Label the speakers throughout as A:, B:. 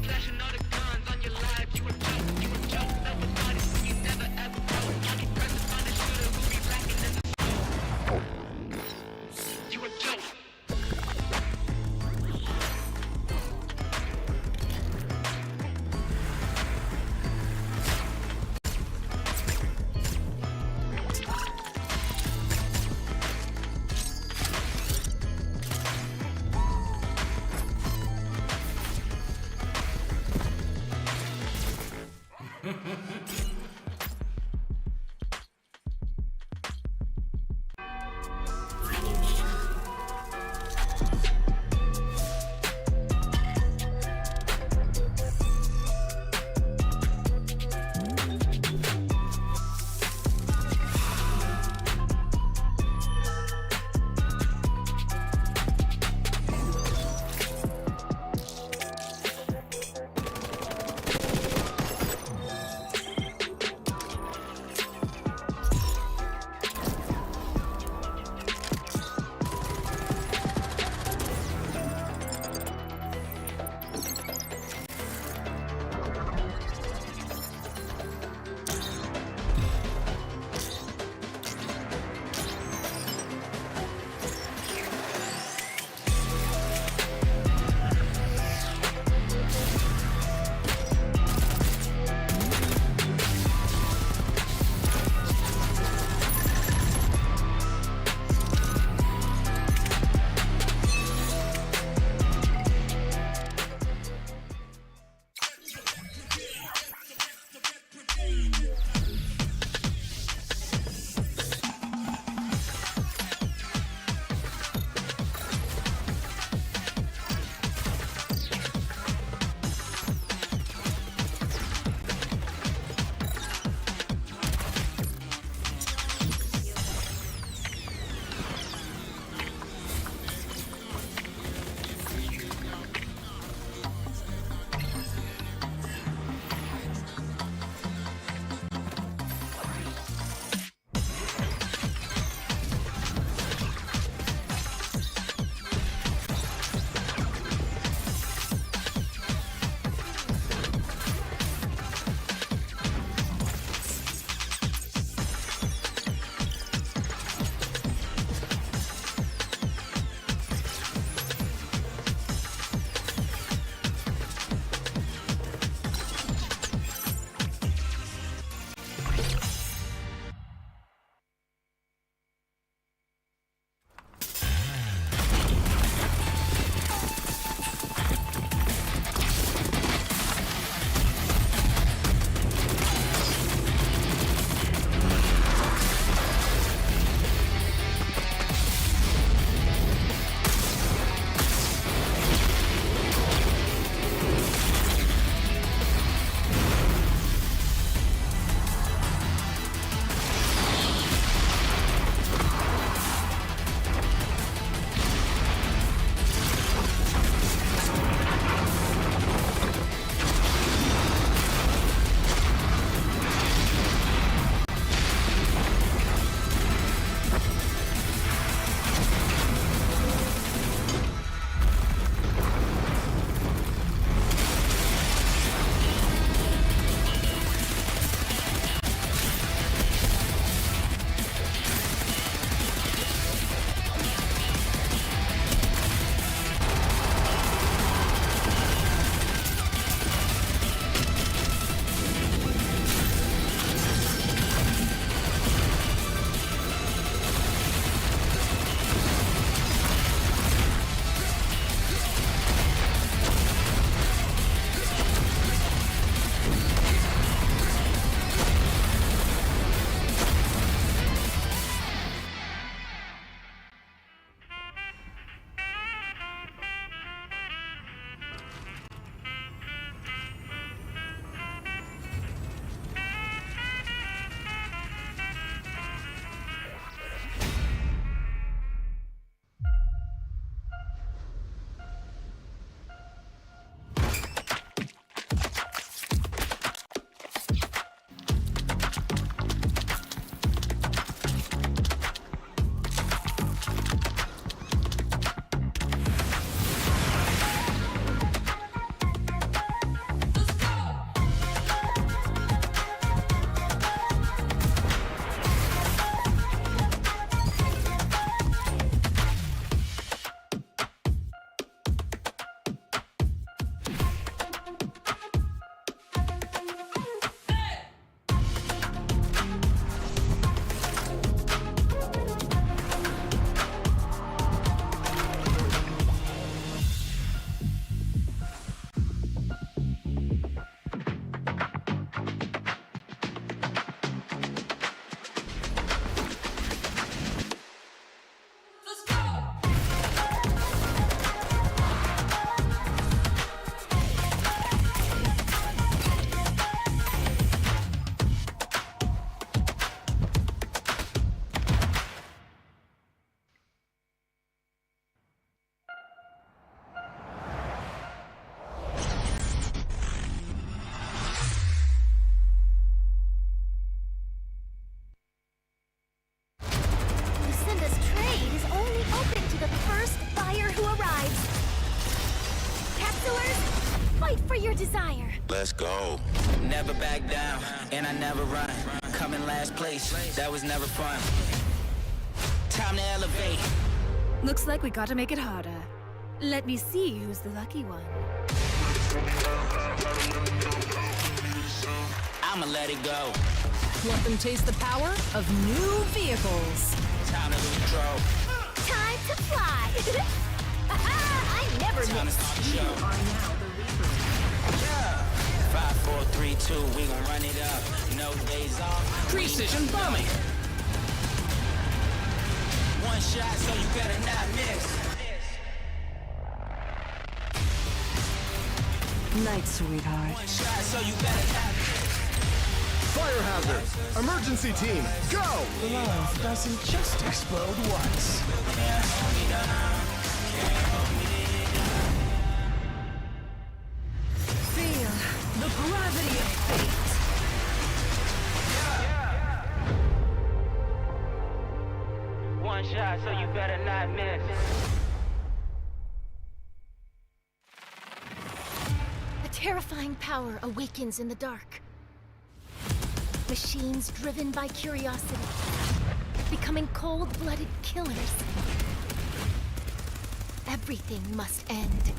A: Flashing all the guns on your life, you a joke, that was honest, you never ever your desire.
B: Let's go. Never back down, and I never run. Coming last place, that was never fun. Time to elevate.
A: Looks like we gotta make it harder. Let me see who's the lucky one.
B: I'ma let it go.
C: Let them taste the power of new vehicles.
B: Time to lose control.
A: Time to fly! I never
B: Time to
A: miss.
B: start the show. Yeah. 5, 4, 3, 2, we gon' run it up. No days off.
C: Precision bombing.
B: One shot, so you better not miss.
C: Night, sweetheart.
B: One shot, so you better not miss.
D: Fire hazard! Emergency team, go!
E: Love doesn't just explode once.
C: Feel the gravity of fate.
B: One shot, so you better not miss.
A: A terrifying power awakens in the dark. Machines driven by curiosity, becoming cold-blooded killers. Everything must end.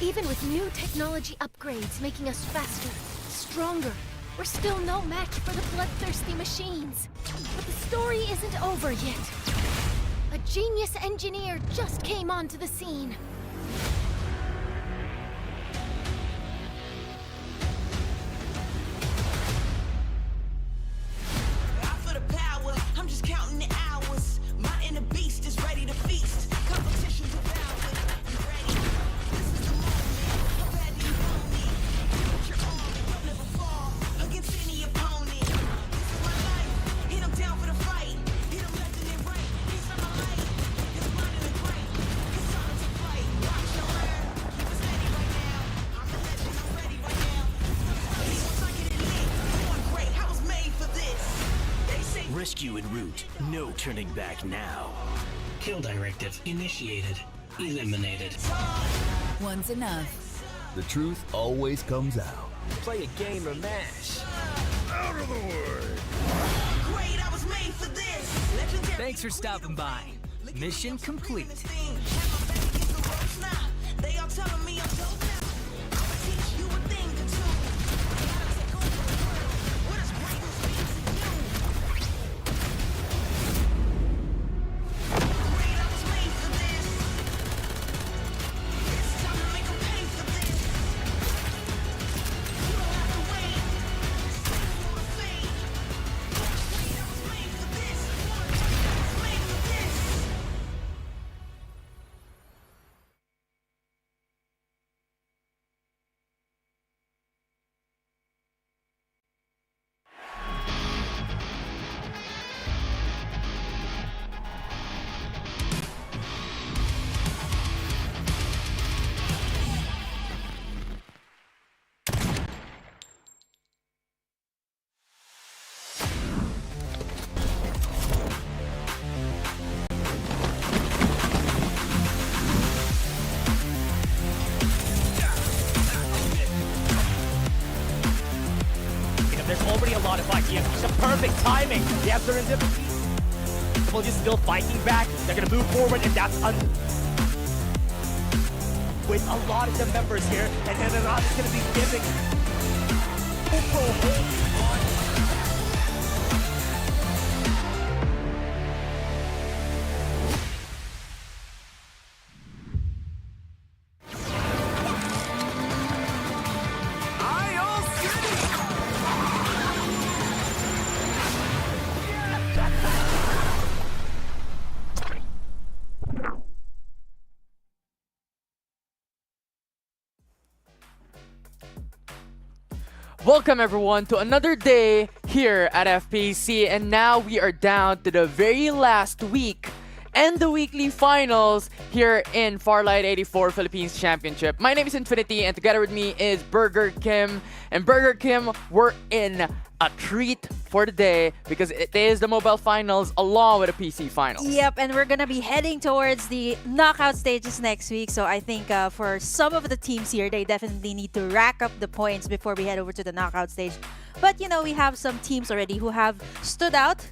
A: Even with new technology upgrades making us faster, stronger, we're still no match for the bloodthirsty machines. But the story isn't over yet. A genius engineer just came onto the scene.
F: Out for the power, I'm just counting the hours. My inner beast is ready to feast. Competition's devoured. You ready? This is the moment. I'm ready to know me. Put your arm, don't never fall against any opponent. This is my life, and I'm down for the fight. Hit him left and then right. He's on my light. It's blinding and bright. It's time to fight. Watch your learn. Keep it steady right now. I'm the legend, I'm ready right now. Once I get it lit, going great. I was made for this. They say
E: Rescue en route. No turning back now.
G: Kill directive initiated. Eliminated.
C: One's enough.
H: The truth always comes out.
E: Play a game or mash.
D: Out of the way!
F: great, I was made for this. Legendary.
I: Thanks for stopping by. Mission complete.
F: They all telling me I'm dope now. I'ma teach you a thing or two. Gotta take over the world. What does greatness mean to you? Great, I was made for this. It's time to make 'em pay for this. You don't have to wait. Stay for the fate. Great, I was made for this. I was made for this.
I: There's already a lot of fights. You have some perfect timing. They have serendipity. People just still fighting back. They're gonna move forward, and that's with a lot of the members here, and then a lot is gonna be giving.
J: Welcome everyone to another day here at FPC, and now we are down to the very last week and the weekly finals here in Farlight 84 Philippines Championship. My name is Infinity, and together with me is Burger Kim. And Burger Kim, we're in a treat for the day because it is the mobile finals along with the PC finals.
K: Yep, and we're gonna be heading towards the knockout stages next week. So I think for some of the teams here, they definitely need to rack up the points before we head over to the knockout stage. But you know, we have some teams already who have stood out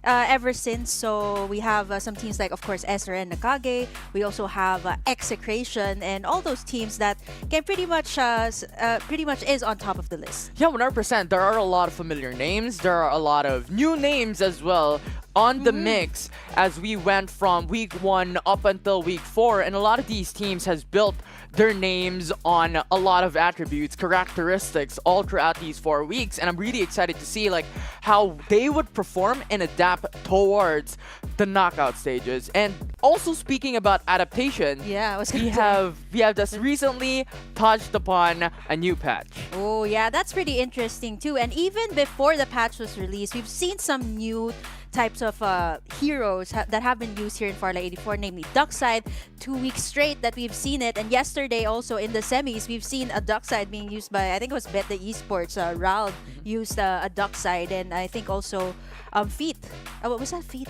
K: ever since. So we have some teams like, of course, SRN Nakage. We also have Execration and all those teams that can pretty much is on top of the list.
J: Yeah, 100%. There are a lot of familiar names. There are a lot of new names as well on the mix as we went from week 1 up until week 4, and a lot of these teams has built their names on a lot of attributes, characteristics all throughout these 4 weeks, and I'm really excited to see like how they would perform and adapt towards the knockout stages. And also speaking about adaptation,
K: yeah,
J: we have just recently touched upon a new patch.
K: Oh yeah, that's pretty interesting too. And even before the patch was released, we've seen some new types of heroes that have been used here in Farlight 84, namely Duckside. 2 weeks straight that we've seen it, and yesterday also in the semis we've seen a Duckside being used by, I think it was Beta Esports. Raul used a Duckside, and I think also Feet. What was that, Feet?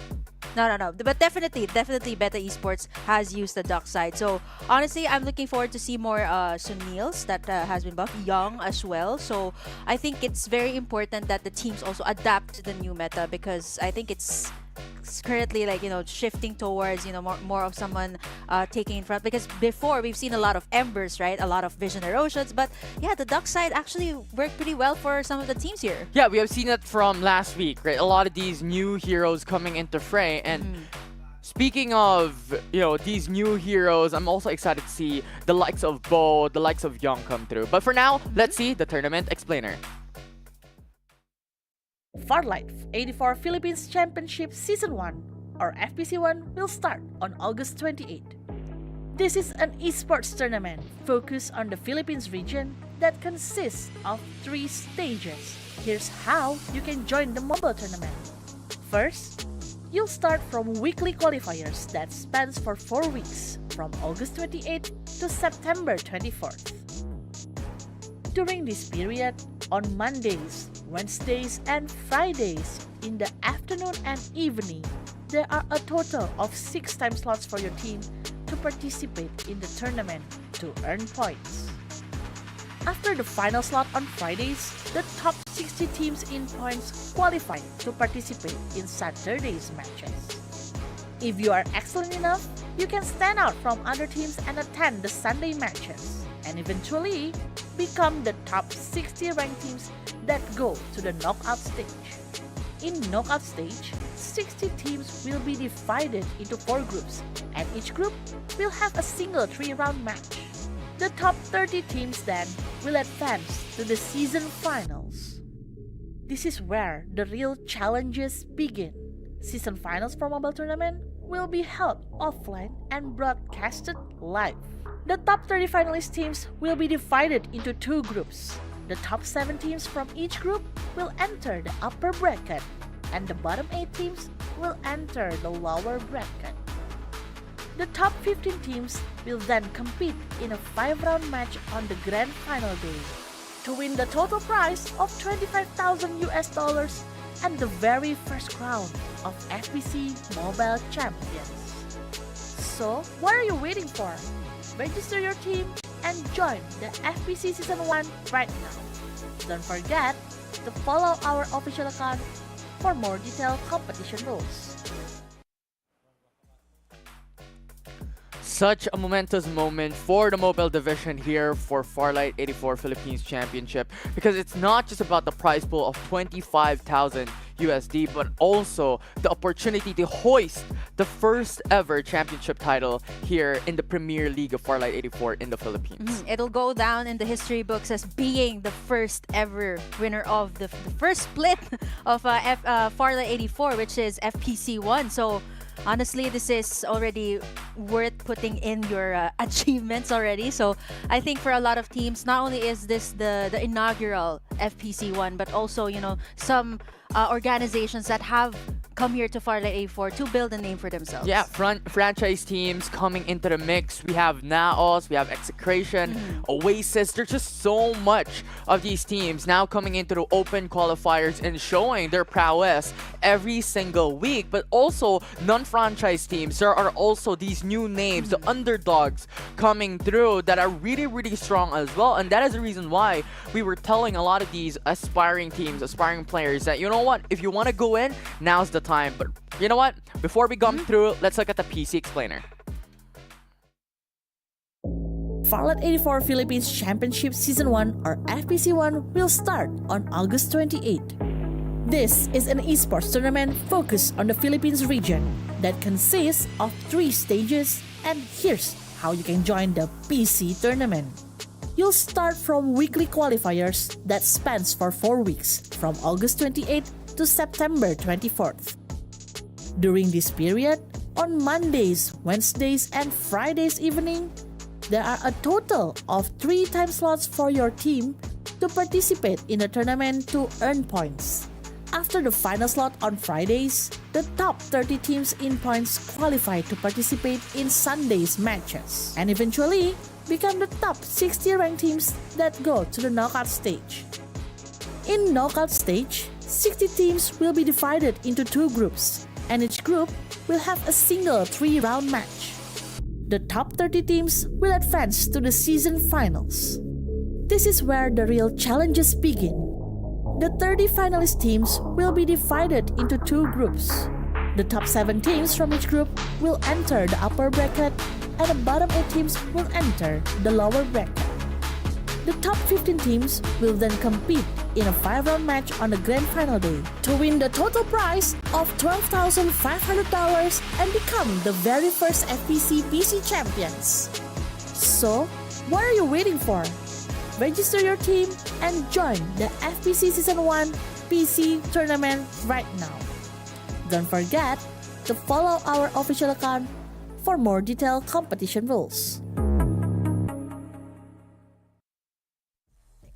K: No. But definitely Beta Esports has used the Duckside. So honestly, I'm looking forward to see more Sunils that has been buffed, Young as well. So I think it's very important that the teams also adapt to the new meta, because I think it's currently like, you know, shifting towards, you know, more of someone taking in front, because before we've seen a lot of Embers, right, a lot of Visionary Oceans, but yeah, the Duckside actually worked pretty well for some of the teams here.
J: Yeah, we have seen it from last week, right? A lot of these new heroes coming into fray, and speaking of, you know, these new heroes, I'm also excited to see the likes of Bo, the likes of Young come through. But for now, let's see the tournament explainer.
L: Farlight 84 Philippines Championship Season 1, or FPC 1, will start on August 28. This is an esports tournament focused on the Philippines region that consists of 3 stages. Here's how you can join the mobile tournament. First, you'll start from weekly qualifiers that spans for 4 weeks, from August 28th to September 24th. During this period, on Mondays, Wednesdays, and Fridays, in the afternoon and evening, there are a total of 6 time slots for your team to participate in the tournament to earn points. After the final slot on Fridays, the top 60 teams in points qualify to participate in Saturday's matches. If you are excellent enough, you can stand out from other teams and attend the Sunday matches, and eventually become the top 60 ranked teams that go to the knockout stage. In knockout stage, 60 teams will be divided into 4 groups, and each group will have a single 3-round match. The top 30 teams then will advance to the season finals. This is where the real challenges begin. Season finals for mobile tournament will be held offline and broadcasted live. The top 30 finalist teams will be divided into 2 groups. The top 7 teams from each group will enter the upper bracket, and the bottom 8 teams will enter the lower bracket. The top 15 teams will then compete in a 5-round match on the grand final day to win the total prize of $25,000 and the very first crown of FPC Mobile Champions. So, what are you waiting for? Register your team and join the FPC Season 1 right now. Don't forget to follow our official account for more detailed competition rules.
J: Such a momentous moment for the mobile division here for Farlight 84 Philippines Championship, because it's not just about the prize pool of 25,000 USD, but also the opportunity to hoist the first ever championship title here in the Premier League of Farlight 84 in the Philippines.
K: It'll go down in the history books as being the first ever winner of the first split of Farlight 84, which is FPC 1. So honestly, this is already worth putting in your achievements already. So I think for a lot of teams, not only is this the inaugural FPC 1, but also, you know, some organizations that have come here to Farlight 84 to build a name for themselves.
J: Yeah, franchise teams coming into the mix. We have Naos, we have Execration, Oasis. There's just so much of these teams now coming into the open qualifiers and showing their prowess every single week. But also non-franchise teams. There are also these new names, the underdogs coming through that are really, really strong as well. And that is the reason why we were telling a lot of these aspiring teams, aspiring players that, you know what, if you want to go in, now's the time. But you know what? Before we come through, let's look at the PC explainer.
L: Farlight 84 Philippines Championship Season 1 or FPC 1 will start on August 28. This is an esports tournament focused on the Philippines region that consists of 3 stages, and here's how you can join the PC tournament. You'll start from weekly qualifiers that spans for 4 weeks from August 28th to September 24th. During this period, on Mondays, Wednesdays, and Fridays evening, there are a total of 3 time slots for your team to participate in the tournament to earn points. After the final slot on Fridays, the top 30 teams in points qualify to participate in Sunday's matches, and eventually become the top 60 ranked teams that go to the knockout stage. In knockout stage, 60 teams will be divided into 2 groups, and each group will have a single 3-round match. The top 30 teams will advance to the season finals. This is where the real challenges begin. The 30 finalist teams will be divided into 2 groups. The top 7 teams from each group will enter the upper bracket, and the bottom 8 teams will enter the lower bracket. The top 15 teams will then compete in a 5-round match on the grand final day to win the total prize of $12,500 and become the very first FPC PC champions. So, what are you waiting for? Register your team and join the FPC Season 1 PC tournament right now. Don't forget to follow our official account for more detailed competition rules.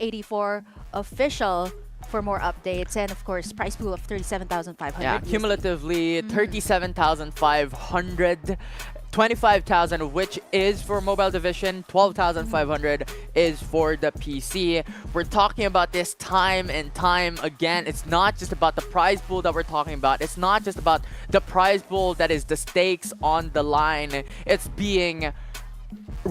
K: 84 official for more updates, and of course prize pool of 37,500.
J: Yeah, cumulatively 37,500, 25,000 of which is for mobile division, 12,500 is for the PC. We're talking about this time and time again. It's not just about the prize pool that we're talking about. It's not just about the prize pool that is the stakes on the line. It's being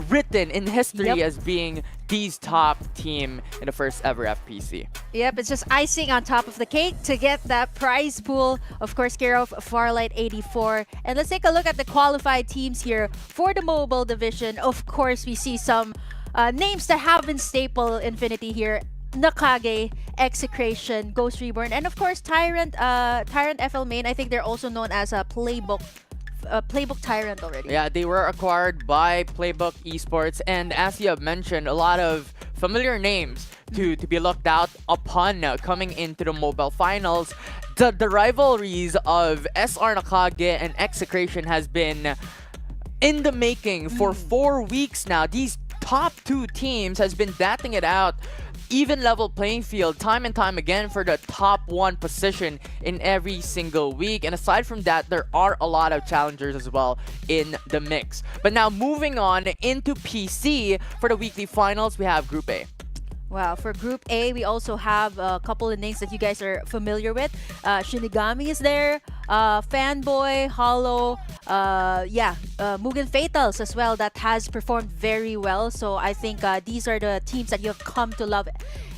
J: written in history as being these top team in the first ever FPC.
K: Yep, it's just icing on top of the cake to get that prize pool. Of course, care of Farlight 84. And let's take a look at the qualified teams here for the mobile division. Of course, we see some names that have been staple Infinity here. Nakage, Execration, Ghost Reborn, and of course Tyrant FL Main. I think they're also known as a Playbook Tyrant already.
J: Yeah, they were acquired by Playbook Esports, and as you have mentioned, a lot of familiar names to be looked out upon coming into the mobile finals. The rivalries of SR Nakage and Execration has been in the making for 4 weeks now. These top 2 teams has been battling it out, even level playing field time and time again for the top 1 position in every single week. And aside from that, there are a lot of challengers as well in the mix. But now moving on into PC for the weekly finals, we have Group A.
K: Wow, for Group A, we also have a couple of names that you guys are familiar with. Shinigami is there, Fanboy, Hollow, Mugen Fatals as well, that has performed very well. So I think these are the teams that you have come to love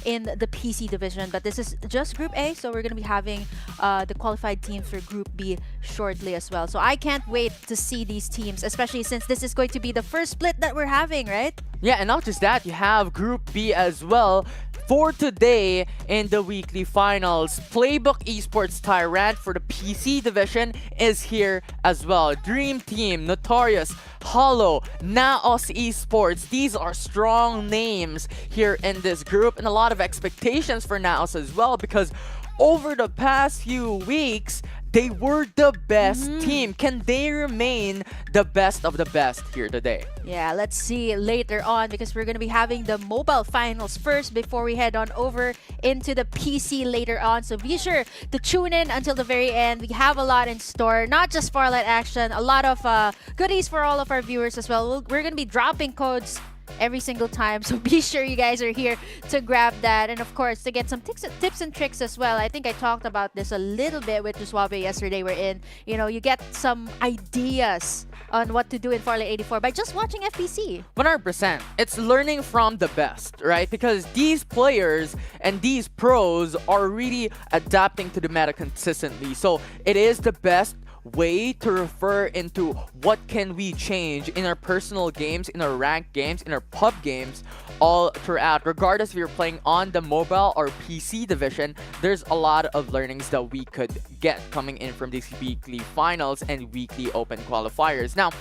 K: in the PC division. But this is just Group A, so we're going to be having the qualified team for Group B shortly as well. So I can't wait to see these teams, especially since this is going to be the first split that we're having, right?
J: Yeah, and not just that, you have Group B as well. For today in the weekly finals, Playbook Esports Tyrant for the PC division is here as well. Dream Team, Notorious, Hollow, Naos Esports. These are strong names here in this group, and a lot of expectations for Naos as well, because over the past few weeks, they were the best team. Can they remain the best of the best here today?
K: Yeah, let's see later on because we're going to be having the mobile finals first before we head on over into the PC later on. So be sure to tune in until the very end. We have a lot in store, not just Farlight action, a lot of goodies for all of our viewers as well. We're going to be dropping codes every single time, so be sure you guys are here to grab that, and of course to get some tips and tricks as well. I think I talked about this a little bit with Juswabe yesterday. We're in, you get some ideas on what to do in Farlight 84 by just watching FPC.
J: 100%. It's learning from the best, right? Because these players and these pros are really adapting to the meta consistently, so it is the best way to refer into what can we change in our personal games, in our ranked games, in our pub games, all throughout. Regardless if you're playing on the mobile or PC division, there's a lot of learnings that we could get coming in from these weekly finals and weekly open qualifiers. Now,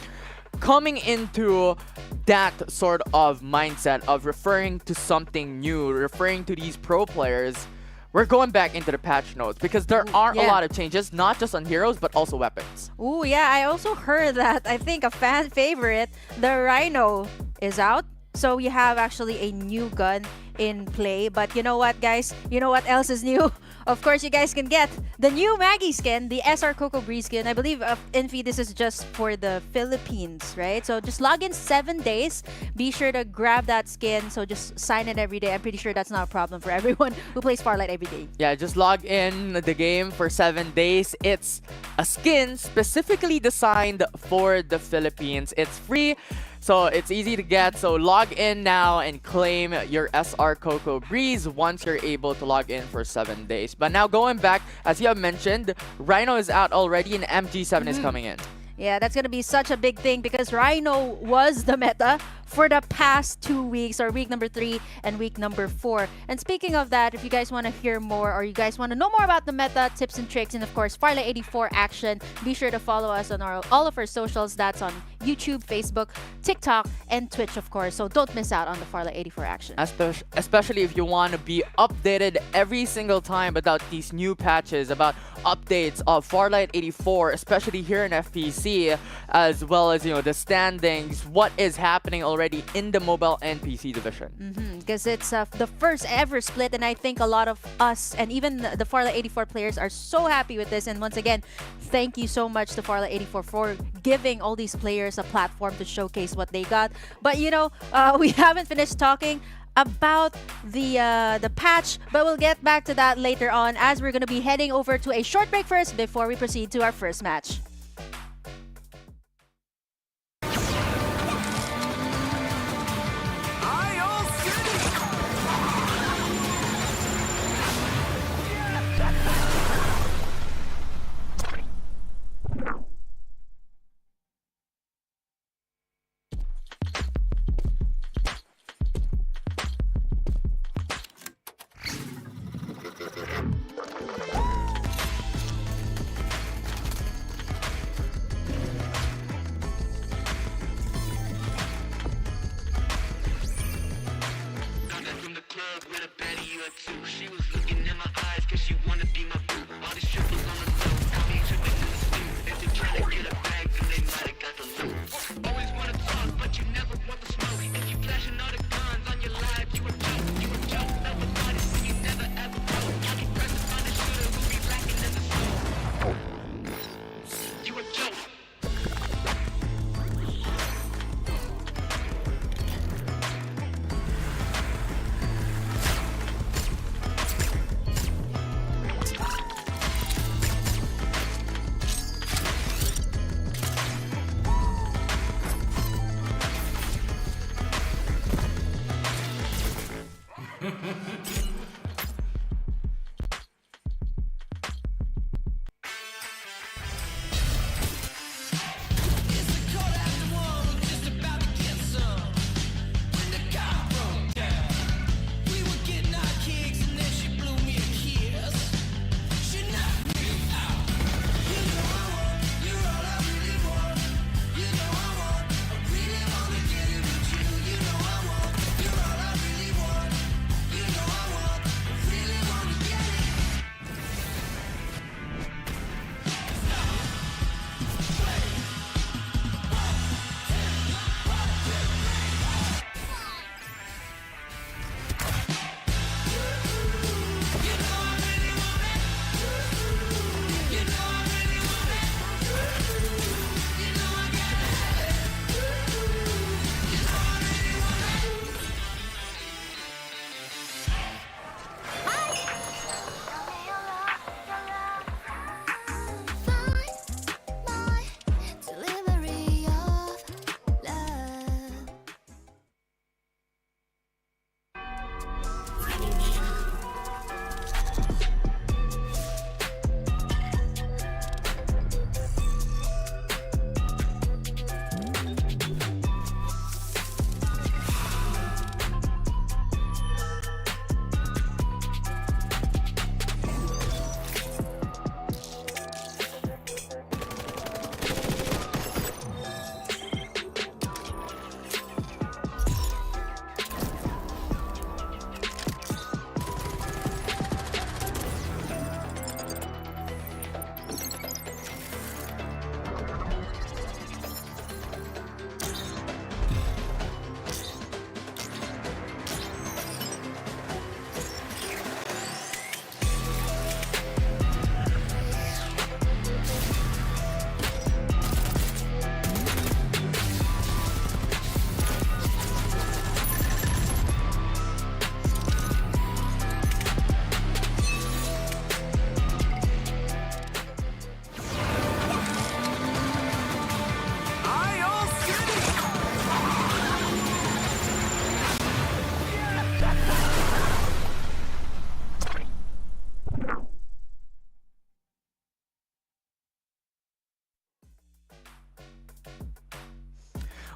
J: coming into that sort of mindset of referring to something new, referring to these pro players, we're going back into the patch notes because there are a lot of changes, not just on heroes, but also weapons.
K: Ooh, yeah, I also heard that I think a fan favorite, the Rhino, is out. So we have actually a new gun in play. But you know what, guys? You know what else is new? Of course, you guys can get the new Maggie skin, the SR Coco Breeze skin. I believe, Infi, this is just for the Philippines, right? So just log in 7 days. Be sure to grab that skin. So just sign in every day. I'm pretty sure that's not a problem for everyone who plays Farlight every day.
J: Yeah, just log in the game for 7 days. It's a skin specifically designed for the Philippines. It's free, so it's easy to get. So log in now and claim your SR Coco Breeze once you're able to log in for 7 days. But now going back, as you have mentioned, Rhino is out already and MG7 is coming in.
K: Yeah, that's going to be such a big thing because Rhino was the meta for the past 2 weeks, or week number 3 and week number 4. And speaking of that, if you guys want to hear more or you guys want to know more about the meta, tips and tricks, and of course Farlight 84 action, be sure to follow us on all of our socials. That's on YouTube, Facebook, TikTok, and Twitch, of course. So don't miss out on the Farlight 84 action.
J: Especially if you want to be updated every single time about these new patches, about updates of Farlight 84, especially here in FPC, as well as, the standings, what is happening already in the mobile and PC division.
K: Because it's the first ever split, and I think a lot of us and even the Farlight 84 players are so happy with this. And once again, thank you so much to Farlight 84 for giving all these players a platform to showcase what they got. But we haven't finished talking about the patch, but we'll get back to that later on as we're going to be heading over to a short break first before we proceed to our first match.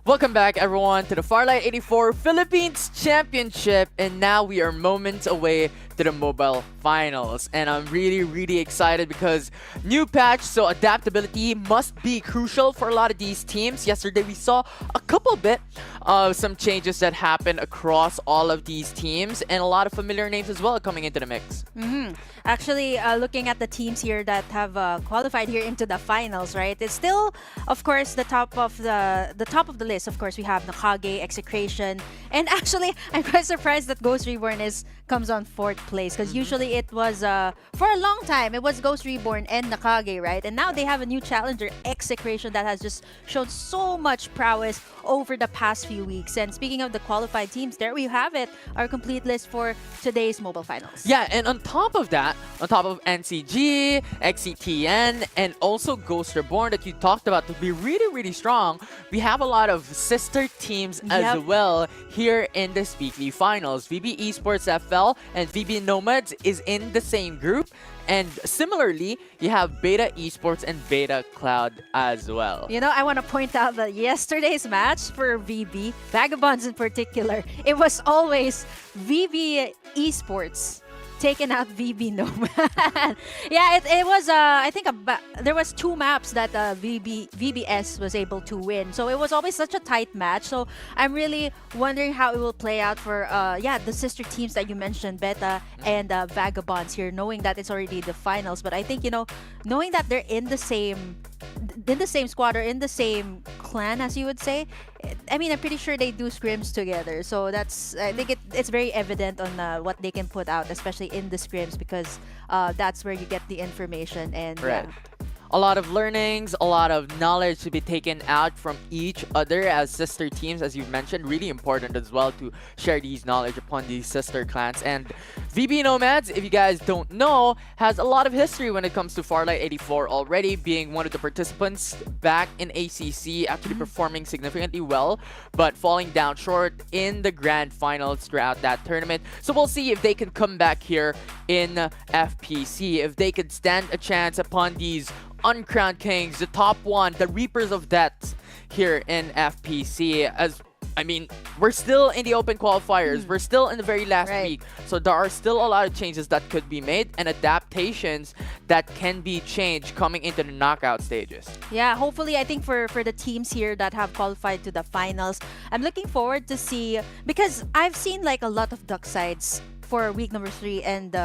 J: Welcome back, everyone, to the Farlight 84 Philippines Championship. And now we are moments away to the mobile finals. And I'm really excited because new patch, so adaptability must be crucial for a lot of these teams. Yesterday, we saw a couple bit of some changes that happened across all of these teams and a lot of familiar names as well coming into the mix.
K: Actually, looking at the teams here that have qualified here into the finals, right? It's still, of course, the top of the list. Of course, we have Nakage, Execration, and actually, I'm quite surprised that Ghost Reborn comes on 4th place because usually it was for a long time it was Ghost Reborn and Nakage, right? And now they have a new challenger, Execration, that has just shown so much prowess over the past few weeks. And speaking of the qualified teams, there we have it, our complete list for today's mobile finals.
J: Yeah, and on top of that, on top of NCG, XCTN, and also Ghost Reborn that you talked about to be really strong, we have a lot of sister teams as well here in this weekly finals. VB Esports FL and VB Nomads is in the same group. And similarly, you have Beta Esports and Beta Cloud as well.
K: You know, I want to point out that yesterday's match for VB, Vagabonds in particular, it was always VB Esports taking out VB Nomad. Yeah, it was, I think there was 2 maps that VBS was able to win. So it was always such a tight match. So I'm really wondering how it will play out for, the sister teams that you mentioned, Beta and Vagabonds here, knowing that it's already the finals. But I think, you know, knowing that they're in the same squad or in the same clan, as you would say, I mean, I'm pretty sure they do scrims together. So that's, I think it's very evident on what they can put out, especially in the scrims, because that's where you get the information. And
J: right. A lot of learnings, a lot of knowledge to be taken out from each other as sister teams, as you mentioned. Really important as well to share these knowledge upon these sister clans. And VB Nomads, if you guys don't know, has a lot of history when it comes to Farlight 84 already, being one of the participants back in ACC, actually performing significantly well, but falling down short in the grand finals throughout that tournament. So we'll see if they can come back here in FPC, if they could stand a chance upon these uncrowned kings, the top one, the Reapers of Death here in FPC. As I mean, we're still in the open qualifiers. We're still in the very last week. So there are still a lot of changes that could be made and adaptations that can be changed coming into the knockout stages.
K: Yeah, hopefully, I think for the teams here that have qualified to the finals, I'm looking forward to see, because I've seen like a lot of duck sides for week number 3 and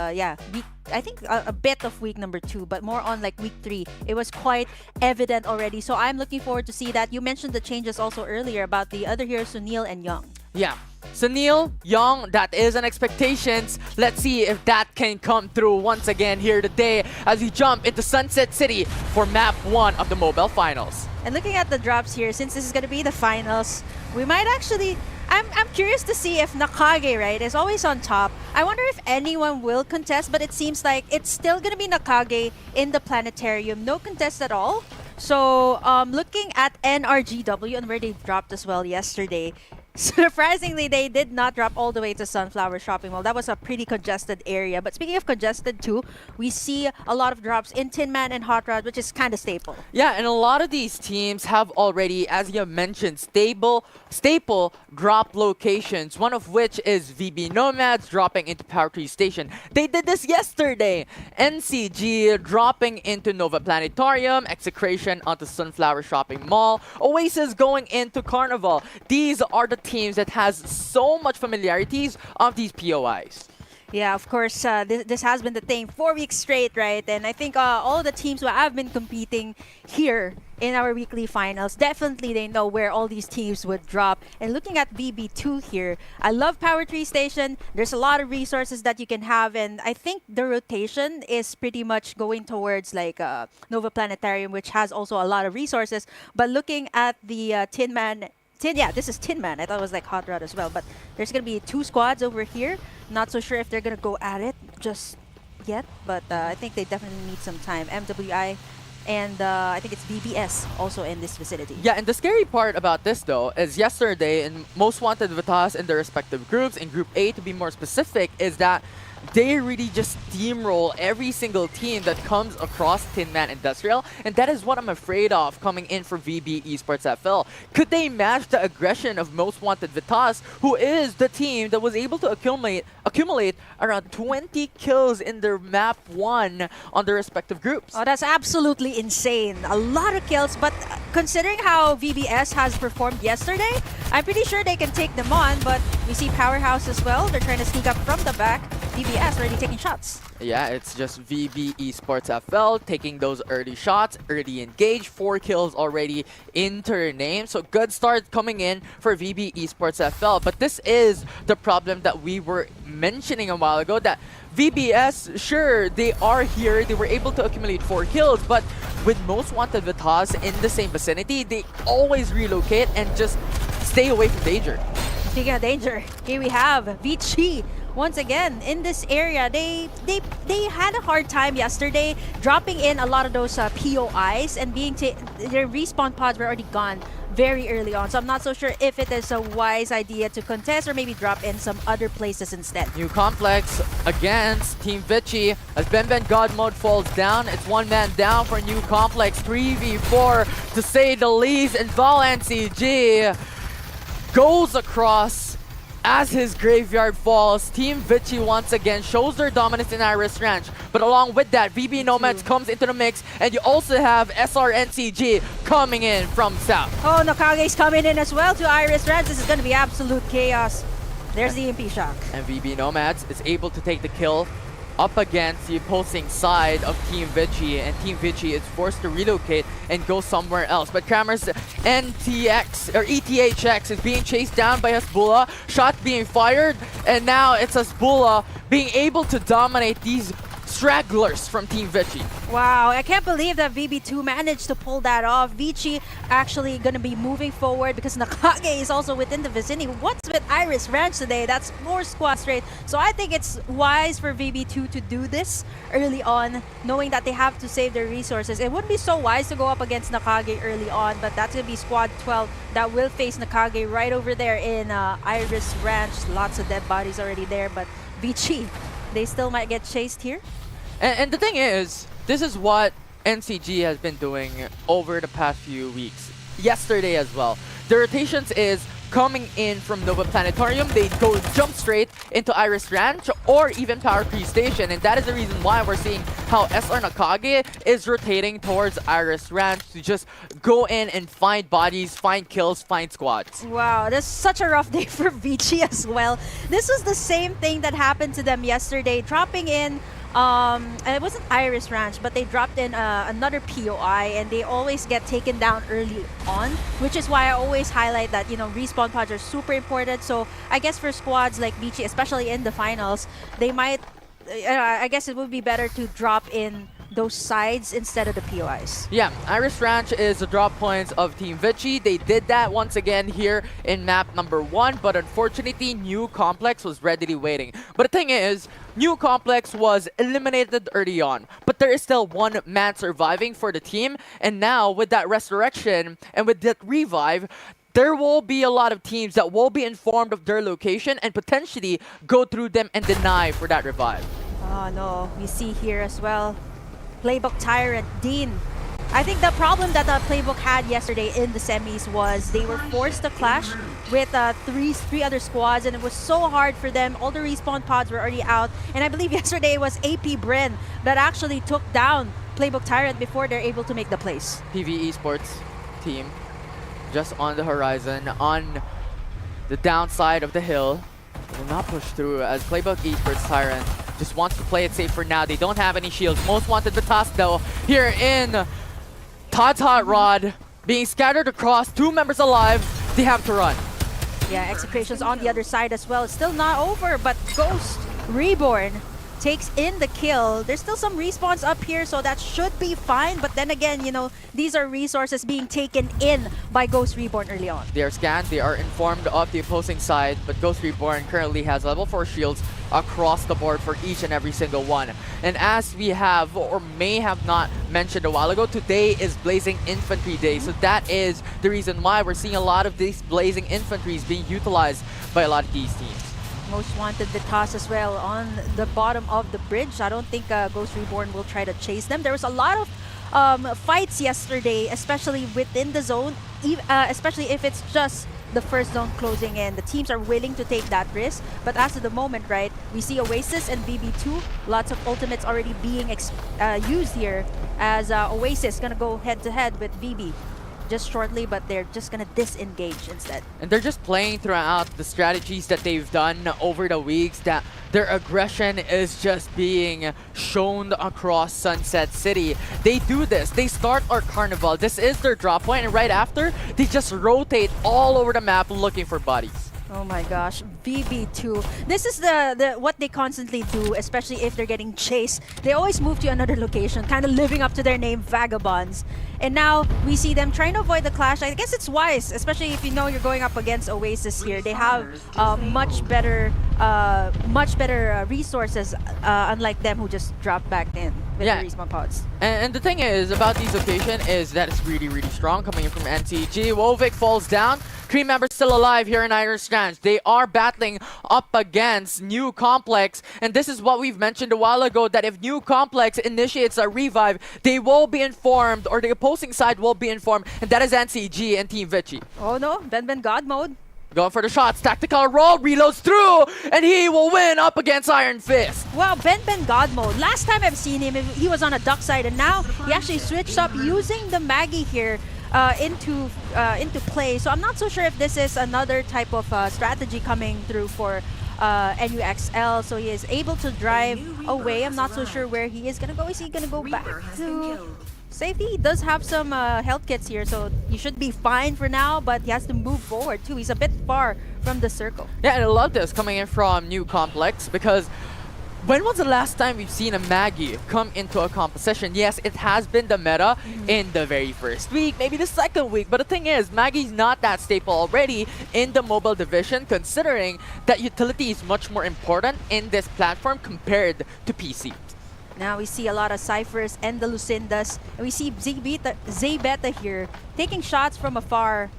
K: I think a bit of week number 2, but more on like week 3. It was quite evident already. So I'm looking forward to see that. You mentioned the changes also earlier about the other heroes, Sunil and Young.
J: Yeah. Sunil, Young, that is an expectations. Let's see if that can come through once again here today as we jump into Sunset City for map 1 of the mobile finals.
K: And looking at the drops here, since this is going to be the finals, we might actually... I'm curious to see if Nakage, right, is always on top. I wonder if anyone will contest, but it seems like it's still going to be Nakage in the planetarium. No contest at all. So looking at NRGW and where they dropped as well yesterday, surprisingly, they did not drop all the way to Sunflower Shopping Mall. That was a pretty congested area. But speaking of congested too, we see a lot of drops in Tin Man and Hot Rod, which is kind of staple.
J: Yeah, and a lot of these teams have already, as you mentioned, staple drop locations, one of which is VB Nomads dropping into Power Tree Station. They did this yesterday. NCG dropping into Nova Planetarium, Execration onto Sunflower Shopping Mall, Oasis going into Carnival. These are the teams that has so much familiarities of these POIs.
K: Yeah, of course, this has been the thing 4 weeks straight, right? And I think all the teams who have been competing here in our weekly finals, definitely they know where all these teams would drop. And looking at VB2 here, I love Power Tree Station. There's a lot of resources that you can have, and I think the rotation is pretty much going towards like Nova Planetarium, which has also a lot of resources. But looking at the Tin Man... this is Tin Man. I thought it was like Hot Rod as well. But there's going to be 2 squads over here. Not so sure if they're going to go at it just yet. But I think they definitely need some time. MWI and I think it's BBS also in this vicinity.
J: Yeah, and the scary part about this though is yesterday in Most Wanted Vitas in their respective groups, in Group A to be more specific, is that they really just steamroll every single team that comes across Tin Man Industrial, and that is what I'm afraid of coming in for VB Esports FL. Could they match the aggression of Most Wanted Vitas, who is the team that was able to accumulate around 20 kills in their map 1 on their respective groups?
K: Oh, that's absolutely insane. A lot of kills, but considering how VBS has performed yesterday, I'm pretty sure they can take them on, but we see Powerhouse as well. They're trying to sneak up from the back. VBS already taking shots.
J: Yeah, it's just VB Esports FL taking those early shots, early engage, 4 kills already into their name. So good start coming in for VB Esports FL. But this is the problem that we were mentioning a while ago, that VBS, sure, they are here, they were able to accumulate 4 kills, but with Most Wanted Vitas in the same vicinity, they always relocate and just stay away from danger.
K: Speaking of danger, here we have Vici. Once again, in this area, they had a hard time yesterday dropping in a lot of those POIs and their respawn pods were already gone very early on. So I'm not so sure if it is a wise idea to contest or maybe drop in some other places instead.
J: New complex against Team Vici as Ben God mode falls down. It's one man down for New complex, 3v4 to say the least, and Val NCG goes across as his graveyard falls. Team Vici once again shows their dominance in Iris Ranch. But along with that, VB Nomads comes into the mix, and you also have SRNCG coming in from south.
K: Oh, Nakage's coming in as well to Iris Ranch. This is going to be absolute chaos. There's the EMP shock. And
J: VB Nomads is able to take the kill up against the opposing side of Team Vici, and Team Vici is forced to relocate and go somewhere else. But Kramer's NTX or ETHX is being chased down by Hasbulla, shot being fired, and now it's Hasbulla being able to dominate these stragglers from Team Vici.
K: Wow, I can't believe that VB2 managed to pull that off. Vici actually going to be moving forward because Nakage is also within the vicinity. What's with Iris Ranch today? That's 4 squads straight. So I think it's wise for VB2 to do this early on, knowing that they have to save their resources. It wouldn't be so wise to go up against Nakage early on, but that's going to be squad 12 that will face Nakage right over there in Iris Ranch. Lots of dead bodies already there, but Vici, they still might get chased here.
J: And the thing is, this is what NCG has been doing over the past few weeks. Yesterday as well. The rotations is coming in from Nova Planetarium, they go jump straight into Iris Ranch or even Power Tree Station, and that is the reason why we're seeing how SR Nakage is rotating towards Iris Ranch to just go in and find bodies, find kills, find squads.
K: Wow, that's such a rough day for Vici as well. This was the same thing that happened to them yesterday, dropping in and it wasn't Iris Ranch, but they dropped in another POI, and they always get taken down early on, which is why I always highlight that, you know, respawn pods are super important. So I guess for squads like Vici, especially in the finals, they might, I guess it would be better to drop in those sides instead of the POIs.
J: Yeah, Iris Ranch is the drop points of Team Vici. They did that once again here in map number 1, but unfortunately, New Complex was readily waiting. But the thing is, New Complex was eliminated early on, but there is still one man surviving for the team, and now with that resurrection and with that revive, there will be a lot of teams that will be informed of their location and potentially go through them and deny for that revive.
K: Oh no, we see here as well, Playbook Tyrant, Dean. I think the problem that the Playbook had yesterday in the semis was they were forced to clash with three other squads, and it was so hard for them. All the respawn pods were already out, and I believe yesterday it was AP Bryn that actually took down Playbook Tyrant before they're able to make the plays.
J: PV Esports team just on the horizon, on the downside of the hill, will not push through as Playbook Esports Tyrant just wants to play it safe for now. They don't have any shields. Most Wanted the task though here in Todd's Hot Rod, being scattered across, 2 members alive. They have to run.
K: Yeah, Execration's on the other side as well. It's still not over, but Ghost Reborn takes in the kill. There's still some respawns up here, so that should be fine. But then again, you know, these are resources being taken in by Ghost Reborn early on.
J: They are scanned, they are informed of the opposing side, but Ghost Reborn currently has level 4 shields across the board for each and every single one. And as we have, or may have not mentioned a while ago, today is Blazing Infantry Day. So that is the reason why we're seeing a lot of these Blazing Infantries being utilized by a lot of these teams.
K: Most Wanted Vitas as well on the bottom of the bridge. I don't think Ghost Reborn will try to chase them. There was a lot of fights yesterday, especially within the zone, especially if it's just the first zone closing in. The teams are willing to take that risk, but as of the moment, right, we see Oasis and BB2, lots of ultimates already being used here, as Oasis gonna go head to head with BB just shortly, but they're just gonna disengage instead.
J: And they're just playing throughout the strategies that they've done over the weeks, that their aggression is just being shown across Sunset City. They do this. They start our carnival. This is their drop point, and right after, they just rotate all over the map looking for bodies.
K: Oh my gosh, BB2. This is the what they constantly do, especially if they're getting chased. They always move to another location, kind of living up to their name, Vagabonds. And now we see them trying to avoid the clash. I guess it's wise, especially if you know you're going up against Oasis here. They have much better resources, unlike them who just drop back in with the respawn pods.
J: And the thing is about these location is that it's really, really strong coming in from NCG. Wovic falls down. 3 members still alive here in Iron Strands. They are battling up against New Complex, and this is what we've mentioned a while ago, that if New Complex initiates a revive, they will be informed, or the opposing side will be informed, and that is NCG and Team Vichy.
K: Oh no, Ben God mode.
J: Going for the shots, tactical roll, reloads through, and he will win up against Iron Fist.
K: Wow, Ben God mode. Last time I've seen him, he was on a duck side, and now he actually switched up using the Maggie here into play. So I'm not so sure if this is another type of strategy coming through for NUXL. So he is able to drive away. I'm not so sure where he is gonna go. Is he gonna go back to safety? He does have some health kits here, so he should be fine for now, but he has to move forward too. He's a bit far from the circle.
J: Yeah, and I love this coming in from New Complex, because when was the last time we've seen a Maggie come into a composition? Yes, it has been the meta in the very first week, maybe the second week, but the thing is, Maggie's not that staple already in the mobile division, considering that utility is much more important in this platform compared to PC.
K: Now we see a lot of Cyphers and the Lucindas, and we see Zbeta here taking shots from afar,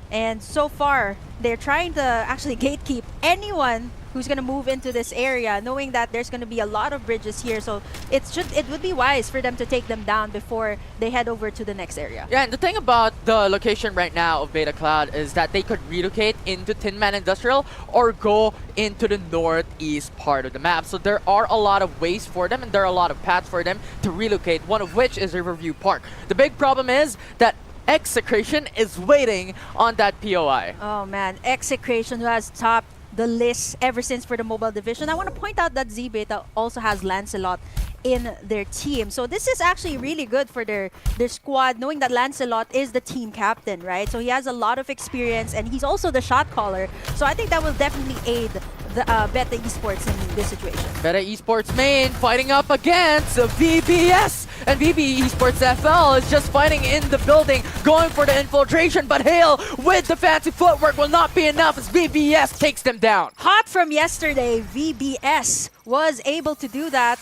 K: and so far they're trying to actually gatekeep anyone who's going to move into this area, knowing that there's going to be a lot of bridges here. So it would be wise for them to take them down before they head over to the next area.
J: Yeah, and the thing about the location right now of Beta Cloud is that they could relocate into Tin Man Industrial or go into the northeast part of the map. So there are a lot of ways for them, and there are a lot of paths for them to relocate, one of which is Riverview Park. The big problem is that Execration is waiting on that POI.
K: Oh man, Execration, who has topped the list ever since for the mobile division. I want to point out that Zbeta also has Lancelot in their team. So this is actually really good for their squad, knowing that Lancelot is the team captain, right? So he has a lot of experience, and he's also the shot caller. So I think that will definitely aid the Beta Esports in this situation.
J: Beta Esports main fighting up against VBS, and VB Esports FL is just fighting in the building, going for the infiltration, but Hale with the fancy footwork will not be enough as VBS takes them down.
K: Hot from yesterday, VBS was able to do that.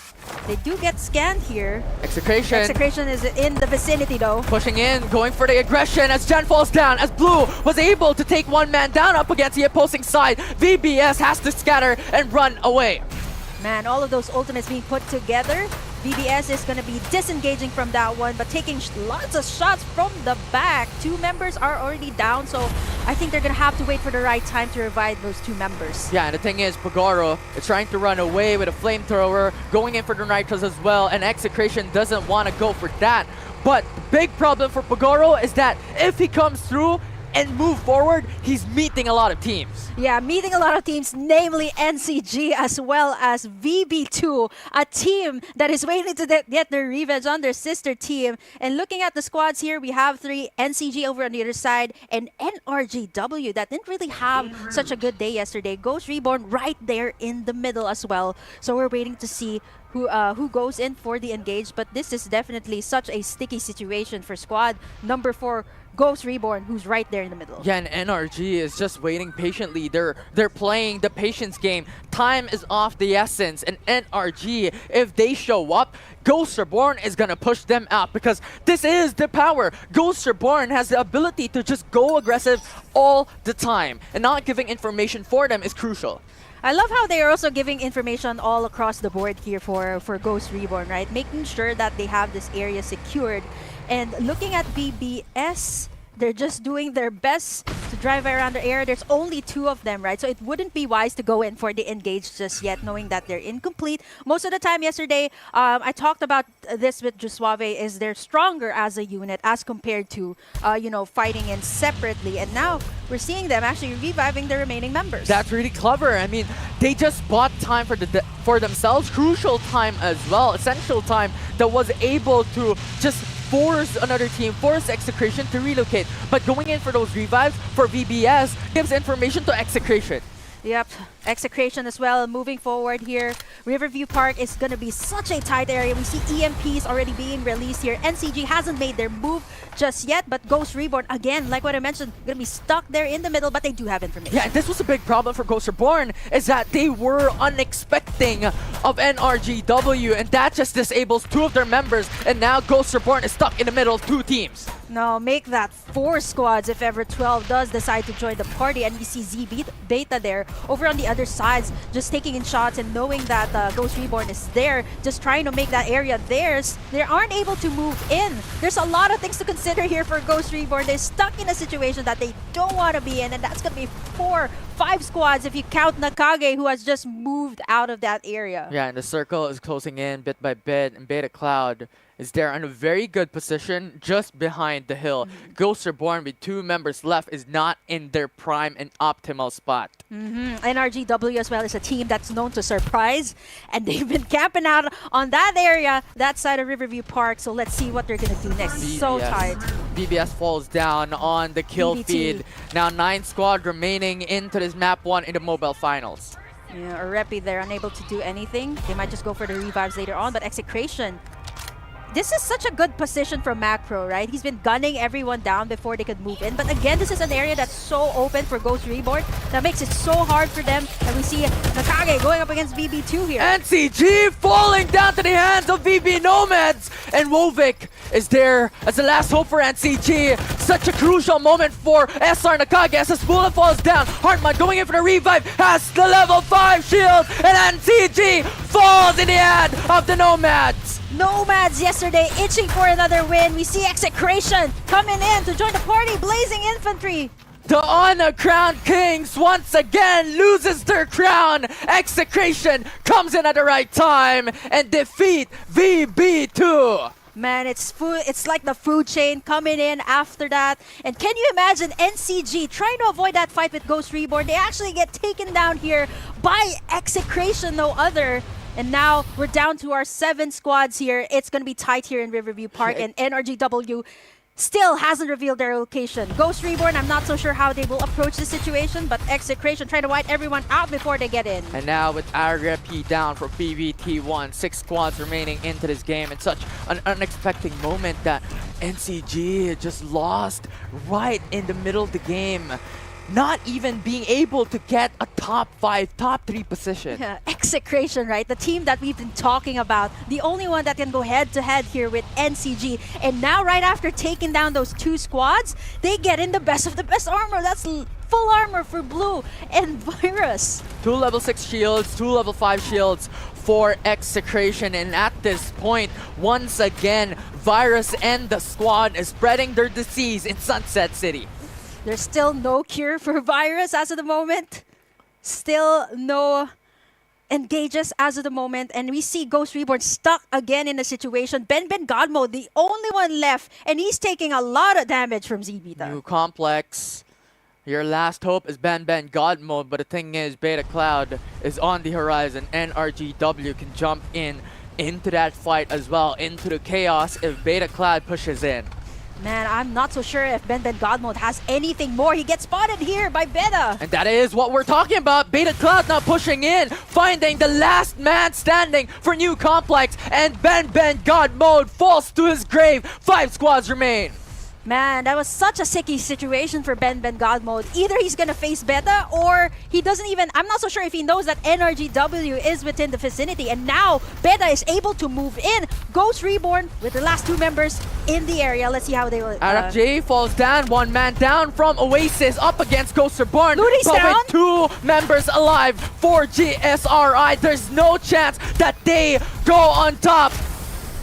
K: They do get scanned here. Execration is in the vicinity though.
J: Pushing in, going for the aggression as Jen falls down, as Blue was able to take one man down up against the opposing side. VBS has to scatter and run away.
K: Man, all of those ultimates being put together. VBS is going to be disengaging from that one, but taking lots of shots from the back. 2 members are already down, so I think they're going to have to wait for the right time to revive those 2 members.
J: Yeah, and the thing is, Pagoro is trying to run away with a flamethrower, going in for the nitros as well, and Execration doesn't want to go for that. But the big problem for Pagoro is that if he comes through and move forward, he's meeting a lot of teams.
K: Yeah, meeting a lot of teams, namely NCG as well as VB2, a team that is waiting to get their revenge on their sister team. And looking at the squads here, we have 3, NCG over on the other side, and NRGW that didn't really have such a good day yesterday. Ghost Reborn right there in the middle as well. So we're waiting to see who goes in for the engage, but this is definitely such a sticky situation for squad number 4, Ghost Reborn, who's right there in the middle.
J: Yeah, and NRG is just waiting patiently. They're playing the patience game. Time is of the essence, and NRG, if they show up, Ghost Reborn is gonna push them out, because this is the power. Ghost Reborn has the ability to just go aggressive all the time, and not giving information for them is crucial.
K: I love how they are also giving information all across the board here for Ghost Reborn, right? Making sure that they have this area secured. And looking at BBS, they're just doing their best to drive around the area. There's only 2 of them, right? So it wouldn't be wise to go in for the engage just yet, knowing that they're incomplete. Most of the time yesterday, I talked about this with Jusuave, is they're stronger as a unit as compared to, fighting in separately. And now we're seeing them actually reviving the remaining members.
J: That's really clever. I mean, they just bought time for themselves, crucial time as well, essential time that was able to just force another team, force Execration to relocate. But going in for those revives for VBS gives information to Execration.
K: Yep, Execration as well moving forward here. Riverview Park is going to be such a tight area. We see EMPs already being released here. NCG hasn't made their move just yet, but Ghost Reborn, again, like what I mentioned, going to be stuck there in the middle, but they do have information.
J: Yeah, and this was a big problem for Ghost Reborn, is that they were unexpecting of NRGW, and that just disables 2 of their members, and now Ghost Reborn is stuck in the middle of 2 teams.
K: No, make that 4 squads if ever 12 does decide to join the party. And we see Z Beta there over on the other sides, just taking in shots and knowing that Ghost Reborn is there, just trying to make that area theirs. They aren't able to move in. There's a lot of things to consider here for Ghost Reborn. They're stuck in a situation that they don't want to be in, and that's going to be 4, 5 squads if you count Nakage, who has just moved out of that area.
J: Yeah, and the circle is closing in bit by bit, and Beta Cloud is there in a very good position just behind the hill. Ghost Reborn with 2 members left is not in their prime and optimal spot.
K: NRGW as well is a team that's known to surprise, and they've been camping out on that area, that side of Riverview Park. So let's see what they're going to do next. So tight.
J: BBS falls down on the kill feed. Now 9 squad remaining into this map 1 in the mobile finals.
K: Yeah, Repi, they're unable to do anything. They might just go for the revives later on, but Execration, this is such a good position for Macro, right? He's been gunning everyone down before they could move in. But again, this is an area that's so open for Ghost Reborn that makes it so hard for them. And we see Nakage going up against BB2 here.
J: NCG falling down to the hands of BB Nomads. And Wovik is there as the last hope for NCG. Such a crucial moment for SR Nakage as his bullet falls down. Hartman going in for the revive, has the level 5 shield. And NCG falls in the hand of the Nomads.
K: Nomads yesterday itching for another win. We see Execration coming in to join the party, Blazing Infantry.
J: The uncrowned Kings once again loses their crown. Execration comes in at the right time and defeat VB2.
K: Man, it's like the food chain coming in after that. And can you imagine NCG trying to avoid that fight with Ghost Reborn? They actually get taken down here by Execration, no other. And now we're down to our 7 squads here. It's going to be tight here in Riverview Park, and NRGW still hasn't revealed their location. Ghost Reborn, I'm not so sure how they will approach the situation, but Execration trying to wipe everyone out before they get in.
J: And now with RP down for PVT1, 6 squads remaining into this game. It's such an unexpected moment that NCG just lost right in the middle of the game. Not even being able to get a top 5, top 3 position.
K: Yeah, Execration, right? The team that we've been talking about. The only one that can go head-to-head here with NCG. And now, right after taking down those 2 squads, they get in the best of the best armor. That's full armor for Blue and Virus.
J: 2 level 6 shields, 2 level 5 shields for Execration. And at this point, once again, Virus and the squad is spreading their disease in Sunset City.
K: There's still no cure for Virus as of the moment. Still no engages as of the moment. And we see Ghost Reborn stuck again in a situation. Ben God Mode, the only one left. And he's taking a lot of damage from Z-Beta.
J: New complex. Your last hope is Ben God Mode. But the thing is, Beta Cloud is on the horizon. NRGW can jump into that fight as well. Into the chaos if Beta Cloud pushes in.
K: Man, I'm not so sure if Ben God Mode has anything more. He gets spotted here by Beta.
J: And that is what we're talking about. Beta Cloud now pushing in, finding the last man standing for New Complex. And Ben God Mode falls to his grave. 5 squads remain.
K: Man, that was such a sicky situation for Ben God Mode. Either he's gonna face Beta or he doesn't even... I'm not so sure if he knows that NRGW is within the vicinity. And now Beta is able to move in. Ghost Reborn with the last two members in the area. Let's see how they will...
J: RFJ falls down, one man down from Oasis up against Ghost Reborn.
K: Ludi's
J: but
K: down.
J: with two members alive for GSRI, there's no chance that they go on top.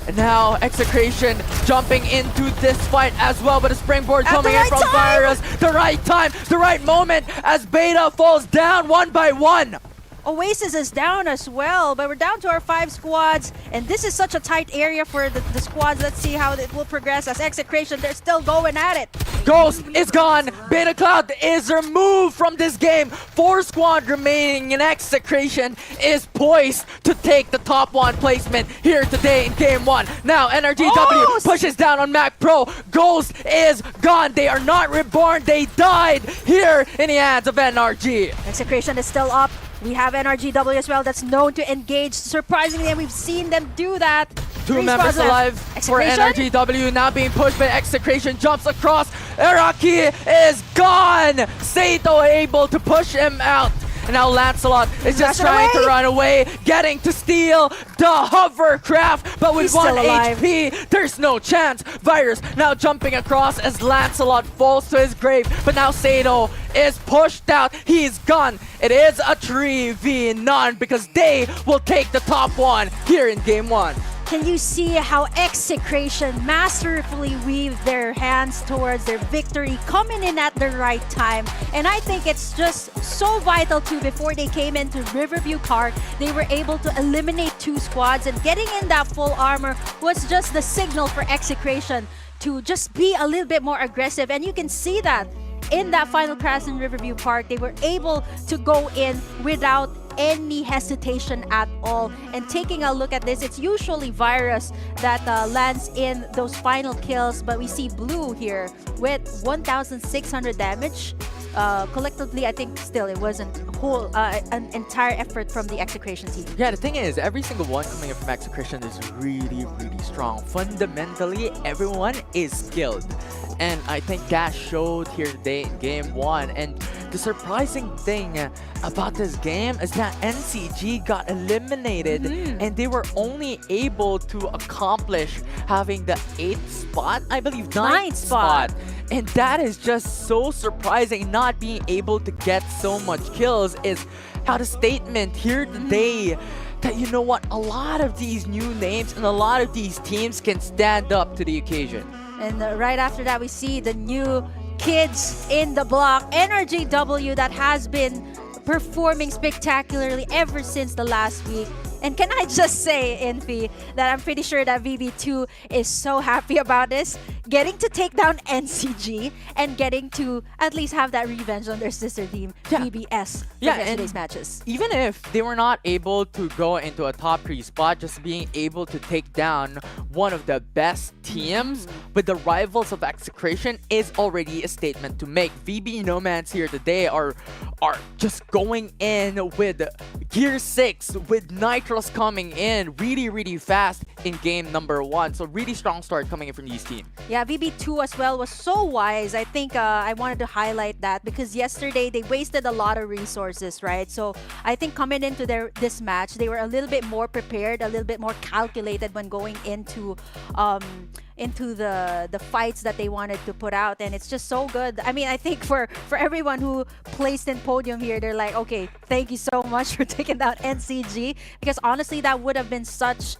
J: And now Execration jumping into this fight as well, but a springboard
K: At the
J: coming in
K: right
J: from
K: time!
J: Virus. The right time, the right moment as Beta falls down one by one.
K: Oasis is down as well, but we're down to our 5 squads, and this is such a tight area for the squads. Let's see how it will progress as Execration, they're still going at it.
J: Ghost is gone. Beta Cloud is removed from this game. 4 squad remaining, and Execration is poised to take the top 1 placement here today in game 1. Now NRGW pushes down on Mac Pro. Ghost is gone. They are not reborn. They died here in the hands of NRG.
K: Execration is still up. We have NRGW as well that's known to engage surprisingly, and we've seen them do that.
J: 2
K: Three
J: members
K: squads left.
J: alive for
K: Execration?
J: NRGW, now being pushed by Execration, jumps across. Araki is gone. Saito able to push him out. And now Lancelot is just trying to run away, getting to steal the hovercraft, but with
K: He's
J: 1
K: still alive.
J: HP, there's no chance. Virus now jumping across as Lancelot falls to his grave, but now Saito is pushed out. He's gone. It is a 3v none because they will take the top 1 here in game 1.
K: Can you see how Execration masterfully weave their hands towards their victory, coming in at the right time? And I think it's just so vital too. Before they came into Riverview Park, they were able to eliminate 2 squads, and getting in that full armor was just the signal for Execration to just be a little bit more aggressive. And you can see that in that final crash in Riverview Park, they were able to go in without any hesitation at all. And taking a look at this, it's usually Virus that lands in those final kills, but we see Blue here with 1,600 damage. Collectively, I think still it wasn't an entire effort from the Execration team.
J: Yeah, the thing is, every single one coming in from Execration is really, really strong. Fundamentally, everyone is skilled. And I think that showed here today in game 1. And the surprising thing about this game is that NCG got eliminated and they were only able to accomplish having the 8th spot, I believe 9th spot. And that is just so surprising. Not being able to get so much kills is how the statement here today that, you know what, a lot of these new names and a lot of these teams can stand up to the occasion.
K: And right after that, we see the new kids in the block, NRGW, that has been performing spectacularly ever since the last week. And can I just say, Infi, that I'm pretty sure that VB2 is so happy about this, getting to take down NCG and getting to at least have that revenge on their sister team, VBS, for yesterday's matches.
J: Even if they were not able to go into a top 3 spot, just being able to take down one of the best teams with the rivals of Execration is already a statement to make. VB Nomads here today are just going in with Gear 6, with Nitros coming in really, really fast in game number 1. So really strong start coming in from these teams.
K: Yeah, VB2 as well was so wise. I think I wanted to highlight that because yesterday they wasted a lot of resources, right? So I think coming into this match, they were a little bit more prepared, a little bit more calculated when going into the fights that they wanted to put out, and it's just so good. I mean, I think for everyone who placed in podium here, they're like, okay, thank you so much for taking down NCG, because honestly that would have been such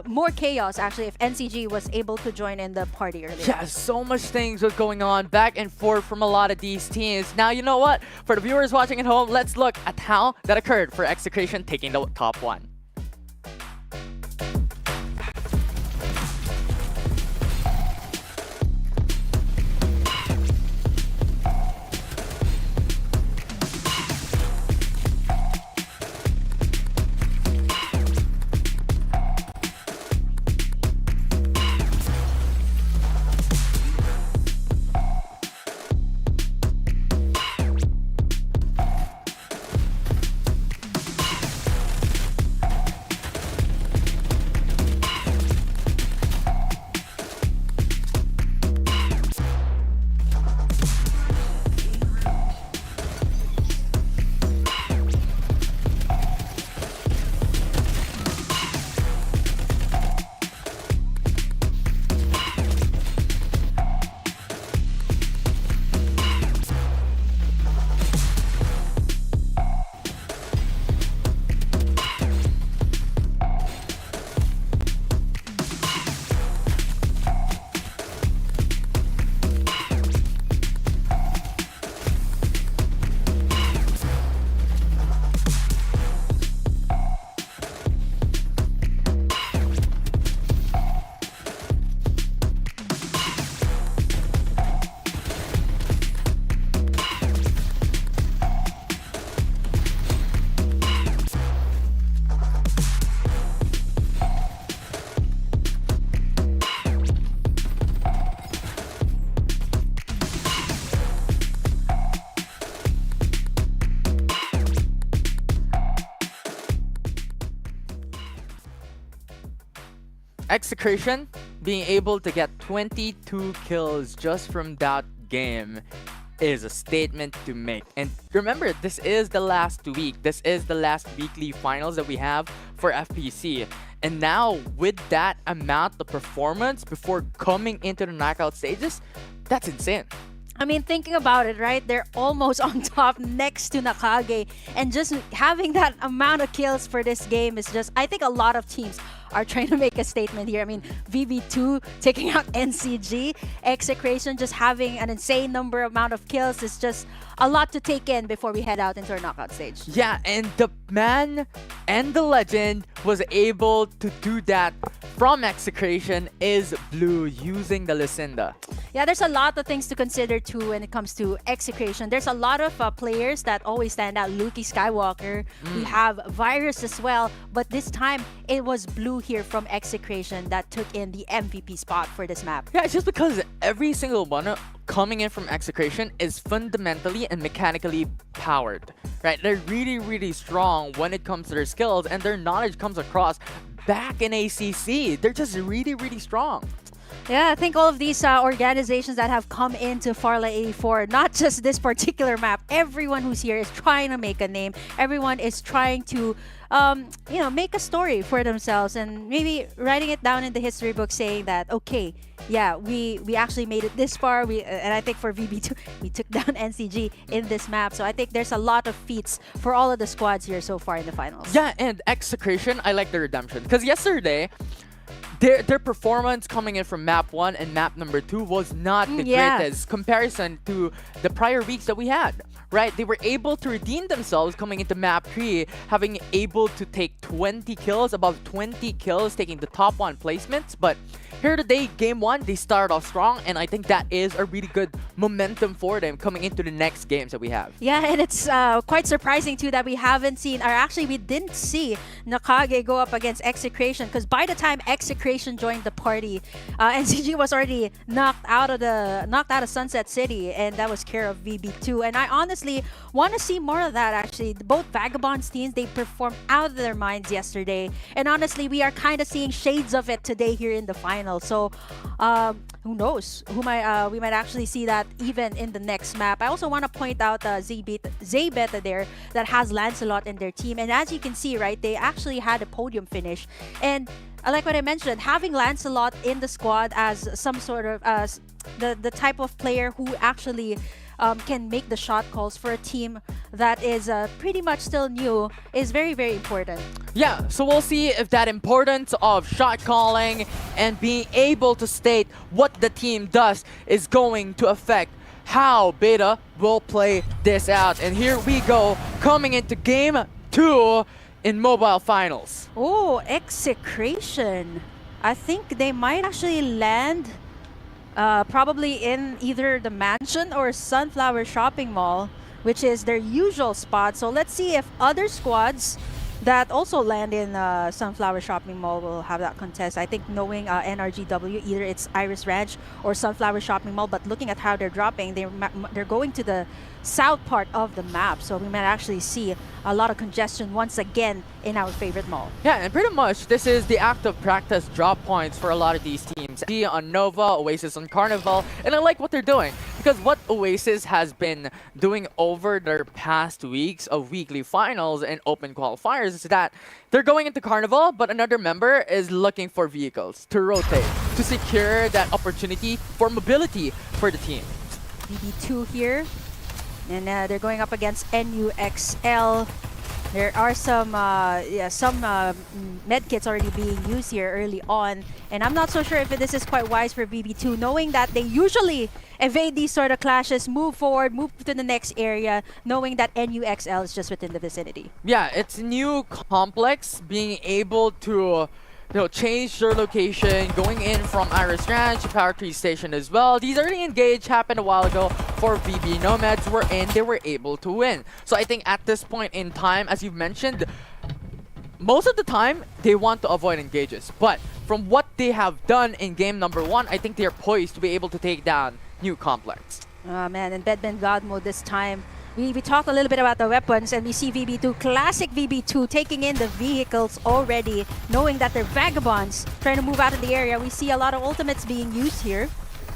K: more chaos actually if NCG was able to join in the party earlier.
J: Yeah, so much things was going on back and forth from a lot of these teams. Now, you know what? For the viewers watching at home, let's look at how that occurred for Execration taking the top 1. Execration being able to get 22 kills just from that game is a statement to make. And remember, this is the last week. This is the last weekly finals that we have for FPC. And now, with that amount of performance before coming into the knockout stages, that's insane.
K: I mean, thinking about it, right? They're almost on top next to Nakage. And just having that amount of kills for this game is just, I think a lot of teams are trying to make a statement here. I mean, VB2 taking out NCG, Execration just having an insane amount of kills is just a lot to take in before we head out into our knockout stage.
J: Yeah, and the man and the legend was able to do that from Execration is Blue using the Lucinda.
K: Yeah, there's a lot of things to consider too when it comes to Execration. There's a lot of players that always stand out. Luki Skywalker, we have Virus as well, but this time it was Blue here from Execration that took in the MVP spot for this map.
J: Yeah, it's just because every single one coming in from Execration is fundamentally and mechanically powered, right? They're really, really strong when it comes to their skills, and their knowledge comes across back in ACC. They're just really, really strong.
K: Yeah, I think all of these organizations that have come into Farlight 84, not just this particular map, everyone who's here is trying to make a name. Everyone is trying to, make a story for themselves and maybe writing it down in the history book saying that, okay, yeah, we actually made it this far. And I think for VB2, we took down NCG in this map. So I think there's a lot of feats for all of the squads here so far in the finals.
J: Yeah, and Execration, I like the redemption. Because yesterday, their performance coming in from map 1 and map number 2 was not the greatest comparison to the prior weeks that we had, right? They were able to redeem themselves coming into map 3, having able to take 20 kills, above 20 kills, taking the top 1 placements. But here today, game 1, they started off strong, and I think that is a really good momentum for them coming into the next games that we have.
K: Yeah, and it's quite surprising too that we haven't seen, or actually we didn't see Nakage go up against Execration, because by the time Execration joined the party, NCG was already knocked out of Sunset City, and that was care of VB2. And I honestly want to see more of that. Actually, both Vagabonds teams, they performed out of their minds yesterday, and honestly, we are kind of seeing shades of it today here in the final. So who knows? We might actually see that even in the next map. I also want to point out Zaybeta there that has Lancelot in their team, and as you can see, right, they actually had a podium finish. And like what I mentioned, having Lancelot in the squad as some sort of the type of player who actually can make the shot calls for a team that is pretty much still new is very, very important.
J: Yeah, so we'll see if that importance of shot calling and being able to state what the team does is going to affect how Beta will play this out. And here we go, coming into game 2 in mobile finals.
K: Oh, Execration. I think they might actually land probably in either the mansion or Sunflower Shopping Mall, which is their usual spot. So let's see if other squads that also land in Sunflower Shopping Mall will have that contest. I think knowing NRGW, either it's Iris Ranch or Sunflower Shopping Mall, but looking at how they're dropping, they're going to the south part of the map, so we might actually see a lot of congestion once again in our favorite mall.
J: Yeah, and pretty much this is the active practice drop points for a lot of these teams. See on Nova, Oasis on Carnival, and I like what they're doing because what Oasis has been doing over their past weeks of weekly finals and open qualifiers is that they're going into Carnival, but another member is looking for vehicles to rotate, to secure that opportunity for mobility for the team.
K: BB2 here. And they're going up against NUXL. There are some medkits already being used here early on. And I'm not so sure if this is quite wise for BB2, knowing that they usually evade these sort of clashes, move forward, move to the next area, knowing that NUXL is just within the vicinity.
J: Yeah, it's new complex, being able to change their location, going in from Iris Ranch to Power Tree Station as well. These early engage happened a while ago for VB Nomads were in, they were able to win. So I think at this point in time, as you've mentioned, most of the time, they want to avoid engages. But from what they have done in game number 1, I think they're poised to be able to take down new complex.
K: Oh man, in Bedman God mode this time, We talked a little bit about the weapons, and we see VB2, classic VB2, taking in the vehicles already, knowing that they're vagabonds, trying to move out of the area. We see a lot of ultimates being used here.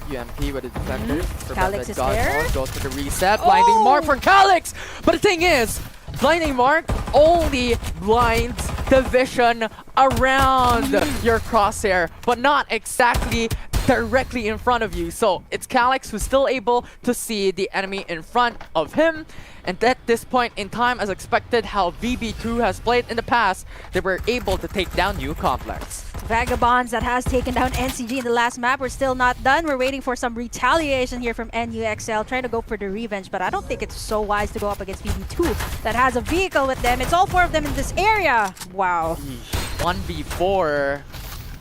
J: UMP with the defender.
K: Calyx is there.
J: Goes for the reset. Blinding Mark for Calyx! But the thing is, Blinding Mark only blinds the vision around your crosshair, but not exactly directly in front of you. So it's Calyx who's still able to see the enemy in front of him. And at this point in time, as expected, how VB2 has played in the past, they were able to take down New Complex.
K: Vagabonds that has taken down NCG in the last map. We're still not done. We're waiting for some retaliation here from NUXL, trying to go for the revenge, but I don't think it's so wise to go up against VB2 that has a vehicle with them. It's all 4 of them in this area. Wow.
J: 1v4.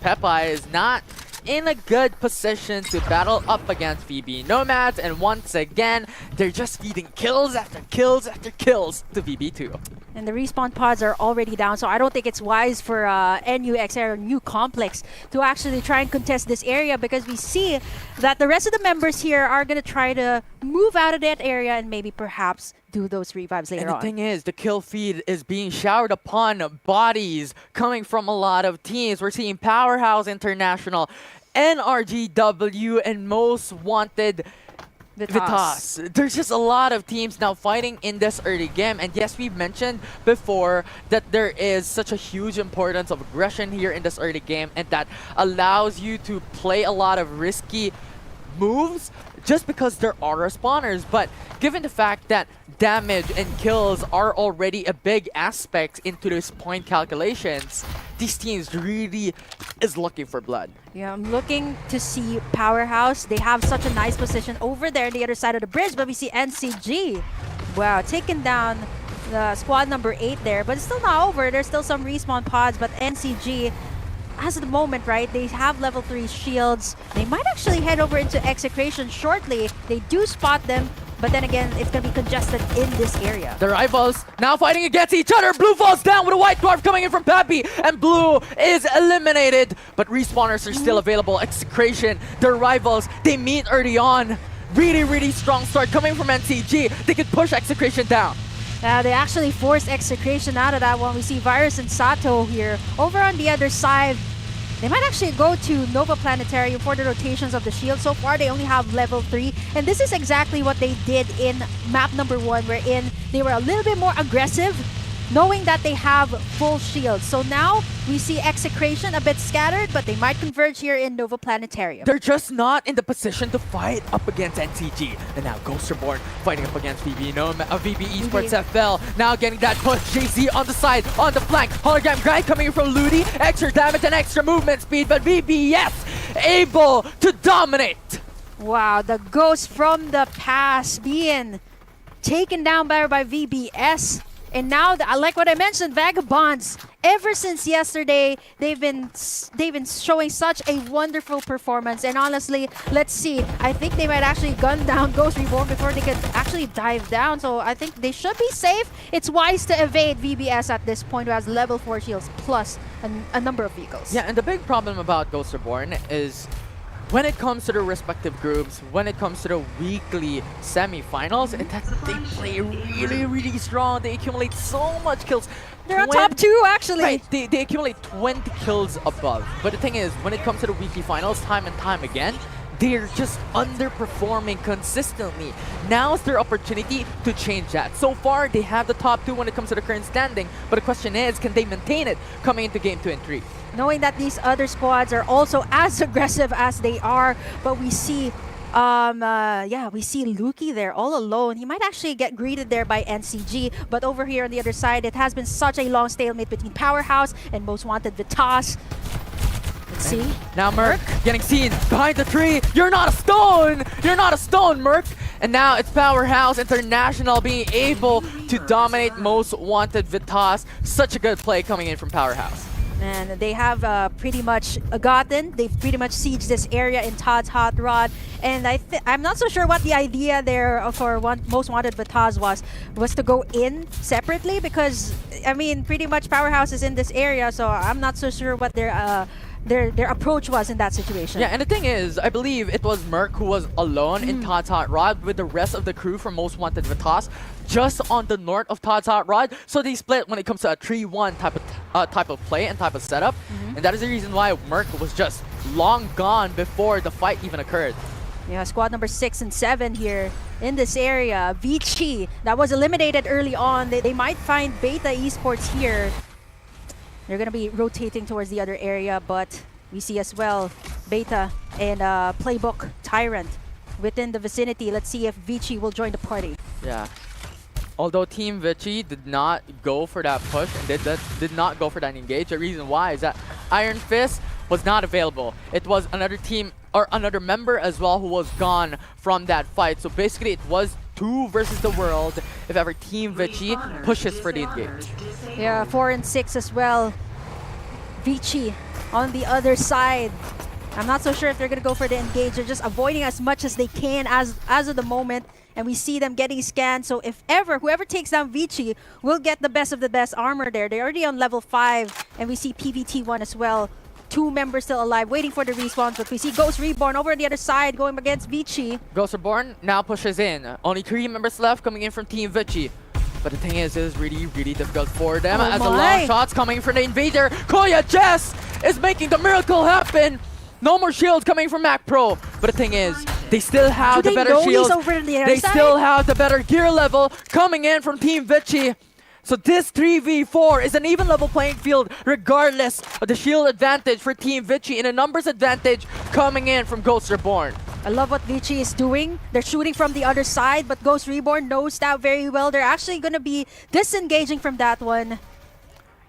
J: Peppa is not in a good position to battle up against VB Nomads, and once again, they're just feeding kills after kills after kills to VB2.
K: And the respawn pods are already down, so I don't think it's wise for NUXL or New Complex to actually try and contest this area, because we see that the rest of the members here are going to try to move out of that area and maybe perhaps do those revives later on.
J: And the thing is, the kill feed is being showered upon bodies coming from a lot of teams. We're seeing Powerhouse International, NRGW, and Most Wanted Vitas. There's just a lot of teams now fighting in this early game. And yes, we've mentioned before that there is such a huge importance of aggression here in this early game, and that allows you to play a lot of risky moves just because there are spawners. But given the fact that damage and kills are already a big aspect into this point calculations, these teams really is looking for blood.
K: Yeah, I'm looking to see Powerhouse. They have such a nice position over there on the other side of the bridge, but we see NCG. Wow, taking down the squad number 8 there, but it's still not over. There's still some respawn pods, but NCG, as of the moment, right, they have level 3 shields. They might actually head over into Execration shortly. They do spot them, but then again, it's going to be congested in this area.
J: The rivals now fighting against each other. Blue falls down with a white dwarf coming in from Pappy, and Blue is eliminated. But respawners are still available. Execration, their rivals, they meet early on. Really strong start coming from NCG. They could push Execration down.
K: They actually forced Execration out of that one. We see Virus and Sato here. Over on the other side, they might actually go to Nova Planetarium for the rotations of the shield. So far, they only have level 3. And this is exactly what they did in map number 1, wherein they were a little bit more aggressive, knowing that they have full shields. So now we see Execration a bit scattered, but they might converge here in Nova Planetarium.
J: They're just not in the position to fight up against NCG. And now Ghost Reborn fighting up against VB Esports FL. Now getting that push. JZ on the side, on the flank. Hologram Grind coming in from Ludi. Extra damage and extra movement speed, but VBS able to dominate.
K: Wow, the Ghost from the past being taken down by VBS. And now, like what I mentioned, Vagabonds, ever since yesterday, they've been showing such a wonderful performance. And honestly, let's see. I think they might actually gun down Ghost Reborn before they could actually dive down. So I think they should be safe. It's wise to evade VBS at this point, who has level 4 shields plus a number of vehicles.
J: Yeah, and the big problem about Ghost Reborn is when it comes to the respective groups, when it comes to the weekly semifinals, they play really strong. They accumulate so much kills.
K: They're on top 2, actually.
J: Right, they accumulate 20 kills above. But the thing is, when it comes to the weekly finals, time and time again, they're just underperforming consistently. Now's their opportunity to change that. So far, they have the top 2 when it comes to the current standing. But the question is, can they maintain it coming into game 2 and 3?
K: Knowing that these other squads are also as aggressive as they are, but we see we see Luki there all alone. He might actually get greeted there by NCG, but over here on the other side, it has been such a long stalemate between Powerhouse and Most Wanted Vitas. Let's see.
J: Now Merc getting seen behind the tree. You're not a stone! You're not a stone, Merc! And now it's Powerhouse International being able to dominate Most Wanted Vitas. Such a good play coming in from Powerhouse.
K: And they have pretty much they've pretty much sieged this area in Todd's Hot Rod. And I'm not so sure what the idea there for Most Wanted Vitas was to go in separately, because, I mean, pretty much Powerhouse is in this area, so I'm not so sure what their their approach was in that situation.
J: Yeah, and the thing is, I believe it was Merc who was alone in Todd's Hot Rod with the rest of the crew from Most Wanted Vitas just on the north of Todd's Hot Rod. So they split when it comes to a 3-1 type of play and type of setup. And that is the reason why Merc was just long gone before the fight even occurred.
K: Yeah, squad number 6 and 7 here in this area. Vici, that was eliminated early on. They might find Beta Esports here. They're going to be rotating towards the other area, but we see as well Beta and Playbook Tyrant within the vicinity. Let's see if Vici will join the party.
J: Yeah. Although Team Vici did not go for that push and did not go for that engage, the reason why is that Iron Fist was not available. It was another team or another member as well who was gone from that fight. So basically it was 2 versus the world if ever Team Vici pushes for the engage.
K: Yeah, 4 and 6 as well. Vici on the other side. I'm not so sure if they're going to go for the engage. They're just avoiding as much as they can as of the moment. And we see them getting scanned. So if ever, whoever takes down Vici will get the best of the best armor there. They're already on level 5. And we see PVT1 as well. 2 members still alive, waiting for the respawns. But we see Ghost Reborn over on the other side going against Vici.
J: Ghost Reborn now pushes in. Only 3 members left coming in from Team Vici. But the thing is, it is really, really difficult for them as the long shots coming from the invader. Koya Jess is making the miracle happen. No more shields coming from Mac Pro. But the thing is, they still have the better shields. They still have the better gear level coming in from Team Vici. So this 3v4 is an even level playing field regardless of the shield advantage for Team Vici and a numbers advantage coming in from Ghost Reborn.
K: I love what Vici is doing. They're shooting from the other side, but Ghost Reborn knows that very well. They're actually going to be disengaging from that one.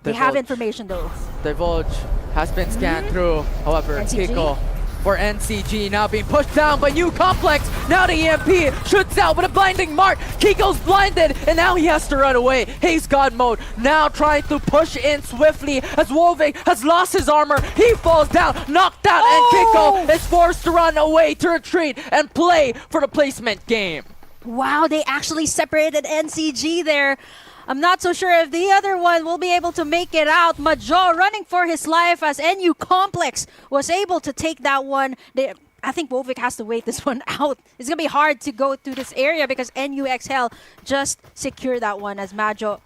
K: They have information though.
J: Divulge has been scanned through. However,
K: NCG?
J: Kiko for NCG now being pushed down by New Complex. Now the EMP shoots out with a blinding mark. Kiko's blinded and now he has to run away. Haze God mode now trying to push in swiftly as Wolvik has lost his armor. He falls down, knocked out, and Kiko is forced to run away to retreat and play for the placement game.
K: Wow, they actually separated NCG there. I'm not so sure if the other one will be able to make it out. Majo running for his life as NU Complex was able to take that one. I think Wolvik has to wait this one out. It's going to be hard to go to this area because NUXL just secured that one as Majo.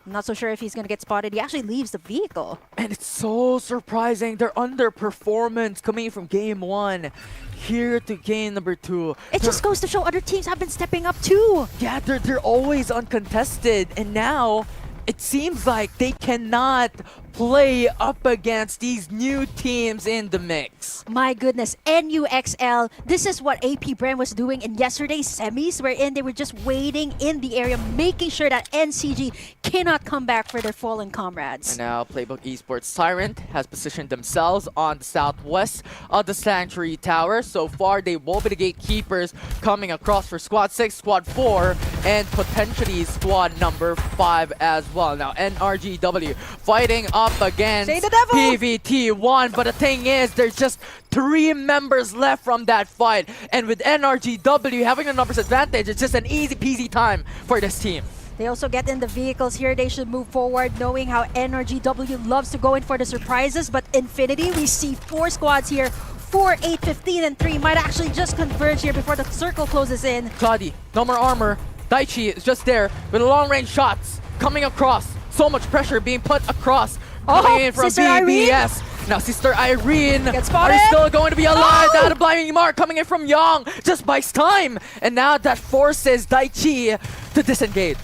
K: I'm not so sure if he's going to get spotted. He actually leaves the vehicle.
J: And it's so surprising. Their underperformance coming from game 1 here to game number 2.
K: It just goes to show other teams have been stepping up too.
J: Yeah, they're always uncontested. And now it seems like they cannot play up against these new teams in the mix.
K: My goodness, NUXL, this is what AP Brand was doing in yesterday's semis, wherein they were just waiting in the area, making sure that NCG cannot come back for their fallen comrades.
J: And now Playbook Esports Tyrant has positioned themselves on the southwest of the Sanctuary Tower. So far, they will be the gatekeepers coming across for Squad 6, Squad 4, and potentially Squad number 5 as well. Now, NRGW fighting up against PVT1, but the thing is, there's just 3 members left from that fight, and with NRGW having a numbers advantage, it's just an easy peasy time for this team.
K: They also get in the vehicles here. They should move forward, knowing how NRGW loves to go in for the surprises, but Infinity, we see 4 squads here. 4, 8, 15, and 3 might actually just converge here before the circle closes in.
J: Claudia, no more armor. Daichi is just there with long-range shots coming across. So much pressure being put across. Coming in from
K: Sister
J: BBS.
K: Irene?
J: Now Sister Irene
K: Get spotted.
J: are still going to be alive. Now the blinding mark coming in from Young just buys time. And now that forces Daichi to disengage.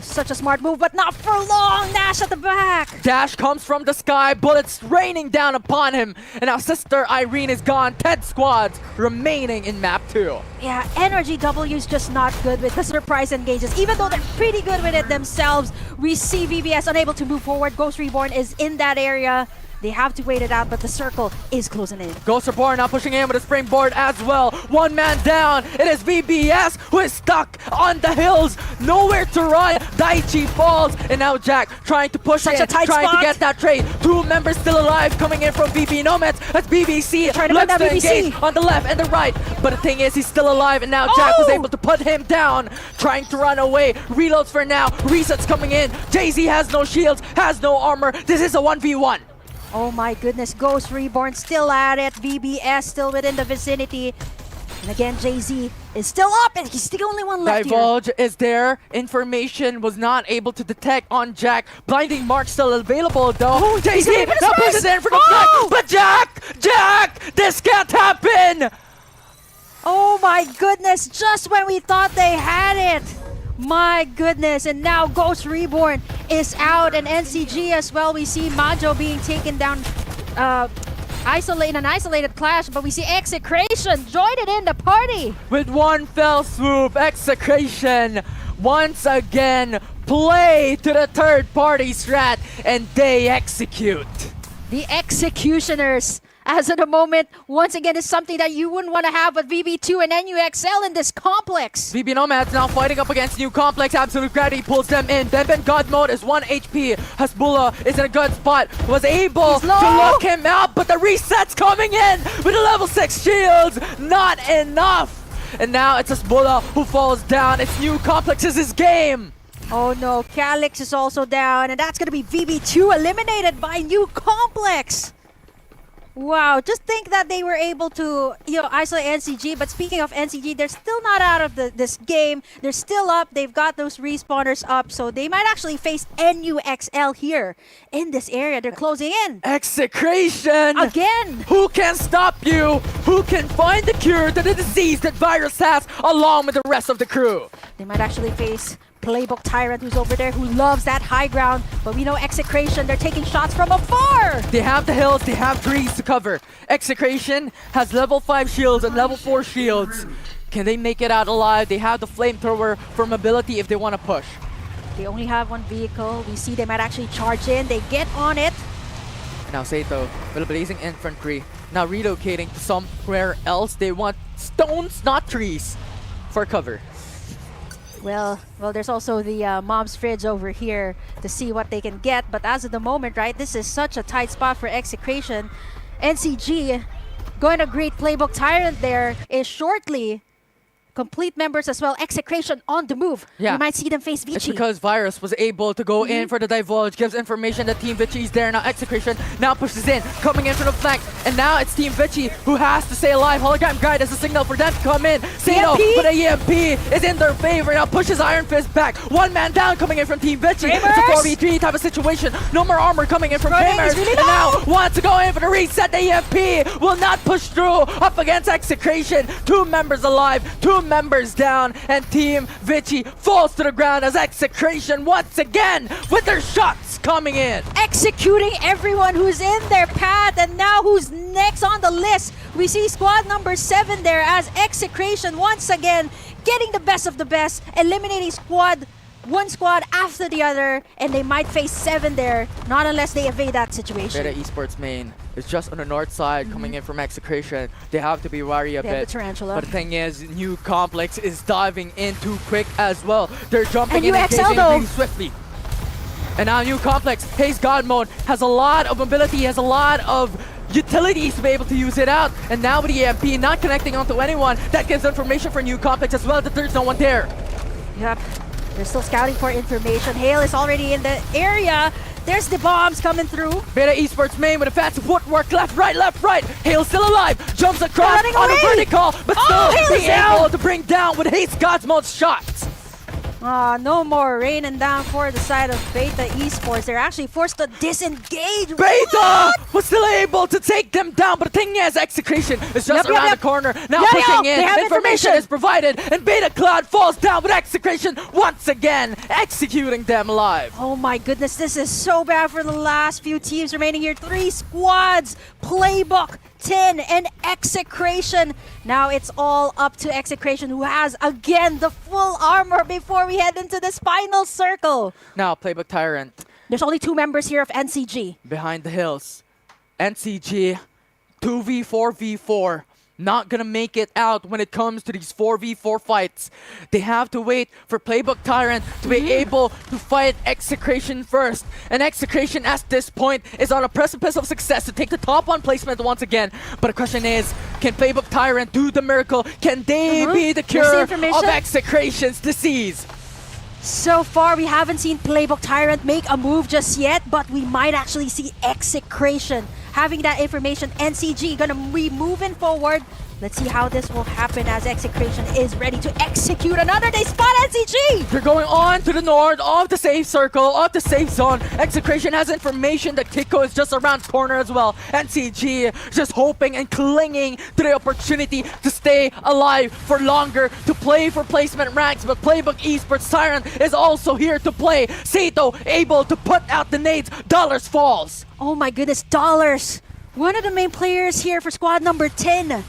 K: Such a smart move, but not for long. Dash at the back.
J: Dash comes from the sky, bullets raining down upon him. And now Sister Irene is gone. 10 squads remaining in map 2.
K: Yeah, NRGW is just not good with the surprise engages. Even though they're pretty good with it themselves, we see VBS unable to move forward. Ghost Reborn is in that area. They have to wait it out, but the circle is closing in.
J: Ghost Reborn now pushing in with a springboard as well. 1 man down. It is VBS who is stuck on the hills. Nowhere to run. Daichi falls. And now Jack trying to push in, trying to get that trade. 2 members still alive coming in from VB Nomads. That's BBC. Looks to engage on the left and the right. But the thing is, he's still alive. And now Jack was able to put him down. Trying to run away. Reloads for now. Resets coming in. Jay-Z has no shields, has no armor. This is a 1v1.
K: Oh my goodness, Ghost Reborn still at it. VBS still within the vicinity. And again, JZ is still up, and he's the only one left
J: Divulge is there. Information was not able to detect on Jack. Blinding Mark still available though.
K: Oh,
J: JZ now pushes in for the flag. But Jack, this can't happen.
K: Oh my goodness, just when we thought they had it. My goodness, and now Ghost Reborn is out, and NCG as well. We see Majo being taken down in an isolated clash, but we see Execration joining in the party.
J: With one fell swoop, Execration once again play to the third party strat, and they execute.
K: The Executioners, as of the moment, once again, is something that you wouldn't want to have with VB2 and NUXL in this complex.
J: VB Nomads now fighting up against New Complex. Absolute Gravity pulls them in. Benben God Mode is 1 HP. Hasbulla is in a good spot. Was able to lock him out, but the reset's coming in with the level 6 shields. Not enough. And now it's Hasbulla who falls down. It's New Complex's game.
K: Oh no, Calyx is also down, and that's going to be VB2 eliminated by New Complex. Wow, just think that they were able to, isolate NCG. But speaking of NCG, they're still not out of this game. They're still up. They've got those respawners up, so they might actually face NUXL here in this area. They're closing in.
J: Execration!
K: Again!
J: Who can stop you? Who can find the cure to the disease that Virus has, along with the rest of the crew?
K: They might actually face Playbook Tyrant, who's over there, who loves that high ground. But we know Execration, they're taking shots from afar.
J: They have the hills, they have trees to cover. Execration has level 5 shields and level 4 shields. Can they make it out alive? They have the flamethrower for mobility if they want to push.
K: They only have one vehicle. We see they might actually charge in. They get on it.
J: Now Sato with a blazing infantry. Now relocating to somewhere else. They want stones, not trees, for cover.
K: Well, there's also the Mom's Fridge over here to see what they can get. But as of the moment, right, this is such a tight spot for Execration. NCG going to greet Playbook Tyrant there is shortly. Complete members as well. Execration on the move.
J: Yeah.
K: We might see them face Vici.
J: It's because Virus was able to go in for the Divulge, gives information that Team Vici is there. Now Execration now pushes in, coming in from the flank. And now it's Team Vici who has to stay alive. Hologram Guide is a signal for them to come in. Sato, but the EMP is in their favor. Now pushes Iron Fist back. One man down coming in from Team Vici. It's a 4v3 type of situation. No more armor coming in from Gamers.
K: Really
J: and now wants to go in for the reset. The EMP will not push through up against Execration. 2 members alive, 2 members down, and Team Vici falls to the ground as Execration once again with their shots coming in.
K: Executing everyone who's in their path, and now who's next on the list? We see squad number 7 there as Execration once again getting the best of the best, eliminating one squad after the other, and they might face 7 there, not unless they evade that situation.
J: Beta Esports main is just on the north side coming in from Execration. They have to be wary a
K: They
J: bit.
K: have the Tarantula.
J: But the thing is, New Complex is diving in too quick as well. They're jumping
K: And
J: in and
K: UXL
J: engaging
K: though.
J: really swiftly. And now New Complex, Haze God Mode, has a lot of mobility, has a lot of utilities to be able to use it out. And now with the EMP not connecting onto anyone, that gives information for New Complex as well that there's no one there.
K: Yep. They're still scouting for information. Hale is already in the area. There's the bombs coming through.
J: Beta Esports main with a fancy footwork, left, right. Hale still alive, jumps across on a vertical, but still being able to bring down with Haze God's Mode shots.
K: No more raining down for the side of Beta Esports. They're actually forced to disengage.
J: Beta was still able to take them down, but the thing is, Execration is just around the corner. Now pushing in, information is provided, and Beta Cloud falls down with Execration once again, executing them live.
K: Oh my goodness, this is so bad for the last few teams remaining here. 3 squads, Playbook, 10, and Execration. Now it's all up to Execration, who has again the full armor before we head into this final circle.
J: Now Playbook Tyrant.
K: There's only 2 members here of NCG.
J: Behind the hills. NCG 2v4v4. Not gonna make it out when it comes to these 4v4 fights. They have to wait for Playbook Tyrant to be able to fight Execration first. And Execration at this point is on a precipice of success to take the top 1 placement once again. But the question is, can Playbook Tyrant do the miracle? Can they be the cure of Execration's disease?
K: So far, we haven't seen Playbook Tyrant make a move just yet, but we might actually see Execration. Having that information, NCG gonna be moving forward. Let's see how this will happen as Execration is ready to execute another day spot NCG!
J: They're going on to the north, off the safe circle, off the safe zone. Execration has information that Kiko is just around the corner as well. NCG just hoping and clinging to the opportunity to stay alive for longer, to play for placement ranks, but Playbook Esports Tyrant is also here to play. Sato able to put out the nades. Dollars falls.
K: Oh my goodness, Dollars! One of the main players here for squad number 10.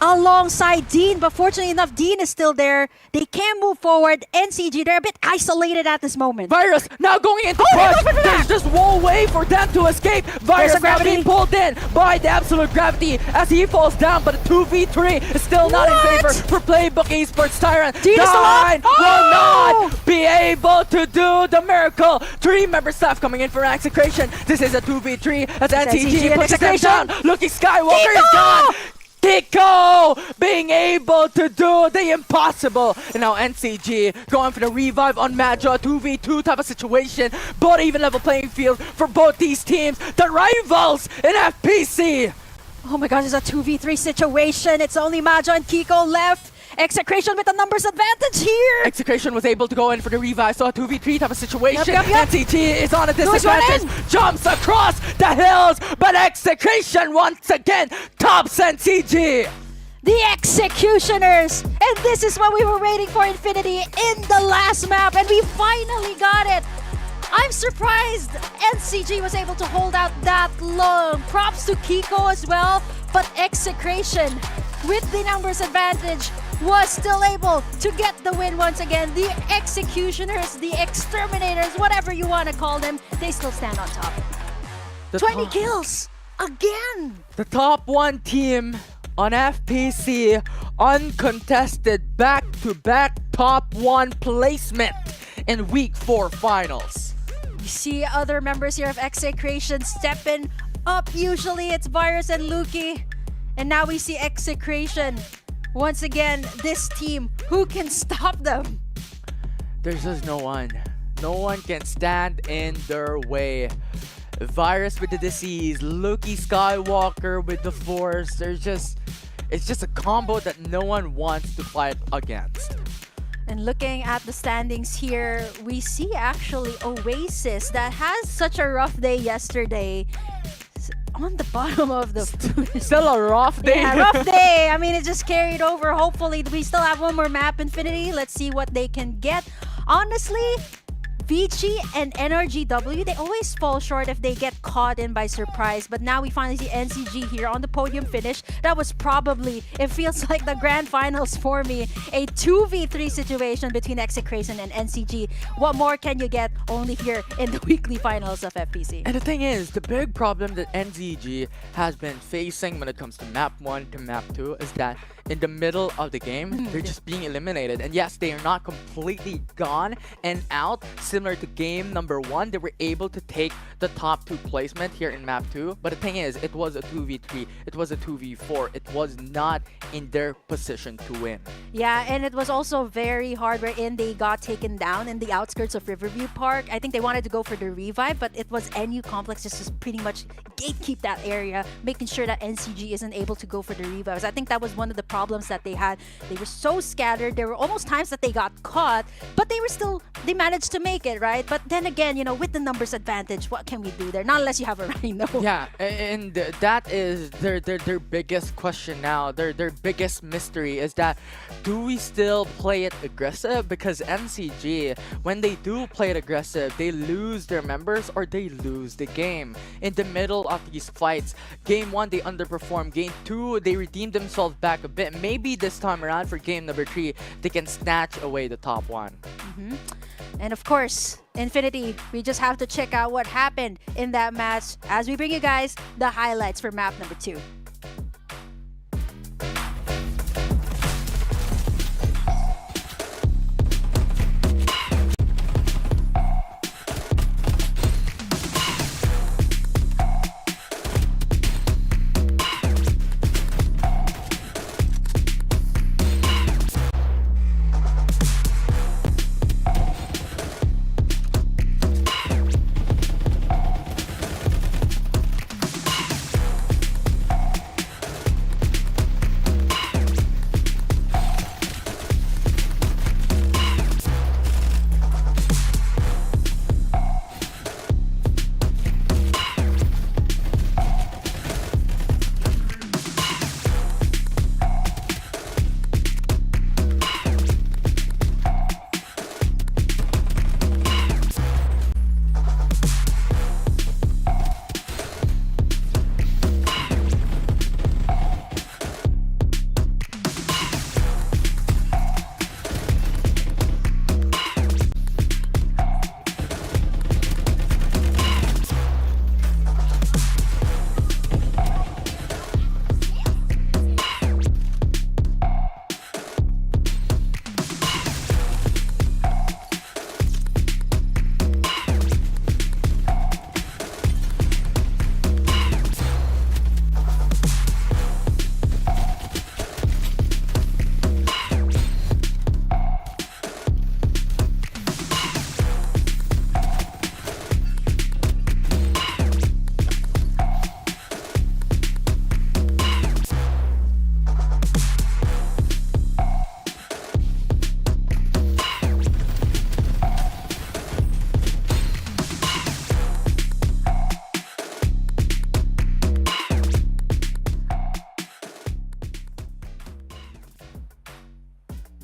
K: Alongside Dean, but fortunately enough, Dean is still there. They can move forward. NCG, they're a bit isolated at this moment.
J: Virus now going into push. There's just one way for them to escape. Virus now being pulled in by the absolute gravity as he falls down, but a 2v3 is still not in favor for Playbook Esports Tyrant.
K: Dean is still up.
J: Will not be able to do the miracle. 3-member staff coming in for Execration. This is a 2v3 as NCG pushes them down. Looking Skywalker is gone. Kiko being able to do the impossible. And now NCG going for the revive on Majo, 2v2 type of situation, but even level playing field for both these teams, the rivals in FPC.
K: Oh my gosh, it's a 2v3 situation. It's only Majo and Kiko left. Execration with the numbers advantage here.
J: Execration was able to go in for the revive, so a 2v3 type of situation.
K: Yep.
J: NCG is on a disadvantage, jumps across the hills, but Execration once again tops NCG.
K: The Executioners! And this is what we were waiting for, Infinity, in the last map, and we finally got it. I'm surprised NCG was able to hold out that long. Props to Kiko as well, but Execration, with the numbers advantage, was still able to get the win once again. The Executioners, the Exterminators, whatever you want to call them, they still stand on top. 20 kills again!
J: The top 1 team on FPC, uncontested back-to-back top 1 placement in Week 4 finals.
K: You see other members here of Execration stepping up. Usually it's Virus and Luki. And now we see Execration. Once again, this team, who can stop them?
J: There's just no one. No one can stand in their way. Virus with the disease, Luki Skywalker with the force. It's just a combo that no one wants to fight against.
K: And looking at the standings here, we see actually Oasis that has such a rough day yesterday. On the bottom of the
J: still a rough day.
K: Yeah, rough day. I mean, it just carried over. Hopefully, we still have one more map, Infinity. Let's see what they can get. Honestly, Vici and NRGW, they always fall short if they get caught in by surprise. But now we finally see NCG here on the podium finish. That was probably, it feels like the grand finals for me. A 2v3 situation between Execration and NCG. What more can you get only here in the weekly finals of FPC?
J: And the thing is, the big problem that NCG has been facing when it comes to map 1 to map 2 is that in the middle of the game, they're just being eliminated. And yes, they are not completely gone and out. Similar to game number 1, they were able to take the top 2 placement here in map 2. But the thing is, it was a 2v3, it was a 2v4. It was not in their position to win.
K: Yeah, and it was also very hard wherein they got taken down in the outskirts of Riverview Park. I think they wanted to go for the revive, but it was NU Complex just pretty much gatekeep that area, making sure that NCG isn't able to go for the revives. I think that was one of the problems that they had. They were so scattered. There were almost times that they got caught, but they managed to make it, right? But then again, you know, with the numbers advantage, what can we do there? Not unless you have a Rhino.
J: Yeah, and that is their biggest question now. Their biggest mystery is that, do we still play it aggressive? Because NCG, when they do play it aggressive, they lose their members or they lose the game. In the middle of these fights, game 1 they underperform, game 2 they redeemed themselves back a bit. Maybe this time around for game number 3 they can snatch away the top 1.
K: And of course, Infinity, we just have to check out what happened in that match as we bring you guys the highlights for map number 2.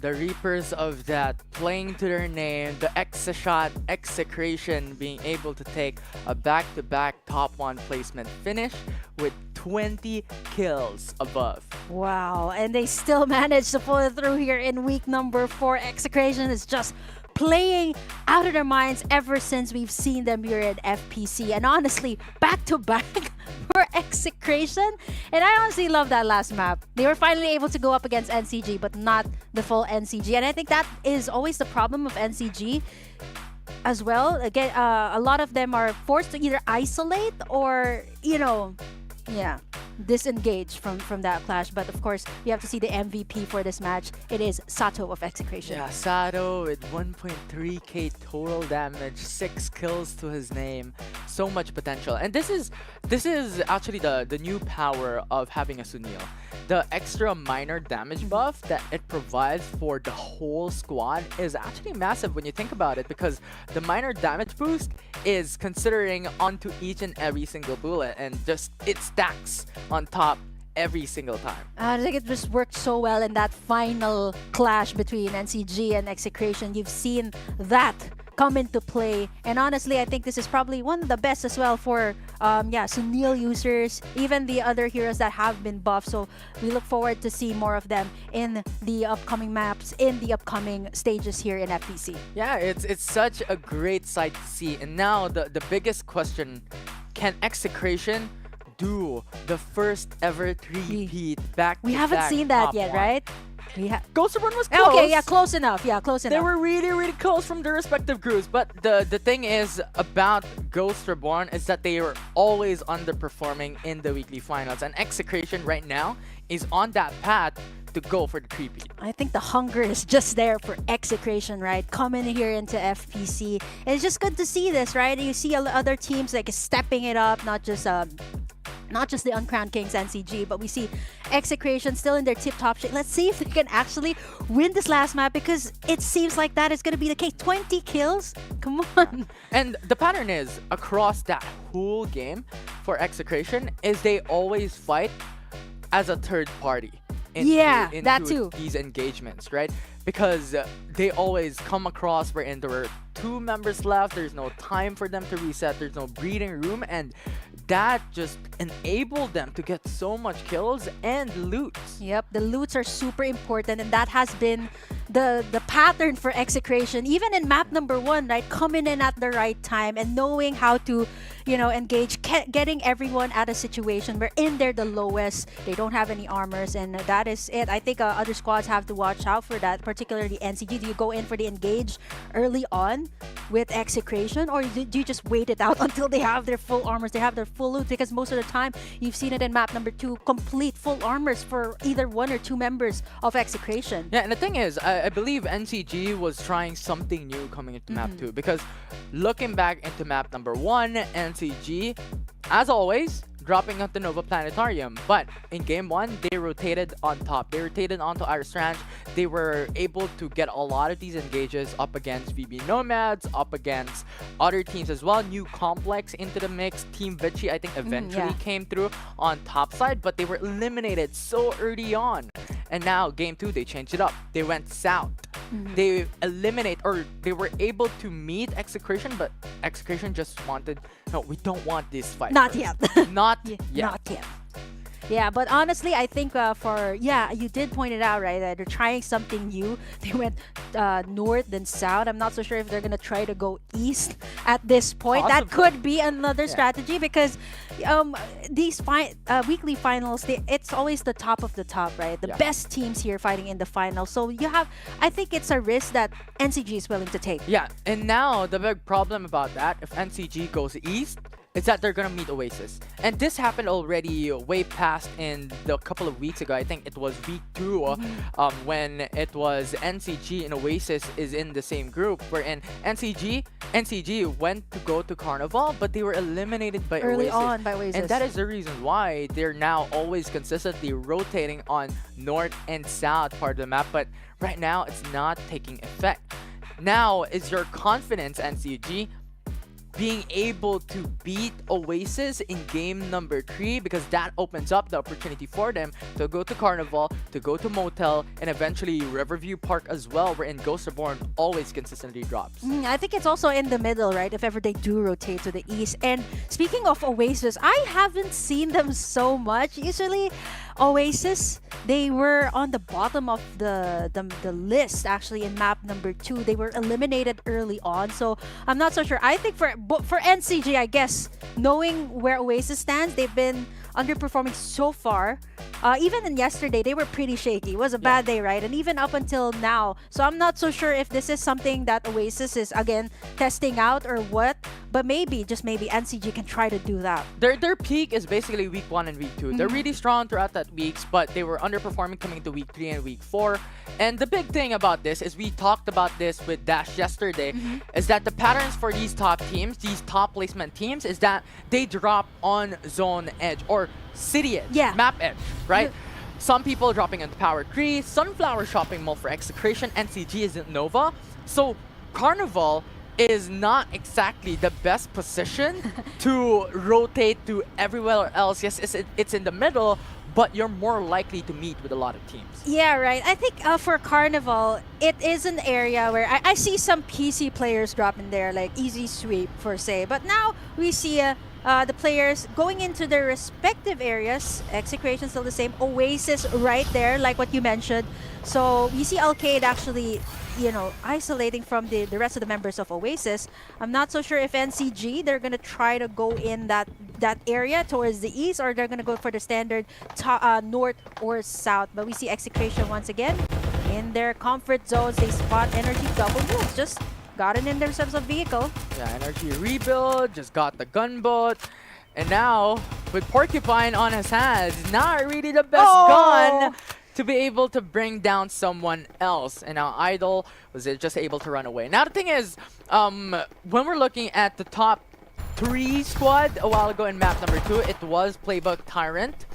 J: the Reapers of that playing to their name, the Exashot Execration being able to take a back-to-back top 1 placement finish with 20 kills above.
K: Wow, and they still managed to pull it through here in week number 4. Execration is just playing out of their minds ever since we've seen them here at FPC. And honestly, back-to-back for Execration. And I honestly love that last map. They were finally able to go up against NCG, but not the full NCG. And I think that is always the problem of NCG as well. Again, a lot of them are forced to either isolate or, disengage from that clash. But of course, we have to see the MVP for this match. It is Sato of Execration.
J: Yeah, Sato with 1.3k total damage, 6 kills to his name, so much potential. And this is actually the new power of having a Sunil. The extra minor damage buff that it provides for the whole squad is actually massive when you think about it, because the minor damage boost is considering onto each and every single bullet, and just it stacks on top every single time.
K: I think it just worked so well in that final clash between NCG and Execration. You've seen that come into play, and honestly, I think this is probably one of the best as well for Sunil users, even the other heroes that have been buffed. So we look forward to see more of them in the upcoming maps, in the upcoming stages here in FPC.
J: Yeah, it's such a great sight to see. And now the biggest question, can Execration do the first ever 3-peat back to back?
K: We haven't seen that yet, right?
J: Ghost Reborn was close.
K: Okay, yeah, close enough. Yeah, close enough.
J: They were really, really close from their respective groups. But the thing is about Ghost Reborn is that they are always underperforming in the weekly finals. And Execration right now is on that path to go for the 3-peat.
K: I think the hunger is just there for Execration, right? Coming here into FPC. And it's just good to see this, right? You see other teams like stepping it up, not just the Uncrowned Kings NCG, but we see Execration still in their tip-top shape. Let's see if they can actually win this last map, because it seems like that is going to be the case. 20 kills? Come on.
J: And the pattern is, across that whole game for Execration, is they always fight as a third party into
K: that too.
J: These engagements, right? Because they always come across wherein there were 2 members left, there's no time for them to reset, there's no breathing room, and that just enabled them to get so much kills and loot.
K: Yep, the loots are super important, and that has been the pattern for Execration, even in map number 1, right? Coming in at the right time and knowing how to, engage, getting everyone at a situation where in they're the lowest, they don't have any armors, and that is it. I think other squads have to watch out for that, particularly NCG. Do you go in for the engage early on with Execration, or do you just wait it out until they have their full armors, they have their full loot? Because most of the time, you've seen it in map number 2, complete full armors for either 1 or 2 members of Execration.
J: Yeah, and the thing is, I believe NCG was trying something new coming into map 2, because looking back into map number 1, NCG, as always, dropping out the Nova Planetarium. But in game 1, they rotated on top. They rotated onto Iris Ranch. They were able to get a lot of these engages up against VB Nomads, up against other teams as well. New Complex into the mix. Team Vichy, I think, eventually came through on top side, but they were eliminated so early on. And now, game 2, they changed it up. They went south. They they were able to meet Execration, but Execration just wanted, no, we don't want this fight.
K: Not yet.
J: Not yet.
K: Not yet. Yeah, but honestly, I think you did point it out, right? That they're trying something new. They went north then south. I'm not so sure if they're gonna try to go east at this point.
J: Possibly.
K: That could be another strategy, because these weekly finals, it's always the top of the top, right? The best teams here fighting in the final. So I think it's a risk that NCG is willing to take.
J: Yeah, and now the big problem about that, if NCG goes east, is that they're gonna meet Oasis. And this happened already way past in the couple of weeks ago. I think it was week 2 when it was NCG and Oasis is in the same group, wherein NCG went to go to Carnival, but they were eliminated by
K: early
J: Oasis.
K: on by Oasis.
J: And that is the reason why they're now always consistently rotating on north and south part of the map, but right now it's not taking effect. Now, is your confidence, NCG, being able to beat Oasis in game number 3, because that opens up the opportunity for them to go to Carnival, to go to Motel, and eventually Riverview Park as well, wherein Ghost Reborn always consistently drops.
K: I think it's also in the middle, right? If ever they do rotate to the east. And speaking of Oasis, I haven't seen them so much. Usually, Oasis, they were on the bottom of the list actually in map number 2. They were eliminated early on, so I'm not so sure. I think for NCG, I guess, knowing where Oasis stands, they've been underperforming so far. Even in yesterday, they were pretty shaky. It was a bad day, right? And even up until now. So I'm not so sure if this is something that Oasis is, again, testing out or what. But maybe, just maybe, NCG can try to do that.
J: Their peak is basically week 1 and week 2. They're really strong throughout that weeks, but they were underperforming coming to week 3 and week 4. And the big thing about this is we talked about this with Dash yesterday, is that the patterns for these top teams, these top placement teams, is that they drop on zone edge or city edge, map edge, right? Some people dropping into Power 3, Sunflower shopping mall for Execration, NCG isn't Nova. So Carnival is not exactly the best position to rotate to everywhere else. Yes, it's in the middle, but you're more likely to meet with a lot of teams.
K: Yeah, right. I think for Carnival, it is an area where I see some PC players drop in there, like Easy Sweep, per se. But now we see the players going into their respective areas. Execration still the same. Oasis right there, like what you mentioned. So we see Alcade actually, you know, isolating from the rest of the members of Oasis. I'm not so sure if NCG, they're going to try to go in that area towards the east, or they're going to go for the standard north or south. But we see Execration once again in their comfort zones. They spot Energy double moves. Just gotten in themselves a vehicle.
J: Yeah, Energy rebuild, just got the gunboat. And now, with Porcupine on his hands, not really the best gun to be able to bring down someone else. And now Idol was just able to run away. Now the thing is, when we're looking at the top 3 squad a while ago in map number 2, it was Playbook Tyrant,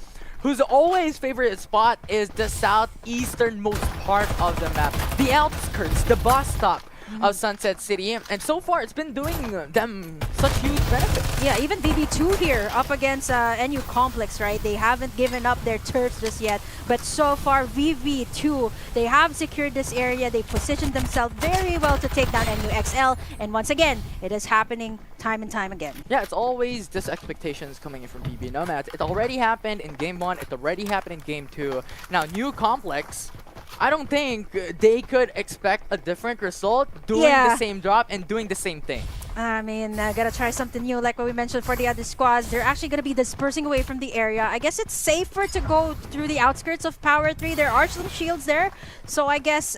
J: whose always favorite spot is the southeasternmost part of the map, the outskirts, the bus stop of Sunset City, and so far it's been doing them such huge benefits.
K: Yeah, even VB2 here up against NU Complex, right? They haven't given up their turfs just yet, but so far VB2, they have secured this area. They positioned themselves very well to take down NU XL, and once again, it is happening time and time again.
J: Yeah, it's always this expectations coming in from VB Nomads. It already happened in game 1, it already happened in game 2. Now, New Complex, I don't think they could expect a different result doing the same drop and doing the same thing.
K: I mean, gotta try something new, like what we mentioned for the other squads. They're actually gonna be dispersing away from the area. I guess it's safer to go through the outskirts of Power 3. There are some shields there, so I guess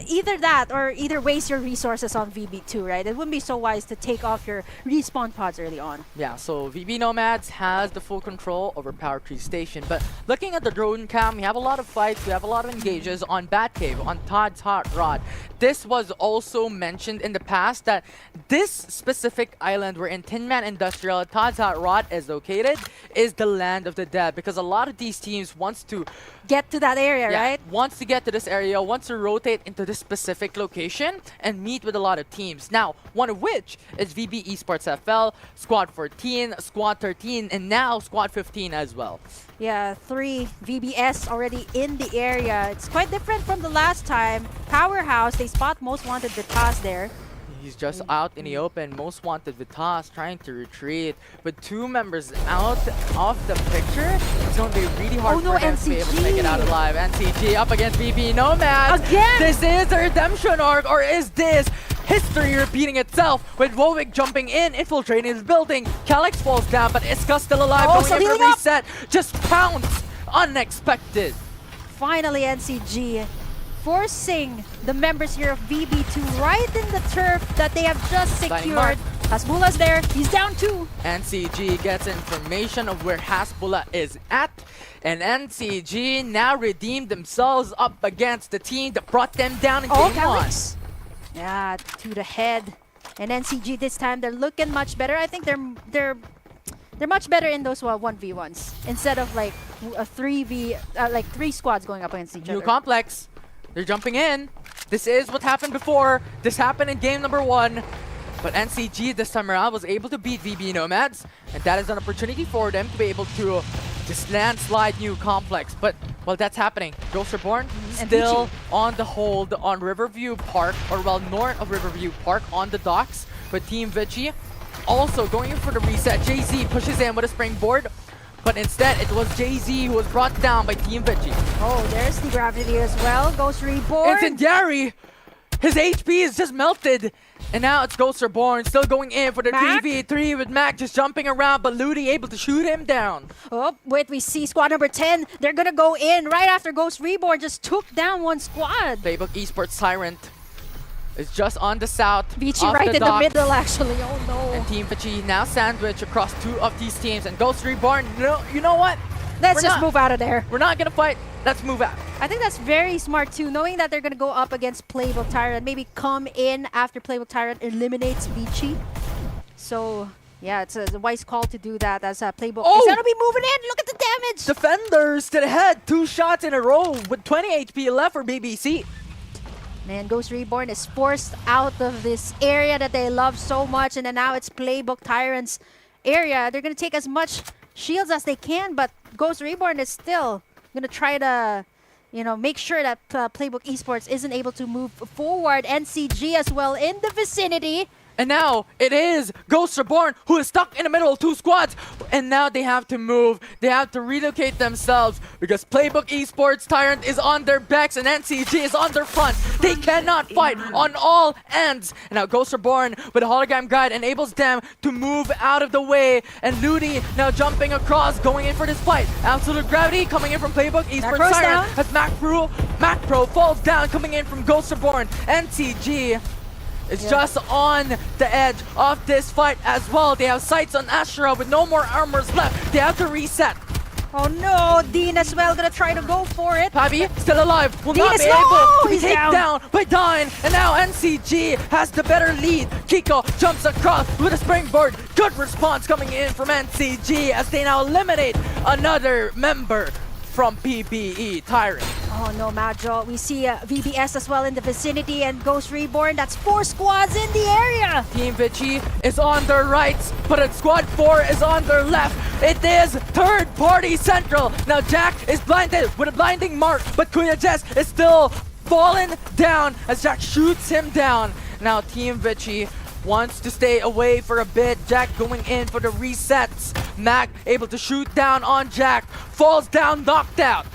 K: either that or either waste your resources on VB2, right? It wouldn't be so wise to take off your respawn pods early on.
J: Yeah, so VB Nomads has the full control over Power 3 Station, but looking at the drone cam, we have a lot of fights, we have a lot of engages on Batcave, on Todd's Hot Rod. This was also mentioned in the past that this specific island where in Tin Man Industrial, Todd's Hot Rod is located, is the land of the dead, because a lot of these teams wants to
K: get to that area, right?
J: Wants to get to this area, wants to rotate into this specific location and meet with a lot of teams. Now, one of which is VB Esports FL, Squad 14, Squad 13, and now Squad 15 as well.
K: Yeah, 3 VBS already in the area. It's quite different from the last time. Powerhouse, they spot Most Wanted Vitas there.
J: He's just out in the open. Most Wanted Vitas trying to retreat. With 2 members out of the picture, it's going to be really hard for them to be able to make it out alive. NCG up against VB Nomads.
K: Again!
J: This is a redemption arc, or is this history repeating itself with Wowick jumping in, infiltrating his building. Calyx falls down, but Iska's still alive. Going in for reset. Just pounce. Unexpected.
K: Finally, NCG forcing the members here of VB2 right in the turf that they have just secured. Hasbullah's there. He's down 2.
J: NCG gets information of where Hasbullah is at. And NCG now redeemed themselves up against the team that brought them down in game 1.
K: Yeah, to the head. And NCG this time, they're looking much better. I think they're much better in those 1v1s instead of like a 3v, like 3 squads going up against each other.
J: New Complex. They're jumping in. This is what happened before. This happened in game number 1. But NCG this time around was able to beat VB Nomads, and that is an opportunity for them to be able to just landslide new complex. But while that's happening, Ghost Reborn still on the hold on Riverview Park, or well, north of Riverview Park on the docks. But Team Vici also going in for the reset. JZ pushes in with a springboard, but instead it was JZ who was brought down by Team Vici.
K: Oh, there's the gravity as well. Ghost Reborn.
J: Incendiary! His HP is just melted. And now it's Ghost Reborn still going in for the
K: Mac?
J: 3v3 with Mac just jumping around, but Ludi able to shoot him down.
K: Oh, wait, we see squad number 10. They're gonna go in right after Ghost Reborn just took down one squad.
J: Playbook Esports Tyrant is just on the south.
K: Vici
J: off
K: right in the
J: dock.
K: middle, actually. Oh no.
J: And Team Vici now sandwiched across two of these teams. And Ghost Reborn, you know what?
K: Let's just move out of there.
J: We're not gonna fight. Let's move out.
K: I think that's very smart too, knowing that they're gonna go up against Playbook Tyrant. Maybe come in after Playbook Tyrant eliminates Vici. So yeah, it's a wise call to do that as Playbook is gonna be moving in. Look at the damage.
J: Defenders to the head. 2 shots in a row with 20 HP left for BBC.
K: Man, Ghost Reborn is forced out of this area that they love so much, and then now it's Playbook Tyrant's area. They're gonna take as much shields as they can, but Ghost Reborn is still gonna try to, make sure that Playbook Esports isn't able to move forward. NCG as well in the vicinity.
J: And now it is Ghost Reborn who is stuck in the middle of 2 squads. And now they have to move. They have to relocate themselves because Playbook Esports Tyrant is on their backs and NCG is on their front. They cannot fight on all ends. And now Ghost Reborn with a hologram guide enables them to move out of the way. And Ludi now jumping across, going in for this fight. Absolute Gravity coming in from Playbook Esports
K: Macro's
J: Tyrant
K: down.
J: as Macro falls down, coming in from Ghost Reborn. NCG is just on the edge of this fight as well. They have sights on Astra with no more armors left. They have to reset.
K: Oh no, Dean as well gonna try to go for it.
J: Pabi still alive, will
K: Dean
J: not
K: is
J: be
K: low!
J: able to be
K: He's
J: taken
K: down.
J: down by Dine. And now NCG has the better lead. Kiko jumps across with a springboard. Good response coming in from NCG as they now eliminate another member from PBE Tyrant.
K: Oh no, Majo. We see VBS as well in the vicinity and Ghost Reborn. That's 4 squads in the area.
J: Team Vici is on their rights, but Squad 4 is on their left. It is third party central. Now Jack is blinded with a blinding mark, but Kuya Jess is still fallen down as Jack shoots him down. Now Team Vici wants to stay away for a bit. Jack going in for the resets. Mac able to shoot down on Jack. Falls down, knocked out.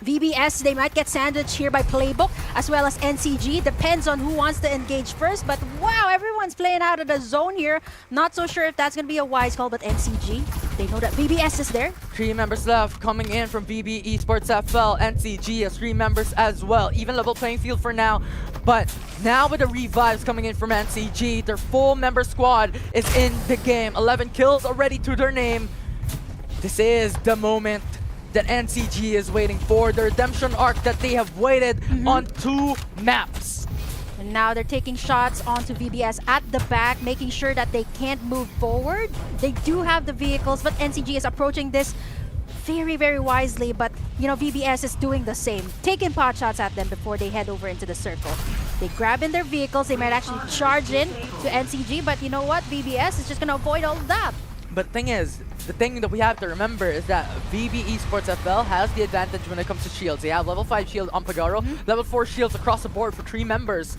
K: VBS, they might get sandwiched here by Playbook as well as NCG. Depends on who wants to engage first. But wow, everyone's playing out of the zone here. Not so sure if that's going to be a wise call, but NCG, they know that VBS is there.
J: 3 members left coming in from BB Esports FL. NCG has 3 members as well. Even level playing field for now. But now with the revives coming in from NCG, their full member squad is in the game. 11 kills already to their name. This is the moment that NCG is waiting for. The redemption arc that they have waited on 2 maps.
K: And now they're taking shots onto VBS at the back, making sure that they can't move forward. They do have the vehicles, but NCG is approaching this very, very wisely. But, VBS is doing the same, taking pot shots at them before they head over into the circle. They grab in their vehicles. They might actually charge in to NCG, but you know what? VBS is just going to avoid all of that.
J: But the thing that we have to remember is that VB Esports FL has the advantage when it comes to shields. They have level 5 shield on Pagaro, level 4 shields across the board for 3 members.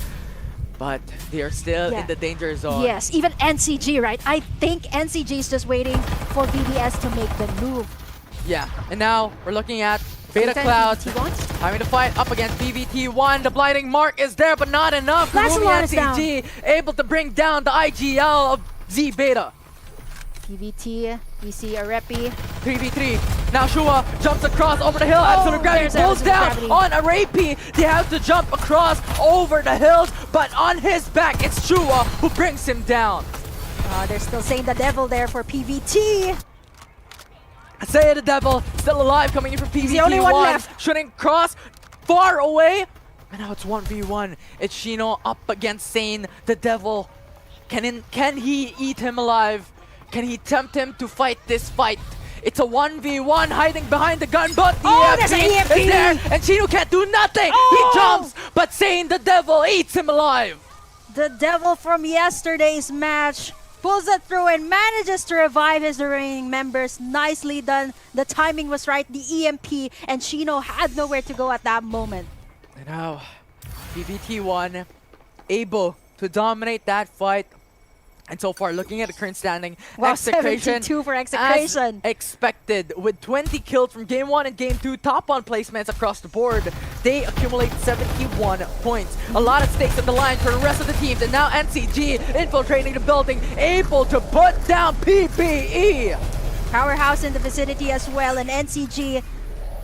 J: But they are still in the danger zone.
K: Yes, even NCG, right? I think NCG is just waiting for VBS to make the move.
J: Yeah, and now we're looking at Beta Cloud having to fight up against BBT1. The blinding mark is there, but not enough.
K: Lancelot is down.
J: NCG able to bring down the IGL of Z Beta.
K: PVT, we see a Repi.
J: 3v3. Now Shua jumps across over the hill. Absolute Gravity pulls down on a Rapey. They have to jump across over the hills, but on his back, it's Shua who brings him down.
K: They're still saying the devil there for PVT.
J: I say the devil, still alive, coming in from PVT1.
K: He's the only one left.
J: Shooting cross, far away. And now it's 1v1. It's Shino up against Sane, the devil. Can he eat him alive? Can he tempt him to fight this fight? It's a 1v1 hiding behind the gun, but the EMP is there, and Shino can't do nothing. He jumps, but Sane the devil eats him alive.
K: The devil from yesterday's match pulls it through and manages to revive his remaining members. Nicely done. The timing was right. The EMP and Shino had nowhere to go at that moment.
J: And now, PBT1 able to dominate that fight. And so far, looking at the current standing,
K: Wow,
J: Execration
K: 72 for Execration.
J: as expected, with 20 kills from Game 1 and Game 2, top 1 placements across the board. They accumulate 71 points. A lot of stakes on the line for the rest of the teams, and now NCG infiltrating the building, able to put down PBE.
K: Powerhouse in the vicinity as well, and NCG,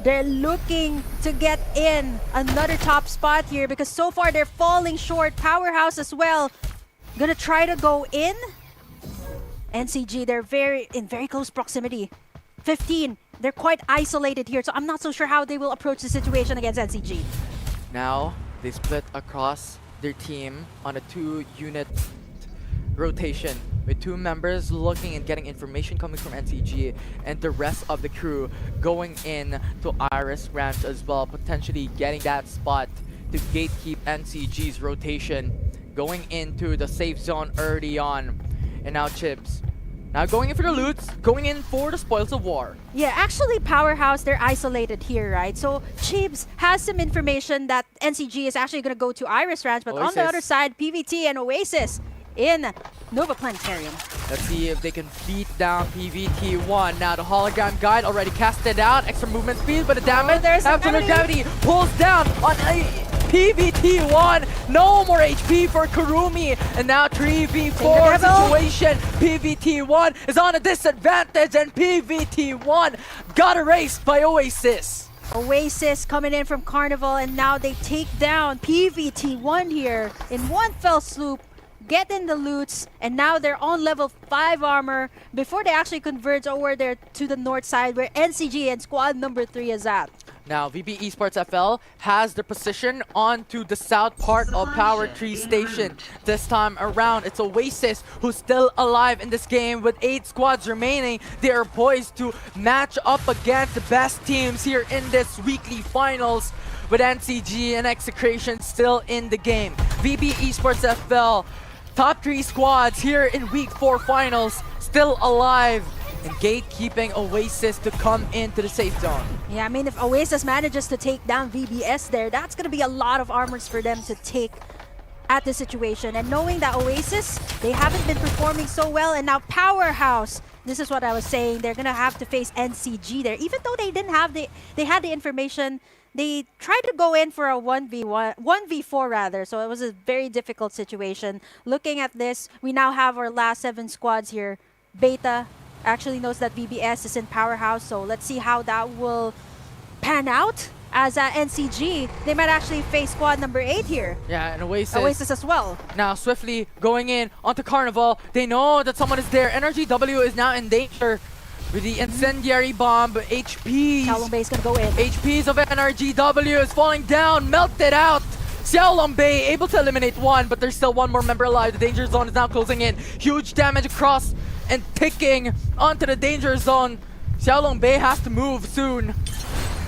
K: they're looking to get in another top spot here because so far they're falling short. Powerhouse as well. Gonna try to go in. NCG, they're in very close proximity. 15. They're quite isolated here, so I'm not so sure how they will approach the situation against NCG.
J: Now, they split across their team on a 2-unit rotation, with 2 members looking and getting information coming from NCG, and the rest of the crew going in to Iris Ranch as well, potentially getting that spot to gatekeep NCG's rotation, going into the safe zone early on. And now Chips, now going in for the loots, going in for the spoils of war.
K: Yeah, actually Powerhouse, they're isolated here, right? So Chibs has some information that NCG is actually going to go to Iris Ranch, but on the other side, PVT and Oasis in Nova Planetarium.
J: Let's see if they can beat down PVT1. Now the hologram guide already casted out, extra movement speed, but the damage after the gravity pulls down on PVT1. No more HP for Kurumi, and now 3v4 situation. PVT1 is on a disadvantage, and PVT1 got erased by Oasis.
K: Oasis coming in from Carnival, and now they take down PVT1 here in one fell swoop. Get in the loots, and now they're on level 5 armor before they actually converge over there to the north side where NCG and squad number 3 is at.
J: Now, VB Esports FL has the position onto the south part of Power Tree Station. This time around, it's Oasis who's still alive in this game with 8 squads remaining. They are poised to match up against the best teams here in this weekly finals, with NCG and Execration still in the game. VB Esports FL, top 3 squads here in week 4 finals, still alive, and gatekeeping Oasis to come into the safe zone.
K: Yeah, I mean, if Oasis manages to take down VBS there, that's going to be a lot of armors for them to take at the situation. And knowing that Oasis, they haven't been performing so well, and now Powerhouse, this is what I was saying, they're going to have to face NCG there. Even though they didn't have they had the information, they tried to go in for a 1v4 rather, so it was a very difficult situation. Looking at this, we now have our last 7 squads here. Beta actually knows that VBS is in Powerhouse, so let's see how that will pan out. As NCG, they might actually face squad number 8 here.
J: Yeah, and
K: Oasis as well.
J: Now swiftly going in onto Carnival. They know that someone is there. Energy W is now in danger with the incendiary bomb. HPs.
K: Xiaolongbei is gonna go in.
J: HPs of NRG W is falling down, melted out. Xiaolongbei able to eliminate 1, but there's still 1 more member alive. The danger zone is now closing in. Huge damage across and ticking onto the danger zone. Xiaolongbei has to move soon.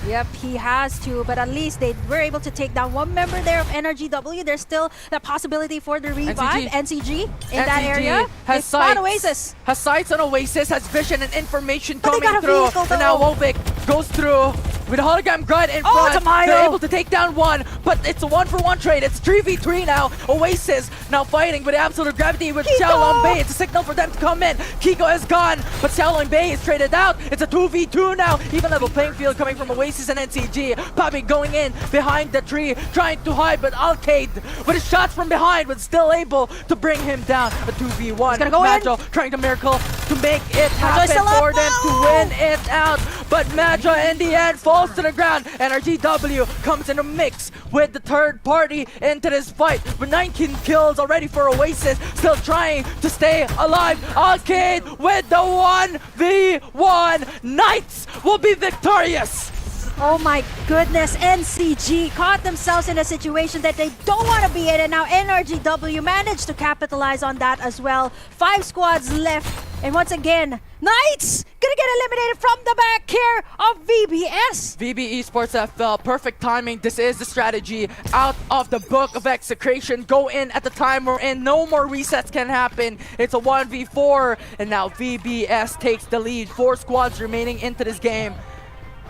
K: Yep, he has to, but at least they were able to take down 1 member there of NRGW. There's still the possibility for the revive. NCG in that area.
J: Has
K: sights. Oasis.
J: Has sights on Oasis, has vision and information coming through. And now Wovik goes through with a hologram guide in front. They're able to take down 1, but it's a 1-for-1 trade. It's 3v3 now. Oasis now fighting with absolute gravity with Xiaolongbei. It's a signal for them to come in. Kiko is gone, but Xiaolongbei is traded out. It's a 2v2 now. Even level playing field coming from Oasis and NCG. Poppy going in behind the tree, trying to hide, but Alcade with his shots from behind, but still able to bring him down. A 2v1.
K: He's gonna go
J: Majo trying to miracle to make it happen for them to win it out. But Majo in the end falls to the ground. NRGW comes in a mix with the third party into this fight with 19 kills already for Oasis, still trying to stay alive. Alcade with the 1v1. Knights will be victorious.
K: Oh my goodness, NCG caught themselves in a situation that they don't want to be in, and now NRGW managed to capitalize on that as well. 5 squads left And once again, Knights gonna get eliminated from the back here of VBS.
J: VB Esports FL, perfect timing. This is the strategy. Out of the book of execration. Go in at the time we're in. No more resets can happen. It's a 1v4. And now VBS takes the lead. 4 squads remaining into this game.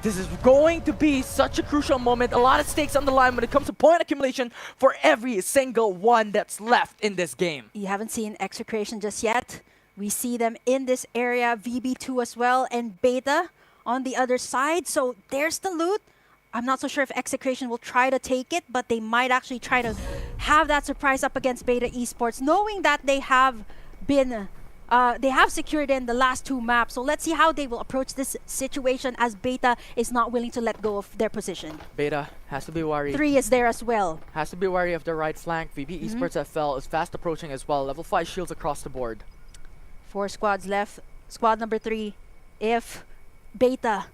J: This is going to be such a crucial moment. A lot of stakes on the line when it comes to point accumulation for every single one that's left in this game.
K: You haven't seen Execration just yet. We see them in this area, VB2 as well, and Beta on the other side. So there's the loot. I'm not so sure if Execration will try to take it, but they might actually try to have that surprise up against Beta Esports, knowing that they have been they have secured in the last 2 maps. So let's see how they will approach this situation as Beta is not willing to let go of their position.
J: Beta has to be worried.
K: 3 is there as well.
J: Has to be wary of the right flank. VB Esports FL is fast approaching as well. Level 5 shields across the board.
K: 4 squads left. Squad number 3. If Beta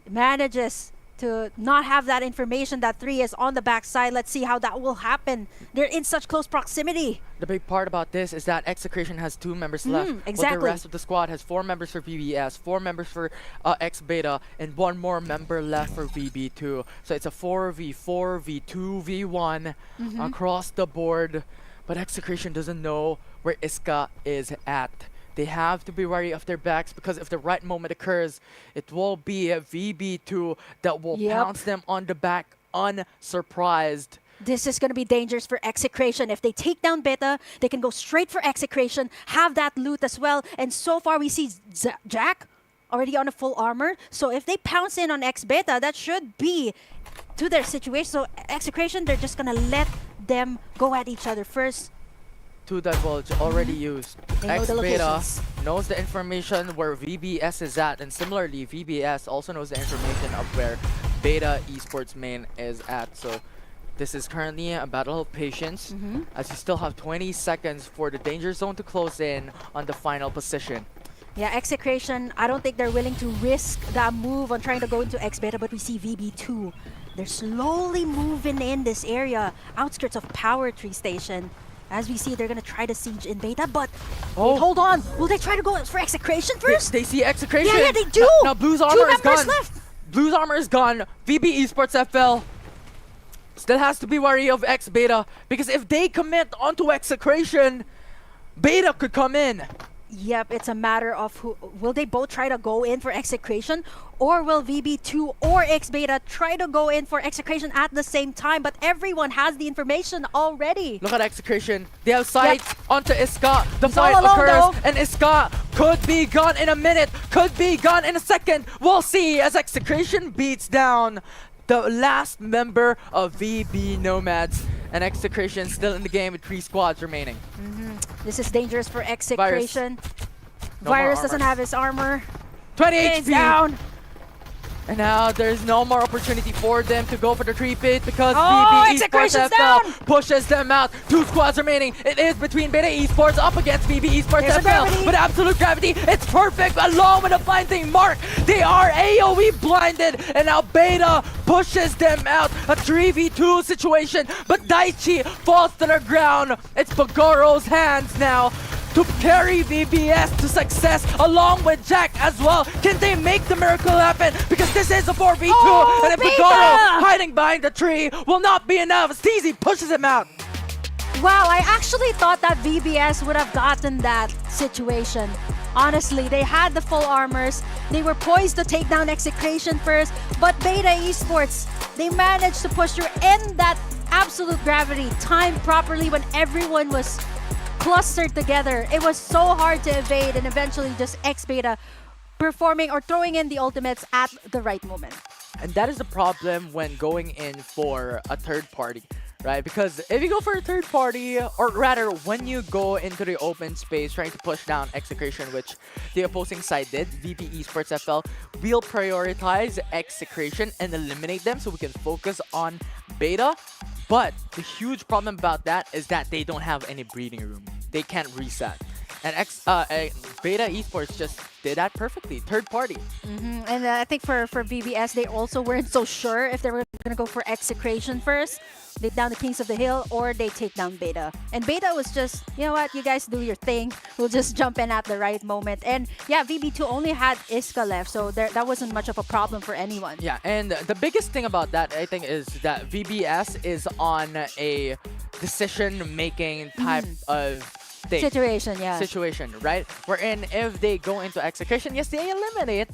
K: manages to not have that information that 3 is on the backside, let's see how that will happen. They're in such close proximity.
J: The big part about this is that Execration has 2 members left.
K: Exactly.
J: But the rest of the squad has 4 members for VBS, 4 members for X-Beta, and 1 more member left for VB2. So it's a 4v4, v2, v1 across the board. But Execration doesn't know where Iska is at. They have to be wary of their backs because if the right moment occurs, it will be a VB2 that will pounce them on the back unsurprised.
K: This is going to be dangerous for Execration. If they take down Beta, they can go straight for Execration, have that loot as well. And so far, we see Jack already on a full armor. So if they pounce in on X-Beta, that should be to their situation. So Execration, they're just going to let them go at each other first.
J: 2 divulge already used. X-Beta knows the information where VBS is at, and similarly, VBS also knows the information of where Beta Esports main is at. So this is currently a battle of patience, as you still have 20 seconds for the danger zone to close in on the final position.
K: Yeah, Execration, I don't think they're willing to risk that move on trying to go into X-Beta, but we see VB2. They're slowly moving in this area, outskirts of Power Tree Station. As we see, they're going to try to siege in Beta, but wait, hold on. Will they try to go for Execration first?
J: They see Execration.
K: Yeah, they do.
J: Now Blue's armor
K: 2
J: is
K: members
J: gone.
K: left.
J: Blue's armor is gone. VB Esports FL still has to be wary of X-Beta because if they commit onto Execration, Beta could come in.
K: Yep, it's a matter of who will they both try to go in for Execration, or will VB2 or X-Beta try to go in for Execration at the same time? But everyone has the information already.
J: Look at Execration. They have sights onto Iska. The
K: He's
J: fight
K: all alone,
J: occurs,
K: though.
J: and Iska could be gone in a minute, could be gone in a second. We'll see as Execration beats down the last member of VB Nomads, and Execration still in the game with 3 squads remaining.
K: This is dangerous for Execration.
J: No more
K: Virus doesn't
J: armor.
K: have his armor.
J: 20
K: It's
J: HP
K: down.
J: And now there's no more opportunity for them to go for the 3-pit because
K: Oh,
J: VB Esports
K: Execration's
J: FL
K: down.
J: pushes them out. 2 squads remaining. It is between Beta Esports up against VB Esports
K: There's a
J: FL.
K: gravity.
J: With absolute gravity, it's perfect along with a blinding mark. They are AoE blinded and now Beta pushes them out. A 3v2 situation, but Daichi falls to the ground. It's Bagoro's hands now to carry VBS to success along with Jack as well. Can they make the miracle happen? Because this is a 4v2 and if
K: Beta!
J: Bagoro hiding behind the tree will not be enough. Steezy pushes him out.
K: Wow, I actually thought that VBS would have gotten that situation. Honestly, they had the full armors. They were poised to take down Execration first, but Beta Esports, they managed to push through and that absolute gravity timed properly when everyone was clustered together. It was so hard to evade, and eventually just X-Beta performing or throwing in the ultimates at the right moment.
J: And that is the problem when going in for a third party, right? Because if you go for a third party, or rather when you go into the open space trying to push down Execration, which the opposing side did, VB Esports FL will prioritize Execration and eliminate them so we can focus on Beta. But the huge problem about that is that they don't have any breathing room. They can't reset. And Beta Esports just did that perfectly. Third party.
K: And I think for VBS, they also weren't so sure if they were going to go for Execration first, take down the Kings of the Hill, or they take down Beta. And Beta was just, you know what, you guys do your thing. We'll just jump in at the right moment. And yeah, VB2 only had Iska left, so that wasn't much of a problem for anyone.
J: Yeah, and the biggest thing about that, I think, is that VBS is on a decision-making type of thing. Situation, right? Wherein if they go into Execution, yes, they eliminate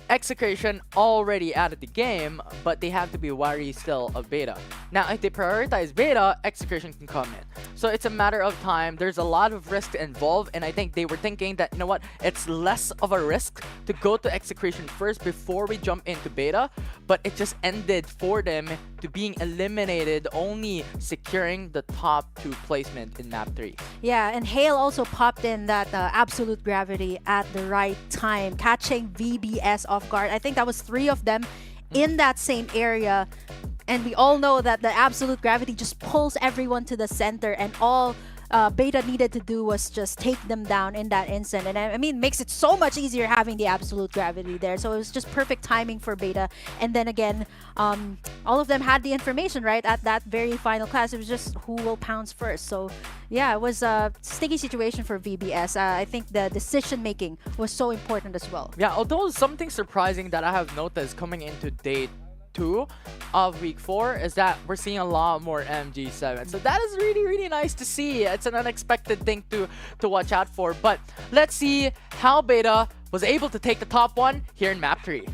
J: Execution already out of the game, but they have to be wary still of Beta. Now, if they prioritize Beta, Execution can come in. So it's a matter of time. There's a lot of risk involved, and I think they were thinking that, you know what, it's less of a risk to go to Execution first before we jump into Beta, but it just ended for them to being eliminated, only securing the top 2 placement in map 3.
K: Yeah, and Hale also popped in that absolute gravity at the right time, catching VBS off guard. I think that was 3 of them in that same area. And we all know that the absolute gravity just pulls everyone to the center, and all Beta needed to do was just take them down in that instant. And I mean, makes it so much easier having the absolute gravity there. So it was just perfect timing for Beta. And then again, all of them had the information, right? At that very final class, it was just who will pounce first. So yeah, it was a sticky situation for VBS. I think the decision making was so important as well.
J: Yeah, although something surprising that I have noticed coming into day 2 of week 4 is that we're seeing a lot more MG7. So that is really, really nice to see. It's an unexpected thing to watch out for. But let's see how Beta was able to take the top 1 here in map 3.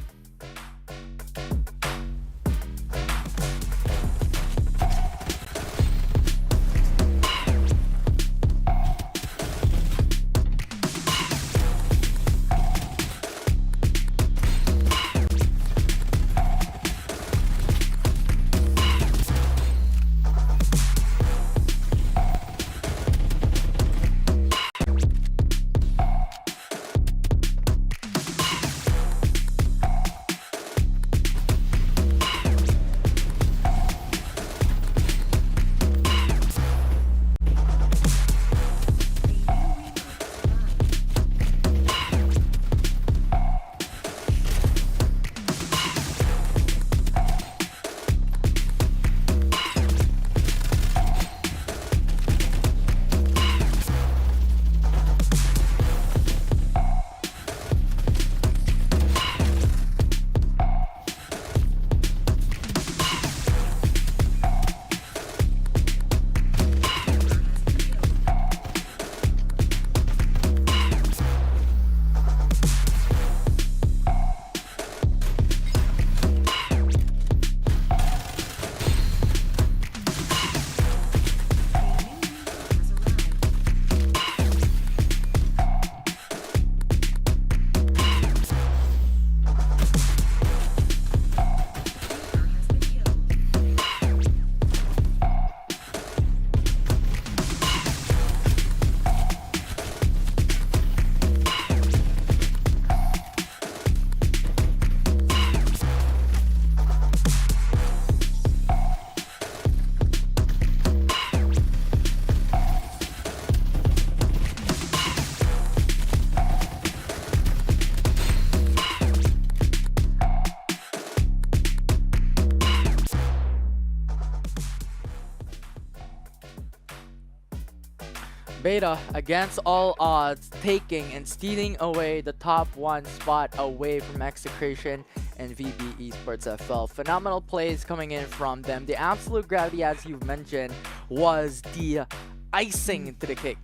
J: Beta, against all odds, taking and stealing away the top 1 spot away from Execration and VB Esports FL. Phenomenal plays coming in from them. The absolute gravity, as you've mentioned, was the icing to the cake.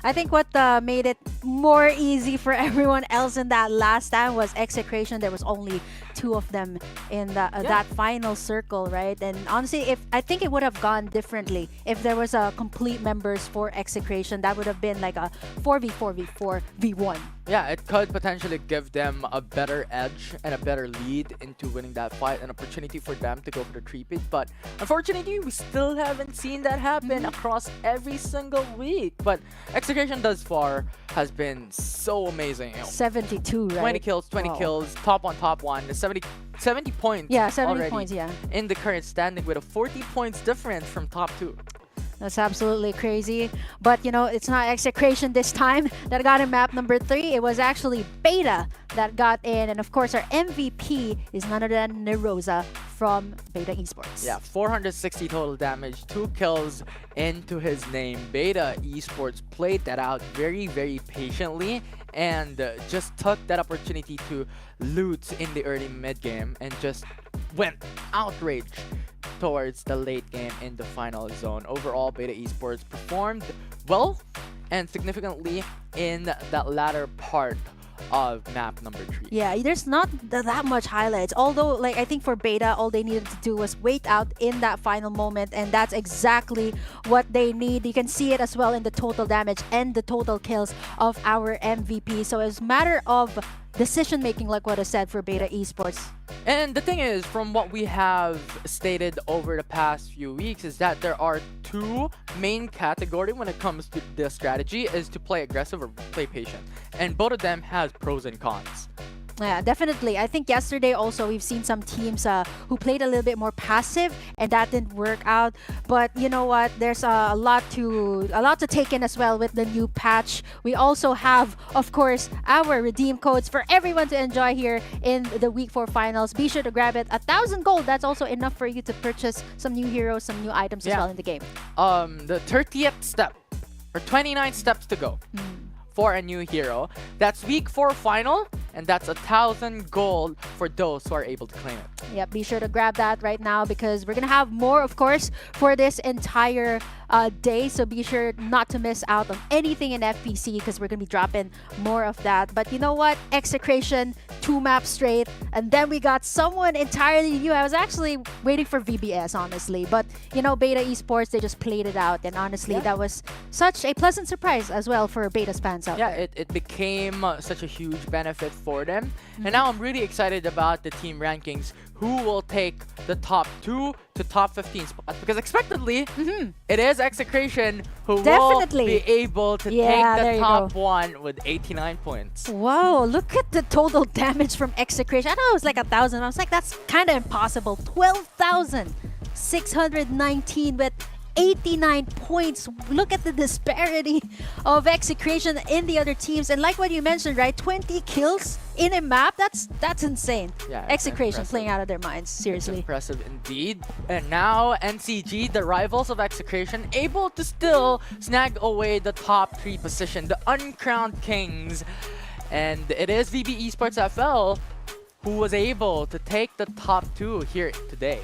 K: I think what made it more easy for everyone else in that last time was Execration. There was only 2 of them in that final circle, right? And honestly, I think it would have gone differently if there was a complete members for Execration. That would have been like a 4v4v4 v1.
J: Yeah, it could potentially give them a better edge and a better lead into winning that fight, an opportunity for them to go for the 3-peat. But unfortunately, we still haven't seen that happen across every single week. But Execution thus far has been so amazing.
K: 72, right?
J: 20 kills, 20 kills, top 1, 70 points.
K: Yeah, 70
J: already
K: points, yeah.
J: in the current standing with a 40 points difference from top 2.
K: That's absolutely crazy. But, you know, it's not Execration this time that got in map number 3. It was actually Beta that got in. And, of course, our MVP is none other than Nerosa from Beta Esports.
J: Yeah, 460 total damage, 2 kills into his name. Beta Esports played that out very, very patiently and just took that opportunity to loot in the early mid game and just went outraged towards the late game in the final zone. Overall, Beta Esports performed well and significantly in that latter part of map number 3.
K: Yeah, there's not that much highlights. Although, like, I think for Beta, all they needed to do was wait out in that final moment, and that's exactly what they need. You can see it as well in the total damage and the total kills of our MVP. So it's a matter of decision making, like what I said, for Beta Esports.
J: And the thing is, from what we have stated over the past few weeks, is that there are 2 main categories when it comes to the strategy, is to play aggressive or play patient. And both of them has pros and cons.
K: Yeah, definitely. I think yesterday also we've seen some teams who played a little bit more passive, and that didn't work out. But you know what? There's a lot to take in as well with the new patch. We also have, of course, our redeem codes for everyone to enjoy here in the Week 4 finals. Be sure to grab it. 1,000 gold. That's also enough for you to purchase some new heroes, some new items as well in the game.
J: The 30th step, or 29 steps to go. For a new hero. That's Week 4 final, and that's 1,000 gold for those who are able to claim it.
K: Yep, be sure to grab that right now because we're gonna have more, of course, for this entire day. So be sure not to miss out on anything in FPC because we're gonna be dropping more of that. But you know what? Execration, 2 maps straight, and then we got someone entirely new. I was actually waiting for VBS, honestly, but you know, Beta Esports, they just played it out, and honestly, that was such a pleasant surprise as well for Beta's fans out
J: there. It became such a huge benefit for them. And now I'm really excited about the team rankings, who will take the top 2 to top 15 spots, because expectedly it is Execration who will be able to take the top 1 with 89 points.
K: Wow, look at the total damage from Execration. I know it was like 1,000. I was like, that's kind of impossible. 12,619 with 89 points. Look at the disparity of Execration in the other teams. And like what you mentioned, right? 20 kills in a map. That's insane.
J: Yeah,
K: Execration playing out of their minds. Seriously.
J: It's impressive indeed. And now NCG, the rivals of Execration, able to still snag away the top 3 position, the uncrowned kings. And it is VB Esports FL who was able to take the top 2 here today.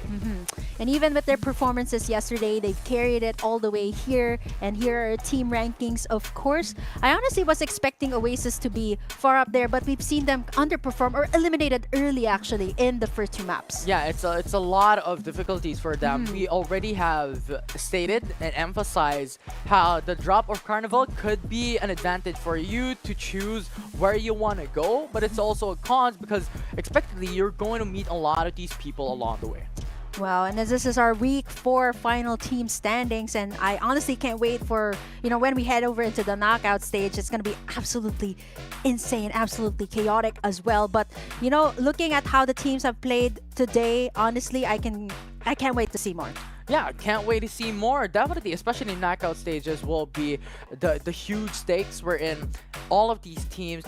K: And even with their performances yesterday, they've carried it all the way here. And here are team rankings, of course. I honestly was expecting Oasis to be far up there, but we've seen them underperform or eliminated early, actually, in the first 2 maps.
J: Yeah, it's a lot of difficulties for them. We already have stated and emphasized how the drop of Carnival could be an advantage for you to choose where you want to go, but it's also a con because expectedly you're going to meet a lot of these people along the way.
K: Wow, and as this is our Week 4 final team standings, and I honestly can't wait for, you know, when we head over into the knockout stage. It's going to be absolutely insane, absolutely chaotic as well. But, you know, looking at how the teams have played today, honestly, I can't wait to see more.
J: Yeah, can't wait to see more. Definitely, especially in knockout stages, will be the huge stakes wherein all of these teams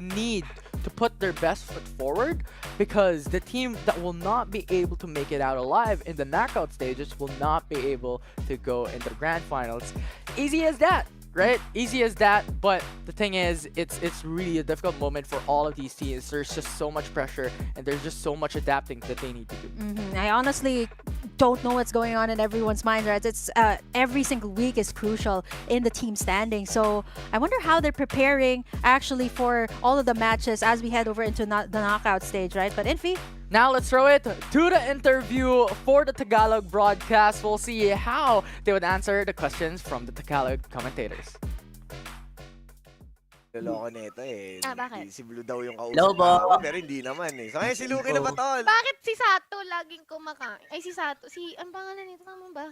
J: need to put their best foot forward, because the team that will not be able to make it out alive in the knockout stages will not be able to go into the grand finals. Easy as that, right? Easy as that. But the thing is, it's really a difficult moment for all of these teams. There's just so much pressure and there's just so much adapting that they need to do.
K: I honestly don't know what's going on in everyone's minds, right? It's every single week is crucial in the team standing. So I wonder how they're preparing actually for all of the matches as we head over into the knockout stage, right? But Infi,
J: now let's throw it to the interview for the Tagalog broadcast. We'll see how they would answer the questions from the Tagalog commentators.
M: Loloko nito eh.
A: Bakit?
M: Si Blue daw yung kausap
E: Lobo.
M: namin, pero hindi naman eh. So ngayon si Luki na ba tol?
A: Bakit si Sato laging kumakain? Ay, si Sato. Ano pangalan nito? Tama ba?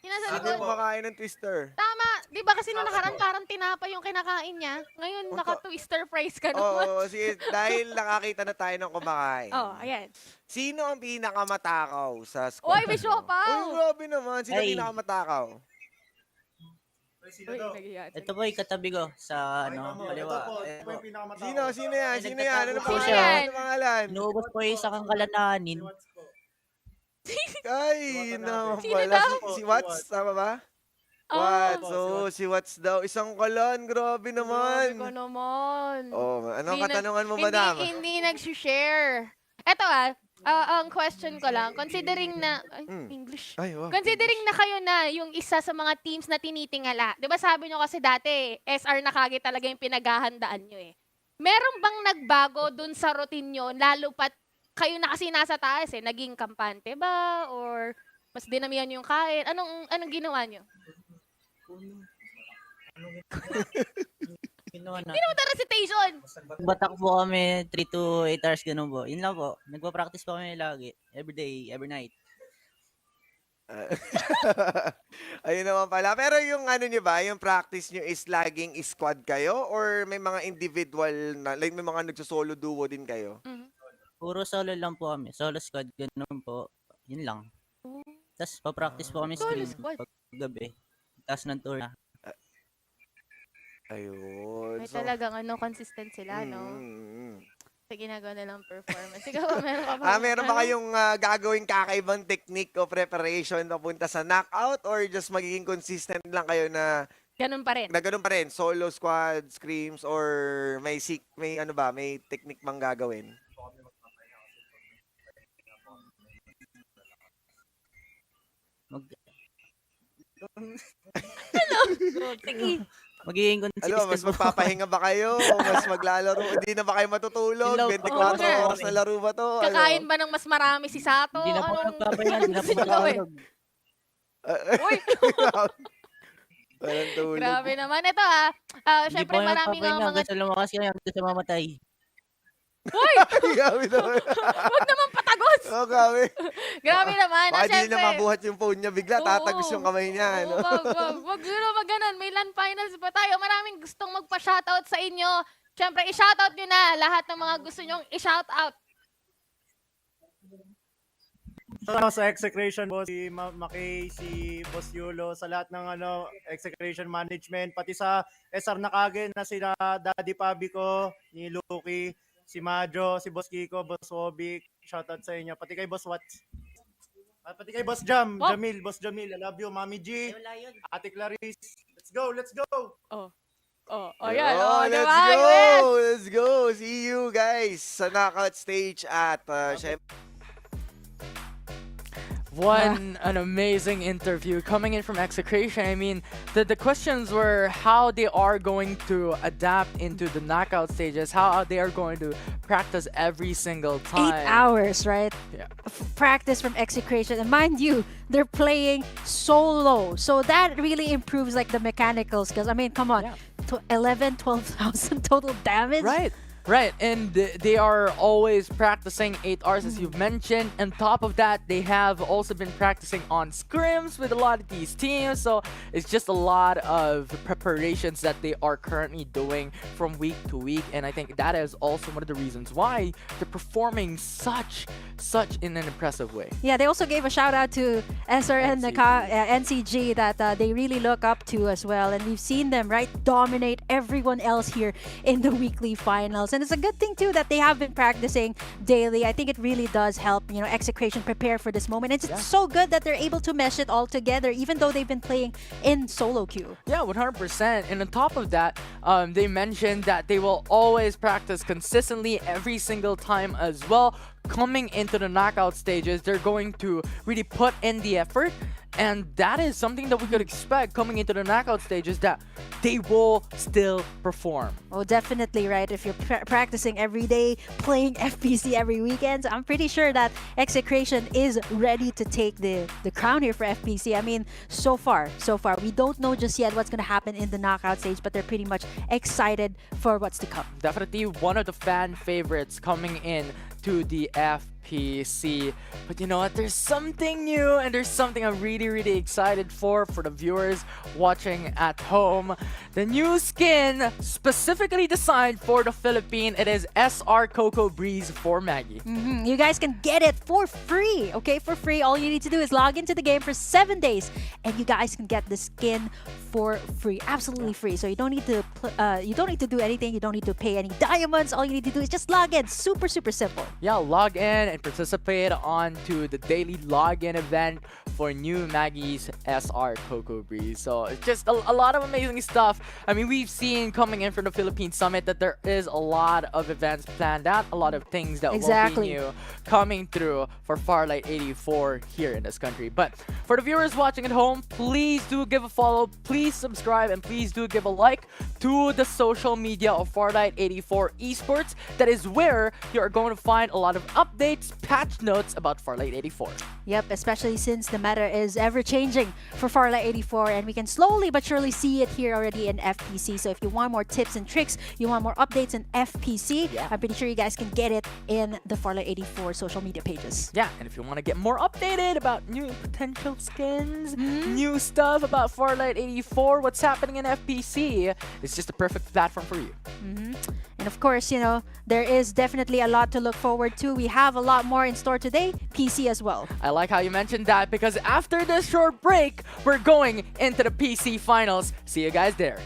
A: Yung nasa
M: Sino
A: likod.
M: yung kumakain ng twister?
A: Tama. Di ba kasi nung nakaraan parang tinapa yung kinakain niya? Ngayon naka-twister fries ka naman.
M: Oo, sige, dahil nakakita na tayo ng kumakain.
A: Oh, ayan.
M: Sino ang pinakamatakaw sa squad?
A: Oy, may siopaw!
M: Uy, grabe naman. Sino ang
N: Ay.
M: pinakamatakaw?
A: Uy, nag-iyan.
N: Ito po yung katabi ko sa kaliwa.
M: Sino yan? Sino yan? Ano
N: Sino
M: pangalan?
A: yan?
M: Ano pangalan?
N: Inuubos po yung isang kalananin.
M: Ay, yun naman
A: Sino
M: pala.
A: daw?
M: Si Watts, tama ba?
A: Oh.
M: Watts. Oh, si Watts daw. Isang kalan. Grabe naman.
A: Grabe ko naman.
M: Oh, anong
A: Hindi na-
M: katanungan mo, madam?
A: Hindi nag-share. Eto ang question ko lang, considering na, English.
M: Ay, wow.
A: Considering na kayo na yung isa sa mga teams na tinitingala, di ba sabi nyo kasi dati, SR na kage talaga yung pinaghahandaan nyo eh. Meron bang nagbago dun sa routine nyo, lalo pat kayo na kasi nasa taas eh, naging kampante ba? Or mas dinamihan yung kain? Anong ginawa nyo?
N: Ginawa na.
A: Hindi naman recitation!
N: Batak po kami 3 to 8 hours ganun po. Yun lang po. Nagpa-practice po kami lagi. Every day, every night.
M: Ayun naman pala. Pero yung ano nyo ba, yung practice nyo is laging squad kayo? Or may mga individual na, like may mga nagsosolo duo din kayo?
N: Puro solo lang po kami. Solo squad, ganun po. Yun lang. Tapos pa-practice po kami
A: Solo
N: stream
A: squad?
N: pag gabi. Tapos ng tour na.
M: Ayun.
A: May talagang consistent sila, no? Sa ginagawa nilang performance. Ikaw, meron ka ba?
M: Meron ba kayong gagawing kakaibang technique o preparation papunta sa knockout? Or just magiging consistent lang kayo na
A: Ganun pa rin.
M: na ganun pa rin? Solo, squad, screams, or may may technique bang gagawin?
A: Sige.
N: Magiging consistent
M: Mas
N: po.
M: magpapahinga ba kayo? O mas maglalaro? Hindi na ba kayo matutulog?
N: Hello,
M: 24 oras na laro ba to?
A: Kakain ba ng mas marami si Sato?
N: Hindi na po magpapahinga, hindi na po
A: Ikaw eh.
N: matulog.
A: Uy!
M: Walang tulog.
A: Grabe naman. Ito
N: Hindi
A: syempre
N: po
A: maraming
N: magpapahinga.
A: mga...
N: Hanggang sa lumakas kayo, hanggang sa mamatay.
A: Uy!
M: Grabe naman.
A: Huwag naman patagos!
M: Oh, grabe.
A: Grabe naman.
M: Baka di
A: Syempre.
M: na mabuhat yung phone niya. Bigla tatagos yung kamay niya.
A: Oo,
M: Ano?
A: wag ganun. May land finals pa tayo. Maraming gustong magpa-shoutout sa inyo. Syempre, i-shoutout nyo na lahat ng mga gusto nyong i-shoutout.
O: Sa execration boss, si Makay, si Boss Yulo, sa lahat ng execration management, pati sa SR Nakage na sila Daddy Pabi ko, ni Luki, si Majo, si Boss Kiko, Boss Wobik, shoutout sa inyo. Pati kay Boss Watts. At pati kay Boss Jamil, Boss Jamil, I love you, Mami G, Ate Clarice. Let's go, let's go!
A: Ayan.
M: Let's go! Let's go! See you guys sa knockout stage at syempre.
J: An amazing interview coming in from Execration. I mean, the questions were how they are going to adapt into the knockout stages, how they are going to practice every single time.
K: 8 hours, right?
J: Yeah.
K: Practice from Execration. And mind you, they're playing solo. So that really improves like the mechanical skills. I mean, come on.
J: Yeah.
K: 12,000 total damage?
J: Right, and they are always practicing 8 hours as you've mentioned. On top of that, they have also been practicing on scrims with a lot of these teams. So it's just a lot of preparations that they are currently doing from week to week. And I think that is also one of the reasons why they're performing such in an impressive way.
K: Yeah, they also gave a shout out to SR and NCG that they really look up to as well. And we've seen them, right, dominate everyone else here in the weekly finals. And it's a good thing too that they have been practicing daily. I think it really does help, Execration prepare for this moment. It's so good that they're able to mesh it all together, even though they've been playing in solo queue.
J: Yeah, 100%. And on top of that, they mentioned that they will always practice consistently every single time as well. Coming into the knockout stages, they're going to really put in the effort. And that is something that we could expect coming into the knockout stages, that they will still perform.
K: Oh, definitely, right? If you're practicing every day, playing FPC every weekend, I'm pretty sure that Execration is ready to take the crown here for FPC. I mean, so far, we don't know just yet what's going to happen in the knockout stage, but they're pretty much excited for what's to come.
J: Definitely one of the fan favorites coming in to the FPC FPC. But you know what? There's something new, and there's something I'm really excited for the viewers watching at home. The new skin specifically designed for the Philippines. It is SR Cocoa Breeze for Maggie.
K: You guys can get it for free, okay? For free. All you need to do is log into the game for 7 days, and you guys can get the skin for free, absolutely free. So you don't need to do anything. You don't need to pay any diamonds. All you need to do is just log in. Super simple.
J: Yeah, log in and participate onto the daily login event for new Maggie's SR Cocoa Breeze. So it's just a lot of amazing stuff. I mean, we've seen coming in from the Philippine Summit that there is a lot of events planned out, a lot of things that will be new coming through for Farlight 84 here in this country. But for the viewers watching at home, please do give a follow, please subscribe, and please do give a like to the social media of Farlight 84 Esports. That is where you are going to find a lot of updates, patch notes about Farlight 84.
K: Yep, especially since the meta is ever changing for Farlight 84, and we can slowly but surely see it here already in FPC. So if you want more tips and tricks, you want more updates in FPC, I'm pretty sure you guys can get it in the Farlight 84 social media pages.
J: Yeah, and if you want to get more updated about new potential skins, new stuff about Farlight 84, what's happening in FPC, it's just the perfect platform for you.
K: And of course, you know, there is definitely a lot to look forward to. We have a lot more in store today, PC as well.
J: I like how you mentioned that, because after this short break, we're going into the PC finals. See you guys there.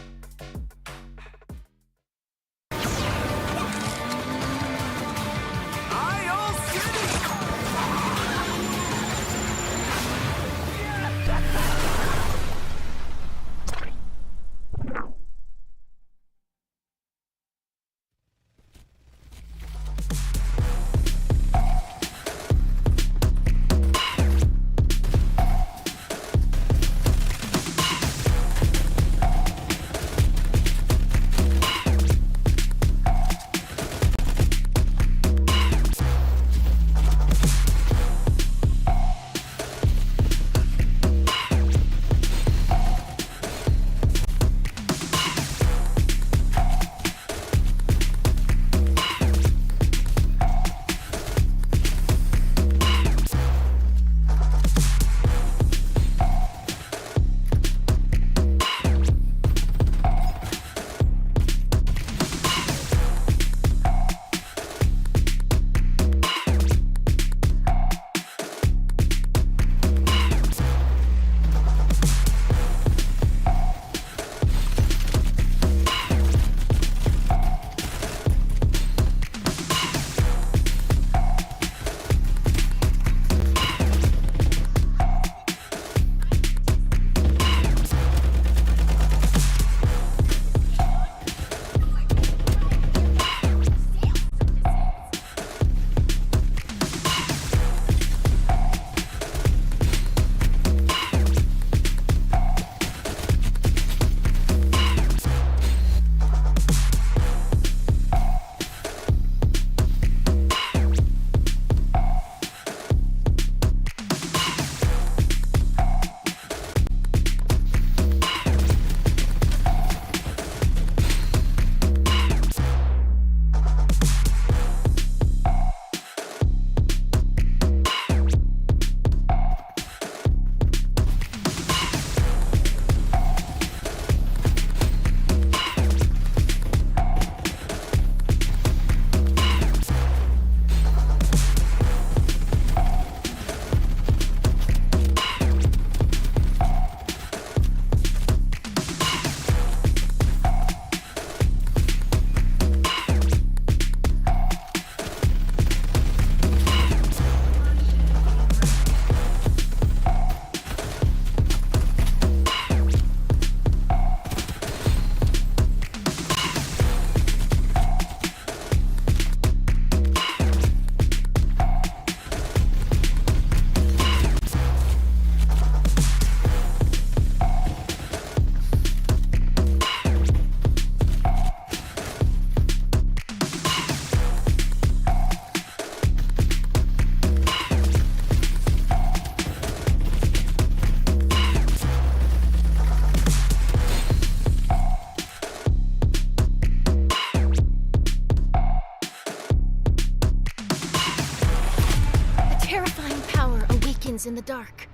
A: terrifying power awakens in the dark.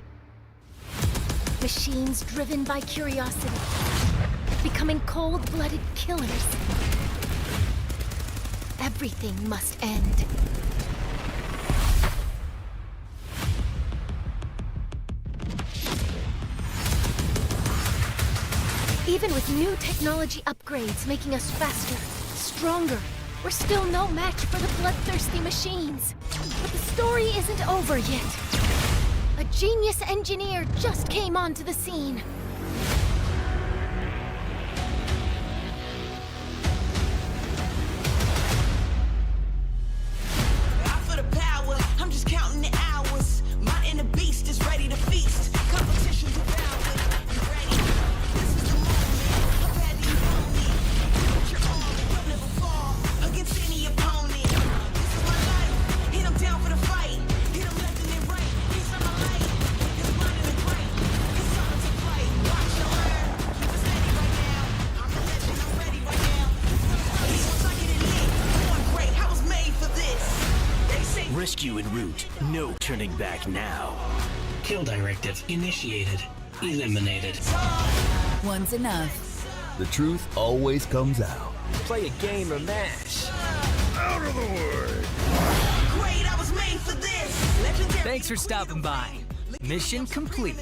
A: Machines driven by curiosity, becoming cold-blooded killers. Everything must end. Even with new technology upgrades making us faster, stronger, we're still no match for the bloodthirsty machines. But the story isn't over yet. A genius engineer just came onto the scene.
F: Out for the power, I'm just counting the hours. My inner beast is ready to feast. Competition devoured. You ready? This is the moment. How bad do you want me? Put your arm, you'll never fall against any opponent. This is my life. Hit 'em down for the fight. Hit 'em left and then right. He's on my light. It's blinding and bright. It's something to fight. Watch your learn. Keep it steady right now. I'm a legend. I'm ready right now. Once I get it lit, going great. I was made for this. They say
E: Rescue en route. No turning back now.
G: Kill directive initiated. Eliminated.
C: One's enough.
H: The truth always comes out.
E: Play a game or mash.
D: Out of the way!
F: great. I was made for this. Legendary.
E: Thanks for stopping by. Mission complete.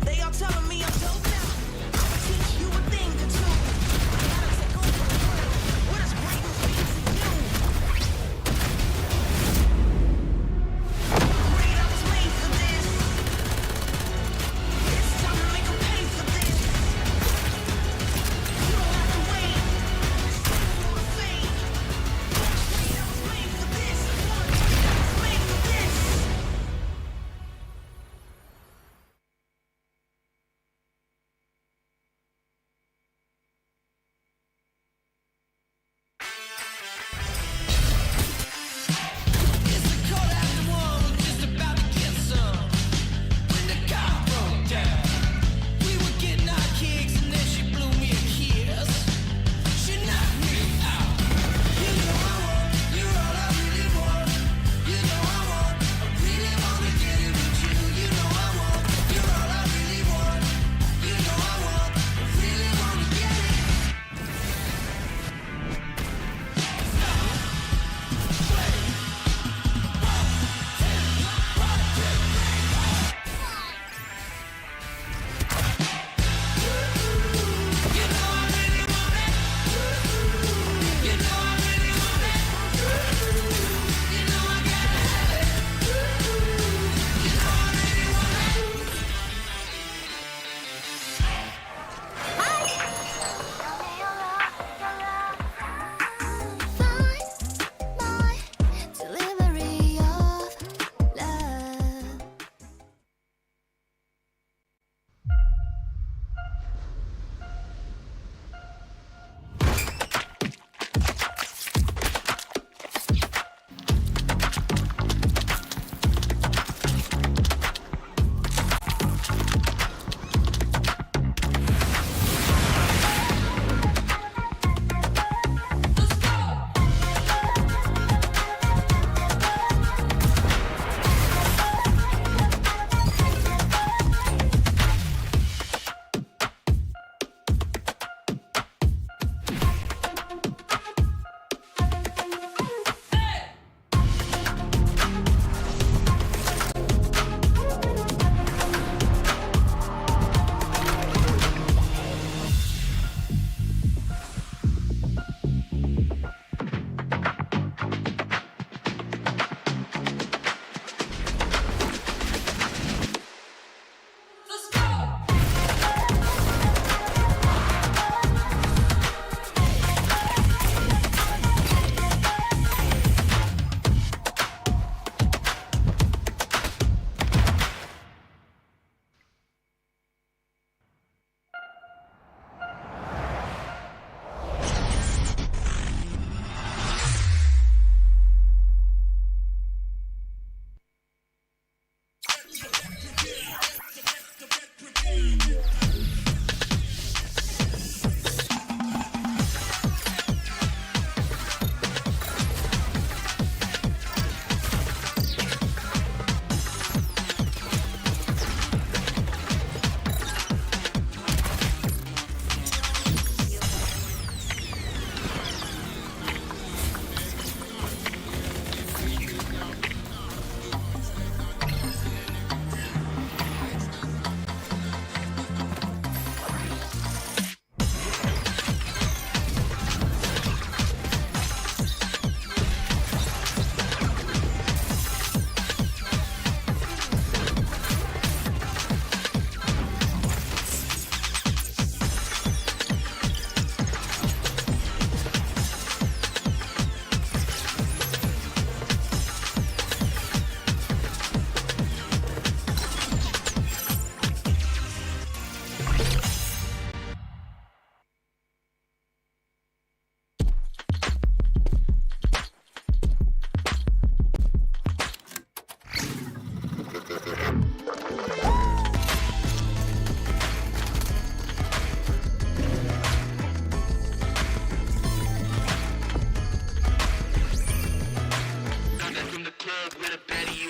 F: They all telling me I'm dope now. I'ma teach you a thing or two. I gotta take over the world. What is greatness means to you? Great, I was made for this. It's time to make 'em pay for this. You don't have to wait. For fame. Great, I was made for this. I was made for this.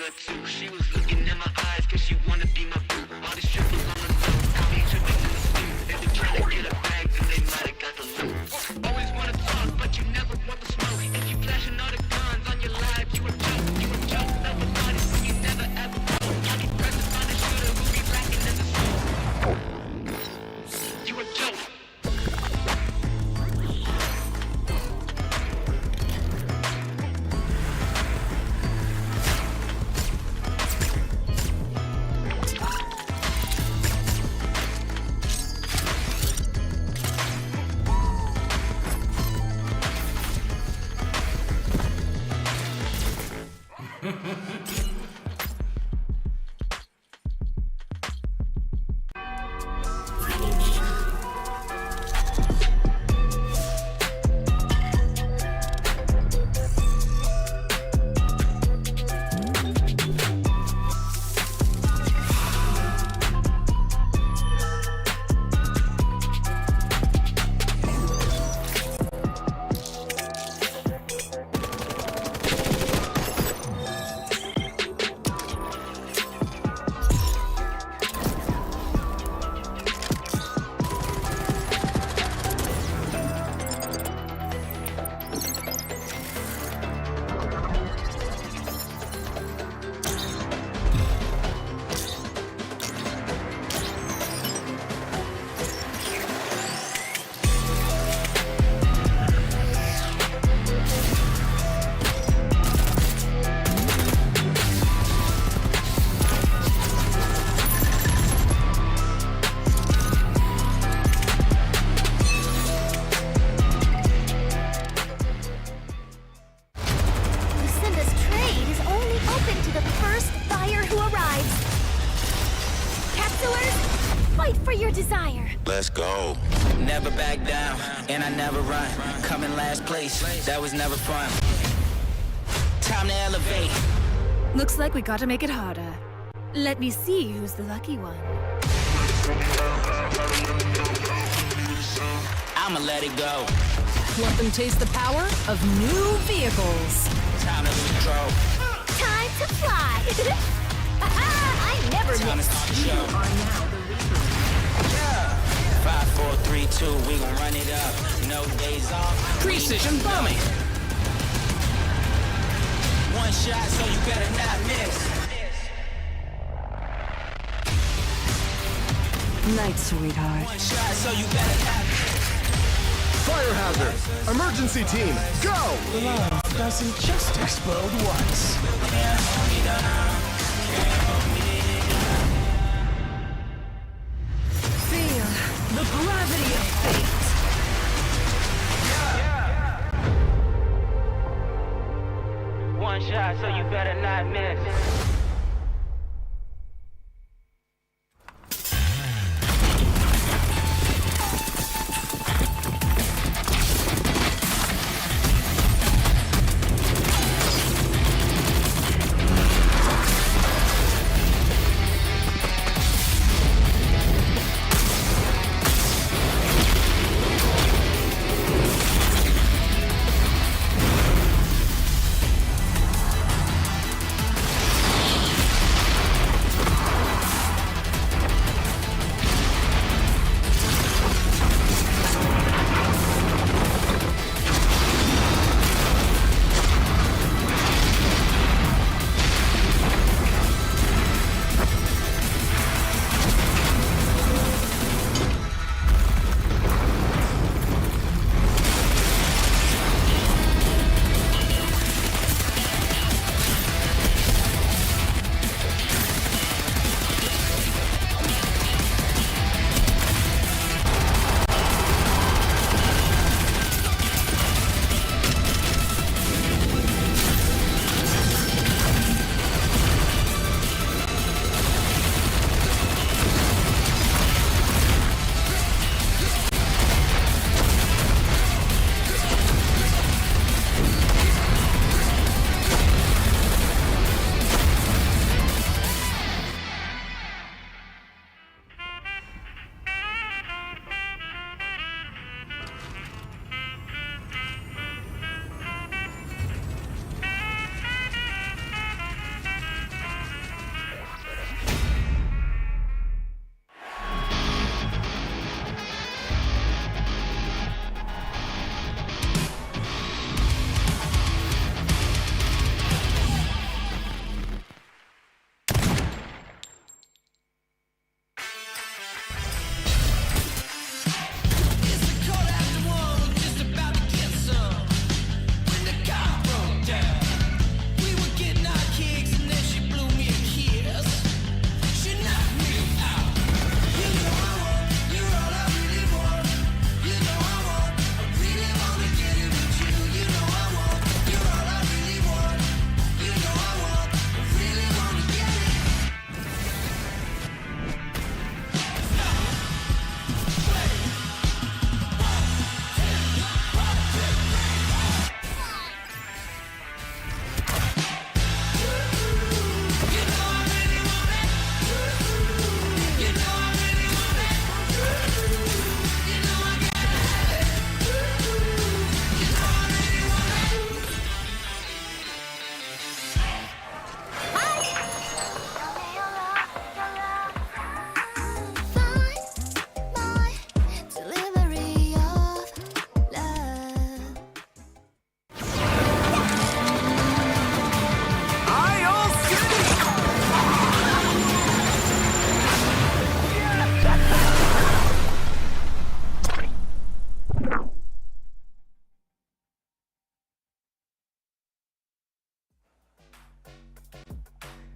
B: what to. She was looking in my eyes cause she wanna be my boo. All these strippers on the low, got me tripping in the stew. They been trying to get a bag, then they might have got the loot. Always wanna talk, but you never want the smoke. If you flashing all the guns on your life, you a joke, you a joke. Never thought it when you never ever broke. All these pressures on the shooter who be lacking in the smoke. You a joke.
A: Lucinda's trade is only open to the first buyer who arrives. Capsuers, fight for your desire.
B: Let's go. Never back down, and I never run. Coming last place, that was never fun. Time to elevate.
C: Looks like we gotta make it harder. Let me see who's the lucky one.
B: I'ma let it go.
C: Let them taste the power of new vehicles.
B: Time to lose control.
A: Time to fly. I never
B: Time to
A: miss.
B: start the show. Yeah. 5, 4, 3, 2, we gon' run it up. No days off.
E: Precision bombing.
B: One shot, so you better not miss.
C: Night, sweetheart.
B: One shot, so you better not miss.
D: Fire hazard! Emergency team, go!
E: Love doesn't just explode once.
C: Feel the gravity of fate.
B: One shot, so you better not miss.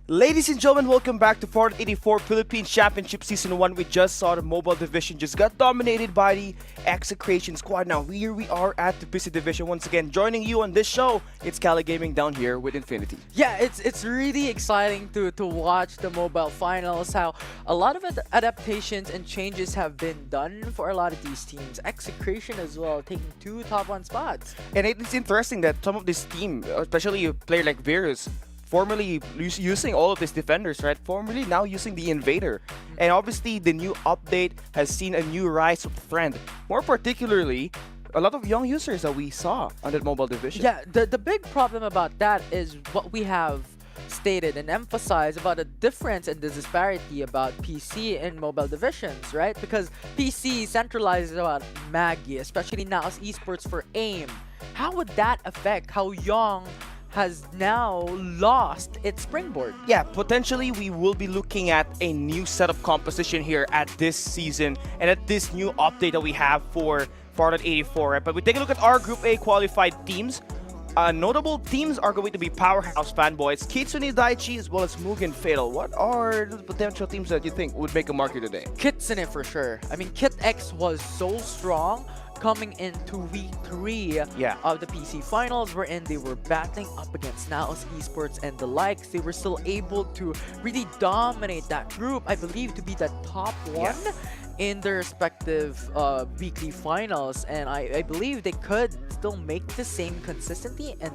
P: Ladies and gentlemen, welcome back to Farlight 84 Philippines Championship Season 1. We just saw the mobile division just got dominated by the Execration squad. Now here we are at the PC division once again. Joining you on this show, it's Cali Gaming down here with Infinity.
J: Yeah, it's really exciting to watch the mobile finals, how a lot of adaptations and changes have been done for a lot of these teams. Execration as well, taking 2 top 1 spots.
P: And it's interesting that some of this team, especially a player like Virus, formerly using all of these defenders, right? Formerly now using the Invader. And obviously the new update has seen a new rise of trend. More particularly, a lot of young users that we saw on that mobile division.
J: Yeah, the big problem about that is what we have stated and emphasized about the difference and the disparity about PC and mobile divisions, right? Because PC centralizes about Maggie, especially now as esports for AIM. How would that affect how Young has now lost its springboard?
P: Yeah, potentially we will be looking at a new setup composition here at this season and at this new update that we have for Farlight 84, right? But we take a look at our Group A qualified teams. Notable teams are going to be Powerhouse Fanboys, Kitsune Daichi, as well as Mugen Fatal. What are the potential teams that you think would make a mark here today?
J: Kitsune for sure. I mean, Kit X was so strong coming into week 3 of the PC finals, wherein they were battling up against Naos Esports and the likes. They were still able to really dominate that group, I believe, to be the top 1 in their respective weekly finals, and I believe they could still make the same consistency and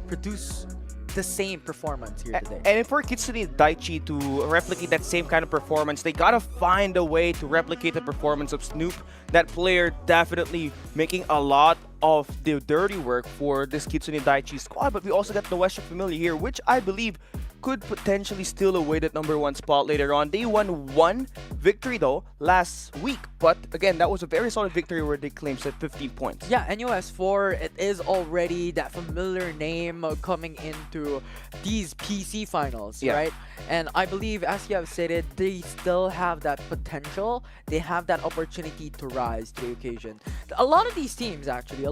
J: produce the same performance here today.
P: And for Kitsune Daichi to replicate that same kind of performance, they gotta find a way to replicate the performance of Snoop. That player definitely making a lot of the dirty work for this Kitsune Daichi squad. But we also got the Western Familiar here, which I believe could potentially steal away that #1 spot later on. They won 1 victory though last week, but again, that was a very solid victory where they claimed 15 points.
J: Yeah, NUS4, it is already that familiar name coming into these PC finals, right? And I believe, as you have stated, they still have that potential. They have that opportunity to rise to the occasion. A lot of these teams, actually,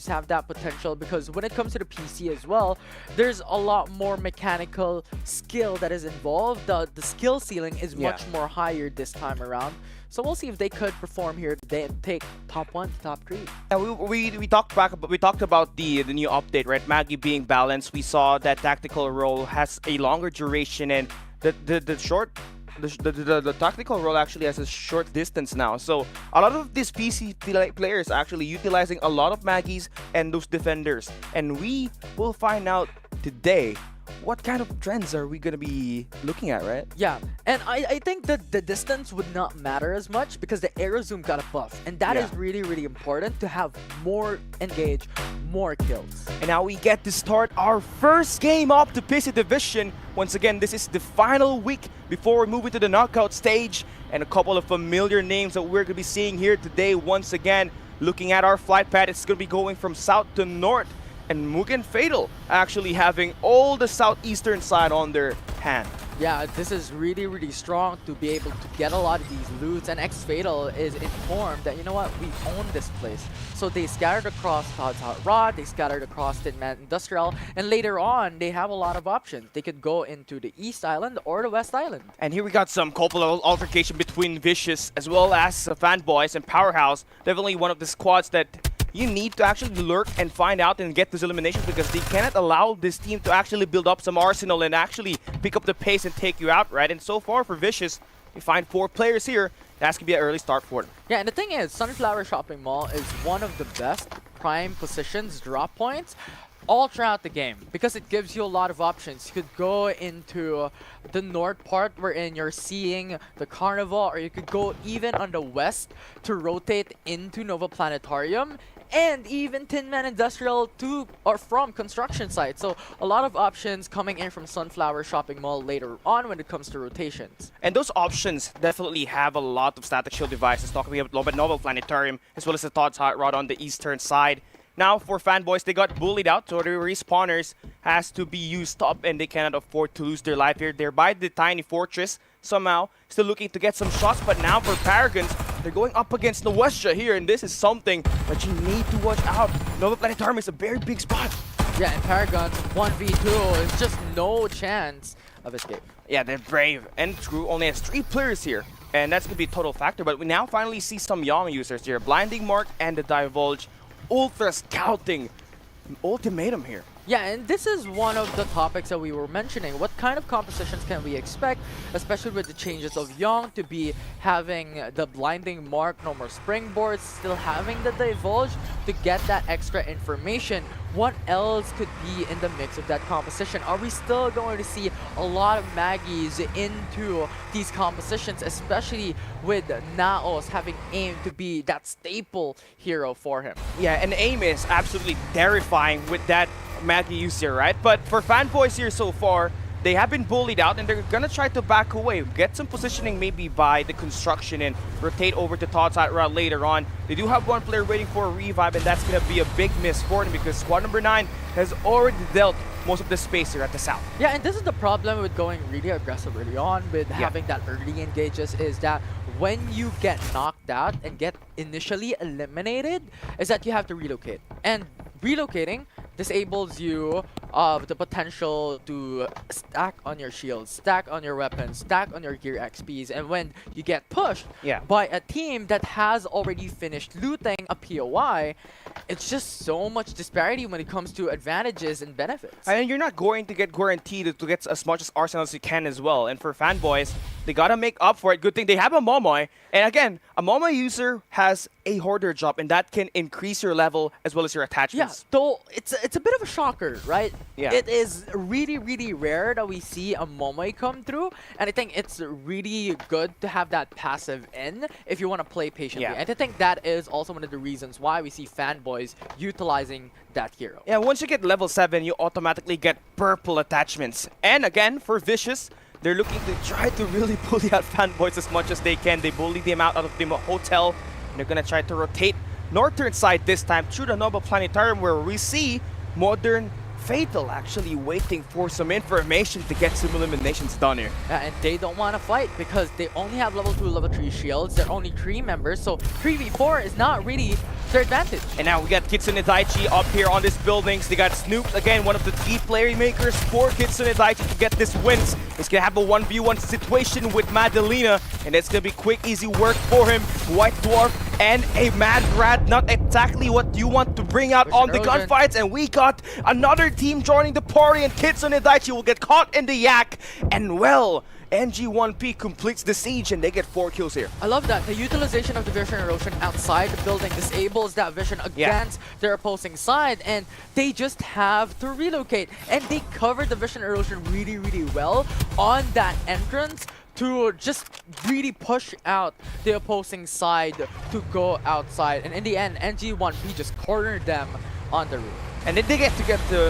J: have that potential because when it comes to the PC as well, there's a lot more mechanical skill that is involved. The skill ceiling is much more higher this time around. So we'll see if they could perform here today and take top 1 to top 3.
P: We talked about the new update, right? Maggie being balanced. We saw that tactical role has a longer duration, and the tactical role actually has a short distance now. So a lot of these PC players actually utilizing a lot of Maggies and those defenders, and we will find out today what kind of trends are we going to be looking at, right?
J: Yeah, and I think that the distance would not matter as much because the aero zoom got a buff, and that is really, really important to have more engage, more kills.
P: And now we get to start our first game of the PC division. Once again, this is the final week before we move into the knockout stage, and a couple of familiar names that we're going to be seeing here today. Once again, looking at our flight path, it's going to be going from south to north. And Mugen Fatal actually having all the southeastern side on their hand.
J: Yeah, this is really, really strong to be able to get a lot of these loots, and X-Fatal is informed that, you know what, we own this place. So they scattered across Todd's Hot Rod, they scattered across Tin Man Industrial, and later on, they have a lot of options. They could go into the East Island or the West Island.
P: And here we got some couple of altercation between Vicious as well as Fanboys and Powerhouse. Definitely one of the squads that you need to actually lurk and find out and get those eliminations because they cannot allow this team to actually build up some arsenal and actually pick up the pace and take you out, right? And so far for Vicious, you find 4 players here. That's going to be an early start for them.
J: Yeah, and the thing is, Sunflower Shopping Mall is one of the best prime positions, drop points, all throughout the game because it gives you a lot of options. You could go into the north part wherein you're seeing the Carnival, or you could go even on the west to rotate into Nova Planetarium, and even Tin Man Industrial to or from construction sites. So a lot of options coming in from Sunflower Shopping Mall later on when it comes to rotations.
P: And those options definitely have a lot of static shield devices, talking about Nova Planetarium as well as the Todd's Hot Rod on the eastern side. Now for Fanboys, they got bullied out, so their respawners has to be used up and they cannot afford to lose their life here. They're by the tiny fortress somehow, still looking to get some shots, but now for Paragons, they're going up against Nuestra here, and this is something that you need to watch out. Nova Planetarium is a very big spot.
J: Yeah, and Paragons 1v2 is just no chance of escape.
P: Yeah, they're brave. And True only has 3 players here. And that's going to be a total factor. But we now finally see some young users here. Blinding Mark and the Divulge. Ultra Scouting. Ultimatum here.
J: Yeah, and this is one of the topics that we were mentioning. What kind of compositions can we expect, especially with the changes of Young to be having the Blinding Mark, no more Springboards, still having the Divulge to get that extra information. What else could be in the mix of that composition? Are we still going to see a lot of Maggies into these compositions, especially with Naos having AIM to be that staple hero for him?
P: Yeah, and AIM is absolutely terrifying with that Maggie use here, right? But for fanboys here so far, they have been bullied out and they're gonna try to back away, get some positioning maybe by the construction and rotate over to Todd's side route later on. They do have one player waiting for a revive, and that's gonna be a big miss for them because squad number 9 has already dealt most of the space here at the south.
J: Yeah, and this is the problem with going really aggressive early on with having that early engages, is that when you get knocked out and get initially eliminated, is that you have to relocate. And relocating disables you of the potential to stack on your shields, stack on your weapons, stack on your gear XPs, and when you get pushed by a team that has already finished looting a POI, it's just so much disparity when it comes to advantages and benefits.
P: And you're not going to get guaranteed to get as much as Arsenal as you can as well. And for fanboys, they gotta make up for it. Good thing they have a Momoy. And again, a Momoy user has a Hoarder drop, and that can increase your level as well as your attachments.
J: Yeah, though it's a bit of a shocker, right?
P: Yeah.
J: It is really, really rare that we see a Momoy come through, and I think it's really good to have that passive in if you want to play patiently.
P: Yeah.
J: And I think that is also one of the reasons why we see fanboys utilizing that hero.
P: Yeah, once you get level 7, you automatically get purple attachments. And again, for Vicious, they're looking to try to really bully out fanboys as much as they can. They bully them out of the hotel, and they're gonna try to rotate northern side this time through the Nova Planetarium, where we see Modern Fatal actually waiting for some information to get some eliminations done here.
J: Yeah, and they don't want to fight because they only have level 2, level 3 shields. They're only 3 members, so 3v4 is not really their advantage.
P: And now we got Kitsune Daichi up here on this buildings. They got Snoop, again, one of the key player makers for Kitsune Daichi to get this wins. It's gonna have a 1v1 situation with Madalena, and it's gonna be quick, easy work for him. White Dwarf and a Mad Rat, not exactly what you want to bring out on the gunfights. And we got another team joining the party, and Kitsune Daichi will get caught in the yak. And well, NG1P completes the siege and they get 4 kills here.
J: I love that. The utilization of the Vision Erosion outside the building disables that vision against their opposing side, and they just have to relocate. And they covered the Vision Erosion really, really well on that entrance to just really push out the opposing side to go outside. And in the end, NG1P just cornered them on the roof.
P: And then they get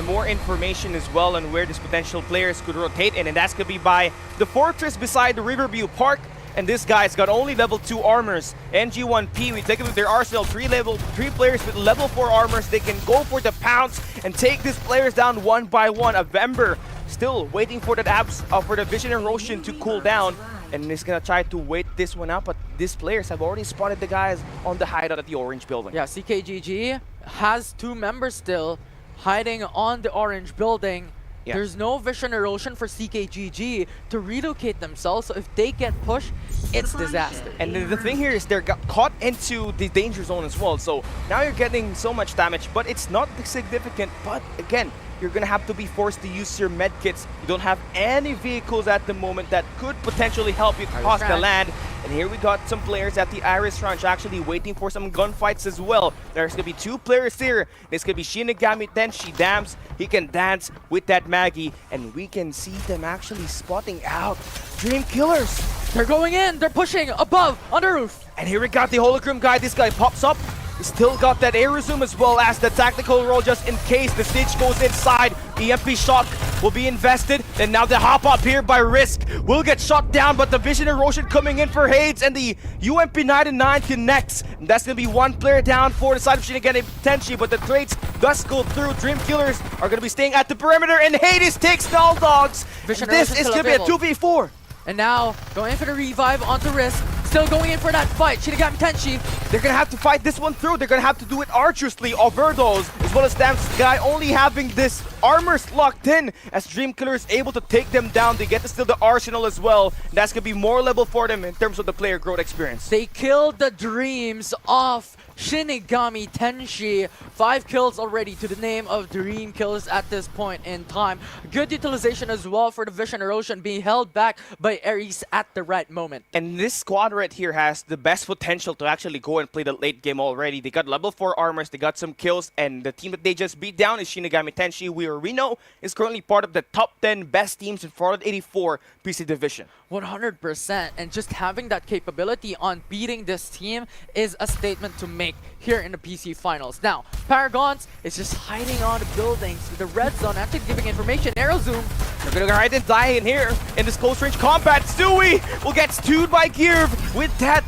P: more information as well on where these potential players could rotate in, and that's going to be by the fortress beside the Riverview Park. And this guy's got only level 2 armors. NG1P, we take it with their arsenal, 3 players with level 4 armors. They can go for the pounce and take these players down one by one. A Vember still waiting for for the Vision Erosion to cool down. And he's gonna try to wait this one out, but these players have already spotted the guys on the hideout at the orange building.
J: Yeah, CKGG has 2 members still hiding on the orange building.
P: Yeah.
J: There's no Vision Erosion for CKGG to relocate themselves, so if they get pushed, it's disaster.
P: And the thing here is they're caught into the danger zone as well, so now you're getting so much damage, but it's not significant. But again, you're gonna have to be forced to use your medkits. You don't have any vehicles at the moment that could potentially help you cross the land. And here we got some players at the Iris Ranch actually waiting for some gunfights as well. There's gonna be 2 players here. It's gonna be Shinigami Tenshi Dams. He can dance with that Maggie, and we can see them actually spotting out Dream Killers.
J: They're going in, they're pushing above on the roof.
P: And here we got the hologram guy. This guy pops up. Still got that air resume as well as the tactical roll just in case the stage goes inside. EMP shock will be invested. And now the hop up here by Risk will get shot down, but the Vision Erosion coming in for Hades, and the UMP 99 connects. And that's going to be 1 player down for the side of Shinigami Tenshi, but the trades does go through. Dream Killers are going to be staying at the perimeter, and Hades takes Null Dogs. This is going to be a 2v4.
J: And now going in for the revive onto Risk. Still going in for that fight. Shinigami Tenshi.
P: They're going to have to fight this one through. They're going to have to do it arduously. Overdose, as well as Dam's guy only having this Armor's locked in as Dream Killer is able to take them down. They get to steal the Arsenal as well. That's going to be more level for them in terms of the player growth experience.
J: They killed the dreams of Shinigami Tenshi. 5 kills already to the name of Dream Killers at this point in time. Good utilization as well for the Vision Erosion, being held back by Ares at the right moment.
P: And this squad right here has the best potential to actually go and play the late game already. They got level 4 armors, they got some kills, and the team that they just beat down is Shinigami Tenshi. We know is currently part of the top 10 best teams in Farlight 84 PC Division.
J: 100%, and just having that capability on beating this team is a statement to make here in the PC Finals. Now, Paragons is just hiding on the buildings with the red zone, actually giving information. Arrow zoom.
P: They're gonna go right and die in here in this close range combat. Stewie will get stewed by Girv with that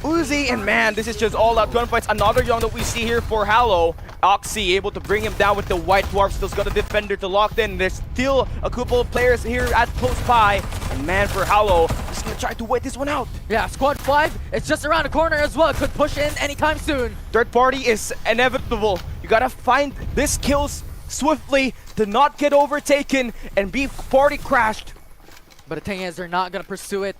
P: Uzi, and man, this is just all out gunfights. Another young that we see here for Hallow. Oxy able to bring him down with the White Dwarf. Still's got a defender to lock in. There's still a couple of players here at close by. And man, for Hallow, just gonna try to wait this one out.
J: Yeah, squad 5, it's just around the corner as well. Could push in anytime soon.
P: Third party is inevitable. You gotta find this kills swiftly to not get overtaken and be party crashed.
J: But the thing is, they're not gonna pursue it.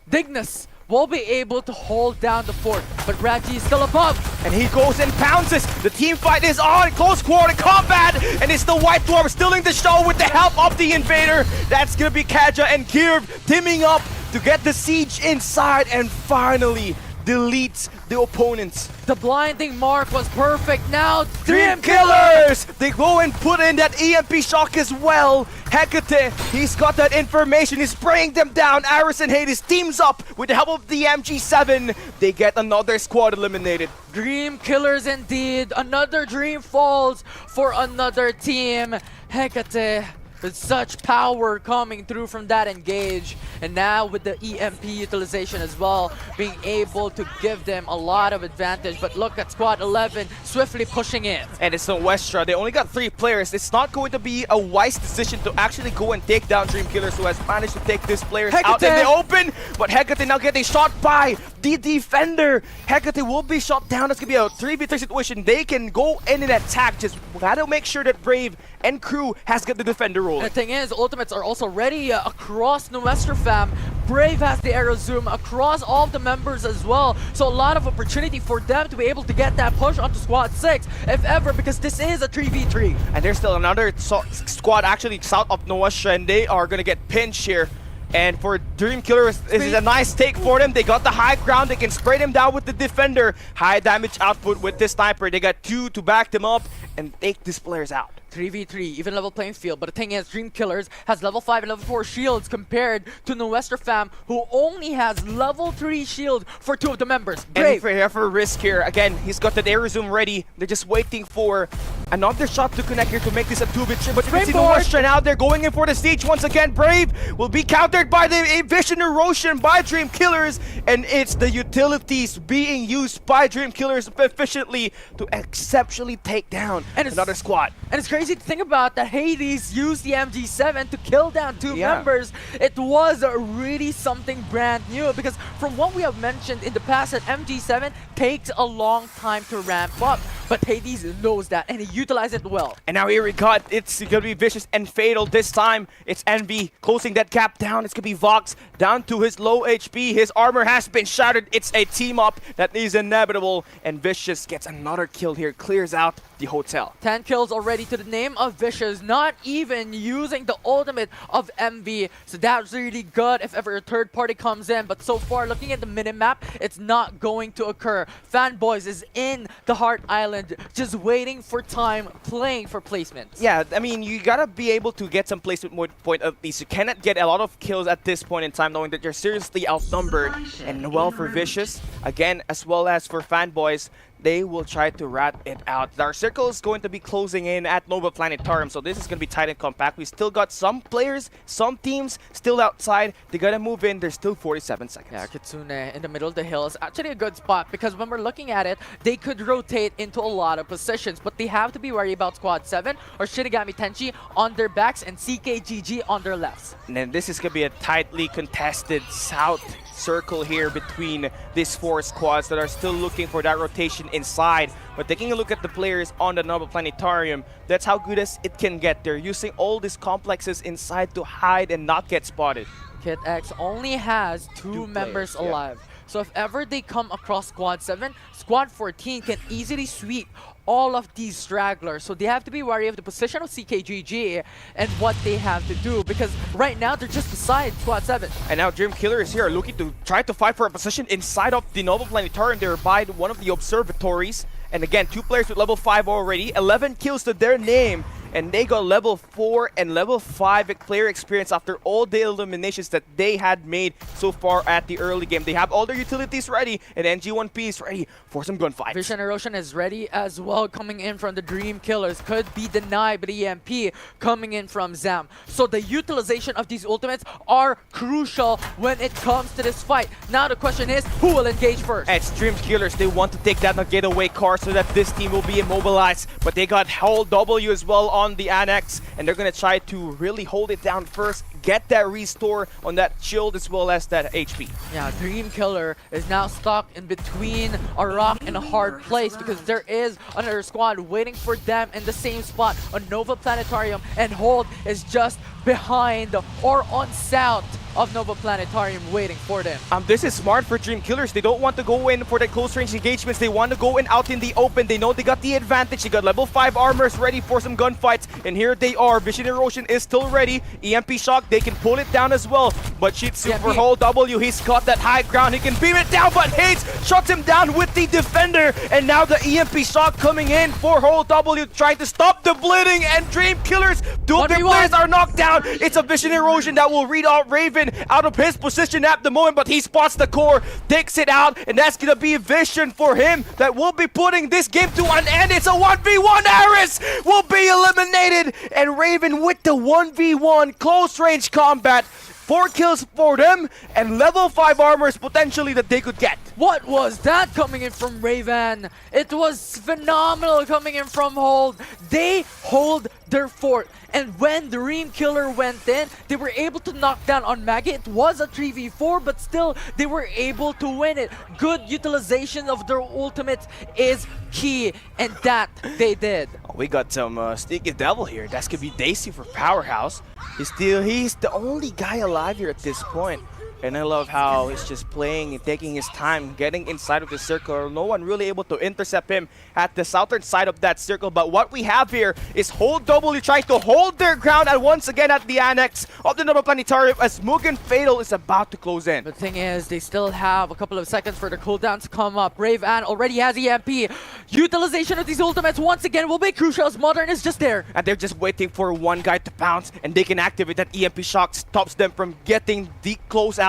J: Dignus will be able to hold down the fort, but Reggie is still above.
P: And he goes and pounces. The team fight is on. Close quarter combat. And it's the White Dwarf stealing the show with the help of the Invader. That's going to be Kaja and Girv teaming up to get the siege inside and finally deletes the opponents.
J: The blinding mark was perfect. Now,
P: Dream Killers! They go and put in that EMP shock as well. Hecate, he's got that information. He's spraying them down. Aris and Hades teams up with the help of the MG7. They get another squad eliminated.
J: Dream Killers indeed. Another dream falls for another team. Hecate with such power coming through from that engage, and now with the EMP utilization as well, being able to give them a lot of advantage. But look at squad 11 swiftly pushing in.
P: And it's on Westra. They only got 3 players. It's not going to be a wise decision to actually go and take down Dream Killers, who has managed to take these players out in the open. But Hecate now getting shot by the defender. Hecate will be shot down. It's going to be a 3v3 situation. They can go in and attack. Just gotta make sure that Brave and crew has got the defender role.
J: The thing is, ultimates are also ready across Nuestra fam. Brave has the arrow zoom across all of the members as well. So a lot of opportunity for them to be able to get that push onto squad 6, if ever, because this is a 3v3.
P: And there's still another squad actually south of Nuestra, and they are going to get pinched here. And for Dream Killers, this is a nice take for them. They got the high ground. They can spray them down with the defender. High damage output with this sniper. They got 2 to back them up and take these players out.
J: 3v3, even level playing field. But the thing is, Dream Killers has level 5 and level 4 shields compared to Nuestra fam, who only has level 3 shield for 2 of the members. Brave.
P: And for risk here, again, he's got that air zoom ready. They're just waiting for another shot to connect here to make this a 2v3. But you can see Nuestra now, they're going in for the siege once again. Brave will be countered by the Vision Erosion by Dream Killers. And it's the utilities being used by Dream Killers efficiently to exceptionally take down another squad.
J: And it's crazy to think about that Hades used the MG7 to kill down 2 members. It was really something brand new, because from what we have mentioned in the past, that MG7 takes a long time to ramp up. But Hades knows that, and he utilized it well.
P: And now here we got, it's going to be Vicious and Fatal this time. It's Envy closing that gap down. It's going to be Vox down to his low HP. His armor has been shattered. It's a team up that is inevitable. And Vicious gets another kill here, clears out the hotel.
J: 10 kills already to the name of Vicious, not even using the ultimate of Envy. So that's really good if ever a third party comes in. But so far, looking at the minimap, it's not going to occur. Fanboys is in the Heart Island, just waiting for time, playing for placements.
P: Yeah, I mean, you gotta be able to get some placement point at least. You cannot get a lot of kills at this point in time, knowing that you're seriously outnumbered. And well, for Vicious, again, as well as for Fanboys, they will try to rat it out. Our circle is going to be closing in at Nova Planetarium, so this is going to be tight and compact. We still got some players, some teams still outside. They got to move in. There's still 47 seconds.
J: Yeah, Kitsune in the middle of the hill is actually a good spot, because when we're looking at it, they could rotate into a lot of positions, but they have to be worried about Squad 7 or Shinigami Tenchi on their backs and CKGG on their lefts.
P: And then this is going to be a tightly contested south circle here between these 4 squads that are still looking for that rotation position inside. But taking a look at the players on the Nova Planetarium, that's how good as it can get. They're using all these complexes inside to hide and not get spotted.
J: Kit X only has two members
P: players, yeah.
J: alive. So if ever they come across Squad 7, Squad 14 can easily sweep all of these stragglers. So they have to be wary of the position of CKGG and what they have to do, because right now they're just beside Squad 7.
P: And now Dream Killer is here looking to try to fight for a position inside of the Nova Planetarium. They're by one of the observatories. And again, 2 players with level 5 already, 11 kills to their name. And they got level 4 and level 5 player experience after all the eliminations that they had made so far at the early game. They have all their utilities ready, and NG1P is ready for some gunfights.
J: Vision Erosion is ready as well, coming in from the Dream Killers. Could be denied by the EMP coming in from Zam. So the utilization of these ultimates are crucial when it comes to this fight. Now the question is, who will engage first?
P: It's Dream Killers. They want to take that getaway car so that this team will be immobilized. But they got Hull W as well on the annex, and they're gonna try to really hold it down first, get that restore on that shield as well as that HP.
J: Yeah, Dream Killer is now stuck in between a rock and a hard place, because there is another squad waiting for them in the same spot on Nova Planetarium, and Hold is just behind or on south of Nova Planetarium waiting for them.
P: This is smart for Dream Killers. They don't want to go in for the close range engagements. They want to go in out in the open. They know they got the advantage. They got level 5 armors ready for some gunfights. And here they are. Vision Erosion is still ready. EMP Shock, they can pull it down as well. But Shitsu for Hull W, he's got that high ground. He can beam it down, but Hades shuts him down with the defender. And now the EMP Shock coming in for Hull W, trying to stop the bleeding. And Dream Killers, two of their players are knocked down. It's a Vision Erosion that will read out Raven out of his position at the moment, but he spots the core, takes it out, and that's gonna be Vision for him that will be putting this game to an end. It's a 1v1. Aris will be eliminated, and Raven with the 1v1 close range combat. 4 kills for them, and level 5 armors potentially that they could get.
J: What was that coming in from Raven? It was phenomenal coming in from Hold. They hold their fort. And when the Dream Killer went in, they were able to knock down on Maggie. It was a 3v4, but still, they were able to win it. Good utilization of their ultimates is key, and that they did.
P: We got some sneaky devil here. That's gonna be Daisy for Powerhouse. He's the only guy alive here at this point. And I love how he's just playing and taking his time, getting inside of the circle. No one really able to intercept him at the southern side of that circle. But what we have here is Hold W trying to hold their ground and once again at the annex of the Nova Planetarium as Mugen Fatal is about to close in.
J: The thing is, they still have a couple of seconds for the cooldown to come up. Brave Ann already has EMP. Utilization of these ultimates once again will be crucial as Modern is just there.
P: And they're just waiting for one guy to pounce, and they can activate that EMP Shock, stops them from getting the close out.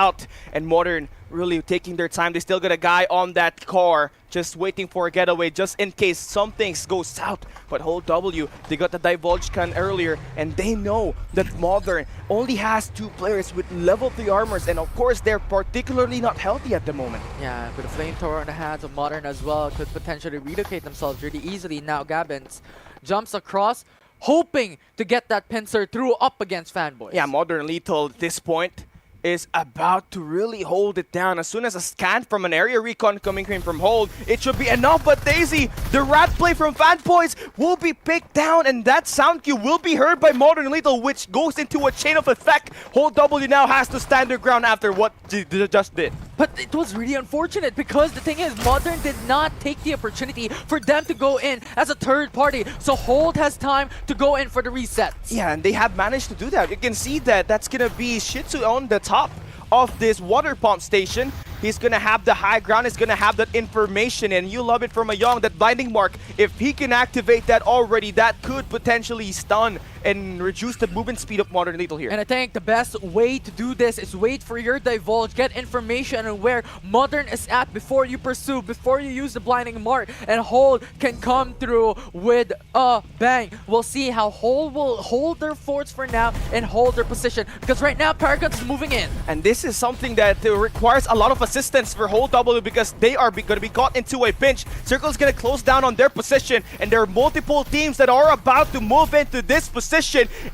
P: And Modern really taking their time. They still got a guy on that car just waiting for a getaway just in case some things go south. But Hold W, they got the Divulge Can earlier, and they know that Modern only has 2 players with level 3 armors, and of course they're particularly not healthy at the moment.
J: Yeah, with a flamethrower in the hands of Modern as well, could potentially relocate themselves really easily. Now Gabbins jumps across, hoping to get that pincer through up against Fanboys.
P: Yeah, Modern Lethal at this point is about to really hold it down. As soon as a scan from an area recon coming in from Hold, it should be enough. But Daisy, the rat play from Fanboys will be picked down, and that sound cue will be heard by Modern Lethal, which goes into a chain of effect. Hold W now has to stand their ground after what they just did.
J: But it was really unfortunate, because the thing is, Modern did not take the opportunity for them to go in as a third party. So Hold has time to go in for the resets.
P: Yeah, and they have managed to do that. You can see that that's gonna be Shitsu on the top of this water pump station. He's gonna have the high ground, he's gonna have that information, and you love it from a Young, that blinding mark. If he can activate that already, that could potentially stun and reduce the movement speed of Modern Lethal here.
J: And I think the best way to do this is wait for your Divulge, get information on where Modern is at before you pursue, before you use the blinding mark, and Hold can come through with a bang. We'll see how Hold will hold their forts for now and hold their position, because right now Paragon's moving in.
P: And this is something that requires a lot of assistance for Hold W, because they are going to be caught into a pinch. Circle's going to close down on their position, and there are multiple teams that are about to move into this position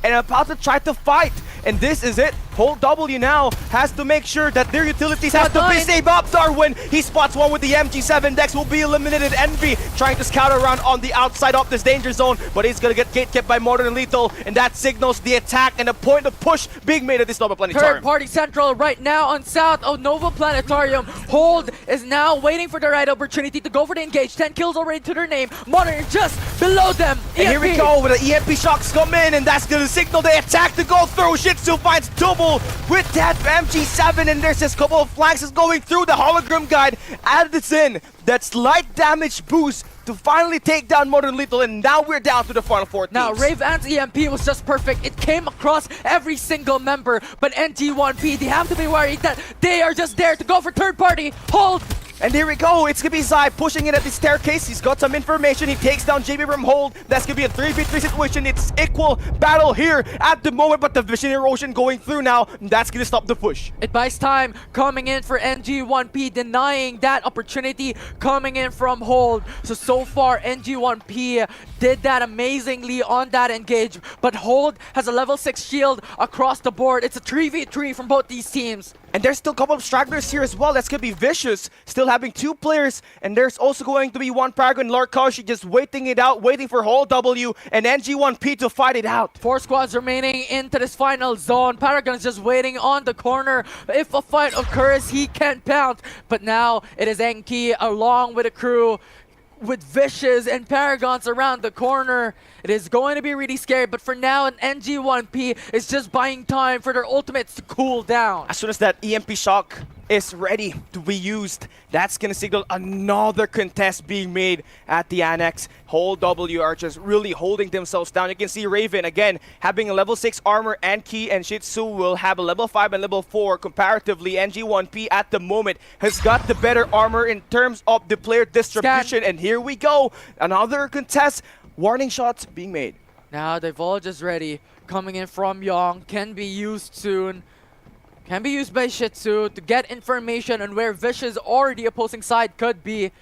P: and about to try to fight. and this is it. Hold W now has to make sure that their utilities have to be saved up. Darwin, he spots one with the MG7. Dex will be eliminated. Envy trying to scout around on the outside of this danger zone, but he's gonna get gate kept by Modern Lethal, and that signals the attack and the point of push being made at this Nova Planetarium.
J: Third party central right now on south of Nova Planetarium. Hold is now waiting for the right opportunity to go for the engage. 10 kills already to their name. Modern just below them.
P: And here we go, with the EMP shocks come in, and that's gonna signal the attack to go through. Shitsu finds double with that MG7, and there's just a couple of flanks going through. The hologram guide adds in that slight damage boost to finally take down Modern Lethal, and now we're down to the final 4 teams.
J: Now, Raven's EMP was just perfect. It came across every single member, but NG1P, they have to be worried that they are just there to go for third party. Hold!
P: And here we go, it's gonna be Zai pushing in at the staircase. He's got some information, he takes down JB from Hold. That's gonna be a 3v3 situation. It's equal battle here at the moment, but the vision erosion going through now, and that's gonna stop the push.
J: It buys time coming in for NG1P, denying that opportunity coming in from Hold. So far, NG1P did that amazingly on that engage, but Hold has a level 6 shield across the board. It's a 3v3 from both these teams.
P: And there's still a couple of stragglers here as well. That's gonna be Vicious, still having 2 players. And there's also going to be one Paragon, Larkoshi, just waiting it out, waiting for Whole W and NG1P to fight it out.
J: 4 squads remaining into this final zone. Paragon's just waiting on the corner. If a fight occurs, he can pounce. But now it is Enki along with a crew, with Vicious and Paragons around the corner. It is going to be really scary, but for now, an NG1P is just buying time for their ultimates to cool down.
P: As soon as that EMP shock is ready to be used, that's gonna signal another contest being made at the Annex. Whole W are just really holding themselves down. You can see Raven again having a level 6 armor, and Key and Shitsu will have a level 5 and level 4 comparatively. NG1P at the moment has got the better armor in terms of the player distribution. And here we go, another contest. Warning shots being made.
J: Now Divulge is ready, coming in from Young, can be used soon. Can be used by Shitsu to get information on where Vicious or the opposing side could be.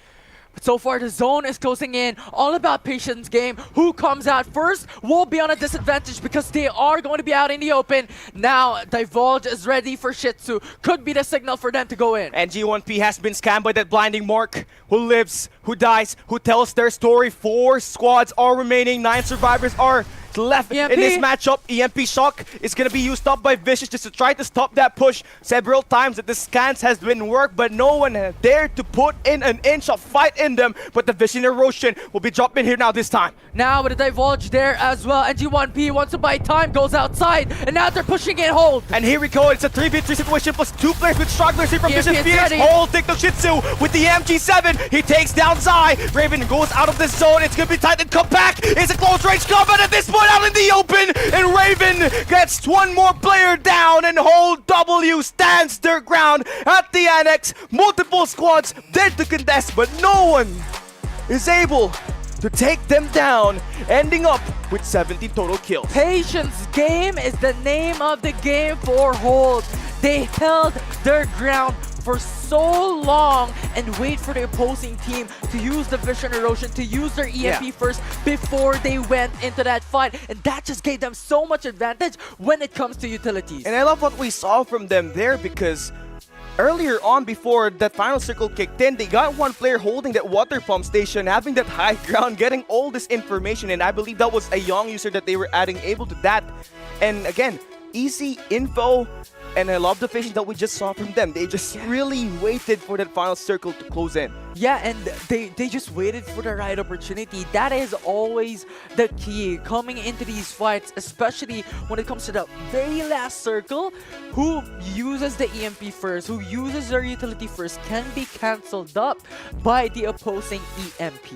J: But so far, the zone is closing in. All about patience game. Who comes out first will be on a disadvantage because they are going to be out in the open. Now, Divulge is ready for Shitsu. Could be the signal for them to go in.
P: And G1P has been scammed by that blinding mark. Who lives, who dies, who tells their story. 4 squads are remaining. 9 survivors are left in this matchup. EMP shock is going to be used up by Vicious just to try to stop that push. Several times that the scans has been worked, but no one has dared to put in an inch of fight in them. But the vision erosion will be dropping here now this time.
J: Now with the Divulge there as well, NG1P wants to buy time, goes outside, and now they're pushing in Hold.
P: And here we go, it's a 3v3 situation plus 2 players with stragglers here from Vicious Phoenix.
J: ready.
P: Hold, TikTok Shitsu with the MG7. He takes down Zai. Raven goes out of the zone. It's going to be tight and come back. It's a close range combat at this point out in the open. And Raven gets one more player down, and Whole W stands their ground at the Annex. Multiple squads there to contest, but no one is able to take them down, ending up with 70 total kills.
J: Patience game is the name of the game for Hold. They held their ground for so long and wait for the opposing team to use the vision erosion, to use their EMP first before they went into that fight. And that just gave them so much advantage when it comes to utilities.
P: And I love what we saw from them there, because earlier on, before that final circle kicked in, they got one player holding that water pump station, having that high ground, getting all this information, and I believe that was a young user that they were adding able to that. And again, easy info, and I love the patience that we just saw from them. They just really waited for that final circle to close in.
J: Yeah, and they just waited for the right opportunity. That is always the key coming into these fights, especially when it comes to the very last circle. Who uses the EMP first, who uses their utility first, can be cancelled up by the opposing EMP.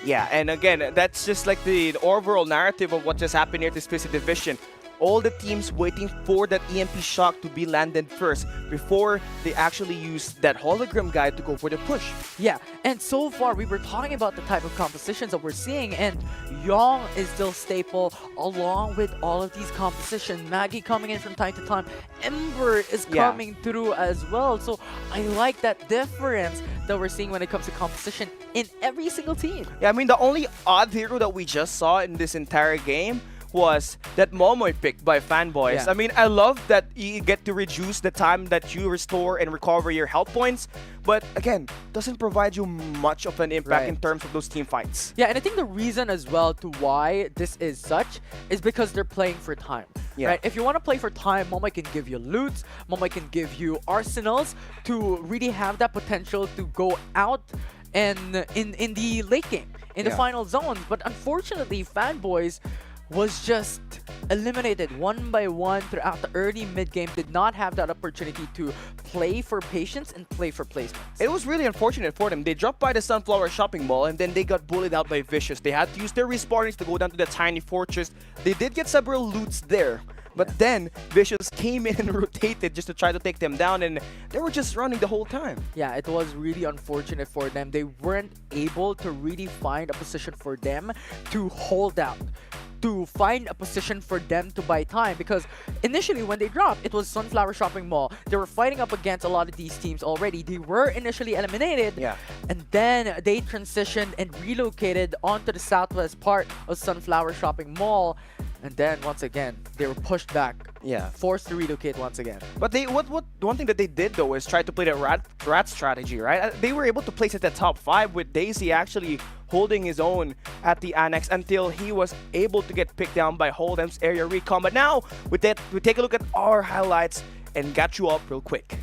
P: Yeah, and again, that's just like the overall narrative of what just happened here to Specific Division. All the teams waiting for that EMP shock to be landed first before they actually use that hologram guide to go for the push.
J: Yeah, and so far we were talking about the type of compositions that we're seeing, and Young is still staple along with all of these compositions. Maggie coming in from time to time. Ember is coming through as well. So I like that difference that we're seeing when it comes to composition in every single team.
P: Yeah, I mean, the only odd hero that we just saw in this entire game was that Momoy pick by fanboys.
J: Yeah.
P: I mean, I love that you get to reduce the time that you restore and recover your health points, but again, doesn't provide you much of an impact in terms of those team fights.
J: Yeah, and I think the reason as well to why this is such is because they're playing for time.
P: Yeah.
J: Right? If you want to play for time, Momoy can give you loot, Momoy can give you arsenals to really have that potential to go out and in the late game, in the final zones. But unfortunately, fanboys was just eliminated one by one throughout the early mid-game, did not have that opportunity to play for patience and play for placements.
P: It was really unfortunate for them. They dropped by the Sunflower Shopping Mall and then they got bullied out by Vicious. They had to use their respawnings to go down to the tiny fortress. They did get several loots there, but then Vicious came in and rotated just to try to take them down, and they were just running the whole time.
J: Yeah, it was really unfortunate for them. They weren't able to really find a position for them to hold out, to find a position for them to buy time, because initially when they dropped, it was Sunflower Shopping Mall. They were fighting up against a lot of these teams already. They were initially eliminated, and then they transitioned and relocated onto the southwest part of Sunflower Shopping Mall, and then once again they were pushed back, forced to relocate once again.
P: But they one thing that they did though is try to play the rat strategy, right? They were able to place at the top 5 with Daisy actually holding his own at the annex until he was able to get picked down by Hold'em's area recon. But now with that, we take a look at our highlights and got you up real quick.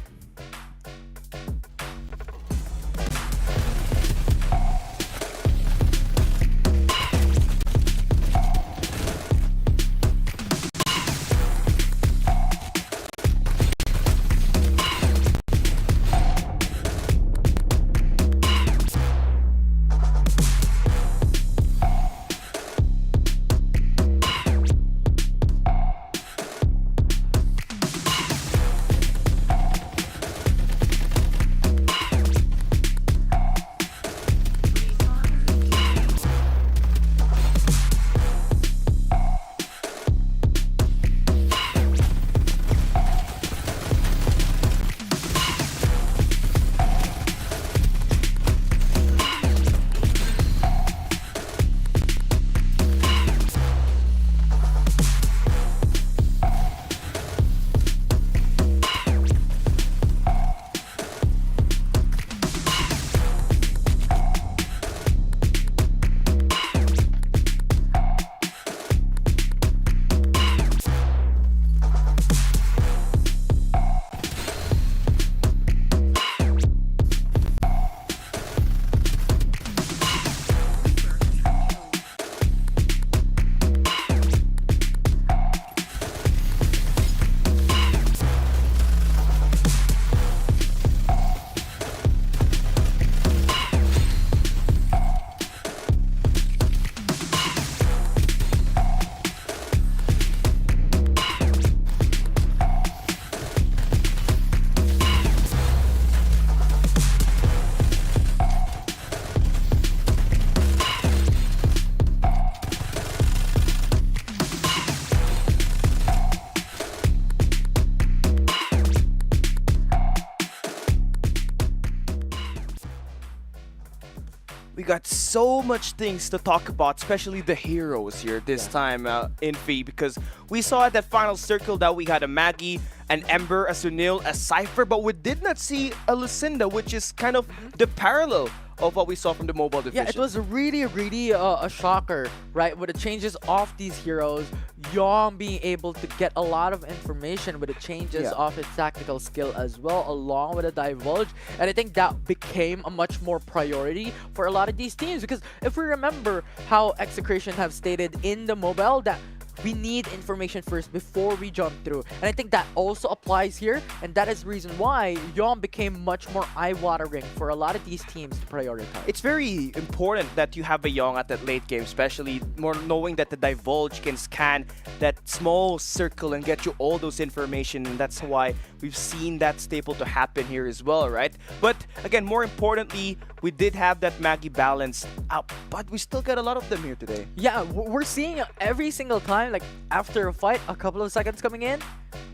P: We got so much things to talk about, especially the heroes here this time in V, because we saw at that final circle that we had a Maggie, an Ember, a Sunil, a Cypher, but we did not see a Lucinda, which is kind of the parallel of what we saw from the mobile division.
J: Yeah, it was really a shocker, right? With the changes of these heroes, Yom being able to get a lot of information with the changes of his tactical skill as well, along with the divulge. And I think that became a much more priority for a lot of these teams, because if we remember how Execration have stated in the mobile that we need information first before we jump through. And I think that also applies here, and that is the reason why Yom became much more eye-watering for a lot of these teams to prioritize.
P: It's very important that you have a Young at that late game, especially more knowing that the Divulge can scan that small circle and get you all those information, and that's why we've seen that staple to happen here as well, right? But again, more importantly, we did have that Maggie balance up, but we still got a lot of them here today.
J: Yeah, we're seeing every single time, like after a fight, a couple of seconds coming in,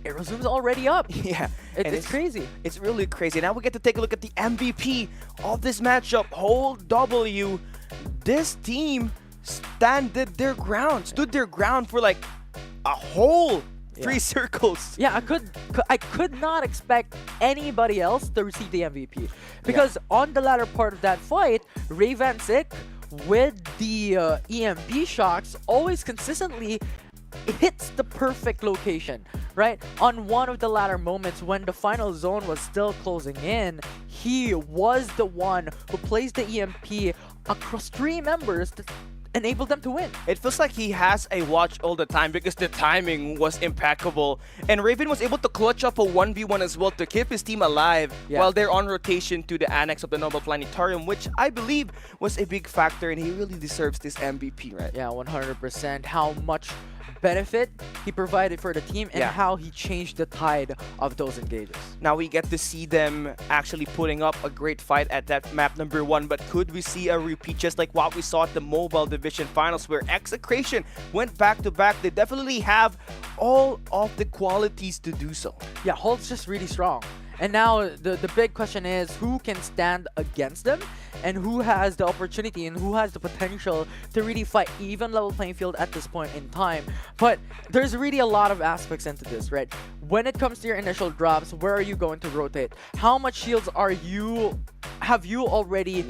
J: it resumes already up.
P: Yeah,
J: it's crazy.
P: It's really crazy. Now we get to take a look at the MVP of this matchup, Whole W. This team stood their ground for like a whole 3 circles.
J: Yeah, I could not expect anybody else to receive the MVP because on the latter part of that fight, Raven Sick with the EMP shocks always consistently hits the perfect location, right? On one of the latter moments when the final zone was still closing in, he was the one who placed the EMP across 3 members to enable them to win.
P: It feels like he has a watch all the time because the timing was impeccable. And Raven was able to clutch up a 1v1 as well to keep his team alive while they're on rotation to the annex of the Noble Planetarium, which I believe was a big factor, and he really deserves this MVP, right?
J: Yeah, 100%. How much benefit he provided for the team and how he changed the tide of those engages.
P: Now we get to see them actually putting up a great fight at that map number 1, but could we see a repeat just like what we saw at the Mobile Division Finals where Execration went back-to-back? They definitely have all of the qualities to do so.
J: Yeah, Hulk's just really strong. And now the big question is who can stand against them and who has the opportunity and who has the potential to really fight even level playing field at this point in time. But there's really a lot of aspects into this, right? When it comes to your initial drops, where are you going to rotate? How much shields have you already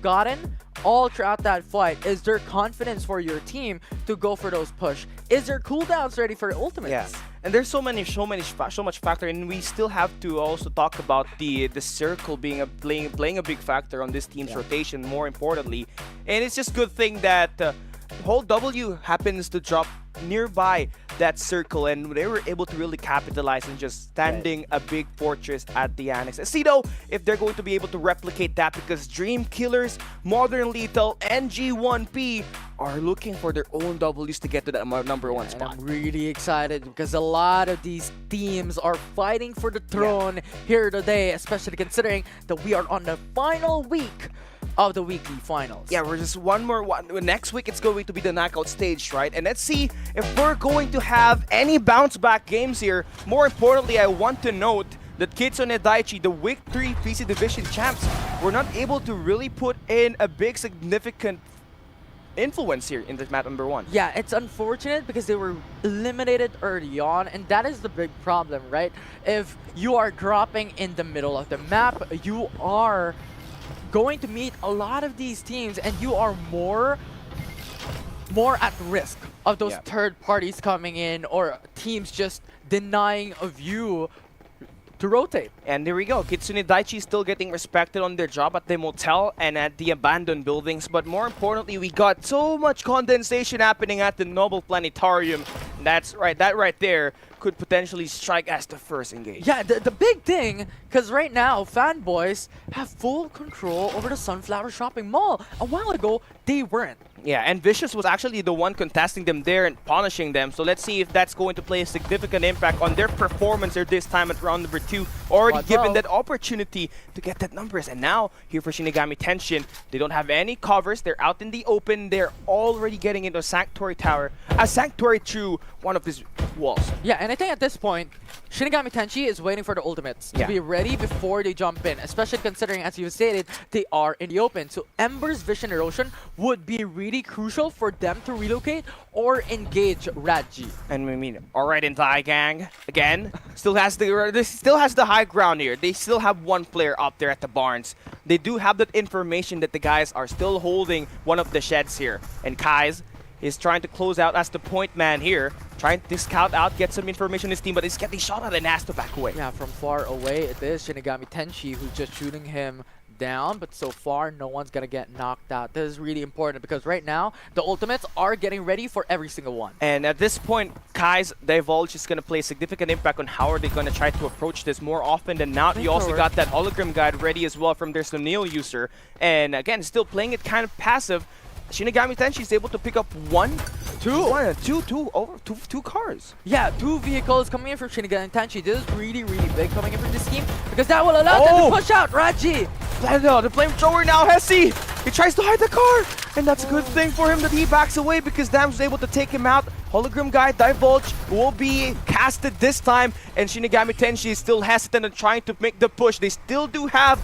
J: gotten all throughout that fight? Is there confidence for your team to go for those push? Is there cooldowns ready for ultimates?
P: Yeah. And there's so much factor, and we still have to also talk about the circle being playing a big factor on this team's rotation. More importantly, and it's just good thing that whole W happens to drop nearby that circle, and they were able to really capitalize on just standing a big fortress at the annex. Let's see though if they're going to be able to replicate that, because Dream Killers, Modern Lethal, and G1P are looking for their own Ws to get to that number 1 spot.
J: I'm really excited because a lot of these teams are fighting for the throne here today, especially considering that we are on the final week of the weekly finals.
P: Yeah, we're just one. Next week, it's going to be the knockout stage, right? And let's see if we're going to have any bounce back games here. More importantly, I want to note that Kitsune Daiichi, the Week 3 PC Division champs, were not able to really put in a big significant influence here in the map number 1.
J: Yeah, it's unfortunate because they were eliminated early on, and that is the big problem, right? If you are dropping in the middle of the map, you are going to meet a lot of these teams, and you are more at risk of those third parties coming in or teams just denying of you to rotate.
P: And there we go. Kitsune Daiichi still getting respected on their job at the motel and at the abandoned buildings. But more importantly, we got so much condensation happening at the Noble Planetarium. That's right. That right there could potentially strike as the first engage.
J: Yeah, the big thing, because right now, fanboys have full control over the Sunflower Shopping Mall. A while ago, they weren't.
P: Yeah, and Vicious was actually the one contesting them there and punishing them. So let's see if that's going to play a significant impact on their performance here this time at round number 2. Already given that opportunity to get that numbers. And now, here for Shinigami Tenshin, they don't have any covers. They're out in the open. They're already getting into a Sanctuary Tower. A Sanctuary through one of these walls.
J: Yeah, and I think at this point, Shinigami Tenchi is waiting for the ultimates to be ready before they jump in, especially considering, as you stated, they are in the open. So Ember's Vision Erosion would be really crucial for them to relocate or engage Radji.
P: And I mean, alright, in Thai Gang, again, still has the high ground here. They still have one player up there at the barns. They do have that information that the guys are still holding one of the sheds here. And Kai's is trying to close out as the point man here, trying to scout out, get some information on his team, but he's getting shot at and has to back away.
J: Yeah, from far away, it is Shinigami Tenchi who's just shooting him down, but so far no one's gonna get knocked out. This is really important because right now the ultimates are getting ready for every single one.
P: And at this point, Kai's Divulge is gonna play a significant impact on how are they gonna try to approach this more often than not. You also got that hologram guide ready as well from their Sunil user, and again, still playing it kind of passive. Shinigami Tenchi is able to pick up two cars.
J: Yeah, 2 vehicles coming in from Shinigami Tenchi. This is really, really big coming in from this team because that will allow them to push out Raji.
P: The flamethrower now, Hesi. He tries to hide the car, and that's a good thing for him that he backs away because Dams was able to take him out. Hologram guy Divulge will be casted this time, and Shinigami Tenchi is still hesitant and trying to make the push. They still do have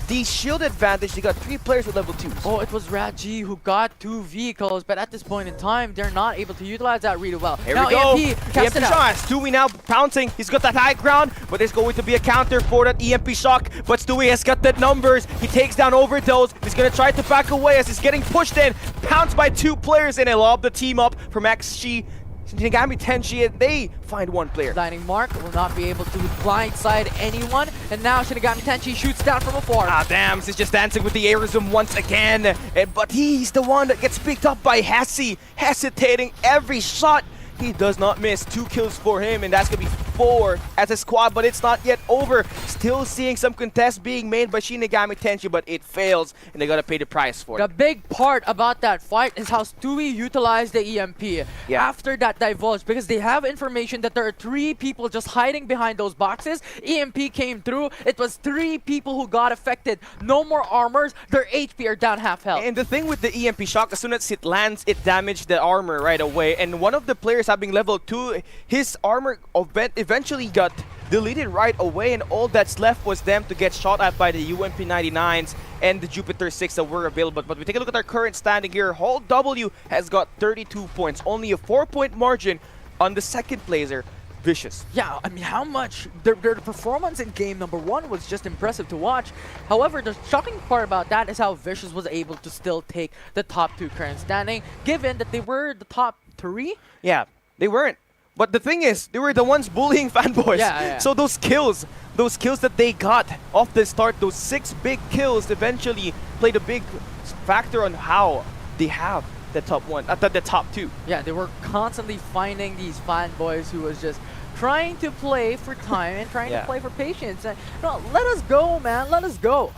P: the shield advantage. They got 3 players with level 2s.
J: Oh, it was Raji who got 2 vehicles, but at this point in time, they're not able to utilize that really well.
P: Here
J: now
P: we go.
J: EMP casts it out.
P: shot. Stewie now pouncing. He's got that high ground, but there's going to be a counter for that EMP shock. But Stewie has got the numbers. He takes down Overdose. He's going to try to back away as he's getting pushed in. Pounced by 2 players, and they lob the team up from XG. Shinigami Tenchi, and they find 1 player.
J: Lightning Mark will not be able to blindside anyone, and now Shinigami Tenchi shoots down from afar.
P: Ah, damn, he's just dancing with the aerism once again. But he's the one that gets picked up by Hassie, hesitating every shot. He does not miss. 2 kills for him, and that's going to be 4 as a squad, but it's not yet over. Still seeing some contests being made by Shinigami Tenchi, but it fails, and they got to pay the price for it.
J: The big part about that fight is how Stewie utilized the EMP after that divulge, because they have information that there are 3 people just hiding behind those boxes. EMP came through. It was 3 people who got affected. No more armors. Their HP are down half health.
P: And the thing with the EMP shock, as soon as it lands, it damaged the armor right away. And one of the players having level 2, his armor eventually got deleted right away, and all that's left was them to get shot at by the UMP 99s and the Jupiter 6 that were available. But we take a look at our current standing here. Hall W has got 32 points, only a 4-point margin on the second placer, Vicious.
J: Yeah, I mean, how much their performance in game number 1 was just impressive to watch. However, the shocking part about that is how Vicious was able to still take the top 2 current standing, given that they were the top 3.
P: Yeah, they weren't. But the thing is, they were the ones bullying fanboys.
J: Yeah.
P: So those kills that they got off the start, those 6 big kills eventually played a big factor on how they have the top 1, the top 2.
J: Yeah, they were constantly finding these fanboys who was just trying to play for time and trying to play for patience. And, no, let us go, man. Let us go.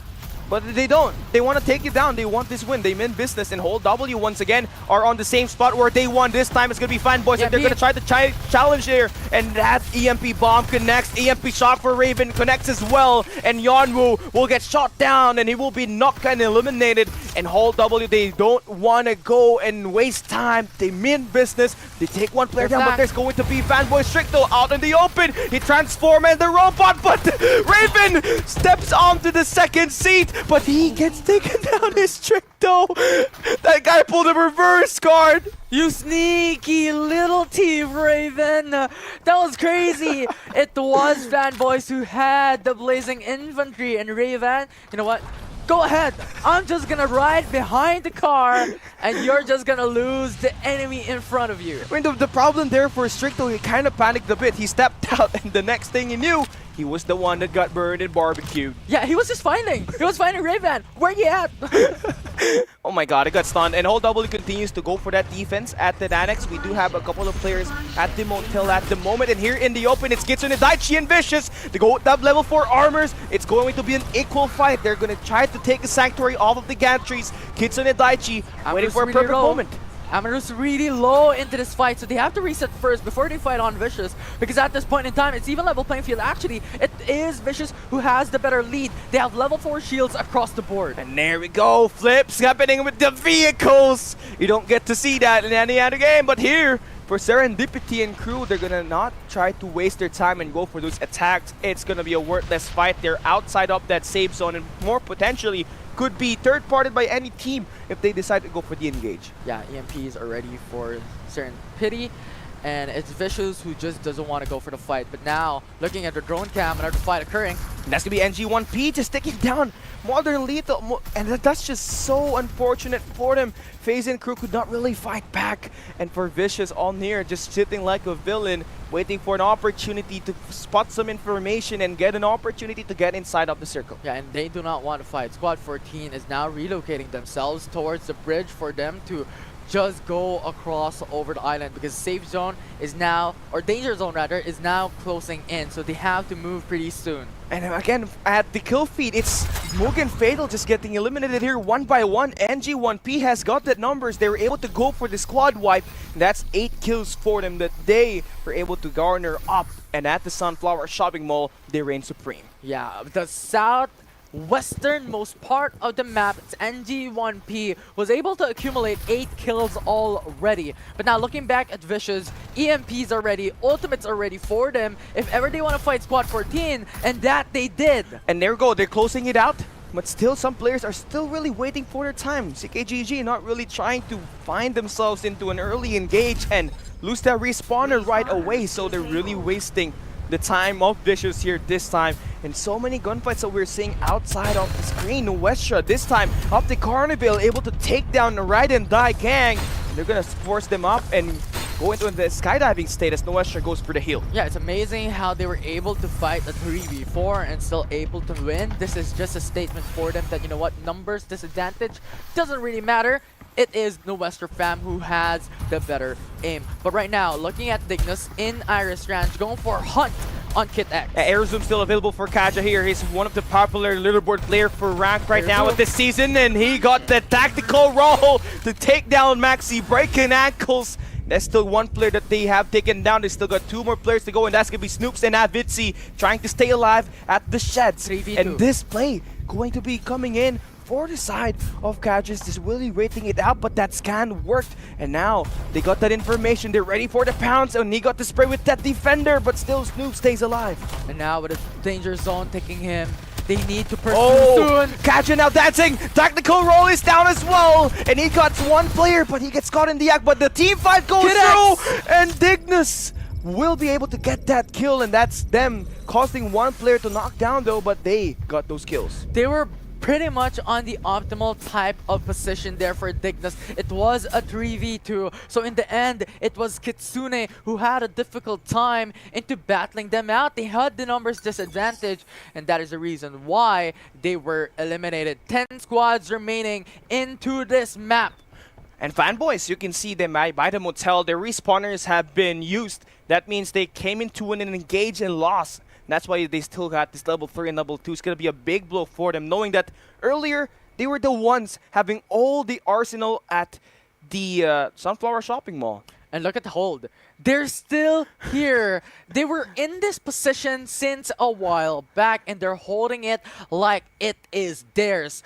P: But they don't. They want to take it down. They want this win. They mean business. And Hold W once again are on the same spot where they won. This time it's going to be Fanboys. And they're going to try to challenge here. And that EMP bomb connects. EMP shot for Raven connects as well. And Yeonwoo will get shot down. And he will be knocked and eliminated. And Hold W, they don't want to go and waste time. They mean business. They take 1 player down. But there's going to be Fanboy Stricto out in the open. He transforms in the robot. But Raven steps onto the second seat. But he gets taken down his Stricto. That guy pulled a reverse card.
J: You sneaky little thief, Raven. That was crazy. It was Fanboys who had the blazing infantry, and Raven, you know what? Go ahead. I'm just gonna ride behind the car, and you're just gonna lose the enemy in front of you.
P: I mean, the problem there for Stricto, he kind of panicked a bit. He stepped out, and the next thing he knew, he was the one that got burned and barbecued.
J: Yeah, he was just finding. He was finding Raven. Where you at?
P: Oh my god, it got stunned. And Hold W continues to go for that defense at the Annex. We do have a couple of players at the motel at the moment. And here in the open, it's Kitsune Daichi and Vicious. They go with that level 4 armors. It's going to be an equal fight. They're going to try to take the Sanctuary off of the gantries. Kitsune Daichi waiting for a perfect moment.
J: Amaru's really low into this fight, so they have to reset first before they fight on Vicious, because at this point in time, it's even level playing field. Actually, it is Vicious who has the better lead. They have level 4 shields across the board.
P: And there we go, flips happening with the vehicles. You don't get to see that in any other game, but here, for Serendipity and crew, they're gonna not try to waste their time and go for those attacks. It's gonna be a worthless fight. They're outside of that safe zone, and more potentially could be third-parted by any team if they decide to go for the engage.
J: Yeah, EMPs are ready for Serendipity, and it's Vicious who just doesn't want to go for the fight. But now, looking at the drone cam and the fight occurring,
P: and that's going to be NG1P just taking down Modern Lethal, and that's just so unfortunate for them. FaZe and crew could not really fight back, and for Vicious on here, just sitting like a villain, waiting for an opportunity to spot some information and get an opportunity to get inside of the circle.
J: Yeah, and they do not want to fight. Squad 14 is now relocating themselves towards the bridge for them to just go across over the island, because safe zone is now, or danger zone rather, is now closing in, so they have to move pretty soon.
P: And again, at the kill feed, it's Mugen Fatal just getting eliminated here 1 by 1. NG1P has got the numbers. They were able to go for the squad wipe. That's 8 kills for them that they were able to garner up. And at the Sunflower Shopping Mall, they reign supreme.
J: Yeah, the southwesternmost part of the map, it's NG1P, was able to accumulate 8 kills already. But now looking back at Vicious, EMPs are ready, ultimates are ready for them if ever they want to fight Squad 14, and that they did.
P: And there we go, they're closing it out. but still some players are still really waiting for their time. CKGG not really trying to find themselves into an early engage and lose that respawner right away, so they're really wasting the time of Vicious here this time. And so many gunfights that we're seeing outside of the screen. Westra this time up the Carnival, able to take down the Ride and Die gang. They're gonna force them up and go into the skydiving state as Nuestra goes for the heal.
J: Yeah, it's amazing how they were able to fight a 3v4 and still able to win. This is just a statement for them that, you know what, numbers disadvantage doesn't really matter. It is the Western fam who has the better aim. But right now, looking at Dignus in Iris Ranch, going for a hunt on Kit X.
P: Air Zoom still available for Kaja here. He's one of the popular leaderboard player for rank right now with this season, and he got the tactical roll to take down Maxi, breaking ankles. There's still one player that they have taken down. They still got 2 more players to go, and that's going to be Snoops and Avitsi trying to stay alive at the sheds.
J: 3v2.
P: And this play going to be coming in for the side of Kajas, just really rating it out, but that scan worked. And now they got that information. They're ready for the pounce, and he got the spray with that defender, but still Snoop stays alive.
J: And now with a danger zone taking him, they need to pursue
P: soon.
J: soon.
P: Kaja now dancing. Tactical roll is down as well. And he got one player, but he gets caught in the act. But the team fight goes through. And Dignus will be able to get that kill. And that's them costing one player to knock down though, but they got those kills.
J: They were pretty much on the optimal type of position there for Dignus. It was a 3v2, so in the end, it was Kitsune who had a difficult time into battling them out. They had the numbers disadvantage, and that is the reason why they were eliminated. 10 squads remaining into this map.
P: And fanboys, you can see them by the motel. Their respawners have been used. That means they came into an engage and lost. That's why they still got this level 3 and level 2. It's going to be a big blow for them, knowing that earlier they were the ones having all the arsenal at the Sunflower Shopping Mall.
J: And look at the hold. They're still here. They were in this position since a while back, and they're holding it like it is theirs.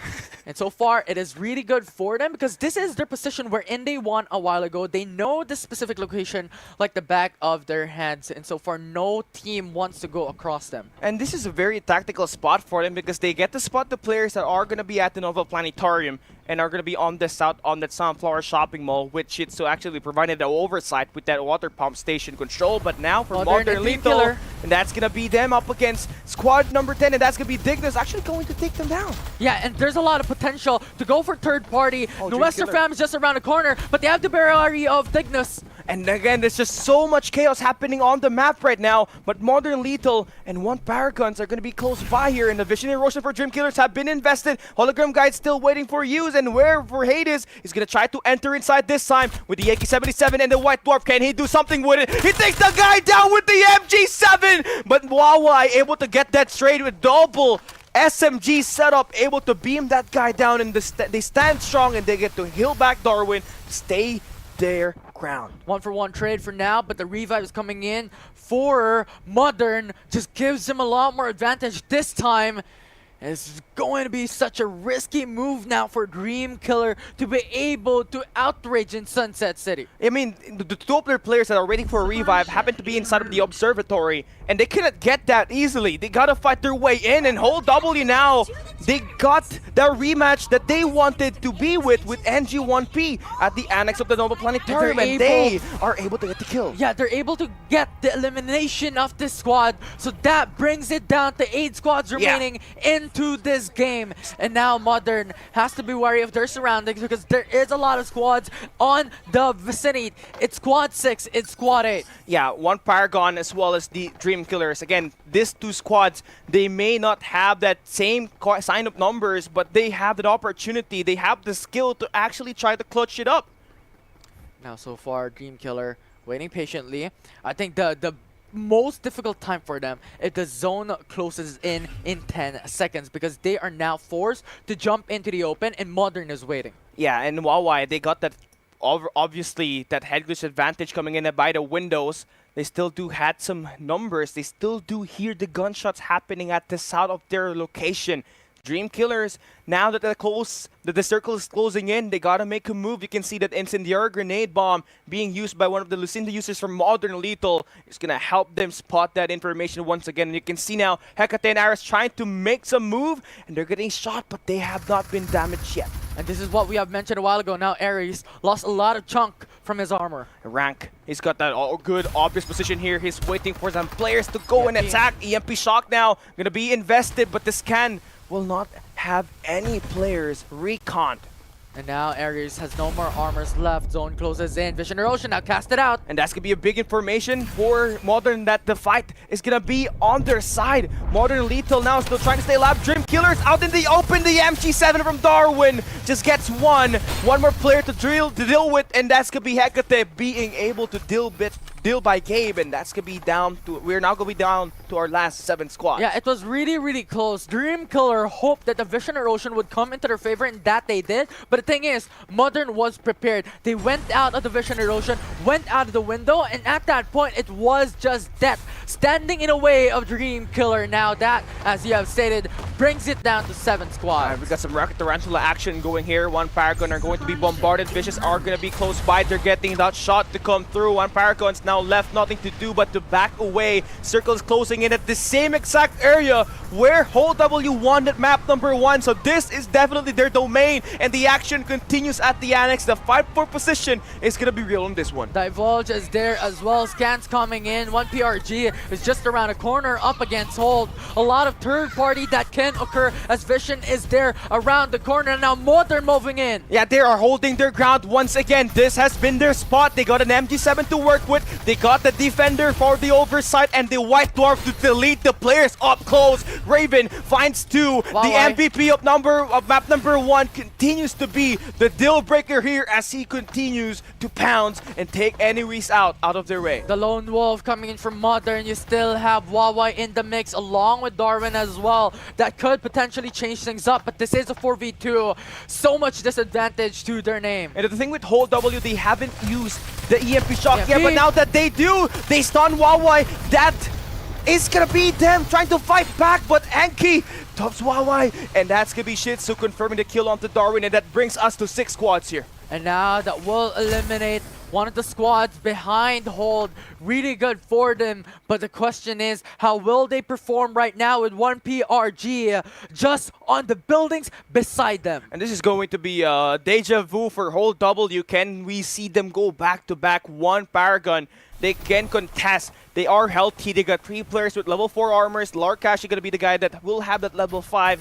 J: And so far, it is really good for them because this is their position wherein they won a while ago. They know the specific location like the back of their hands, and so far, no team wants to go across them.
P: And this is a very tactical spot for them because they get to spot the players that are going to be at the Nova Planetarium and are going to be on the south on that Sunflower Shopping Mall, which it's so actually provided the oversight with that water pump station control. But now for Modern Lethal, and that's going to be them up against squad number 10, and that's going to be Dignus actually going to take them down.
J: Yeah, and there's a lot of potential to go for third party. The Western fam is just around the corner, but they have the barrier of Dignus.
P: And again, there's just so much chaos happening on the map right now. But Modern Lethal and one Paragons are going to be close by here. And the Vision Erosion for Dream Killers have been invested. Hologram Guide still waiting for use. And where for Hades is going to try to enter inside this time with the AK-77 and the White Dwarf. Can he do something with it? He takes the guy down with the MG7. But Wawa able to get that straight with double SMG setup, able to beam that guy down. And they stand strong and they get to heal back Darwin, stay their ground.
J: 1-for-1 trade for now, but the revive is coming in for Modern. Just gives him a lot more advantage this time. It's going to be such a risky move now for Dream Killer to be able to outrage in Sunset City.
P: I mean, the two-player players that are waiting for a revive happen to be inside of the observatory, and they cannot get that easily. They gotta fight their way in, and hold W now. They got the rematch that they wanted to be with NG1P at the annex of the Nova Planetarium, and they are able to get the kill.
J: Yeah, they're able to get the elimination of this squad, so that brings it down to 8 squads remaining into this game. And now Modern has to be wary of their surroundings because there is a lot of squads on the vicinity. It's squad 6, it's squad 8.
P: Yeah, one Paragon as well as the Dream Killers. Again, these two squads, they may not have that same sign-up numbers, but they have that opportunity. They have the skill to actually try to clutch it up.
J: Now, so far, Dream Killer waiting patiently. I think the most difficult time for them if the zone closes in 10 seconds because they are now forced to jump into the open and Modern is waiting.
P: Yeah, and Huawei, they got that obviously that head glitch advantage coming in by the windows. They still do had some numbers. They still do hear the gunshots happening at the south of their location. Dream Killers, now that the circle is closing in, they gotta make a move. You can see that incendiary grenade bomb being used by one of the Lucinda users from Modern Lethal is gonna help them spot that information once again. And you can see now Hecate and Aris trying to make some move, and they're getting shot, but they have not been damaged yet.
J: And this is what we have mentioned a while ago. Now Ares lost a lot of chunk from his armor.
P: Rank, he's got that good obvious position here. He's waiting for some players to go and attack. EMP shock now gonna be invested, but the scan will not have any players recon.
J: And now Ares has no more armors left. Zone closes in. Vision Erosion now cast it out.
P: And that's gonna be a big information for Modern that the fight is gonna be on their side. Modern Lethal now still trying to stay alive. Dream Killers out in the open. The MG7 from Darwin just gets one more player to deal with, and that's gonna be Hecate being able to deal by Gabe, and that's gonna be down to, we're now gonna be down to our last 7 squads.
J: Yeah, it was really close. Dream Killer hoped that the Vision Erosion would come into their favor, and that they did. But the thing is, Modern was prepared. They went out of the Vision Erosion, went out of the window, and at that point, it was just death standing in a way of Dream Killer. Now that, as you have stated, brings it down to 7 squads.
P: We got some Rocket Tarantula action going here. One Paragon are going to be bombarded. Vicious are going to be close by. They're getting that shot to come through. One Paragon's now left, nothing to do but to back away. Circle is closing in at the same exact area where Whole W won at map number 1. So this is definitely their domain, and the action continues at the Annex. The fight for position is going to be real on this one.
J: Divulge is there as well. Scans coming in. One PRG is just around a corner up against Hold. A lot of third party that can occur as Vision is there around the corner. Now Modern moving in.
P: Yeah, they are holding their ground once again. This has been their spot. They got an MG7 to work with. They got the Defender for the oversight and the White Dwarf to delete the players up close. Raven finds 2.
J: Wow,
P: the MVP of map number 1 continues to be the deal breaker here as he continues to pounce and take enemies out of their way.
J: The Lone Wolf coming in from Modern. You still have Wawa in the mix along with Darwin as well. That could potentially change things up, but this is a 4v2. So much disadvantage to their name.
P: And the thing with Whole W, they haven't used the EMP shock yet, but now that they do, they stun Wawai. That is gonna be them trying to fight back, but Anki tops Wawai, and that's gonna be Shitsu confirming the kill onto Darwin, and that brings us to 6 squads here.
J: And now that will eliminate one of the squads behind Hold. Really good for them, but the question is, how will they perform right now with one PRG just on the buildings beside them?
P: And this is going to be a deja vu for Whole W. Can we see them go back to back? One Paragon, they can contest. They are healthy. They got 3 players with level 4 armors. Larkash is going to be the guy that will have that level 5.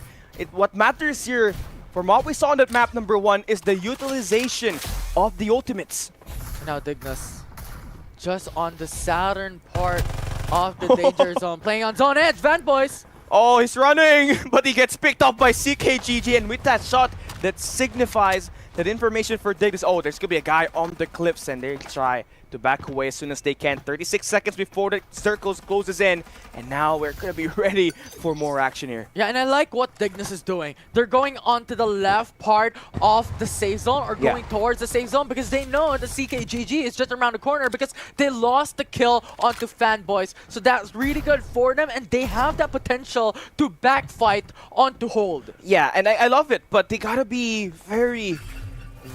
P: What matters here, from what we saw on that map number 1, is the utilization of the ultimates.
J: Now Dignas, just on the southern part of the danger zone, playing on zone edge. Van Boys.
P: Oh, he's running, but he gets picked up by CKGG, and with that shot, that signifies that information for Dignas. Oh, there's gonna be a guy on the cliffs, and they try to back away as soon as they can. 36 seconds before the circle closes in, and now we're gonna be ready for more action here.
J: Yeah, and I like what Dignas is doing. They're going onto the left part of the safe zone, or going towards the safe zone, because they know the CKGG is just around the corner, because they lost the kill onto Fanboys. So that's really good for them, and they have that potential to backfight onto Hold.
P: Yeah, and I love it, but they gotta be very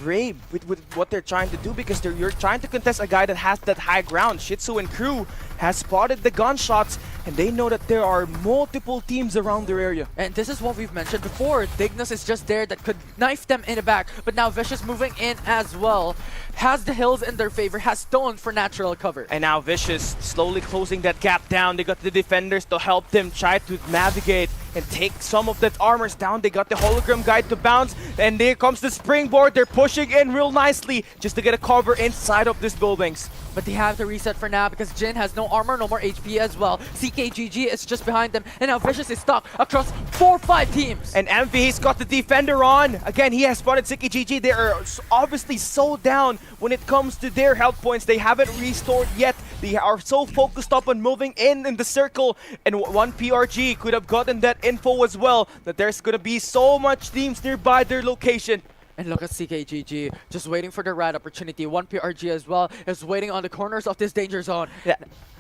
P: brave with what they're trying to do, because you're trying to contest a guy that has that high ground. Shitsu and crew has spotted the gunshots, and they know that there are multiple teams around their area.
J: And this is what we've mentioned before. Dignas is just there that could knife them in the back, but now Vicious moving in as well. Has the hills in their favor, has stone for natural cover.
P: And now Vicious slowly closing that gap down. They got the defenders to help them try to navigate and take some of that armors down. They got the hologram guide to bounce, and there comes the springboard. They're pushing in real nicely just to get a cover inside of these buildings.
J: But they have to reset for now, because Jin has no armor, no more HP as well. CKGG is just behind them, and now Vicious is stuck across 4 or 5 teams.
P: And MV's got the defender on. Again, he has spotted CKGG. They are obviously so down when it comes to their health points. They haven't restored yet. They are so focused up on moving in the circle, and one PRG could have gotten that info as well, that there's gonna be so much teams nearby their location.
J: And look at CKGG, just waiting for the right opportunity. 1PRG as well is waiting on the corners of this danger zone.
P: Yeah,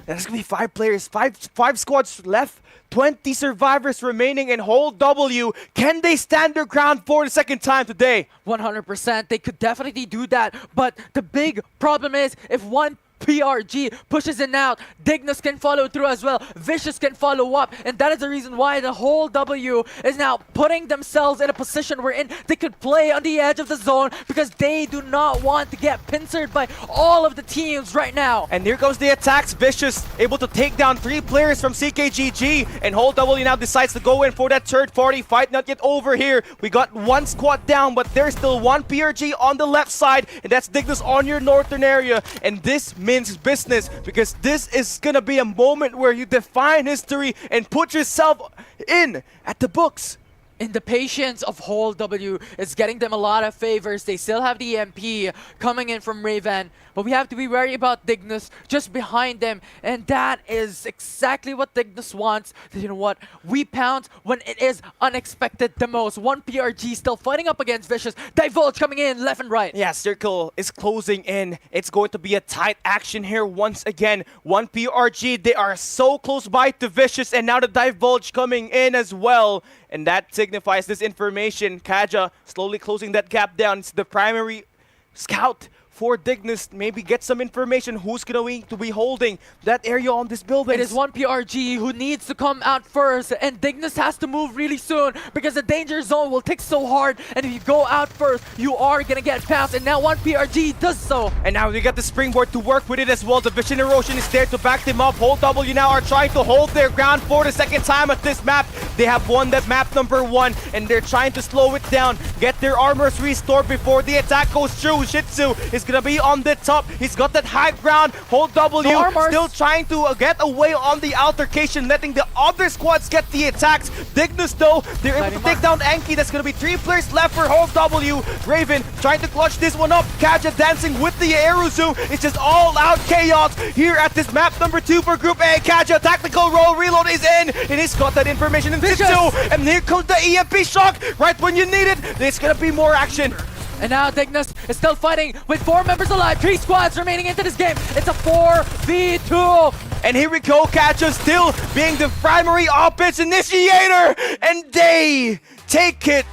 P: there's gonna be 5 players, five squads left, 20 survivors remaining, and hold W. Can they stand their ground for the second time today?
J: 100%, they could definitely do that. But the big problem is if one PRG pushes in out, Dignus can follow through as well, Vicious can follow up, and that is the reason why the whole W is now putting themselves in a position wherein they could play on the edge of the zone because they do not want to get pincered by all of the teams right now.
P: And here comes the attacks. Vicious able to take down 3 players from CKGG, and whole W now decides to go in for that third party fight. Not yet over here. We got 1 squad down, but there's still 1 PRG on the left side, and that's Dignus on your northern area. And this means business, because this is gonna be a moment where you define history and put yourself in at the books.
J: And the patience of whole W is getting them a lot of favors. They still have the MP coming in from Raven, but we have to be wary about Dignus just behind them, and that is exactly what Dignus wants. You know what? We pounce when it is unexpected the most. 1 PRG still fighting up against Vicious. Divulge coming in left and right.
P: Yeah, Circle is closing in. It's going to be a tight action here once again. 1 PRG, they are so close by to Vicious, and now the Divulge coming in as well. And that signifies this information. Kaja slowly closing that gap down. It's the primary scout for Dignus. Maybe get some information who's going to be holding that area on this building.
J: It is 1 PRG who needs to come out first, and Dignus has to move really soon because the danger zone will tick so hard, and if you go out first, you are gonna get pounced, and now 1 PRG does so.
P: And now we got the springboard to work with it as well. The Vision Erosion is there to back them up. Hold W now are trying to hold their ground for the second time at this map. They have won that map number 1, and they're trying to slow it down, get their armors restored before the attack goes through. Shih Tzu is gonna be on the top. He's got that high ground. Hold W still trying to get away on the altercation, letting the other squads get the attacks. Dignus though, they're able to take down Enki. That's gonna be 3 players left for Hold W. Raven trying to clutch this one up. Kaja dancing with the Aerozoom. It's just all out chaos here at this map number 2 for Group A. Kaja tactical roll reload is in, and he's got that information in Shih Tzu. And here comes the EMP shock right when you need it. There's gonna be more action.
J: And now Dignus is still fighting with 4 members alive, 3 squads remaining into this game. It's a 4v2.
P: And here we go, Kacha still being the primary offense initiator, and they take it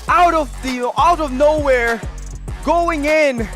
P: out of nowhere, going in,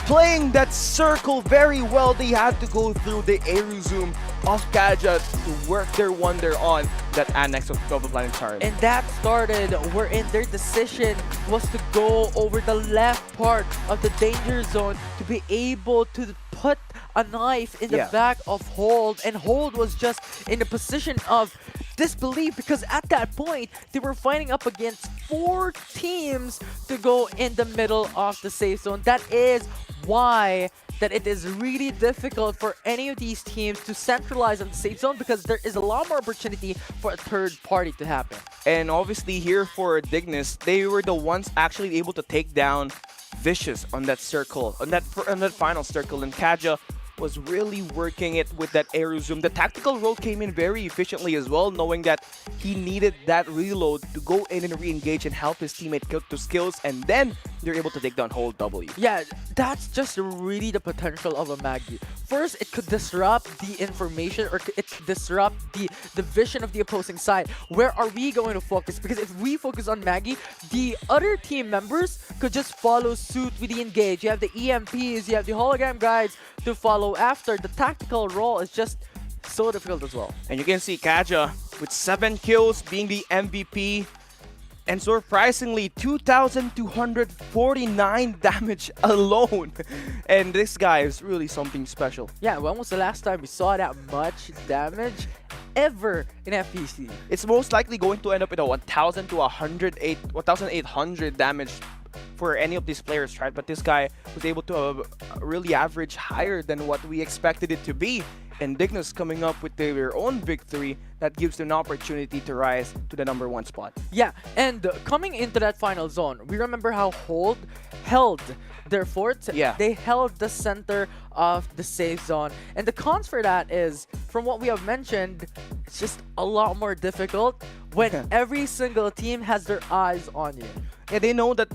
P: playing that circle very well. They had to go through the Aerozoom of Kaja to work their wonder on that annex of Global Planetarium.
J: And that started wherein their decision was to go over the left part of the danger zone to be able to put a knife in the back of Hold, and Hold was just in a position of disbelief because at that point they were fighting up against 4 teams to go in the middle of the safe zone. That is why that it is really difficult for any of these teams to centralize on the safe zone, because there is a lot more opportunity for a third party to happen.
P: And obviously here for Dignus, they were the ones actually able to take down Vicious on that circle, on that final circle, and Kaja was really working it with that Aerozoom. The tactical roll came in very efficiently as well, knowing that he needed that reload to go in and re-engage and help his teammate kill to skills, and then they're able to take down Hold W.
J: Yeah, that's just really the potential of a Maggie. First, it could disrupt the information, or it could disrupt the vision of the opposing side. Where are we going to focus? Because if we focus on Maggie, the other team members could just follow suit with the engage. You have the EMPs, you have the hologram guides to follow after. The tactical role is just so difficult as well.
P: And you can see Kaja with 7 kills being the MVP. And surprisingly, 2,249 damage alone. And this guy is really something special.
J: Yeah, when was the last time we saw that much damage ever in FPC?
P: It's most likely going to end up in a 1,000 to 1,800 damage for any of these players, right? But this guy was able to really average higher than what we expected it to be. and Dignus coming up with their own victory that gives them an opportunity to rise to the #1 spot.
J: Yeah, and coming into that final zone, we remember how Hold held their fort.
P: Yeah.
J: They held the center of the safe zone. And the cons for that is, from what we have mentioned, it's just a lot more difficult when every single team has their eyes on you.
P: Yeah, they know that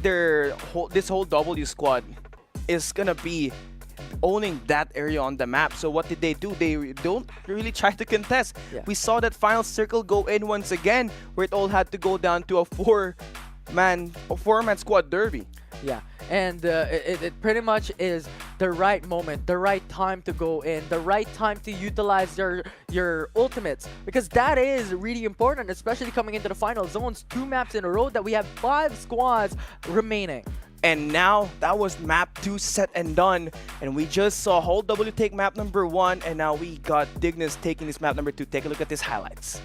P: this whole W squad is gonna be owning that area on the map. So what did they do? They don't really try to contest.
J: Yeah.
P: We saw that final circle go in once again, where it all had to go down to a four-man squad derby.
J: Yeah, and it pretty much is the right moment, the right time to go in, the right time to utilize your ultimates, because that is really important, especially coming into the final zones. 2 maps in a row that we have 5 squads remaining.
P: And now that was map 2 set and done, and we just saw Whole W take map #1, and now we got Dignus taking this map #2. Take a look at these highlights.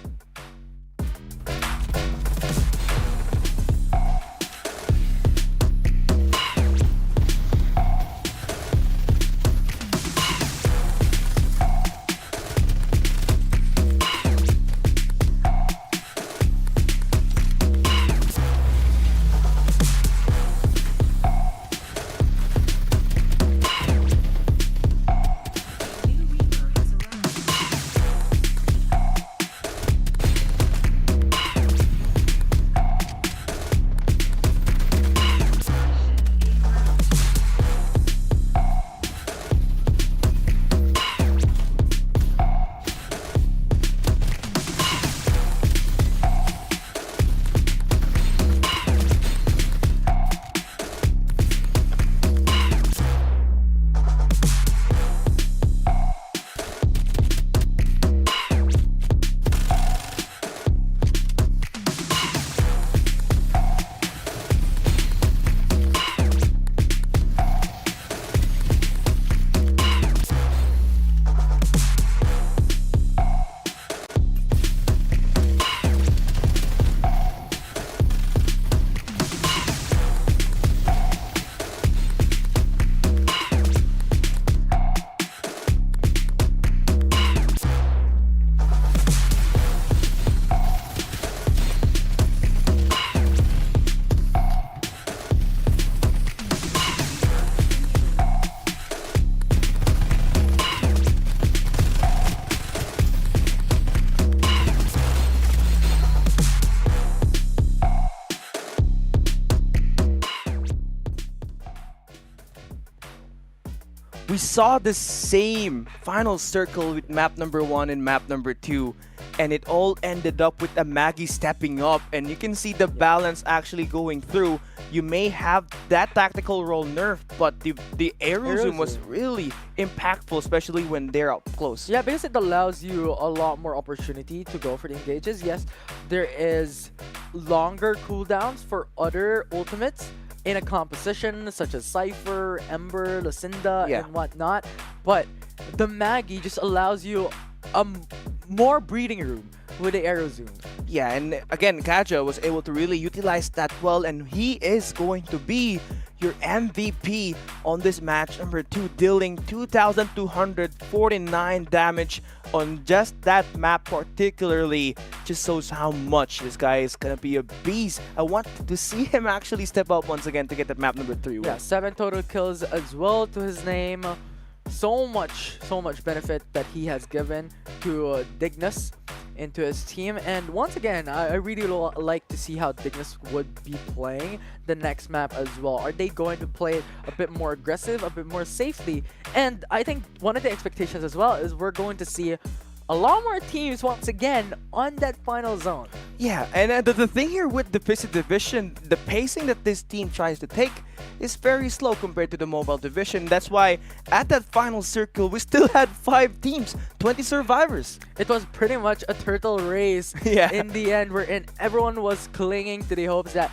P: We saw the same final circle with map #1 and map #2, and it all ended up with a Maggie stepping up, and you can see the balance actually going through. You may have that tactical role nerfed, but the arrow zoom was really impactful, especially when they're up close.
J: Yeah, because it allows you a lot more opportunity to go for the engages. Yes, there is longer cooldowns for other ultimates in a composition such as Cypher, Ember, Lucinda, and whatnot, but the Maggie just allows you more breathing room with the arrow zoom.
P: Yeah, and again, Kaja was able to really utilize that well, and he is going to be your MVP on this match #2, dealing 2,249 damage on just that map particularly. Just shows how much this guy is gonna be a beast. I want to see him actually step up once again to get that map #3 win.
J: Yeah, 7 total kills as well to his name. So much benefit that he has given to Dignus into his team. And once again, I really like to see how Dignus would be playing the next map as well. Are they going to play it a bit more aggressive, a bit more safely? And I think one of the expectations as well is we're going to see a lot more teams once again on that final zone.
P: Yeah, and the thing here with the FPC division, the pacing that this team tries to take is very slow compared to the mobile division. That's why at that final circle, we still had 5 teams, 20 survivors.
J: It was pretty much a turtle race in the end, wherein everyone was clinging to the hopes that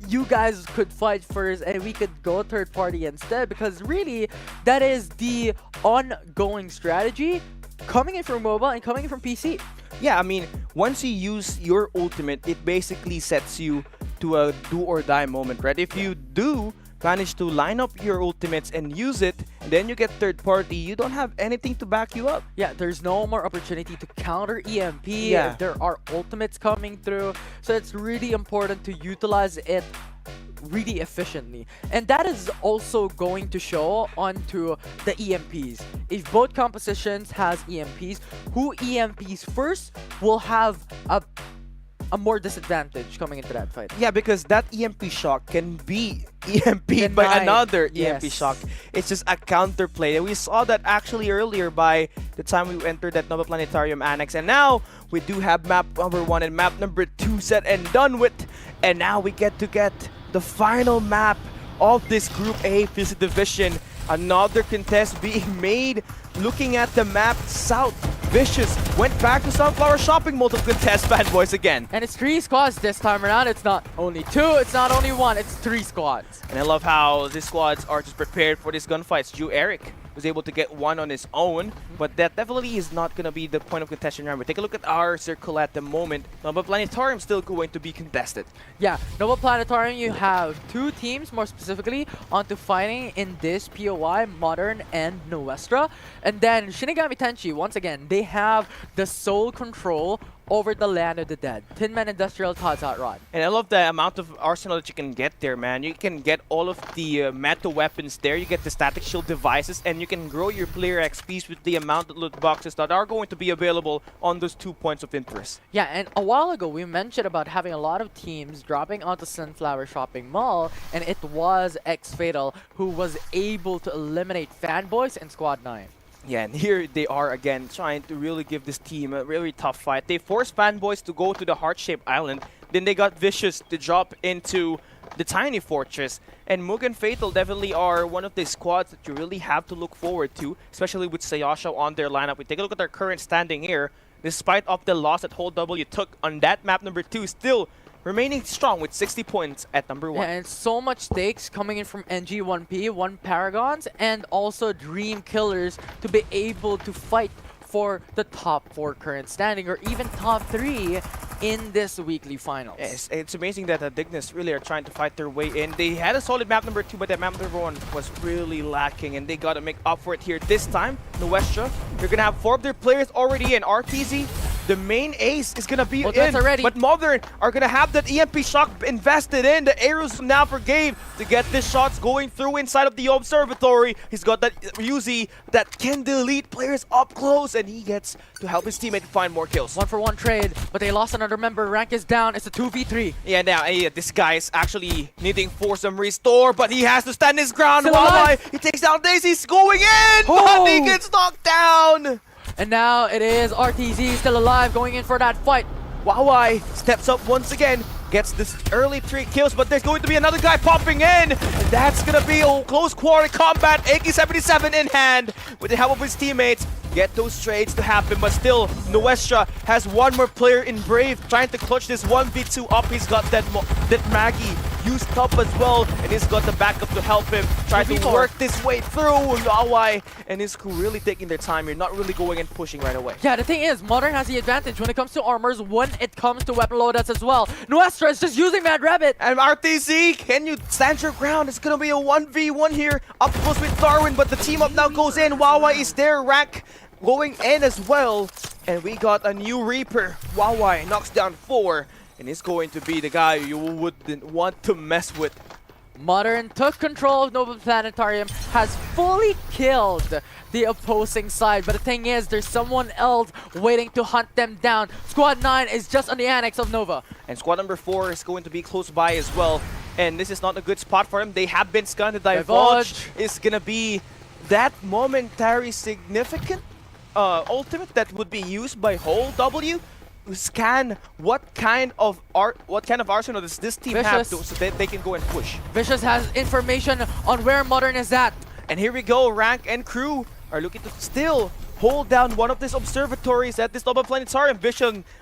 J: you guys could fight first and we could go third party instead, because really that is the ongoing strategy coming in from mobile and coming in from PC.
P: Yeah, I mean, once you use your ultimate, it basically sets you to a do or die moment, right? If you do manage to line up your ultimates and use it, and then you get third party, you don't have anything to back you up.
J: Yeah, there's no more opportunity to counter EMP.
P: Yeah.
J: There are ultimates coming through. So it's really important to utilize it really efficiently. And that is also going to show onto the EMPs. If both compositions has EMPs, who EMPs first will have a more disadvantage coming into that fight.
P: Yeah, because that EMP shock can be EMP'd by another EMP shock. It's just a counterplay. And we saw that actually earlier by the time we entered that Nova Planetarium Annex. And now we do have map number 1 and map number 2 set and done with. And now we get the final map of this Group A FPC Division. Another contest being made. Looking at the map, South Vicious went back to Sunflower Shopping Mall to contest Fanboys again.
J: And it's 3 squads this time around. It's not only 2, it's not only 1, it's 3 squads.
P: And I love how these squads are just prepared for this gunfight. Ju Eric was able to get one on his own, but that definitely is not going to be the point of contention. Remember, take a look at our circle at the moment. Nova Planetarium still going to be contested.
J: Yeah, Nova Planetarium, you have 2 teams more specifically onto fighting in this POI, Modern and Nuestra. And then Shinigami Tenchi, once again, they have the sole control over the land of the dead. Tin Man Industrial Todd's Hot Rod.
P: And I love the amount of arsenal that you can get there, man. You can get all of the meta weapons there. You get the static shield devices, and you can grow your player XPs with the amount of loot boxes that are going to be available on those 2 points of interest.
J: Yeah, and a while ago we mentioned about having a lot of teams dropping onto Sunflower Shopping Mall, and it was X-Fatal who was able to eliminate Fanboys and Squad 9.
P: Yeah, and here they are again trying to really give this team a really tough fight. They forced Fanboys to go to the heart-shaped island. Then they got Vicious to drop into the tiny fortress. And Mugen Fatal definitely are one of the squads that you really have to look forward to, especially with Sayasha on their lineup. We take a look at their current standing here. Despite of the loss that Hold W took on that map number 2, still remaining strong with 60 points at number 1.
J: Yeah, and so much stakes coming in from NG1P, 1 Paragons, and also Dream Killers to be able to fight for the top 4 current standing, or even top 3 in this weekly finals.
P: Yes, it's amazing that the Dignitas really are trying to fight their way in. They had a solid map number 2, but that map number 1 was really lacking, and they got to make up for it here this time. Nuestra, they're going to have 4 of their players already in. RTZ, the main ace, is going to be in, but Modern are going to have that EMP shock invested in. The arrows now for Gabe to get this shots going through inside of the observatory. He's got that Ryuzi that can delete players up close, and he gets to help his teammate find more kills.
J: 1-for-1 trade, but they lost another member. Rank is down. It's a 2v3.
P: Yeah, now this guy is actually needing for some restore, but he has to stand his ground.
J: Still alive.
P: He takes down Daisy. He's going in, but he gets knocked down.
J: And now it is RTZ still alive, going in for that fight.
P: Wowai steps up once again, gets this early 3 kills, but there's going to be another guy popping in. And that's going to be a close quarter combat, AK-77 in hand with the help of his teammates. Get those trades to happen, but still, Nuestra has 1 more player in Brave trying to clutch this 1v2 up. He's got that Maggie used up as well, and he's got the backup to help him try to work this way through. Yawai and his crew really taking their time here, not really going and pushing right away.
J: Yeah, the thing is, Modern has the advantage when it comes to armors, when it comes to weapon loadouts as well. Nuestra is just using Mad Rabbit.
P: And RTZ, can you stand your ground? It's going to be a 1v1 here, up close with Darwin, but the team up now goes in. Wowai is there, Rank going in as well, and we got a new Reaper. Wowai knocks down 4, and he's going to be the guy you wouldn't want to mess with.
J: Modern took control of Nova Planetarium, has fully killed the opposing side, but the thing is, there's someone else waiting to hunt them down. Squad 9 is just on the annex of Nova.
P: And squad number 4 is going to be close by as well, and this is not a good spot for him. They have been scanned. The Divulge is going to be that momentary significant ultimate that would be used by Whole W to scan what kind of arsenal does this team have to, so that they can go and push.
J: Vicious has information on where Modern is at.
P: And here we go, Rank and crew are looking to still hold down one of these observatories at this Global Planetarium.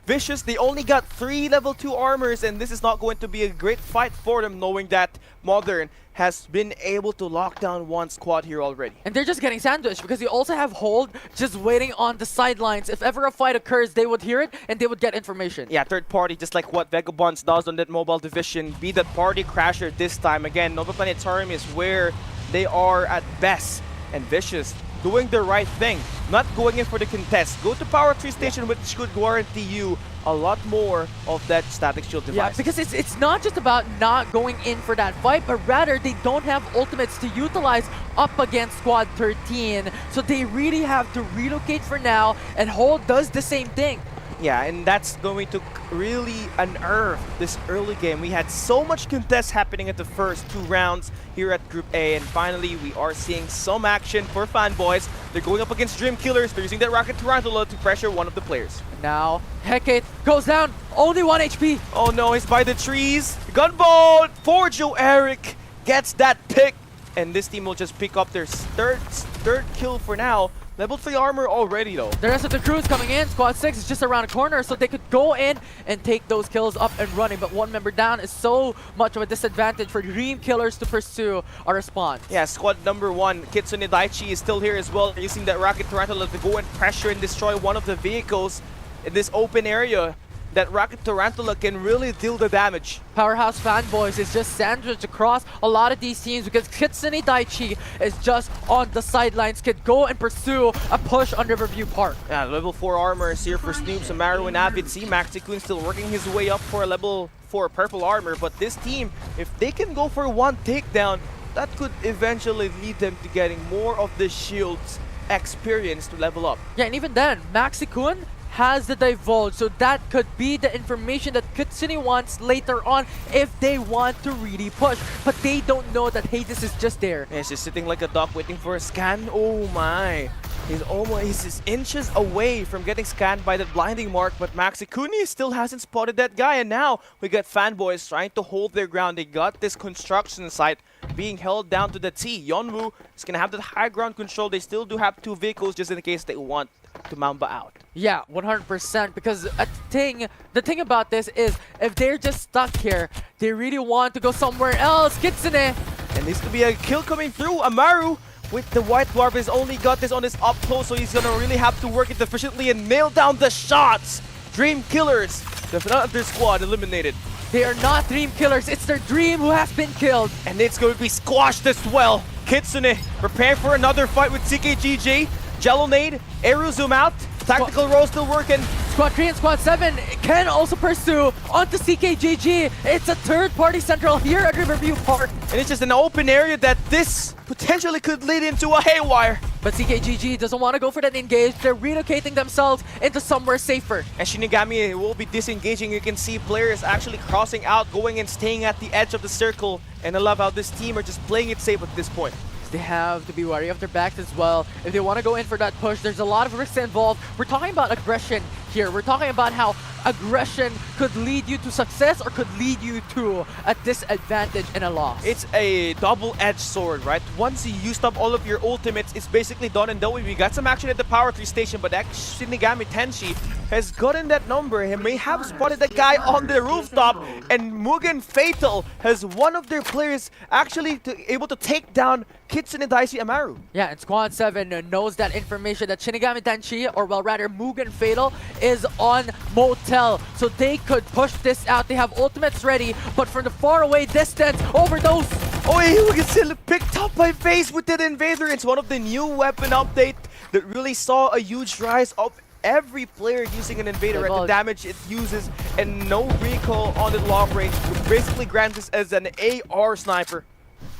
P: Vicious, they only got 3 level 2 armors, and this is not going to be a great fight for them, knowing that Modern has been able to lock down one squad here already.
J: And they're just getting sandwiched because you also have Hold just waiting on the sidelines. If ever a fight occurs, they would hear it and they would get information.
P: Yeah, third party, just like what Vagabonds does on that mobile division. Be that party crasher this time. Again, Nova Planetarium is where they are at best. And Vicious doing the right thing, not going in for the contest. Go to Power 3 Station, which could guarantee you a lot more of that static shield device.
J: Yeah, because it's not just about not going in for that fight, but rather they don't have ultimates to utilize up against Squad 13. So they really have to relocate for now, and Hold does the same thing.
P: Yeah, and that's going to really unearth this early game. We had so much contest happening at the first 2 rounds here at Group A, and finally we are seeing some action for Fanboys. They're going up against Dream Killers. They're using that Rocket Tarantula to pressure one of the players.
J: Now, Hecate goes down, only 1 HP.
P: Oh no, he's by the trees. Gunboat for Joe Eric gets that pick, and this team will just pick up their third kill for now. Level 3 armor already though.
J: The rest of the crew is coming in. Squad 6 is just around the corner, so they could go in and take those kills up and running. But 1 member down is so much of a disadvantage for Dream Killers to pursue a response.
P: Yeah, squad number 1, Kitsune Daichi is still here as well, using that Rocket Tarantula to go and pressure and destroy one of the vehicles in this open area. That Rocket Tarantula can really deal the damage.
J: Powerhouse Fanboys is just sandwiched across a lot of these teams because Kitsune Daichi is just on the sidelines, could go and pursue a push on Riverview Park.
P: Yeah, level 4 armor is here for Snoop, Amaru, and Avid. See, Maxi-kun still working his way up for a level 4 purple armor, but this team, if they can go for 1 takedown, that could eventually lead them to getting more of the shield's experience to level up.
J: Yeah, and even then, Maxi-kun has the divulge, so that could be the information that Kitsune wants later on if they want to really push. But they don't know that Hades is just there.
P: Yeah, he's just sitting like a duck waiting for a scan. Oh my. He's just inches away from getting scanned by that blinding mark, but Maxi-kun still hasn't spotted that guy. And now we got Fanboys trying to hold their ground. They got this construction site being held down to the T. Yeonwoo is going to have that high ground control. They still do have 2 vehicles just in case they want to Mamba out.
J: Yeah, 100%, because the thing about this is if they're just stuck here, they really want to go somewhere else. Kitsune!
P: And needs to be a kill coming through. Amaru with the White Dwarf has only got this on his up close, so he's gonna really have to work it efficiently and nail down the shots. Dream Killers, the other squad eliminated.
J: They are not Dream Killers, it's their Dream who has been killed.
P: And it's going to be squashed as well. Kitsune prepare for another fight with CKGG. Jello Nade, Aero zoom out, tactical roll still working.
J: Squad 3 and Squad 7 can also pursue onto CKGG. It's a third-party central here at Riverview Park.
P: And it's just an open area that this potentially could lead into a haywire.
J: But CKGG doesn't want to go for that engage. They're relocating themselves into somewhere safer.
P: And Shinigami will be disengaging. You can see players actually crossing out, going and staying at the edge of the circle. And I love how this team are just playing it safe at this point.
J: They have to be wary of their backs as well. If they want to go in for that push, there's a lot of risks involved. We're talking about aggression here. We're talking about how aggression could lead you to success or could lead you to a disadvantage and a loss.
P: It's a double-edged sword, right? Once you used up all of your ultimates, it's basically done and done. We got some action at the Power 3 station, but Shinigami Tenshi has gotten that number. He may have spotted the guy on the rooftop, and Mugen Fatal has one of their players actually able to take down Kitsune Daichi Amaru.
J: Yeah, and Squad 7 knows that information that Shinigami Tenshi, or well rather Mugen Fatal, is on Motel. So they could push this out. They have ultimates ready, but from the far away distance, overdose.
P: Oh, he gets still picked up by FaZe with that Invader. It's one of the new weapon update that really saw a huge rise of every player using an Invader at the damage it uses, and no recoil on the long range, which basically grants this as an AR sniper.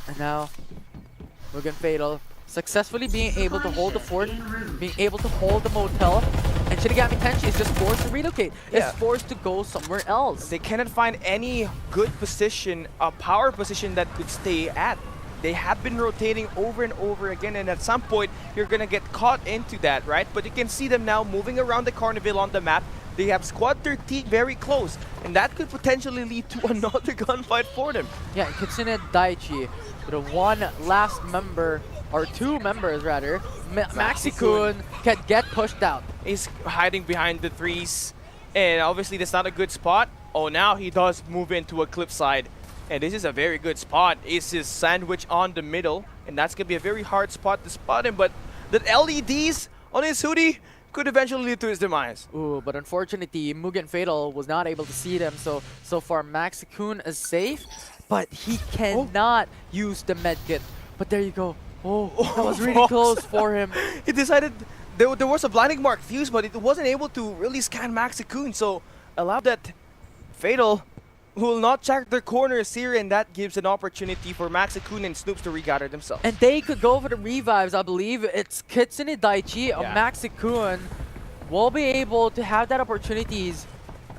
J: And now Mugen Fatal successfully being able to hold the fort, being able to hold the motel, and Shinigami Tenshi is just forced to relocate.
P: Yeah.
J: It's forced to go somewhere else.
P: They cannot find any good position, a power position that could stay at. They have been rotating over and over again, and at some point, you're gonna get caught into that, right? But you can see them now moving around the Carnival on the map. They have Squad 13 very close, and that could potentially lead to another gunfight for them.
J: Yeah, Kitsune Daichi with a one last member or 2 members rather, Maxi-kun can get pushed out.
P: He's hiding behind the threes, and obviously that's not a good spot. Oh, now he does move into a cliffside, and this is a very good spot. It's his sandwich on the middle, and that's gonna be a very hard spot to spot him, but the LEDs on his hoodie could eventually lead to his demise.
J: Ooh, but unfortunately, Mugen Fatal was not able to see them, so far Maxi-kun is safe, but he cannot use the medkit. But there you go. Oh, that was really close for him.
P: He decided there was a blinding mark fuse, but it wasn't able to really scan Maxi-kun, so allow that Fatal who will not check their corners here, and that gives an opportunity for Maxi-kun and Snoops to regather themselves.
J: And they could go for the revives, I believe. It's Kitsune Daichi or Maxi-kun will be able to have that opportunities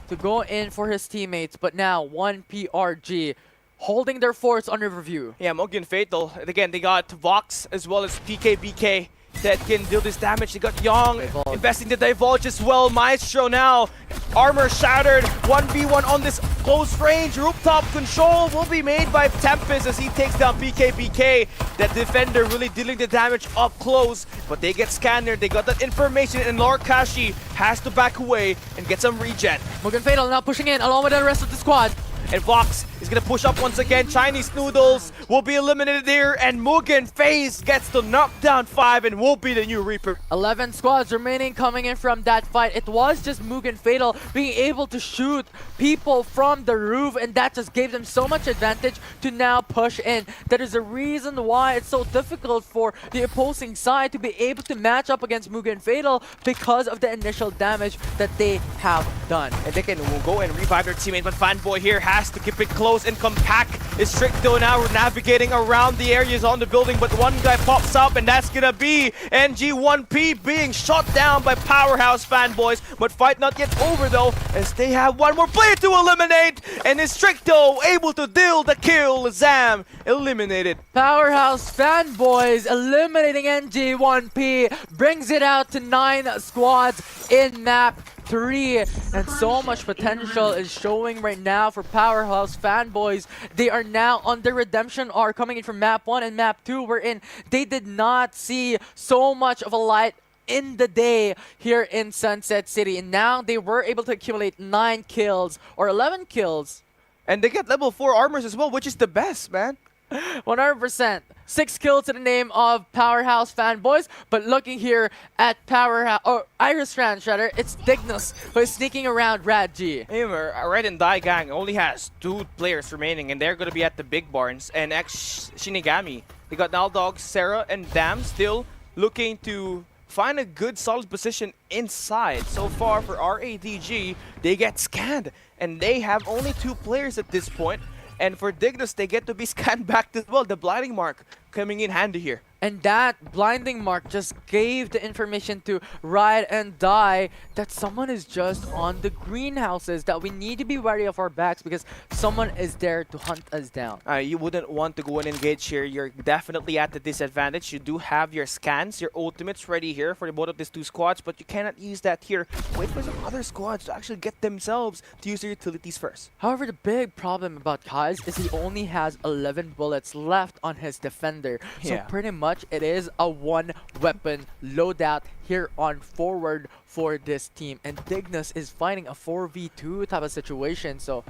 J: to go in for his teammates, but now 1PRG holding their force under review.
P: Yeah, Mugen Fatal. Again, they got Vox as well as PKBK that can deal this damage. They got Young investing the Divulge as well. Maestro now. Armor shattered. 1v1 on this close range. Rooftop control will be made by Tempest as he takes down PKBK. That defender really dealing the damage up close. But they get scanned. They got that information, and Lord Kashi has to back away and get some regen.
J: Mugen Fatal now pushing in along with the rest of the squad.
P: And Vox is going to push up once again. Chinese Noodles will be eliminated here. And Mugen FaZe gets to knock down 5 and will be the new Reaper.
J: 11 squads remaining coming in from that fight. It was just Mugen Fatal being able to shoot people from the roof, and that just gave them so much advantage to now push in. That is the reason why it's so difficult for the opposing side to be able to match up against Mugen Fatal, because of the initial damage that they have done.
P: And they can go and revive their teammate, but Fanboy here has to keep it close and compact. Is Stricto now navigating around the areas on the building, but one guy pops up, and that's gonna be NG1P being shot down by Powerhouse Fanboys. But fight not yet over though, as they have one more player to eliminate, and is Stricto able to deal the kill. Zam eliminated.
J: Powerhouse Fanboys eliminating NG1P brings it out to 9 squads in map 3, and so much potential is showing right now for Powerhouse Fanboys. They are now on the redemption arc coming in from map 1 and map 2, wherein they did not see so much of a light in the day here in Sunset City, and now they were able to accumulate 9 kills or 11 kills,
P: and they get level 4 armors as well, which is the best, man.
J: 100%. 6 kills to the name of Powerhouse Fanboys, but looking here at Powerhouse, or Iris Rand, rather, it's Dignus who is sneaking around Rad G.
P: Red and Die Gang only has 2 players remaining, and they're going to be at the big barns. And Shinigami, they got Naldog, Sarah, and Dam still looking to find a good solid position inside. So far for RADG, they get scanned, and they have only 2 players at this point. And for Dignus, they get to be scanned back as well. The blinding mark coming in handy here.
J: And that blinding mark just gave the information to Ride and Die that someone is just on the greenhouses, that we need to be wary of our backs because someone is there to hunt us down.
P: You wouldn't want to go and engage here. You're definitely at the disadvantage. You do have your scans, your ultimates ready here for both of these 2 squads, but you cannot use that here. Wait for some other squads to actually get themselves to use their utilities first.
J: However, the big problem about Kaz is he only has 11 bullets left on his defender. So pretty much it is a 1-weapon loadout here on forward for this team, and Dignus is fighting a 4v2 type of situation, so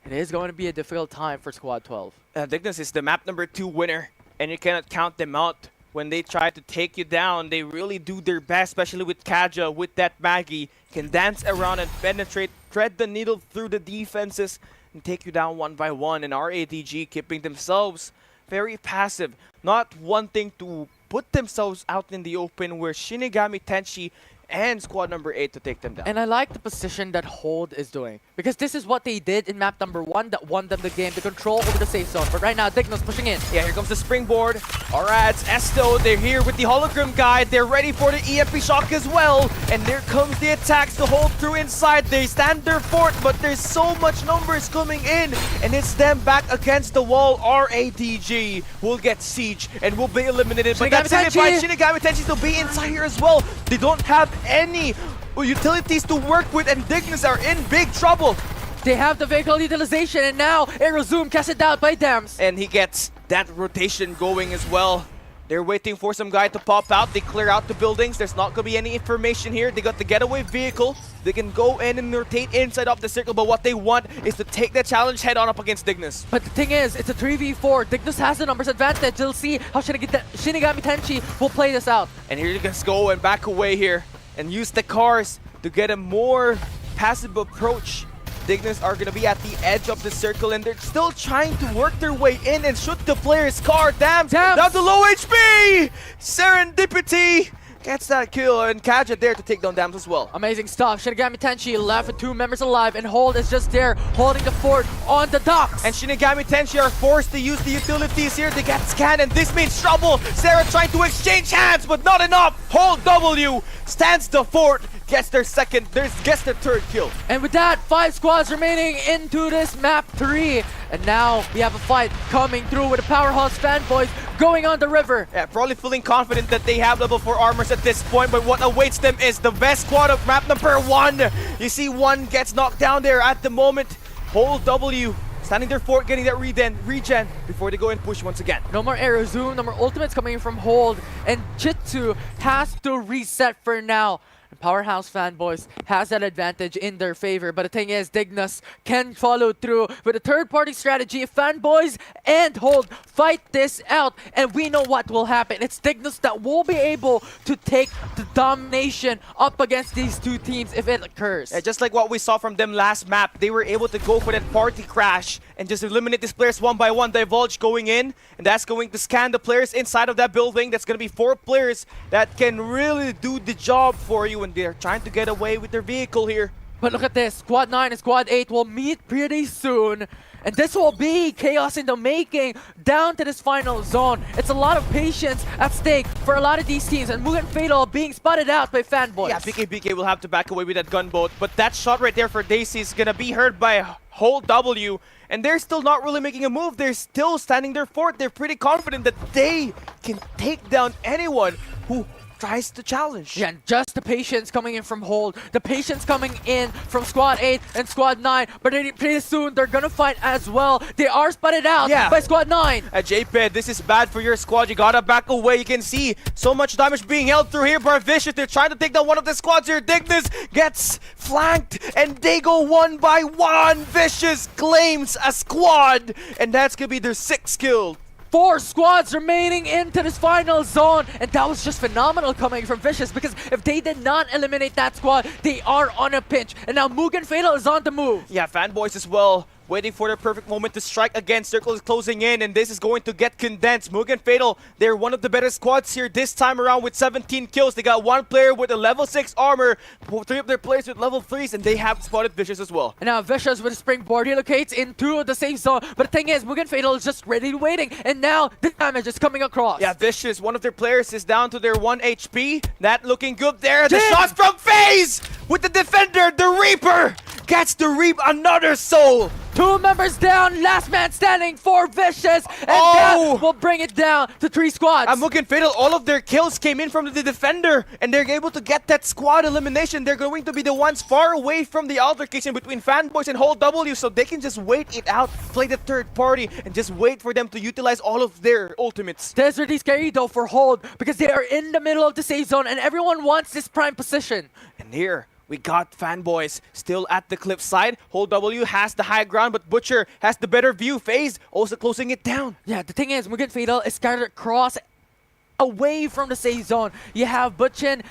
J: it is going to be a difficult time for Squad 12.
P: Dignus is the map number 2 winner, and you cannot count them out. When they try to take you down, they really do their best, especially with Kaja, with that Maggie. Can dance around and penetrate, thread the needle through the defenses, and take you down 1 by 1, and RADG keeping themselves very passive, not wanting to put themselves out in the open, where Shinigami Tenshi and squad number 8 to take them down.
J: And I like the position that Hold is doing, because this is what they did in map number 1 that won them the game, the control over the safe zone. But right now, Dignus pushing in.
P: Yeah, here comes the springboard. Arads, Esto, they're here with the hologram guide. They're ready for the EMP shock as well. And there comes the attacks to hold through inside. They stand their fort, but there's so much numbers coming in. And it's them back against the wall. RADG will get siege and will be eliminated. But that's it, by Shinigami Tenshi to be inside here as well. They don't have any utilities to work with, and Dignus are in big trouble.
J: They have the vehicle utilization, and now Aerozoom cast it out by Dams.
P: And he gets that rotation going as well. They're waiting for some guy to pop out. They clear out the buildings. There's not going to be any information here. They got the getaway vehicle. They can go in and rotate inside of the circle, but what they want is to take the challenge head-on up against Dignus.
J: But the thing is, it's a 3v4. Dignus has the numbers advantage. They'll see how Shinigami Tenchi will play this out.
P: And here you guys go and back away here and use the cars to get a more passive approach. Dignus are going to be at the edge of the circle, and they're still trying to work their way in and shoot the player's car. Damn! Down to low HP! Serendipity gets that kill, and Kaja there to take down Dams as well.
J: Amazing stuff. Shinigami Tenchi left with 2 members alive, and Hold is just there holding the fort on the docks.
P: And Shinigami Tenchi are forced to use the utilities here. They get scanned, and this means trouble. Sarah trying to exchange hands, but not enough. Hold W stands the fort. Gets their third kill.
J: And with that, 5 squads remaining into this map 3. And now we have a fight coming through with the Powerhouse fanboys going on the river.
P: Yeah, probably feeling confident that they have level 4 armors at this point, but what awaits them is the best squad of map number 1. You see one gets knocked down there at the moment. Hold W standing their fort, getting that regen before they go and push once again.
J: No more Aero Zoom, no more ultimates coming in from Hold, and Jitsu has to reset for now. Powerhouse fanboys has that advantage in their favor, but the thing is, Dignus can follow through with a third-party strategy. If fanboys and Hold fight this out, and we know what will happen. It's Dignus that will be able to take the domination up against these two teams if it occurs.
P: Yeah, just like what we saw from them last map, they were able to go for that party crash and just eliminate these players one by one. Divulge going in, and that's going to scan the players inside of that building. That's going to be 4 players that can really do the job for you, and they're trying to get away with their vehicle here.
J: But look at this, Squad 9 and Squad 8 will meet pretty soon. And this will be chaos in the making down to this final zone. It's a lot of patience at stake for a lot of these teams, and Mugen Fatal being spotted out by fanboys.
P: Yeah, BK will have to back away with that gunboat, but that shot right there for Daisy is gonna be heard by Hold W, and they're still not really making a move. They're still standing their fort. They're pretty confident that they can take down anyone who tries to challenge.
J: Yeah, and just the patience coming in from Hold, the patience coming in from Squad 8 and Squad 9, but pretty soon they're gonna fight as well. They are spotted out by Squad 9.
P: JPED, this is bad for your squad. You gotta back away. You can see so much damage being held through here by Vicious. They're trying to take down one of the squads here. Dignus gets flanked, and they go one by one. Vicious claims a squad, and that's gonna be their 6th kill.
J: 4 squads remaining into this final zone, and that was just phenomenal coming from Vicious, because if they did not eliminate that squad, they are on a pinch, and now Mugen Fatal is on the move.
P: Yeah, fanboys as well, waiting for their perfect moment to strike again. Circle is closing in, and this is going to get condensed. Mugen Fatal, they're one of the better squads here this time around with 17 kills. They got 1 player with a level 6 armor, 3 of their players with level 3s, and they have spotted Vicious as well.
J: And now Vicious with a springboard relocates into the safe zone, but the thing is, Mugen Fatal is just ready waiting, and now the damage is coming across.
P: Yeah, Vicious, one of their players is down to their 1 HP. That looking good there. The shots from FaZe with the defender, the Reaper, gets to reap another soul.
J: 2 members down, last man standing for Vicious, and that will bring it down to 3 squads.
P: And Mugen Fatal, all of their kills came in from the defender, and they're able to get that squad elimination. They're going to be the ones far away from the altercation between fanboys and Hold W, so they can just wait it out, play the third party, and just wait for them to utilize all of their ultimates.
J: That's really scary though for Hold, because they are in the middle of the safe zone, and everyone wants this prime position.
P: And here, we got fanboys still at the cliff side. Hold W has the high ground, but Butcher has the better view. FaZe also closing it down.
J: Yeah, the thing is, Mugen Fatal is scattered across away from the safe zone. You have Butchin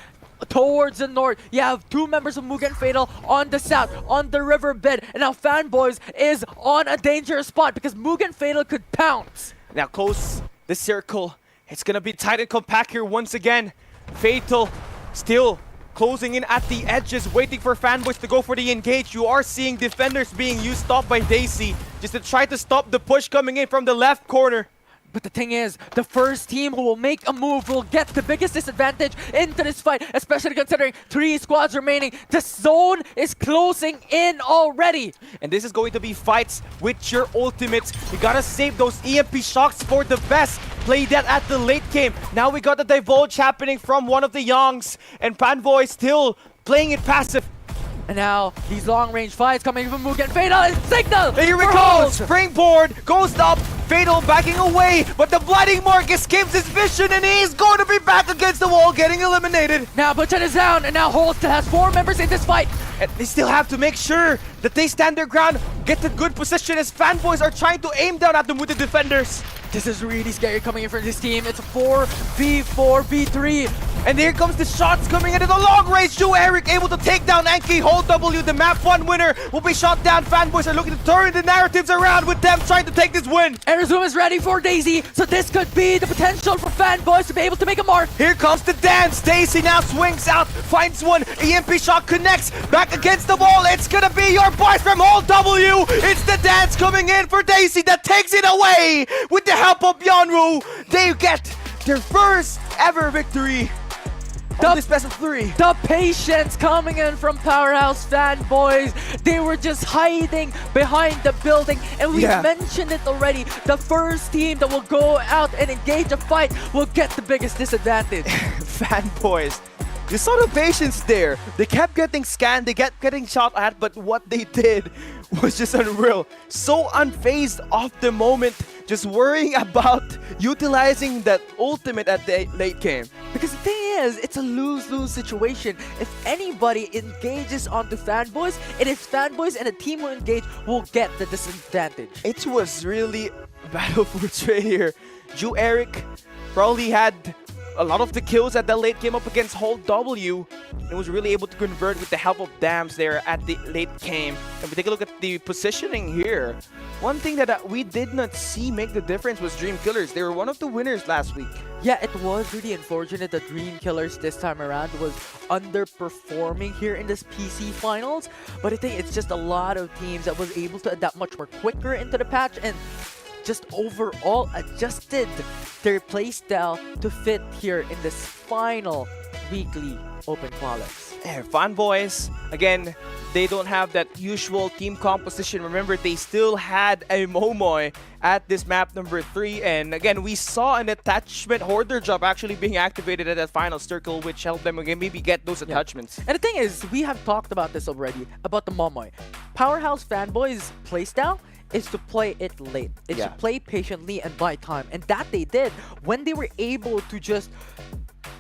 J: towards the north. You have 2 members of Mugen Fatal on the south, on the riverbed. And now Fanboys is on a dangerous spot because Mugen Fatal could pounce.
P: Now close the circle. It's gonna be tight and compact here once again. Fatal still closing in at the edges, waiting for fanboys to go for the engage. You are seeing defenders being used off by Daisy just to try to stop the push coming in from the left corner.
J: But the thing is, the first team who will make a move will get the biggest disadvantage into this fight, especially considering 3 squads remaining. The zone is closing in already.
P: And this is going to be fights with your ultimates. You gotta save those EMP shocks for the best. Play that at the late game. Now we got the divulge happening from one of the Youngs, and Fanboy still playing it passive.
J: And now, these long-range fights coming from Mugen Fatal and Signal!
P: Here we go! Springboard goes up, Fatal backing away, but the Blinding Mark escapes his vision and he's going to be back against the wall, getting eliminated.
J: Now Butchen is down, and now Holt has 4 members in this fight.
P: And they still have to make sure that they stand their ground, get to good position as fanboys are trying to aim down at them with the defenders.
J: This is really scary coming in from this team. It's a 4v4v3.
P: And here comes the shots coming into the long range. Joe Eric able to take down Enki. Hold W, the map 1 winner will be shot down. Fanboys are looking to turn the narratives around with them trying to take this win.
J: Arizona is ready for Daisy, so this could be the potential for Fanboys to be able to make a mark.
P: Here comes the dance. Daisy now swings out, finds one. EMP shot connects back against the wall. It's gonna be your boys from Hold W. It's the dance coming in for Daisy that takes it away with the help of Yonru. They get their first ever victory. This best of 3.
J: The patience coming in from Powerhouse Fanboys. They were just hiding behind the building, and we mentioned it already. The first team that will go out and engage a fight will get the biggest disadvantage.
P: Fanboys. You saw the patience there. They kept getting scanned, they kept getting shot at, but what they did was just unreal. So unfazed of the moment, just worrying about utilizing that ultimate at the late game.
J: Because the thing is, it's a lose-lose situation. If anybody engages onto Fanboys, it is Fanboys and the team who engage will get the disadvantage.
P: It was really a battle for Trey here. Joe Eric probably had a lot of the kills at the late game up against Hold W and was really able to convert with the help of Dams there at the late game. And we take a look at the positioning here. One thing that we did not see make the difference was Dream Killers. They were one of the winners last week.
J: Yeah, it was really unfortunate that Dream Killers this time around was underperforming here in this PC finals. But I think it's just a lot of teams that was able to adapt much more quicker into the patch and just overall adjusted their playstyle to fit here in this final weekly open qualifiers.
P: Yeah, Fanboys, again, they don't have that usual team composition. Remember, they still had a Momoy at this map number 3. And again, we saw an attachment hoarder job actually being activated at that final circle, which helped them again maybe get those attachments.
J: And the thing is, we have talked about this already, about the Momoy. Powerhouse Fanboys playstyle is to play it late. It's to play patiently and buy time. And that they did when they were able to just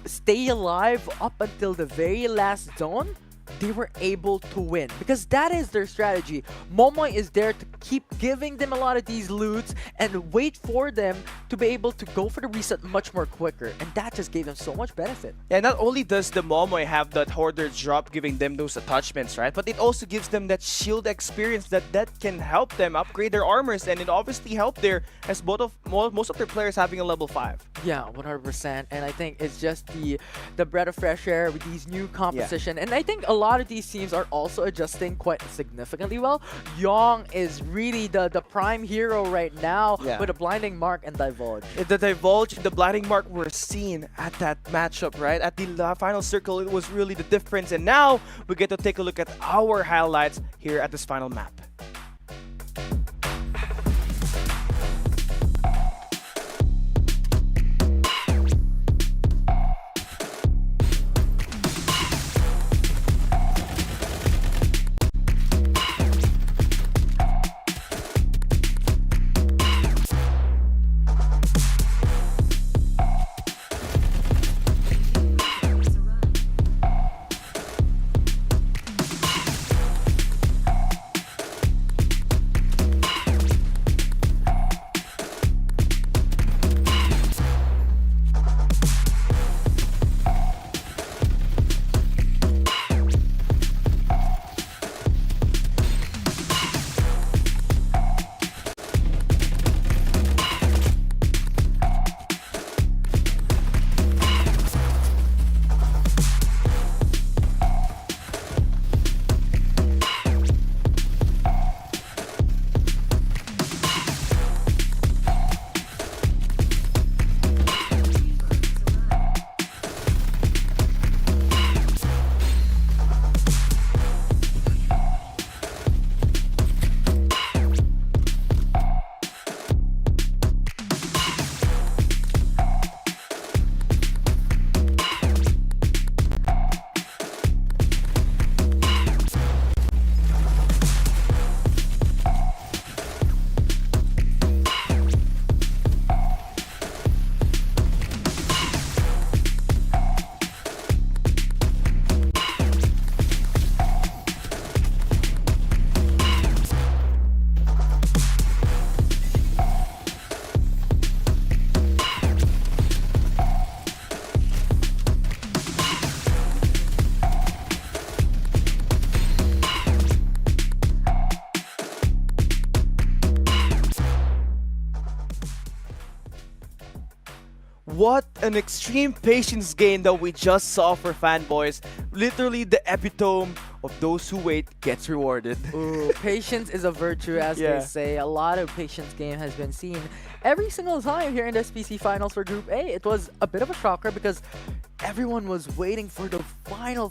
J: stay alive up until the very last zone. They were able to win because that is their strategy. Momoy is there to keep giving them a lot of these loots and wait for them to be able to go for the reset much more quicker, and that just gave them so much benefit.
P: Yeah, not only does the Momoy have that hoarder drop giving them those attachments, right? But it also gives them that shield experience that can help them upgrade their armors, and it obviously helped there as most of their players having a level 5.
J: Yeah, 100%. And I think it's just the breath of fresh air with these new composition. And I think a lot of these teams are also adjusting quite significantly well. Yong is really the prime hero right now with a Blinding Mark and Divulge.
P: The Divulge, the Blinding Mark were seen at that matchup, right? At the final circle, it was really the difference. And now we get to take a look at our highlights here at this final map. what an extreme patience game that we just saw for fanboys. Literally the epitome of those who wait gets rewarded.
J: Ooh, patience is a virtue, as they say. A lot of patience game has been seen every single time here in the SPC finals for Group A. It was a bit of a shocker because everyone was waiting for the final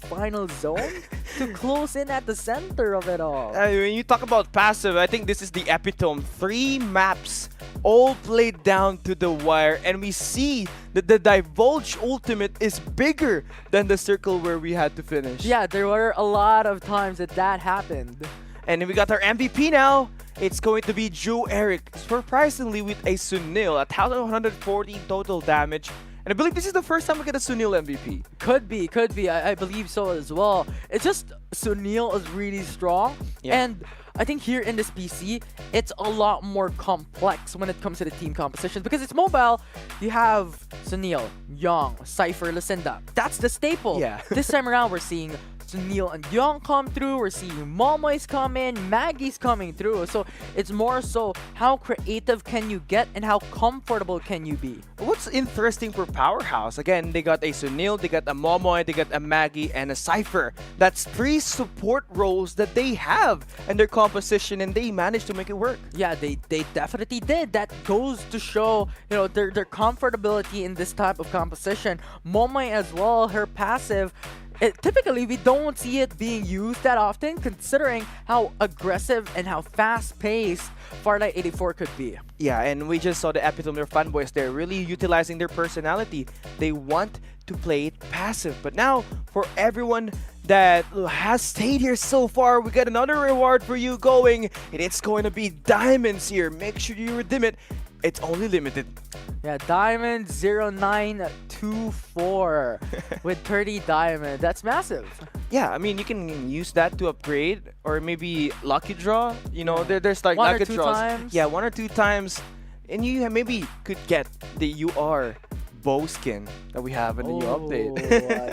J: zone to close in at the center of it all.
P: When you talk about passive, I think this is the epitome. 3 maps all played down to the wire, and we see that the Divulge ultimate is bigger than the circle where we had to finish.
J: Yeah, there were a lot of times that happened.
P: And we got our MVP now. It's going to be Joe Eric, surprisingly with a Sunil, 1,140 total damage. And I believe this is the first time we get a Sunil MVP.
J: Could be. I believe so as well. It's just Sunil is really strong.
P: Yeah.
J: And I think here in this PC, it's a lot more complex when it comes to the team composition. Because it's mobile, you have Sunil, Young, Cypher, Lucinda. That's the staple.
P: Yeah.
J: This time around, we're seeing Sunil and Young come through. We're seeing Momoy's come in, Maggie's coming through. So it's more so how creative can you get and how comfortable can you be.
P: What's interesting for Powerhouse, again, they got a Sunil, they got a Momoy, they got a Maggie, and a Cypher. That's 3 support roles that they have in their composition, and they managed to make it work.
J: Yeah, they definitely did. That goes to show, you know, their comfortability in this type of composition. Momoy as well, her passive, typically we don't see it being used that often, considering how aggressive and how fast-paced Farlight 84 could be.
P: Yeah, and we just saw the epitome of fanboys there, really utilizing their personality. They want to play it passive. But now, for everyone that has stayed here so far, we got another reward for you going, and it's going to be diamonds here. Make sure you redeem it. It's only limited.
J: Yeah, Diamond 0924 with 30 diamond. That's massive.
P: Yeah, I mean, you can use that to upgrade, or maybe lucky draw. You know, there's like
J: One or
P: lucky
J: two
P: draws.
J: times.
P: Yeah, 1 or 2 times, and you maybe could get the UR bow skin that we have in the new update.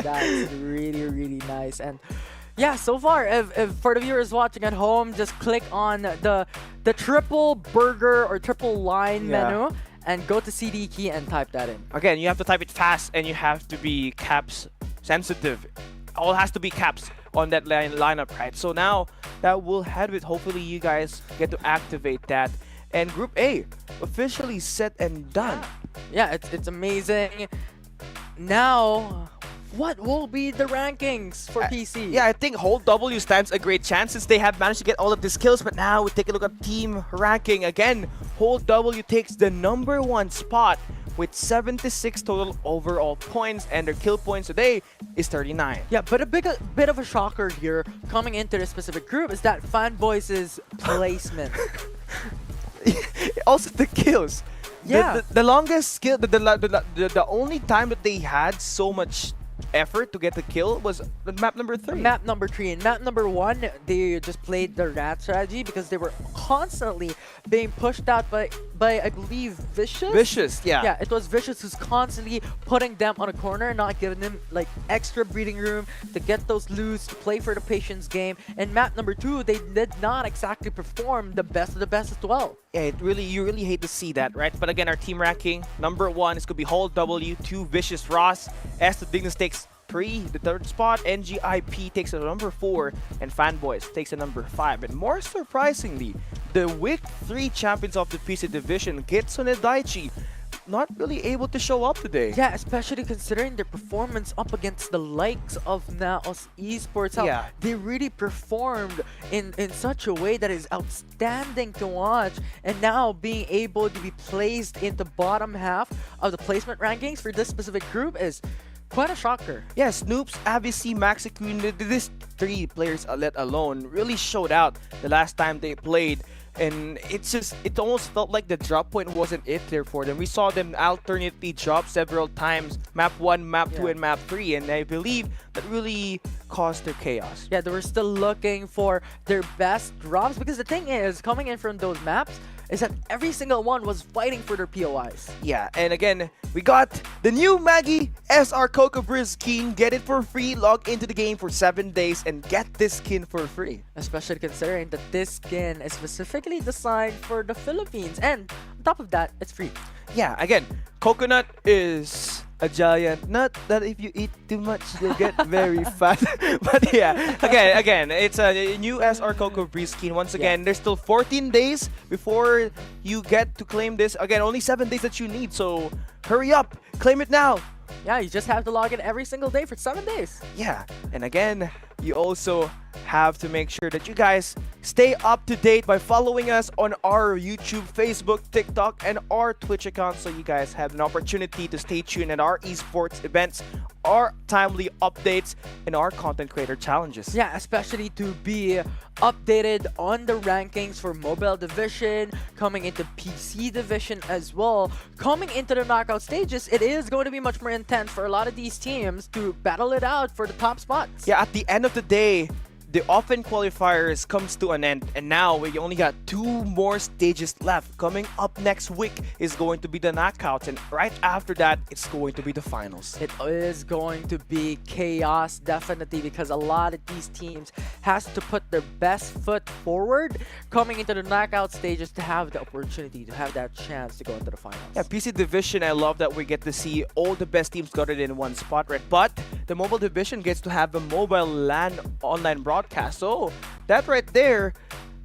J: That's really nice. And yeah, so far, if for the viewers watching at home, just click on the triple burger or triple line menu and go to CD key and type that in.
P: Again, you have to type it fast, and you have to be caps sensitive. All has to be caps on that lineup, right? So now that we'll head with, hopefully you guys get to activate that. And Group A officially set and done.
J: Yeah, it's amazing. Now, what will be the rankings for PC?
P: Yeah, I think Hold W stands a great chance since they have managed to get all of the skills. But now we take a look at team ranking. Again, Hold W takes the #1 spot with 76 total overall points, and their kill points today is 39.
J: Yeah, but a bit of a shocker here coming into this specific group is that Fanboys' placement.
P: Also the kills.
J: Yeah.
P: The longest skill, the only time that they had so much effort to get the kill was map number 3.
J: Map number 3. And map number 1, they just played the rat strategy because they were constantly being pushed out by I believe Vicious.
P: Vicious, yeah.
J: Yeah, it was Vicious who's constantly putting them on a corner, not giving them like extra breathing room to get those loots, to play for the patience game. And map number 2, they did not exactly perform the best of the best as well.
P: Yeah, you really hate to see that, right? But again, our team ranking, #1 is going to be Hold W, 2 Vicious Ross, S to Dignus takes 3, the 3rd spot, NGIP takes a #4, and Fanboys takes a #5. And more surprisingly, the Week 3 champions of the PC division, Gitsun and Daichi, not really able to show up today.
J: Yeah, especially considering their performance up against the likes of Naos Esports. How they really performed in such a way that is outstanding to watch. And now being able to be placed in the bottom half of the placement rankings for this specific group is quite a shocker.
P: Yeah, Snoops, Abisi, Maxikun, these 3 players let alone really showed out the last time they played. And it almost felt like the drop point wasn't it there for them. We saw them alternately drop several times, map 1, map 2, and map 3, and I believe that really caused their chaos.
J: Yeah, they were still looking for their best drops because the thing is, coming in from those maps, is that every single one was fighting for their POIs.
P: Yeah, and again, we got the new Maggie SR Coco Briz skin. Get it for free. Log into the game for 7 days and get this skin for free.
J: Especially considering that this skin is specifically designed for the Philippines. And on top of that, it's free.
P: Yeah, again, coconut is a giant nut that if you eat too much, you'll get very fat. But yeah, again, it's a new SR Coco Breeze skin. Once again, there's still 14 days before you get to claim this. Again, only 7 days that you need, so hurry up, claim it now.
J: Yeah, you just have to log in every single day for 7 days.
P: Yeah, and again, you also have to make sure that you guys stay up to date by following us on our YouTube, Facebook, TikTok, and our Twitch account, so you guys have an opportunity to stay tuned at our esports events, our timely updates, and our content creator challenges.
J: Yeah, especially to be updated on the rankings for mobile division, coming into PC division as well. Coming into the knockout stages, it is going to be much more intense for a lot of these teams to battle it out for the top spots.
P: Yeah, at the end of the day, the Open qualifiers comes to an end, and now we only got 2 more stages left. Coming up next week is going to be the knockouts, and right after that, it's going to be the finals.
J: It is going to be chaos, definitely, because a lot of these teams has to put their best foot forward coming into the knockout stages to have the opportunity, to have that chance to go into the finals.
P: Yeah, PC division, I love that we get to see all the best teams got it in one spot, right? But the mobile division gets to have a mobile LAN online broadcast. So that right there,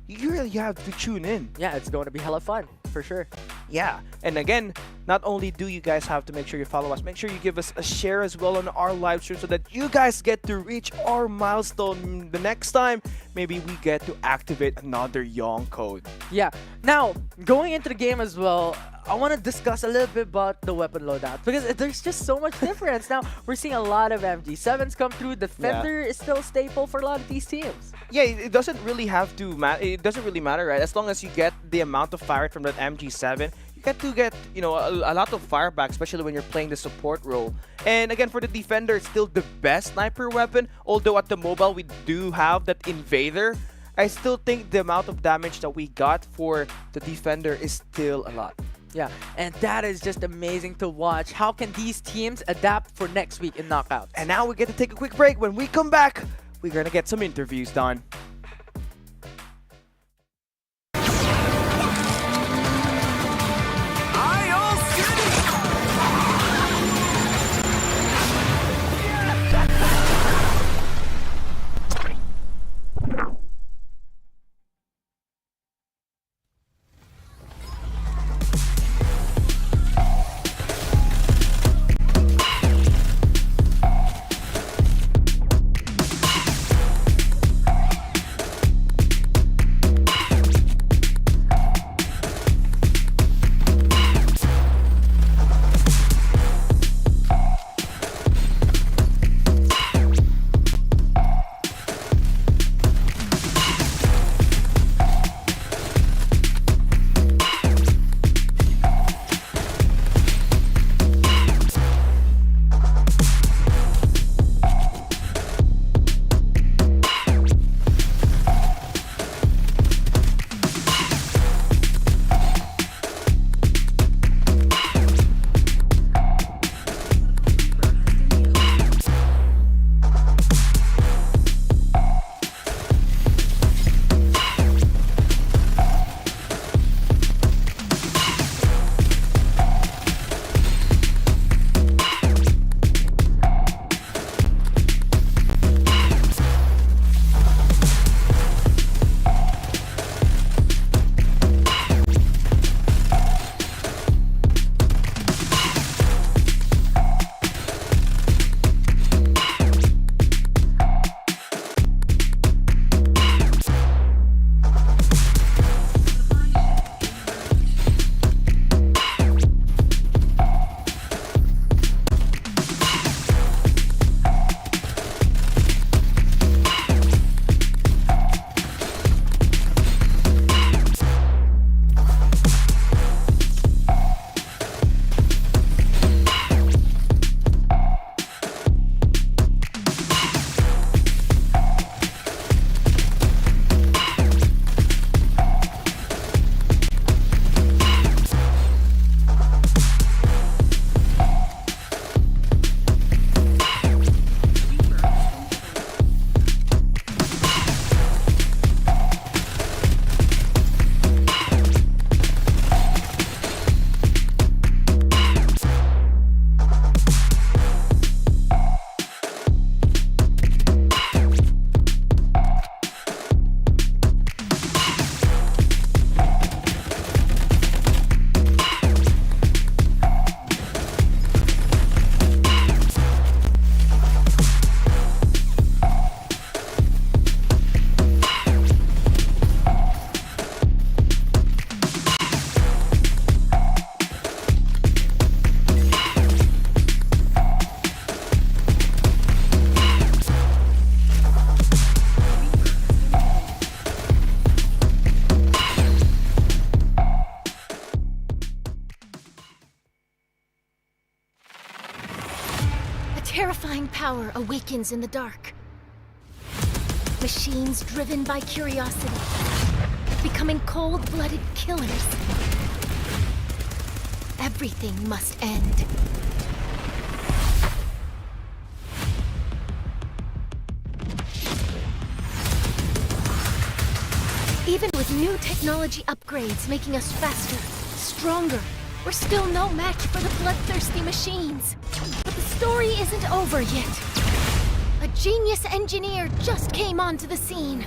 P: you really have to tune in.
J: Yeah, it's going to be hella fun, for sure.
P: Yeah, and again, not only do you guys have to make sure you follow us, make sure you give us a share as well on our live stream so that you guys get to reach our milestone. The next time, maybe we get to activate another Young code.
J: Yeah, now, going into the game as well, I want to discuss a little bit about the weapon loadout because there's just so much difference. Now, we're seeing a lot of MG7s come through. Defender is still a staple for a lot of these teams.
P: Yeah, it doesn't really have to matter. It doesn't really matter, right? As long as you get the amount of fire rate from that MG7, you get to get, you know, a lot of fire back, especially when you're playing the support role. And again, for the defender, it's still the best sniper weapon. Although at the mobile, we do have that invader. I still think the amount of damage that we got for the defender is still a lot.
J: Yeah, and that is just amazing to watch. How can these teams adapt for next week in Knockouts?
P: And now we get to take a quick break. When we come back, we're gonna get some interviews done.
A: terrifying power awakens in the dark. Machines driven by curiosity, becoming cold-blooded killers. Everything must end. Even with new technology upgrades making us faster, stronger, we're still no match for the bloodthirsty machines. But the story isn't over yet. A genius engineer just came onto the scene.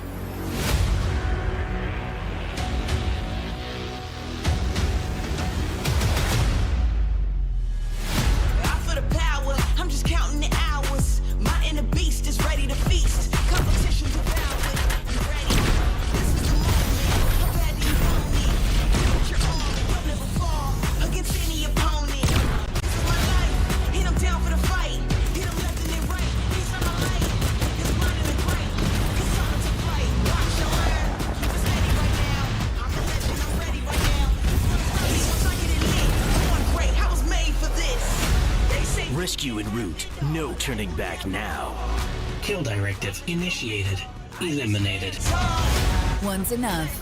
F: Out for the power, I'm just counting the hours. My inner beast is ready to feast. Competition devoured. You ready? This is the moment. How bad do you want me? Put your arm, you'll never fall against any opponent. This is my life, and I'm down for the fight. Hit him left and then right. He's on my light. It's blinding and bright. It's time to fight. Watch your learn. Keep it steady right now. I'm a legend. I'm ready right now. Once I get it lit, I'm on great. I was made for this. They say
E: Rescue en route. No turning back now.
G: Kill directive initiated. Eliminated.
C: One's enough.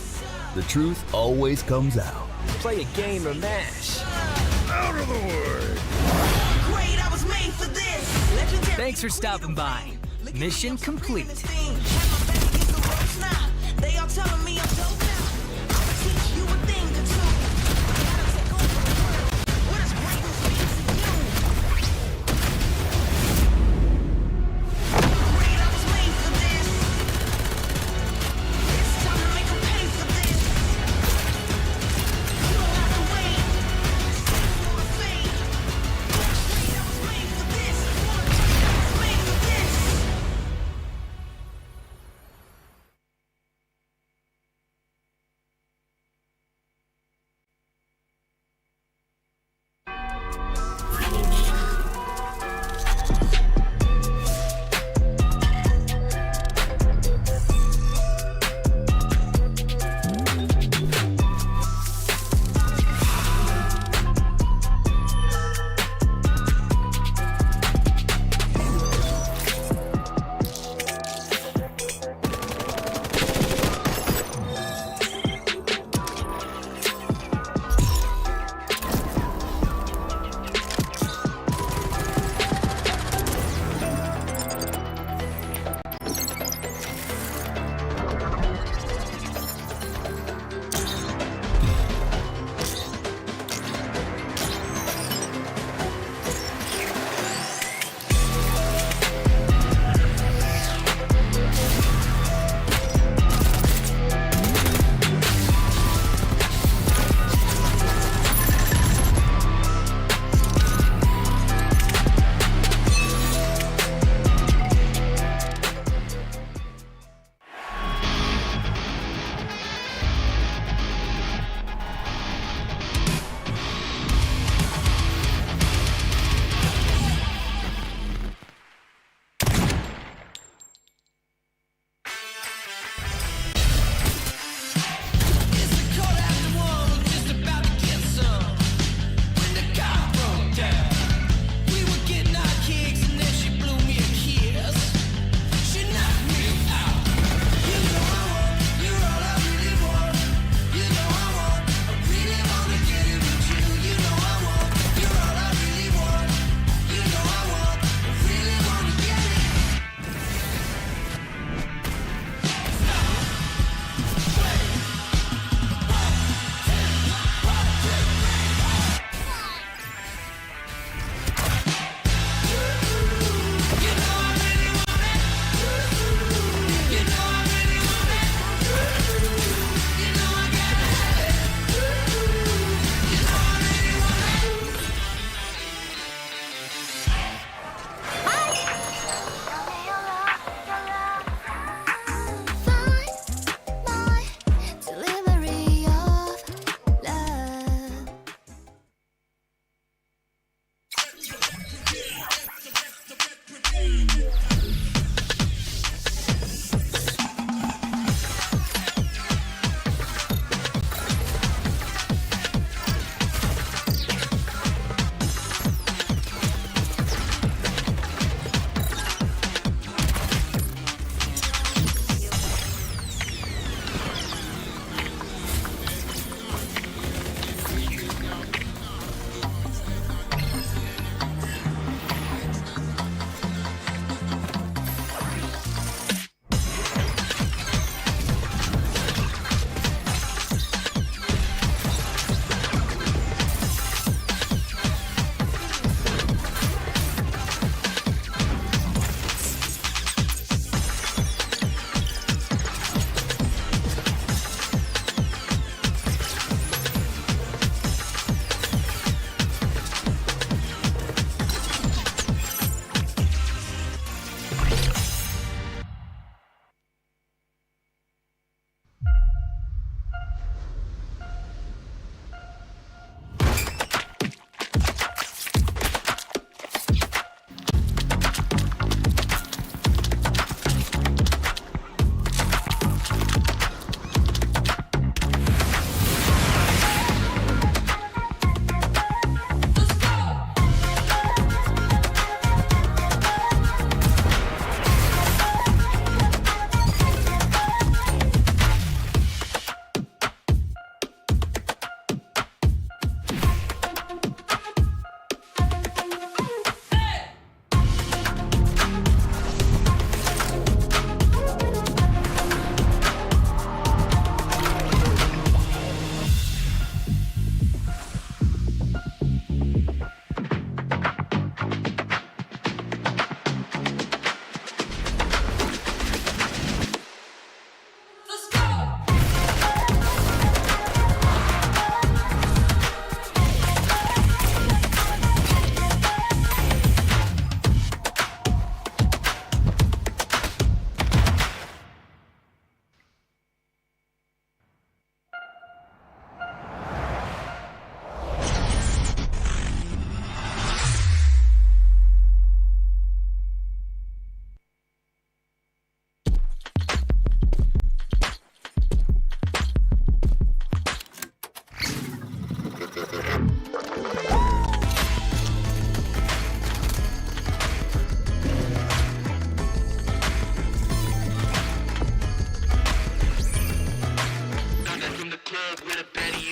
H: The truth always comes out.
E: Play a game of MASH.
D: Out of the way!
F: great. I was made for this. Legendary.
E: Thanks for stopping by. Mission complete.
F: They all telling me I'm dope now. I'ma teach you a thing or two. Gotta take over the world. What is greatness means to you? Great, I was made for this. It's time to make 'em pay for this. You don't have to wait. For a fate. Great, I was made for this. I was made for this.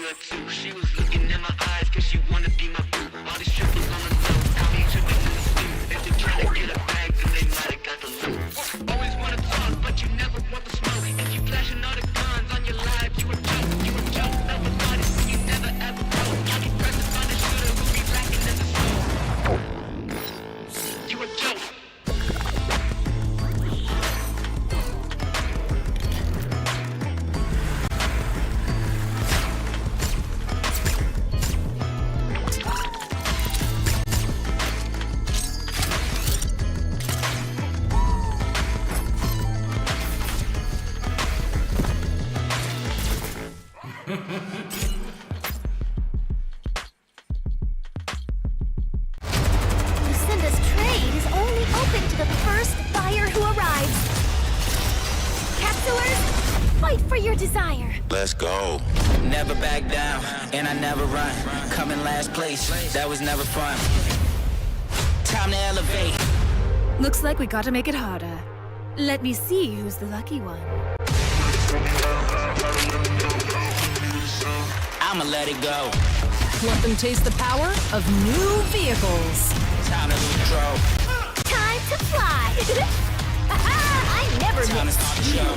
B: her too. She was looking in my eyes cause she wanna be my boo. All these strippers on the low, got me tripping in the stew. If they tryna get a bag, then they might have got the loot. Always wanna talk, but you never want the smoke. If you flashing all the guns on your live, you a joke. You a joke, never thought it, you never ever broke. I be pressing on the shooter who be lacking in the smoke. You a joke.
A: Lucinda's trade is only open to the first buyer who arrives. Capsulers, fight for your desire.
B: Let's go. Never back down, and I never run. Coming last place, that was never fun. Time to elevate.
C: Looks like we gotta make it harder. Let me see who's the lucky one.
B: I'ma let it go.
C: Let them taste the power of new vehicles.
B: Time to lose control.
A: Time to fly. I never
B: Time to
A: miss.
B: start the show.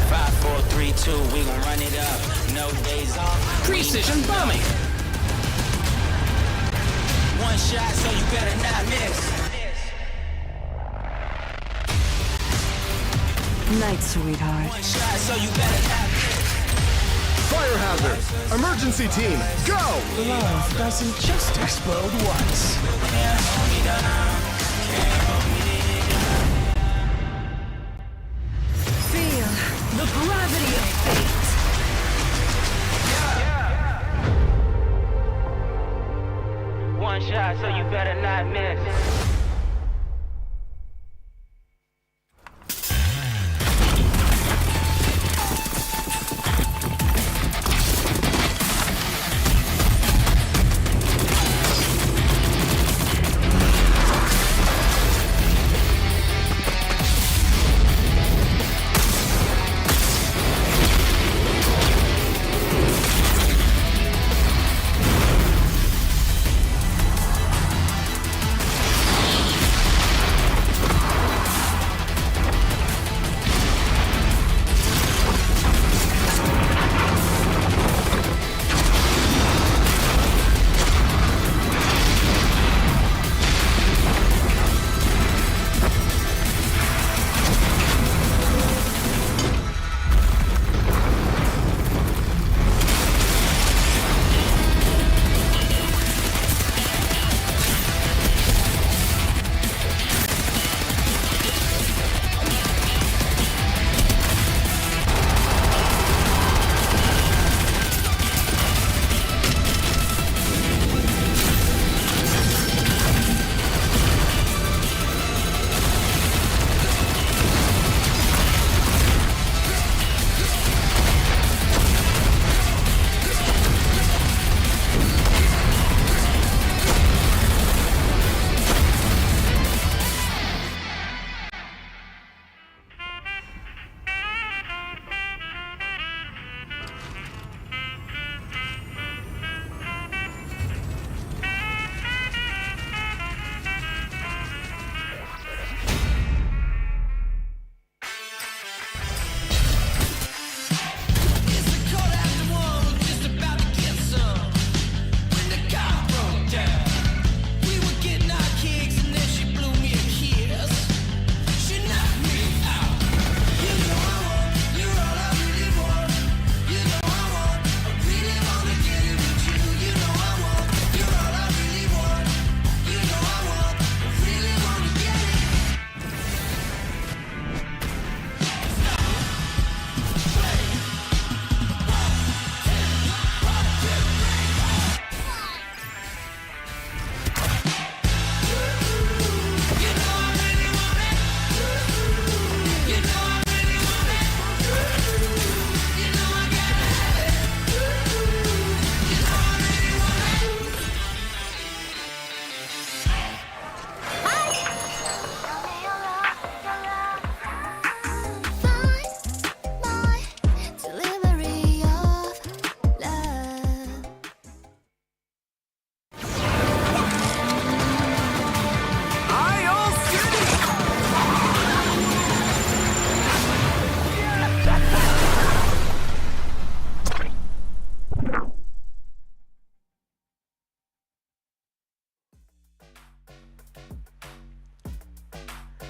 B: 5, 4, 3, 2, we gon' run it up. No days off. Precision bombing. One shot, so you better not miss.
C: Night, sweetheart.
B: One shot, so you better not miss.
D: Fire hazard! Emergency team, go!
E: Love doesn't just explode once.
C: Feel the gravity of fate.
B: One shot, so you better not miss.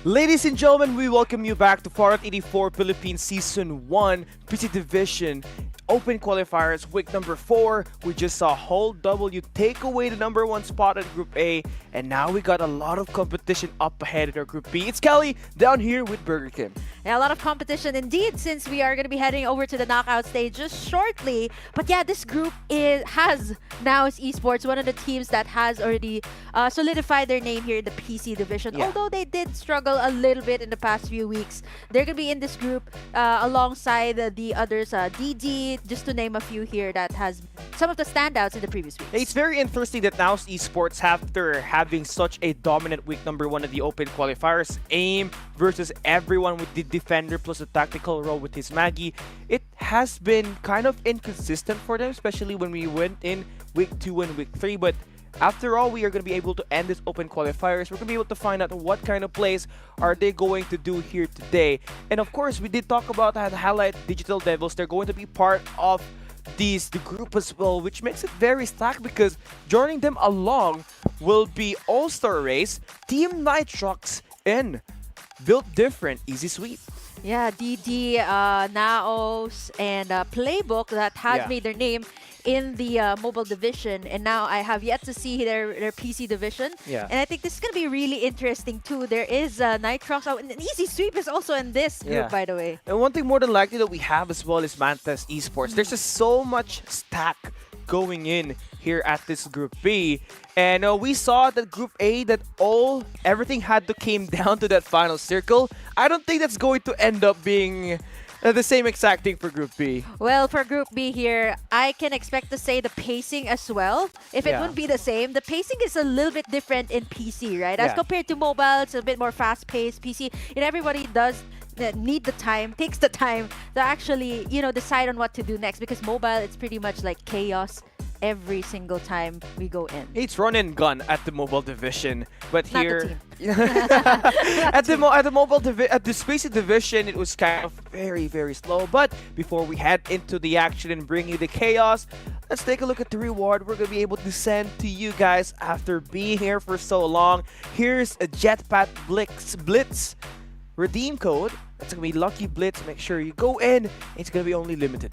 P: Ladies and gentlemen, we welcome you back to Farlight 84 Philippines Season 1 PC Division Open Qualifiers Week number 4. We just saw Hull W take away the number 1 spot at Group A, and now we got a lot of competition up ahead in our Group B. It's Kelly down here with Burger King.
K: Yeah, a lot of competition indeed, since we are going to be heading over to the knockout stage just shortly. But yeah, this group has now esports, one of the teams that has already solidified their name here in the PC division.
P: Yeah.
K: Although they did struggle a little bit in the past few weeks, they're going to be in this group alongside the others, DD, just to name a few here that has some of the standouts in the previous weeks.
P: It's very interesting that now esports, after having such a dominant week number 1 of the Open Qualifiers, aim versus everyone with the defender plus a tactical role with his Maggie, it has been kind of inconsistent for them, especially when we went in week 2 and week 3. But after all, we are going to be able to end this Open Qualifiers. We're going to be able to find out what kind of plays are they going to do here today. And of course, we did talk about the highlight Digital Devils. They're going to be part of the group as well, which makes it very stacked because joining them along will be All-Star Race, Team Nitrox, and Built Different Easy Sweep.
K: Yeah, DD, Naos, and Playbook that has made their name in the mobile division, and now I have yet to see their PC division.
P: Yeah.
K: And I think this is going to be really interesting too. There is Nitrox, and Easy Sweep is also in this group, by the way.
P: And one thing more than likely that we have as well is Mantas Esports. There's just so much stack going in here at this Group B. And we saw that Group A that everything had to came down to that final circle. I don't think that's going to end up being the same exact thing for Group B.
K: Well, for Group B here, I can expect to say the pacing as well. If it wouldn't be the same, the pacing is a little bit different in PC, right? As compared to mobile, it's a bit more fast-paced. PC, and everybody does takes the time to actually, decide on what to do next, because mobile, it's pretty much like chaos every single time we go in.
P: It's run and gun at the mobile division, but
K: Not
P: here
K: the team.
P: at the Spacey division, it was kind of very, very slow. But before we head into the action and bring you the chaos, let's take a look at the reward we're gonna be able to send to you guys after being here for so long. Here's a Jetpack Blitz redeem code. It's gonna be Lucky Blitz. Make sure you go in. It's gonna be only limited.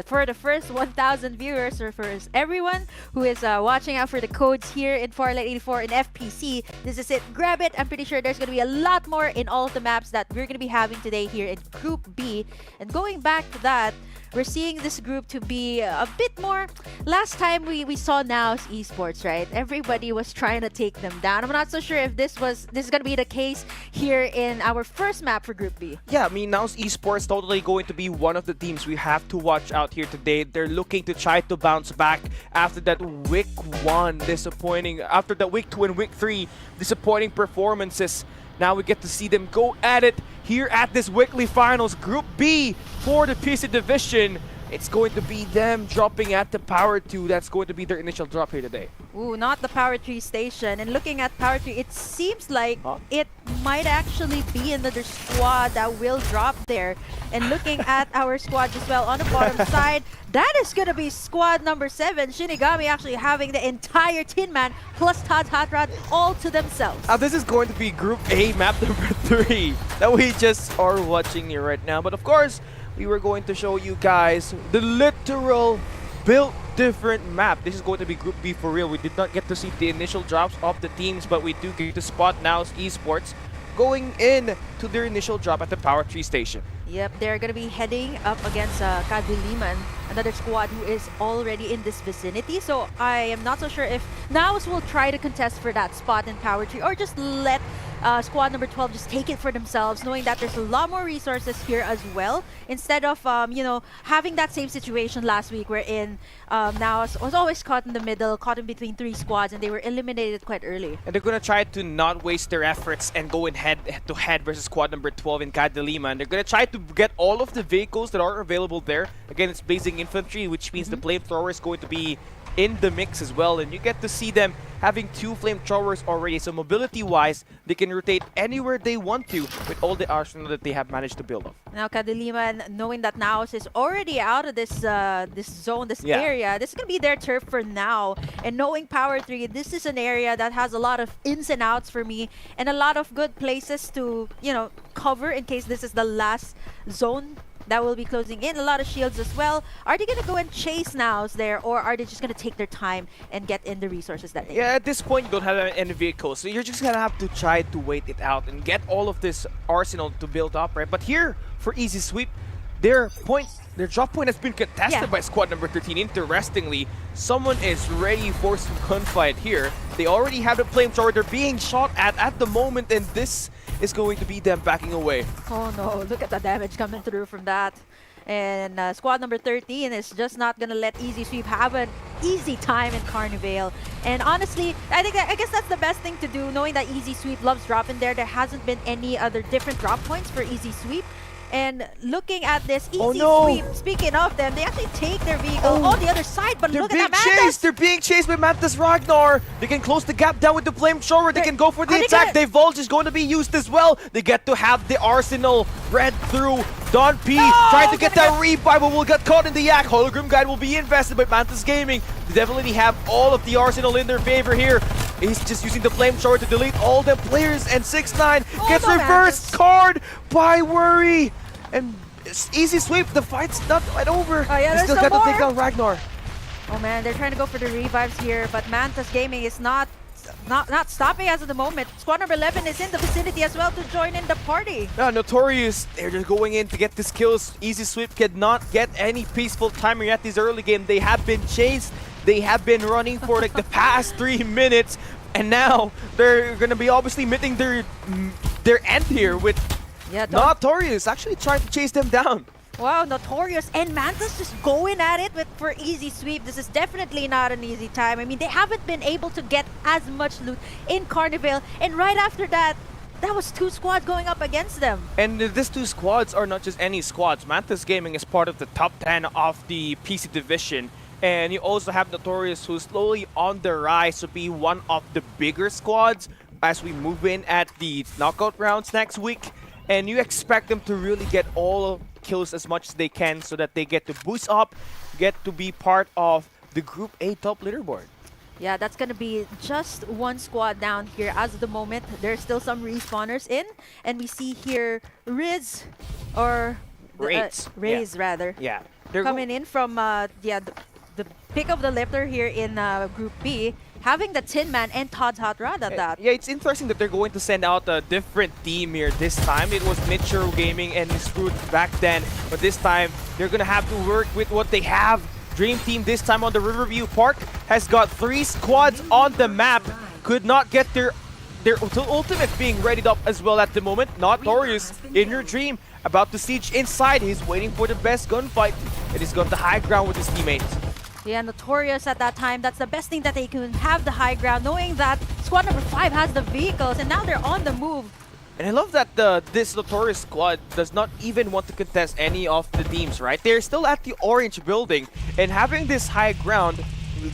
K: For the first 1,000 viewers, or for everyone who is watching out for the codes here in Farlight 84 in FPC, this is it. Grab it. I'm pretty sure there's going to be a lot more in all of the maps that we're going to be having today here in Group B. And going back to that, we're seeing this group to be a bit more. Last time we saw Now's esports, right? Everybody was trying to take them down. I'm not so sure if this is going to be the case here in our first map for Group B.
P: Yeah, I mean, Now's esports totally going to be one of the teams we have to watch out here today. They're looking to try to bounce back after that week 1 disappointing, after that week 2 and week 3 disappointing performances. Now we get to see them go at it here at this weekly finals. Group B for the PC division. It's going to be them dropping at the Power 2. That's going to be their initial drop here today.
K: Ooh, not the Power 3 station. And looking at Power 3, it seems like it might actually be another squad that will drop there. And looking at our squad as well on the bottom side, that is going to be squad number 7. Shinigami actually having the entire Tin Man plus Todd's Hot Rod all to themselves.
P: Now this is going to be Group A map number 3 that we just are watching here right now. But of course, we were going to show you guys the literal Built Different map. This is going to be Group B for real. We did not get to see the initial drops of the teams, but we do get to spot Now's esports going in to their initial drop at the Power 3 station.
K: Yep, they're going to be heading up against Kaduliman, another squad who is already in this vicinity. So I am not so sure if Naus will try to contest for that spot in Power 3 or just let squad number 12 just take it for themselves, knowing that there's a lot more resources here as well, instead of having that same situation last week wherein Naus was always caught in the middle, caught in between 3 squads, and they were eliminated quite early.
P: And they're going to try to not waste their efforts and go in head-to-head versus squad number 12 in Kadalima. And they're going to try to get all of the vehicles that are available there. Again, it's blazing infantry, which means the flamethrower is going to be in the mix as well, and you get to see them having 2 flamethrowers already. So mobility-wise, they can rotate anywhere they want to with all the arsenal that they have managed to build up.
K: Now, Kadiliman, knowing that Naos is already out of this this zone, this area, this is going to be their turf for now. And knowing Power 3, this is an area that has a lot of ins and outs for me and a lot of good places to, you know, cover in case this is the last zone that will be closing in. A lot of shields as well. Are they going to go and chase Naos there, or are they just going to take their time and get in the resources that they need?
P: Yeah, at this point, you don't have any vehicles, so you're just going to have to try to wait it out and get all of this arsenal to build up, right? But here, for Easy Sweep, their drop point has been contested by squad number 13. Interestingly, someone is ready for some gunfight here. They already have the flamethrower. They're being shot at the moment, and this is going to be them backing away.
K: Oh no, look at the damage coming through from that. And squad number 13 is just not going to let Easy Sweep have an easy time in Carnival. And honestly, I guess that's the best thing to do, knowing that Easy Sweep loves dropping there. There hasn't been any other different drop points for Easy Sweep. And looking at this, Easy Sweep, speaking of them, they actually take their vehicle on the other side, but look at that Mantis!
P: They're being chased by Mantis Ragnar! They can close the gap down with the flamethrower, they can go for the attack, Divulge is going to be used as well! They get to have the arsenal read through. Don P trying to get that revive, but will get caught in the act. Hologram Guide will be invested by Mantis Gaming. They definitely have all of the arsenal in their favor here. He's just using the flamethrower to delete all the players, and 6ix9ine gets reversed card by Worry. And it's Easy Sweep, the fight's not quite over. They still got to take down Ragnar.
K: Oh man, they're trying to go for the revives here, but Mantis Gaming is not stopping as of the moment. Squad number 11 is in the vicinity as well to join in the party.
P: Yeah, Notorious, they're just going in to get these kills. Easy Sweep cannot get any peaceful timing at this early game. They have been chased. They have been running for like the past 3 minutes. And now they're going to be obviously meeting their end here with Notorious actually trying to chase them down.
K: Wow, Notorious and Mantis just going at it for Easy Sweep. This is definitely not an easy time. I mean, they haven't been able to get as much loot in Carnival. And right after that, that was 2 squads going up against them.
P: And these 2 squads are not just any squads. Mantis Gaming is part of the top 10 of the PC division. And you also have Notorious, who's slowly on the rise to be one of the bigger squads as we move in at the knockout rounds next week. And you expect them to really get all kills as much as they can so that they get to boost up, get to be part of the Group A top leaderboard.
K: Yeah, that's going to be just 1 squad down here as of the moment. There's still some respawners in. And we see here Riz, or Raze rather.
P: Yeah.
K: They're coming in from the pick of the litter here in Group B, having the Tin Man and Todd's Hot Rod at that.
P: Yeah, it's interesting that they're going to send out a different team here this time. It was Mitchell Gaming and Screwed back then, but this time they're going to have to work with what they have. Dream Team this time on the Riverview Park has got 3 squads on the map. Could not get their ultimate being readied up as well at the moment. Notorious in your dream, about to siege inside. He's waiting for the best gunfight, and he's got the high ground with his teammates.
K: Yeah, Notorious at that time, that's the best thing that they can have the high ground, knowing that squad number 5 has the vehicles, and now they're on the move.
P: And I love that this Notorious squad does not even want to contest any of the teams, right? They're still at the orange building, and having this high ground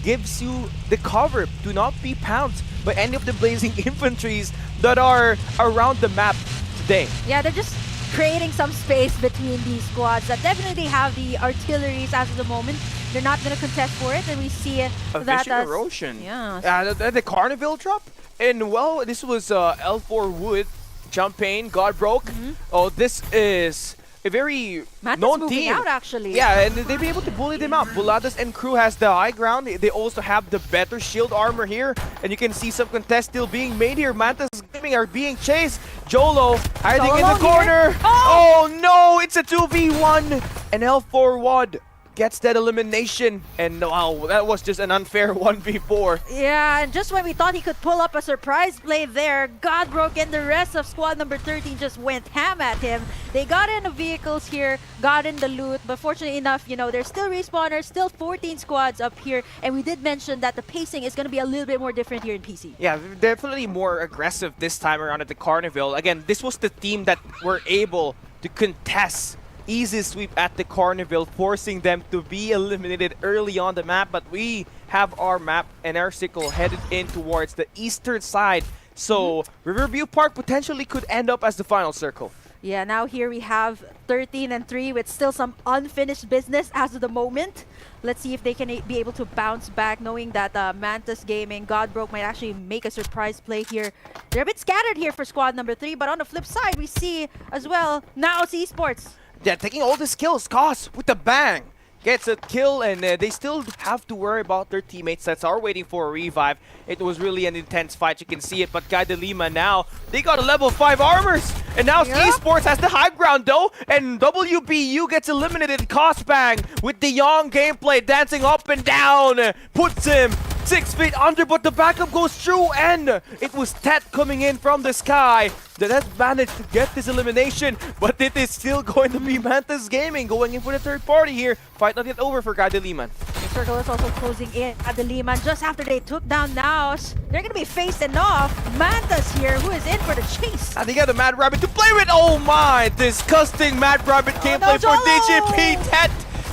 P: gives you the cover to not be pounced by any of the blazing infantries that are around the map today.
K: Yeah, they're just creating some space between these squads that definitely have the artilleries as of the moment. They're not going to contest for it, and we see it that
P: Vision Erosion.
K: Yeah.
P: The Carnival drop. And well, this was L4 Wood, Champagne, God Broke. Oh, this is a very known team.
K: Out, actually.
P: Yeah, and they'll be able to bully them out. Buladas and crew has the high ground. They also have the better shield armor here. And you can see some contest still being made here. Mantis Gaming are being chased. Jolo hiding in the corner. Oh no, it's a 2v1. And L4 Wood gets that elimination, and wow, that was just an unfair 1v4.
K: Yeah, and just when we thought he could pull up a surprise play there, Godbroke and the rest of squad number 13 just went ham at him. They got in the vehicles here, got in the loot, but fortunately enough, you know, there's still respawners, still 14 squads up here, and we did mention that the pacing is going to be a little bit more different here in PC.
P: Yeah, definitely more aggressive this time around at the Carnival. Again, this was the team that were able to contest easy sweep at the Carnival, forcing them to be eliminated early on the map. But we have our map and our circle headed in towards the eastern side. So Riverview Park potentially could end up as the final circle.
K: Yeah, now here we have 13-3 with still some unfinished business as of the moment. Let's see if they can be able to bounce back, knowing that Mantis Gaming, Godbroke might actually make a surprise play here. They're a bit scattered here for squad number 3, but on the flip side, we see as well, now Esports.
P: Yeah, taking all the skills, Cos with the bang. Gets a kill, and they still have to worry about their teammates that are waiting for a revive. It was really an intense fight, you can see it, but Guy de Lima now, they got a level 5 armors! And now Esports has the high ground though, and WBU gets eliminated. Cost bang with the young gameplay, dancing up and down, puts him 6 feet under, but the backup goes through, and it was Tet coming in from the sky that has managed to get this elimination, but it is still going to be Mantis Gaming going in for the third party here. Fight not yet over for Guy de Lima.
K: The circle is also closing in at the Lehman just after they took down Naos. They're going to be facing off Mantis here, who is in for the chase.
P: And they got a Mad Rabbit to play with. Oh my, disgusting Mad Rabbit gameplay for DJP. Tet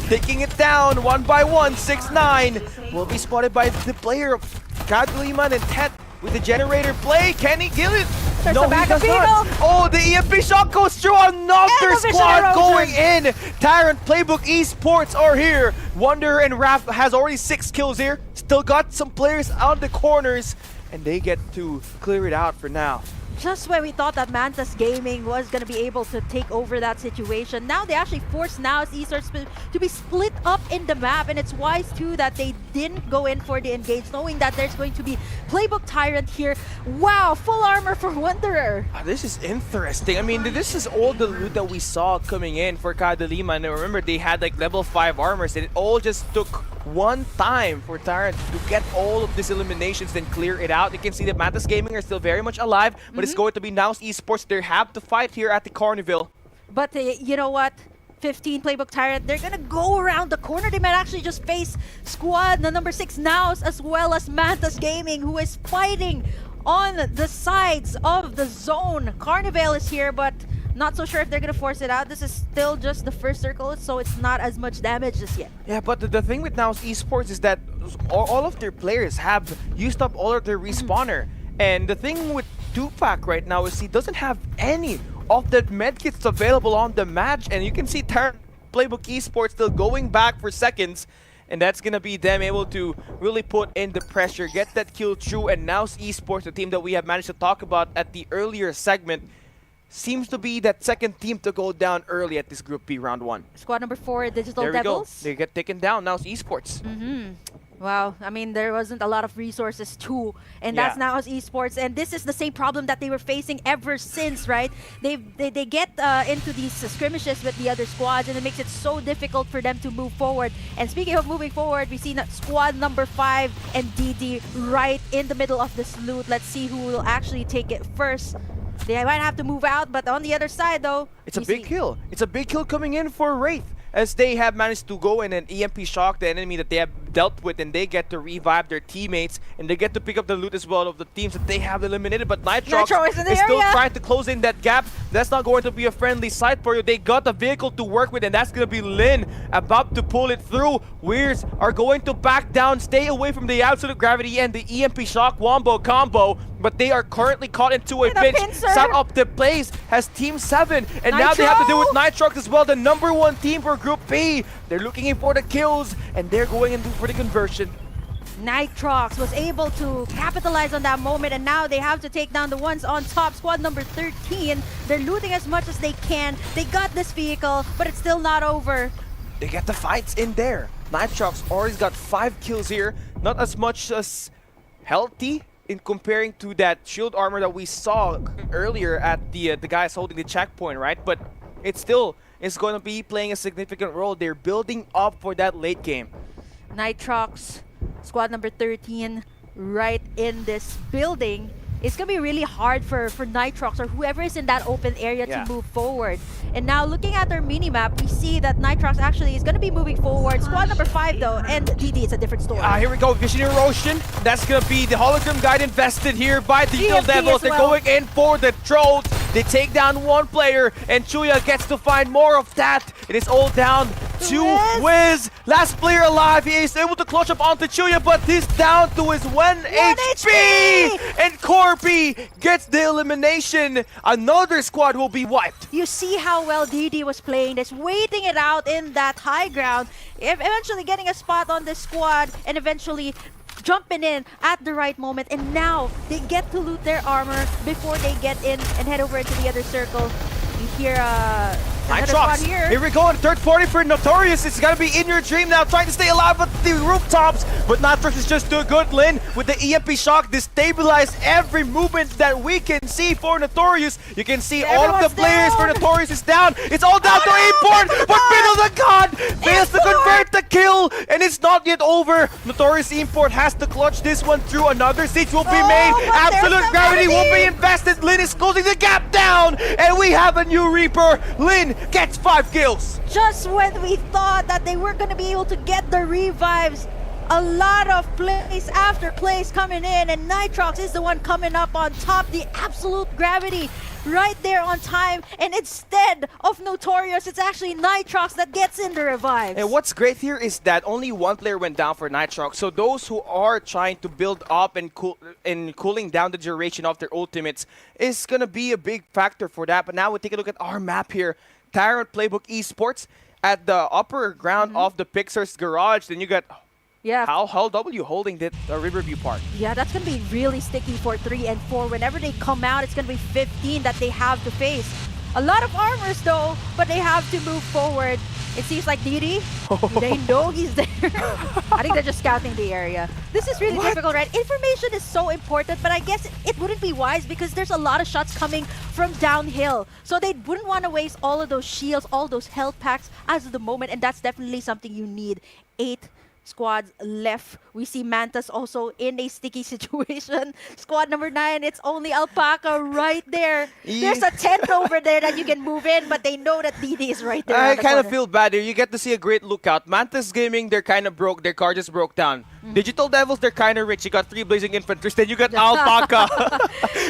P: taking it down one by one. 6-9 will be spotted by the player of Guy de Lima, and Tet with the generator play. Can he kill it?
K: There's
P: No,
K: the
P: he does
K: backup
P: not. Oh, the EMP shot goes through. Another squad going in. Tyrant Playbook Esports are here. Wonder and Raph has already 6 kills here. Still got some players on the corners, and they get to clear it out for now.
K: Just when we thought that Mantis Gaming was going to be able to take over that situation, now they actually force Naos Esports to be split up in the map, and it's wise too that they didn't go in for the engage, knowing that there's going to be Playbook Tyrant here. Wow, full armor for Wanderer.
P: This is interesting. I mean, this is all the loot that we saw coming in for Guy de Lima, and remember they had like level 5 armors, and it all just took one time for Tyrant to get all of these eliminations, then clear it out. You can see that Mantis Gaming are still very much alive, but it's going to be Naos Esports. They have to fight here at the Carnival.
K: But you know what? 15 Playbook Tyrant, they're gonna go around the corner. They might actually just face squad number 6 Naos, as well as Mantis Gaming, who is fighting on the sides of the zone. Carnival is here, but not so sure if they're gonna force it out. This is still just the first circle, so it's not as much damage just yet.
P: Yeah, but the thing with Naos Esports is that all of their players have used up all of their respawner. And the thing with Tupac right now is he doesn't have any of the medkits available on the match, and you can see Playbook Esports still going back for seconds, and that's gonna be them able to really put in the pressure, get that kill through. And Naos Esports, the team that we have managed to talk about at the earlier segment, seems to be that second team to go down early at this Group B round 1.
K: Squad number 4, Digital
P: There
K: Devils.
P: we go. They get taken down. Naos Esports.
K: Wow, I mean, there wasn't a lot of resources too, and that's Naos Esports, and this is the same problem that they were facing ever since, right? They get into these skirmishes with the other squads, and it makes it so difficult for them to move forward. And speaking of moving forward, we see that squad number 5 and DD right in the middle of this loot. Let's see who will actually take it first. They might have to move out, but on the other side though,
P: it's a big kill. It's a big kill coming in for Wraith, as they have managed to go in and EMP shock the enemy that they have dealt with, and they get to revive their teammates, and they get to pick up the loot as well of the teams that they have eliminated. But Nitrox is still trying to close in that gap. That's not going to be a friendly sight for you. They got a vehicle to work with, and that's going to be Lin about to pull it through. Weirs are going to back down, stay away from the absolute gravity and the EMP shock wombo combo, but they are currently caught into a pinch. Set up the place has Team 7, and now they have to deal with Nitrox as well, the number 1 team for Group B. They're looking in for the kills, and they're going in for the conversion.
K: Nitrox was able to capitalize on that moment, and now they have to take down the ones on top. Squad number 13, they're looting as much as they can. They got this vehicle, but it's still not over.
P: They get the fights in there. Nitrox already got 5 kills here, not as much as healthy in comparing to that shield armor that we saw earlier at the guys holding the checkpoint, right? But it still is going to be playing a significant role. They're building up for that late game.
K: Nitrox, squad number 13, right in this building. It's going to be really hard for Nitrox or whoever is in that open area to move forward. And now looking at their minimap, we see that Nitrox actually is going to be moving forward. Squad number 5 though, and DD is a different story.
P: Here we go, Vision Erosion. That's going to be the hologram guide invested here by the Digital Devils. They're going in for the Trolls. They take down one player, and Chuya gets to find more of that. It is all down to Wiz. Last player alive. He is able to clutch up onto Chuya, but he's down to his 1 HP. And Corby gets the elimination. Another squad will be wiped.
K: You see how well DD was playing this, waiting it out in that high ground, eventually getting a spot on this squad, and eventually jumping in at the right moment. And now they get to loot their armor before they get in and head over into the other circle. You hear
P: Nitrox. Here we go, in third party for Notorious. It's gonna be In Your Dream now, trying to stay alive at the rooftops. But Nitrox is just too good. Lin with the EMP shock destabilized every movement that we can see for Notorious. You can see all of the players for Notorious is down. It's all down to Import, but Middle the God fails to convert the kill, and it's not yet over. Notorious Import has to clutch this one through. Another siege will be made. Absolute gravity will be invested. Lin is closing the gap down, and we have a new Reaper. Lin gets 5 kills.
K: Just when we thought that they were going to be able to get the revives, a lot of plays after plays coming in, and Nitrox is the one coming up on top. The absolute gravity right there on time, and instead of Notorious, it's actually Nitrox that gets in the revives.
P: And what's great here is that only one player went down for Nitrox, so those who are trying to build up and cooling down the duration of their ultimates is gonna be a big factor for that. But now we take a look at our map here. Tyrant Playbook Esports at the upper ground of the Pixar's garage. Then you got Hal W holding the Riverview part.
K: Yeah, that's going to be really sticky for 3 and 4. Whenever they come out, it's going to be 15 that they have to face. A lot of armors though, but they have to move forward. It seems like DD, they know he's there. I think they're just scouting the area. This is really difficult, right? Information is so important, but I guess it wouldn't be wise because there's a lot of shots coming from downhill. So they wouldn't want to waste all of those shields, all those health packs as of the moment, and that's definitely something you need. 8 squads left. We see Mantas also in a sticky situation. Squad number 9, it's only Alpaca right there. There's a tent over there that you can move in, but they know that DD is right there.
P: I kind of feel bad here. You get to see a great lookout. Mantas Gaming, they're kind of broke. Their car just broke down. Digital Devils, they're kind of rich. You got 3 Blazing Infantries. Then you got Alpaca.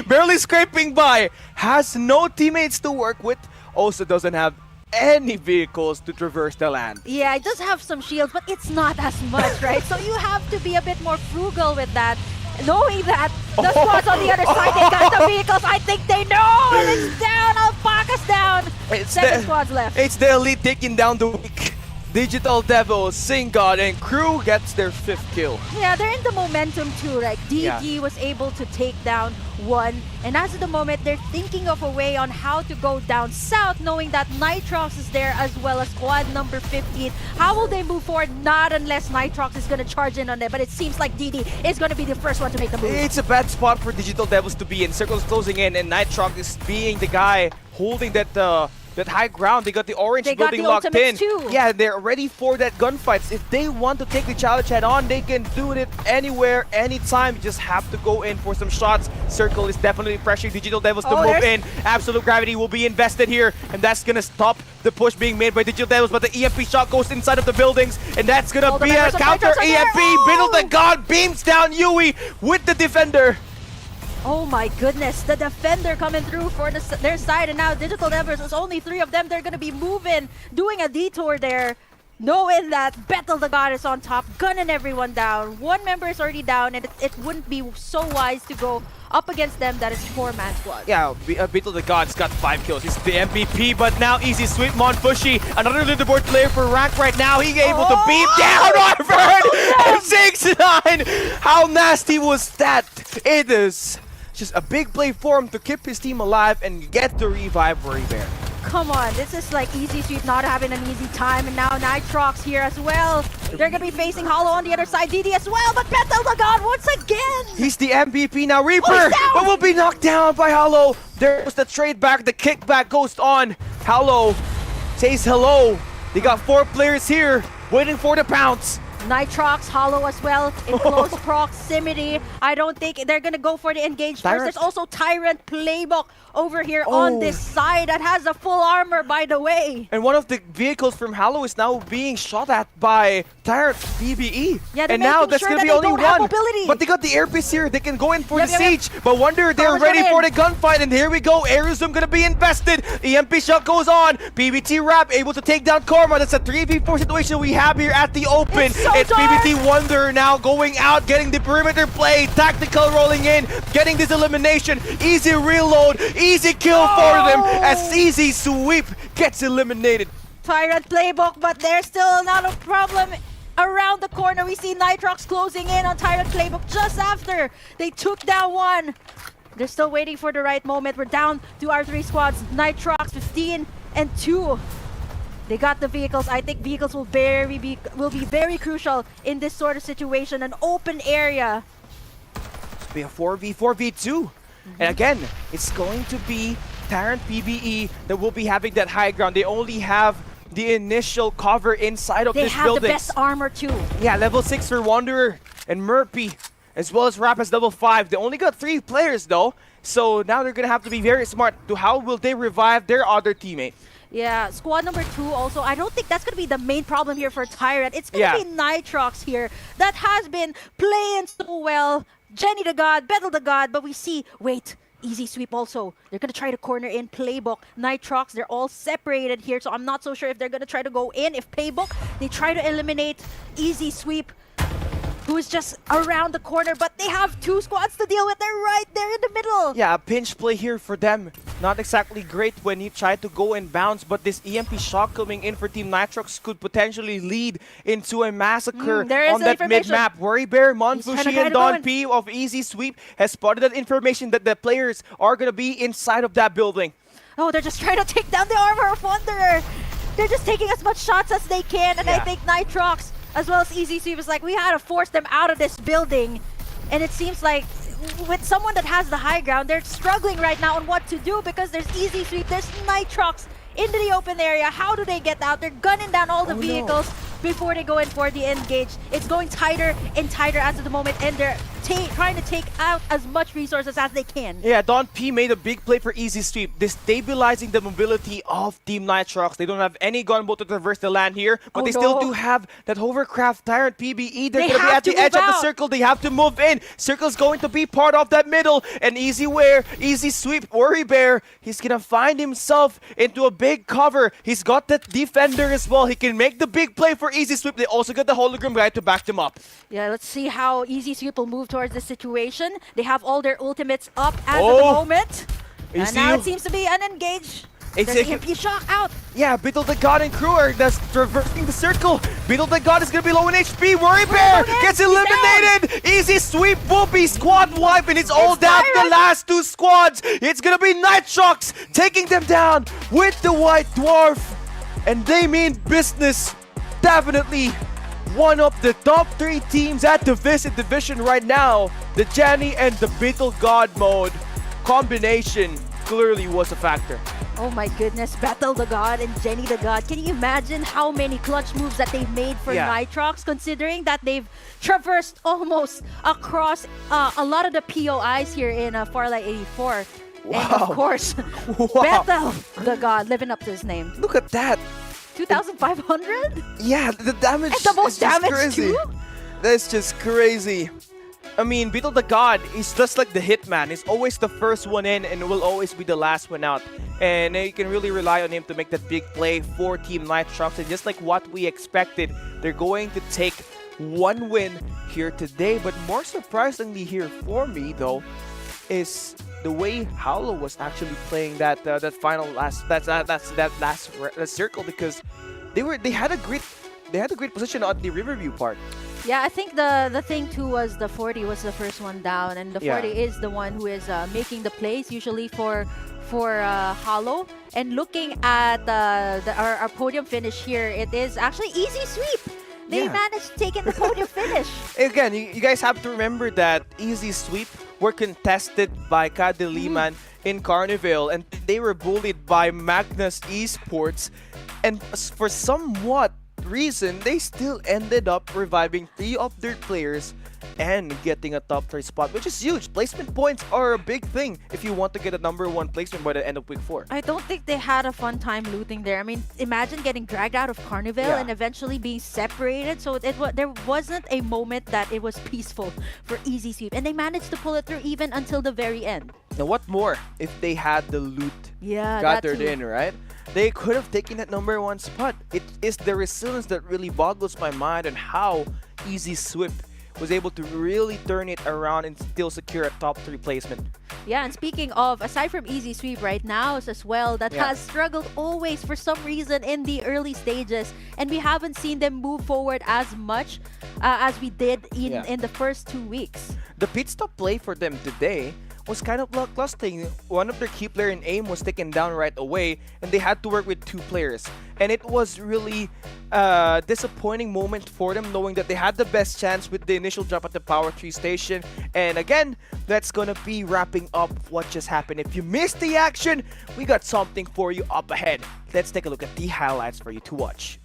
P: Barely scraping by. Has no teammates to work with. Also doesn't have any vehicles to traverse the land.
K: Yeah, it does have some shields, but it's not as much, right? So you have to be a bit more frugal with that. Knowing that the squads on the other side, they got the vehicles, I think they know! And it's down, Alpaca's down! 7 squads left.
P: It's the elite taking down the weak. Digital Devils, Singod, and Crew gets their 5th kill.
K: Yeah, they're in the momentum too, right? DG was able to take down 1, and as of the moment, they're thinking of a way on how to go down south, knowing that Nitrox is there as well as squad number 15. How will they move forward? Not unless Nitrox is going to charge in on them, but it seems like DD is going to be the first one to make the move.
P: It's a bad spot for Digital Devils to be in. Circle's closing in, and Nitrox is being the guy holding that high ground. They got the orange building locked in.
K: Too.
P: Yeah, they're ready for that gunfights. If they want to take the challenge head on, they can do it anywhere, anytime. You just have to go in for some shots. Circle is definitely pressuring Digital Devils to move in. Absolute gravity will be invested here, and that's gonna stop the push being made by Digital Devils. But the EMP shot goes inside of the buildings, and that's gonna be a counter EMP. Middle the God beams down Yui with the defender.
K: Oh my goodness, the defender coming through for their side, and now Digital Devils, there's only 3 of them. They're going to be moving, doing a detour there, knowing that Battle the God is on top, gunning everyone down. 1 member is already down, and it wouldn't be so wise to go up against them. That is 4-man squad.
P: Yeah, Battle the God's got 5 kills. He's the MVP, but now Easy Sweet Monfushi, another leaderboard player for rank right now. He's able to beat down Harvard! 6-9! How nasty was that? It is just a big play for him to keep his team alive and get the revive where he bear.
K: Come on, this is like Easy Sweet not having an easy time, and now Nitrox here as well. They're gonna be facing Hollow on the other side, DD as well, but Battle the God once again!
P: He's the MVP now, Reaper! But will be knocked down by Hollow. There's the trade back, the kickback goes on. Hollow says hello. They got 4 players here waiting for the pounce.
K: Nitrox, Hollow as well, in close proximity. I don't think they're gonna go for the engage first. There's also Tyrant Playbook over here on this side that has a full armor, by the way.
P: And one of the vehicles from Halo is now being shot at by Tyrant PBE.
K: Yeah,
P: and now that's going to be only one.
K: Mobility.
P: But they got the airpiece here. They can go in for the siege. But Wonder, they're ready for the gunfight. And here we go. Aerosm going to be invested. EMP shot goes on. PBT Rap able to take down Karma. That's a 3v4 situation we have here at the open. It's PBT Wonder now going out, getting the perimeter play. Tactical rolling in, getting this elimination. Easy reload. Easy kill for them as Easy Sweep gets eliminated.
K: Tyrant Playbook, but there's still not a problem. Around the corner, we see Nitrox closing in on Tyrant Playbook just after they took down one. They're still waiting for the right moment. We're down to our 3 squads. Nitrox 15 and 2. They got the vehicles. I think vehicles will be very crucial in this sort of situation. An open area.
P: It's be a 4v4v2. And again, it's going to be Tyrant PBE that will be having that high ground. They only have the initial cover inside of this building.
K: They have the best armor too.
P: Yeah, level 6 for Wanderer and Murphy, as well as Rapaz level 5. They only got 3 players though, so now they're going to have to be very smart to how will they revive their other teammate.
K: Yeah, squad number 2 also, I don't think that's going to be the main problem here for Tyrant. It's going to be Nitrox here that has been playing so well. Jenny the God, Battle the God, but we see, wait, Easy Sweep also. They're going to try to corner in Playbook. Nitrox, they're all separated here, so I'm not so sure if they're going to try to go in. If Playbook, they try to eliminate Easy Sweep, who is just around the corner, but they have 2 squads to deal with. They're right there in the middle.
P: Yeah, a pinch play here for them. Not exactly great when he tried to go and bounce, but this EMP shock coming in for Team Nitrox could potentially lead into a massacre on that mid-map. Worry Bear, Monfushi, and Don P of Easy Sweep has spotted that information that the players are going to be inside of that building.
K: Oh, they're just trying to take down the armor of Wanderer. They're just taking as much shots as they can, and I think Nitrox, as well as Easy Sweep, is like, we had to force them out of this building. And it seems like with someone that has the high ground, they're struggling right now on what to do because there's Easy Sweep, there's Nitrox into the open area. How do they get out? They're gunning down all the vehicles before they go in for the engage. It's going tighter and tighter as of the moment, and they're trying to take out as much resources as they can.
P: Yeah, Don P made a big play for Easy Sweep, destabilizing the mobility of Team Nitrox. They don't have any gunboat to traverse the land here, but they still do have that hovercraft Tyrant PBE. They're going to be at the edge of the circle. They have to move in. Circle's going to be part of that middle. And Easy Sweep, Worry Bear, he's going to find himself into a big cover. He's got that defender as well. He can make the big play for Easy Sweep. They also got the hologram guy to back them up.
K: Yeah, let's see how Easy Sweep will move towards the situation. They have all their ultimates up as of the moment. And now it seems to be an engage. EMP shock out.
P: Yeah, Beetle the God and crew are that's traversing the circle. Beetle the God is going to be low in HP. Worry Bear gets eliminated. Easy Sweep will be squad wipe, and it's all down to the last 2 squads. It's going to be Nitrox taking them down with the White Dwarf. And they mean business. Definitely one of the top 3 teams at the Visit Division right now. The Jenny and the Beetle God mode combination clearly was a factor.
K: Oh my goodness, Battle the God and Jenny the God. Can you imagine how many clutch moves that they've made for Nitrox, considering that they've traversed almost across a lot of the POIs here in Farlight 84. Wow. And of course, Battle the God, living up to his name.
P: Look at that.
K: 2,500?
P: Yeah, the damage
K: and the most damage
P: crazy.
K: too?
P: That's just crazy. I mean, Beetle the God is just like the hitman. He's always the first one in and will always be the last one out. And you can really rely on him to make that big play for Team Nitrox. And just like what we expected, they're going to take 1 win here today. But more surprisingly here for me, though, is the way Howlo was actually playing that final last circle, because they had a great position on the Riverview part.
K: Yeah, I think the thing too was the 40 was the first one down, and the 40 is the one who is making the plays usually for Hollow. And looking at our podium finish here, it is actually Easy Sweep. They managed to take in the podium finish.
P: Again, you guys have to remember that Easy Sweep were contested by Kadeliman in Carnival, and they were bullied by Magnus Esports. And for somewhat reason, they still ended up reviving 3 of their players and getting a top 3 spot, which is huge. Placement points are a big thing if you want to get a #1 placement by the end of week 4.
K: I don't think they had a fun time looting there. I mean, imagine getting dragged out of Carnival and eventually being separated. So there wasn't a moment that it was peaceful for Easy Sweep, and they managed to pull it through even until the very end.
P: Now, what more if they had the loot
K: that
P: gathered
K: too.
P: in, right? They could have taken that #1 spot. It is the resilience that really boggles my mind on how Easy Sweep was able to really turn it around and still secure a top 3 placement.
K: Yeah, and speaking of, aside from Easy Sweep right now as well, that has struggled always for some reason in the early stages, and we haven't seen them move forward as much as we did in the first 2 weeks.
P: The pit stop play for them today was kind of lacklustre. One of their key player in aim was taken down right away, and they had to work with 2 players. And it was really a disappointing moment for them, knowing that they had the best chance with the initial drop at the Power 3 station. And again, that's gonna be wrapping up what just happened. If you missed the action, we got something for you up ahead. Let's take a look at the highlights for you to watch.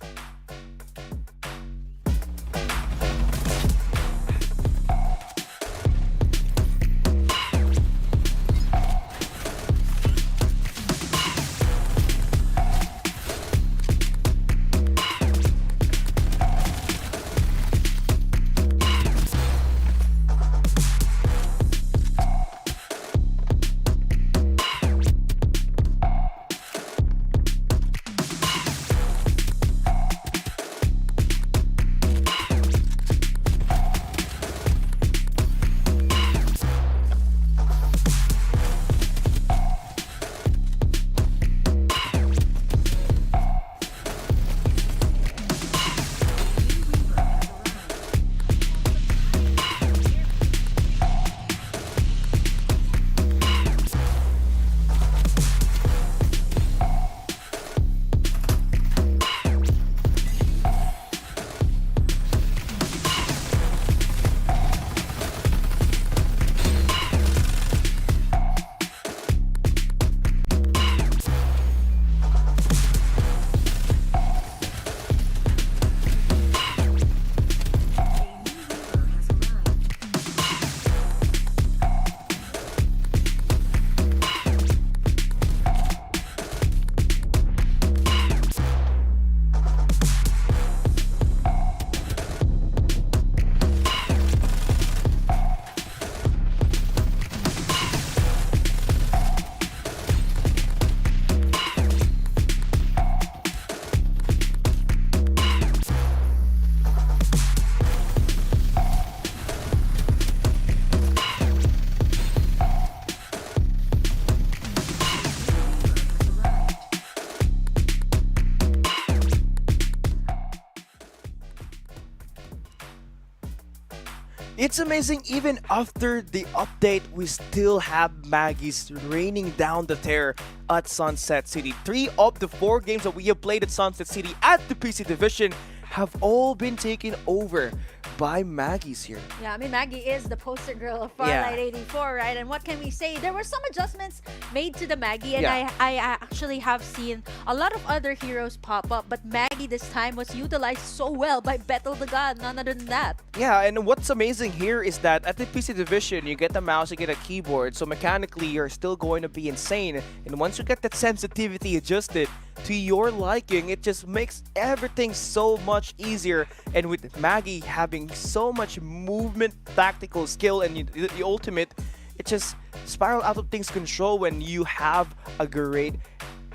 P: It's amazing, even after the update, we still have Maggie's raining down the terror at Sunset City. 3 of the 4 games that we have played at Sunset City at the PC Division have all been taken over by Maggie's here.
K: Yeah, I mean, Maggie is the poster girl of Farlight 84, right? And what can we say? There were some adjustments made to the Maggie, and I actually have seen a lot of other heroes pop up, but Maggie this time was utilized so well by Battle the God, none other than that.
P: Yeah, and what's amazing here is that at the PC Division, you get a mouse, you get a keyboard, so mechanically, you're still going to be insane. And once you get that sensitivity adjusted to your liking, it just makes everything so much easier. And with Maggie having so much movement, tactical skill, and the ultimate, it just spiral out of things control when you have a great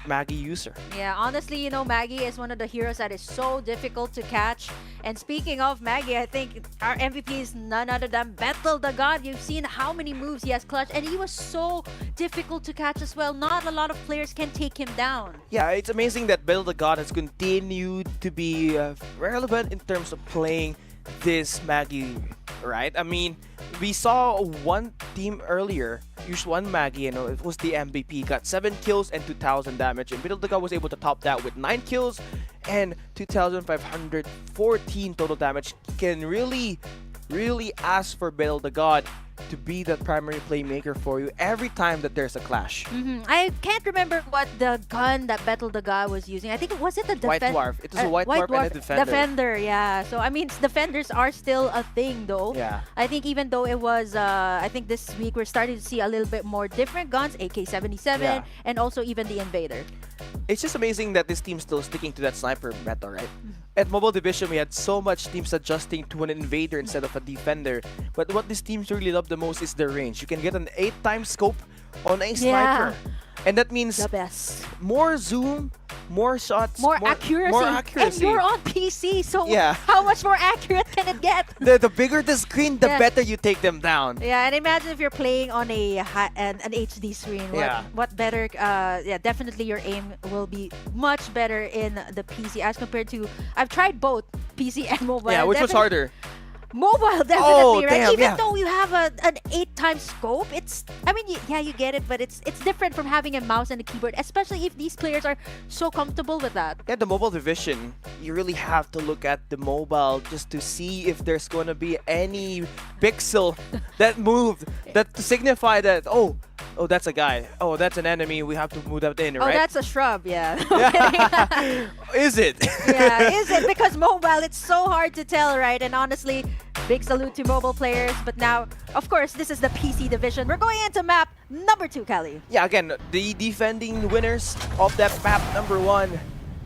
P: Maggie user.
K: Yeah, honestly, you know, Maggie is one of the heroes that is so difficult to catch. And speaking of Maggie, I think our MVP is none other than Battle the God. You've seen how many moves he has clutched, and he was so difficult to catch as well. Not a lot of players can take him down.
P: Yeah, it's amazing that Battle the God has continued to be relevant in terms of playing this Maggie, right? I mean, we saw one team earlier use one Maggie, and it was the MVP. Got 7 kills and 2,000 damage, and Battle the God was able to top that with 9 kills and 2,514 total damage. Can really ask for Battle the God to be that primary playmaker for you every time that there's a clash.
K: I can't remember what the gun that Battle the guy was using. I think was it the
P: White Dwarf. It was a White Dwarf and a Defender.
K: Defender, yeah. So I mean, defenders are still a thing, though.
P: Yeah.
K: I think even though it was, I think this week we're starting to see a little bit more different guns, AK-77, and also even the Invader.
P: It's just amazing that this team's still sticking to that sniper meta, right? At Mobile Division, we had so much teams adjusting to an invader instead of a defender. But what these teams really love the most is their range. You can get an 8-time scope on a sniper. And that means
K: the best.
P: More zoom, more shots,
K: more accuracy.
P: More accuracy.
K: And you're on PC, so
P: yeah.
K: How much more accurate can it get?
P: The bigger the screen, the better you take them down.
K: Yeah, and imagine if you're playing on an HD screen. What better? Yeah, definitely your aim will be much better in the PC as compared to. I've tried both PC and mobile.
P: Yeah, which was harder?
K: Mobile, definitely, right?
P: Damn,
K: Even though you have an 8-time scope, it's, I mean, yeah, you get it, but it's different from having a mouse and a keyboard, especially if these players are so comfortable with that.
P: Yeah, the mobile division, you really have to look at the mobile just to see if there's going to be any pixel that moved, that to signify that, oh, that's a guy. Oh, that's an enemy. We have to move that in, right?
K: Oh, that's a shrub, yeah.
P: Is it?
K: Yeah, is it? Because mobile, it's so hard to tell, right? And honestly, big salute to mobile players. But now, of course, this is the PC division. We're going into map number 2, Kelly.
P: Yeah, again, the defending winners of that map number 1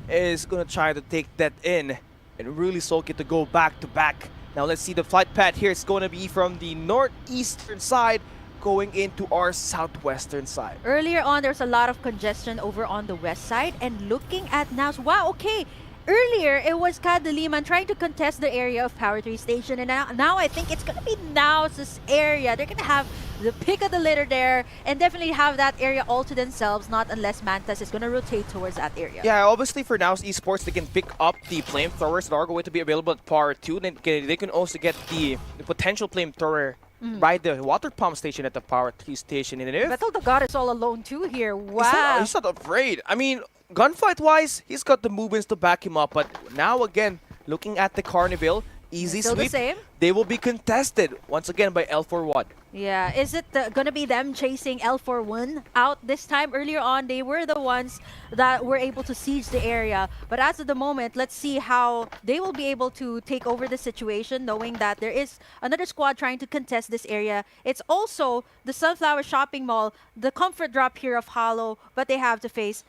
P: is going to try to take that in and really soak it to go back to back. Now, let's see the flight path here. It's going to be from the northeastern side going into our southwestern side.
K: Earlier on, there's a lot of congestion over on the west side, and looking at now, wow, okay. Earlier, it was Kadaliman trying to contest the area of Power 3 Station, and now I think it's going to be Naus's area. They're going to have the pick of the litter there, and definitely have that area all to themselves, not unless Mantas is going to rotate towards that area.
P: Yeah, obviously for Naus Esports, they can pick up the flamethrowers that are going to be available at Power 2. Then they can also get the potential flamethrower by the water pump station at the Power 3 station. And if
K: Battle the God is all alone too here. Wow.
P: He's not afraid. I mean, gunfight-wise, he's got the movements to back him up. But now again, looking at the Carnival, easy
K: still
P: sweep.
K: The same.
P: They will be contested once again by L41.
K: Yeah, is it gonna be them chasing L41 out this time? Earlier on, they were the ones that were able to siege the area. But as of the moment, let's see how they will be able to take over the situation, knowing that there is another squad trying to contest this area. It's also the Sunflower Shopping Mall, the comfort drop here of Hollow, but they have to face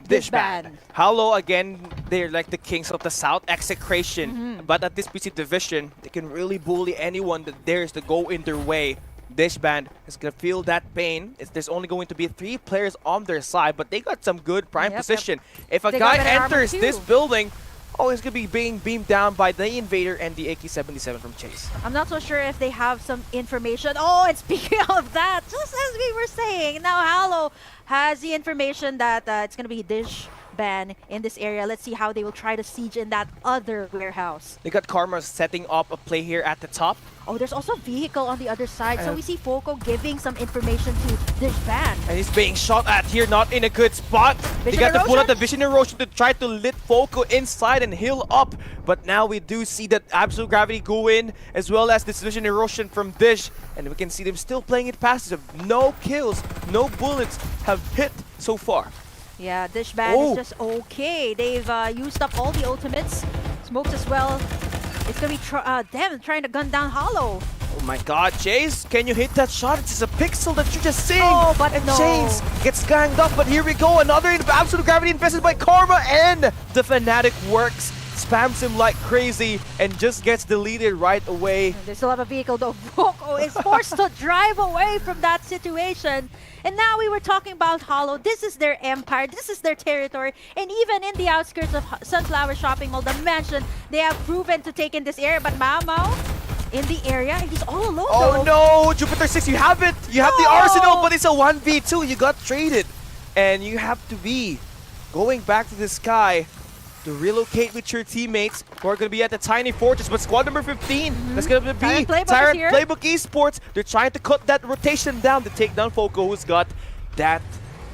K: Dishband.
P: Hollow, again, they're like the kings of the South, execration. But at this PC division, they can really bully anyone that dares to go in their way. Dishband is going to feel that pain. There's only going to be 3 players on their side, but they got some good prime position. If a guy enters this building, he's going to be being beamed down by the Invader and the AK-77 from Chase.
K: I'm not so sure if they have some information. Oh, and speaking of that, just as we were saying, now Hollow has the information that it's going to be Dishband in this area. Let's see how they will try to siege in that other warehouse.
P: They got Karma setting up a play here at the top.
K: Oh, there's also a vehicle on the other side. So we see Foco giving some information to Dishband.
P: And he's being shot at here, not in a good spot. They got to pull out the Vision Erosion to try to lit Foco inside and heal up. But now we do see that Absolute Gravity go in, as well as this Vision Erosion from Dish. And we can see them still playing it passive. No kills, no bullets have hit so far.
K: Yeah, Dishband is just okay. They've used up all the ultimates. Smokes as well. It's going to be them trying to gun down Hollow.
P: Oh my god, Chase, can you hit that shot? It's just a pixel that you're just seeing.
K: Oh, but
P: and
K: no.
P: Chase gets ganged up, but here we go. Another Absolute Gravity invested by Karma, and the Fnatic works. Spams him like crazy and just gets deleted right away.
K: They still have a vehicle though. Foco is forced to drive away from that situation. And now we were talking about Hollow. This is their empire. This is their territory. And even in the outskirts of Sunflower Shopping Mall, the mansion, they have proven to take in this area. But Mao Mao in the area, he's all alone
P: though. No, Jupiter 6, you have it. You have the arsenal, but it's a 1v2. You got traded. And you have to be going back to the sky to relocate with your teammates who are going to be at the tiny fortress. But squad number 15, that's going to be Tyrant Playbook Esports. They're trying to cut that rotation down to take down Foco, who's got that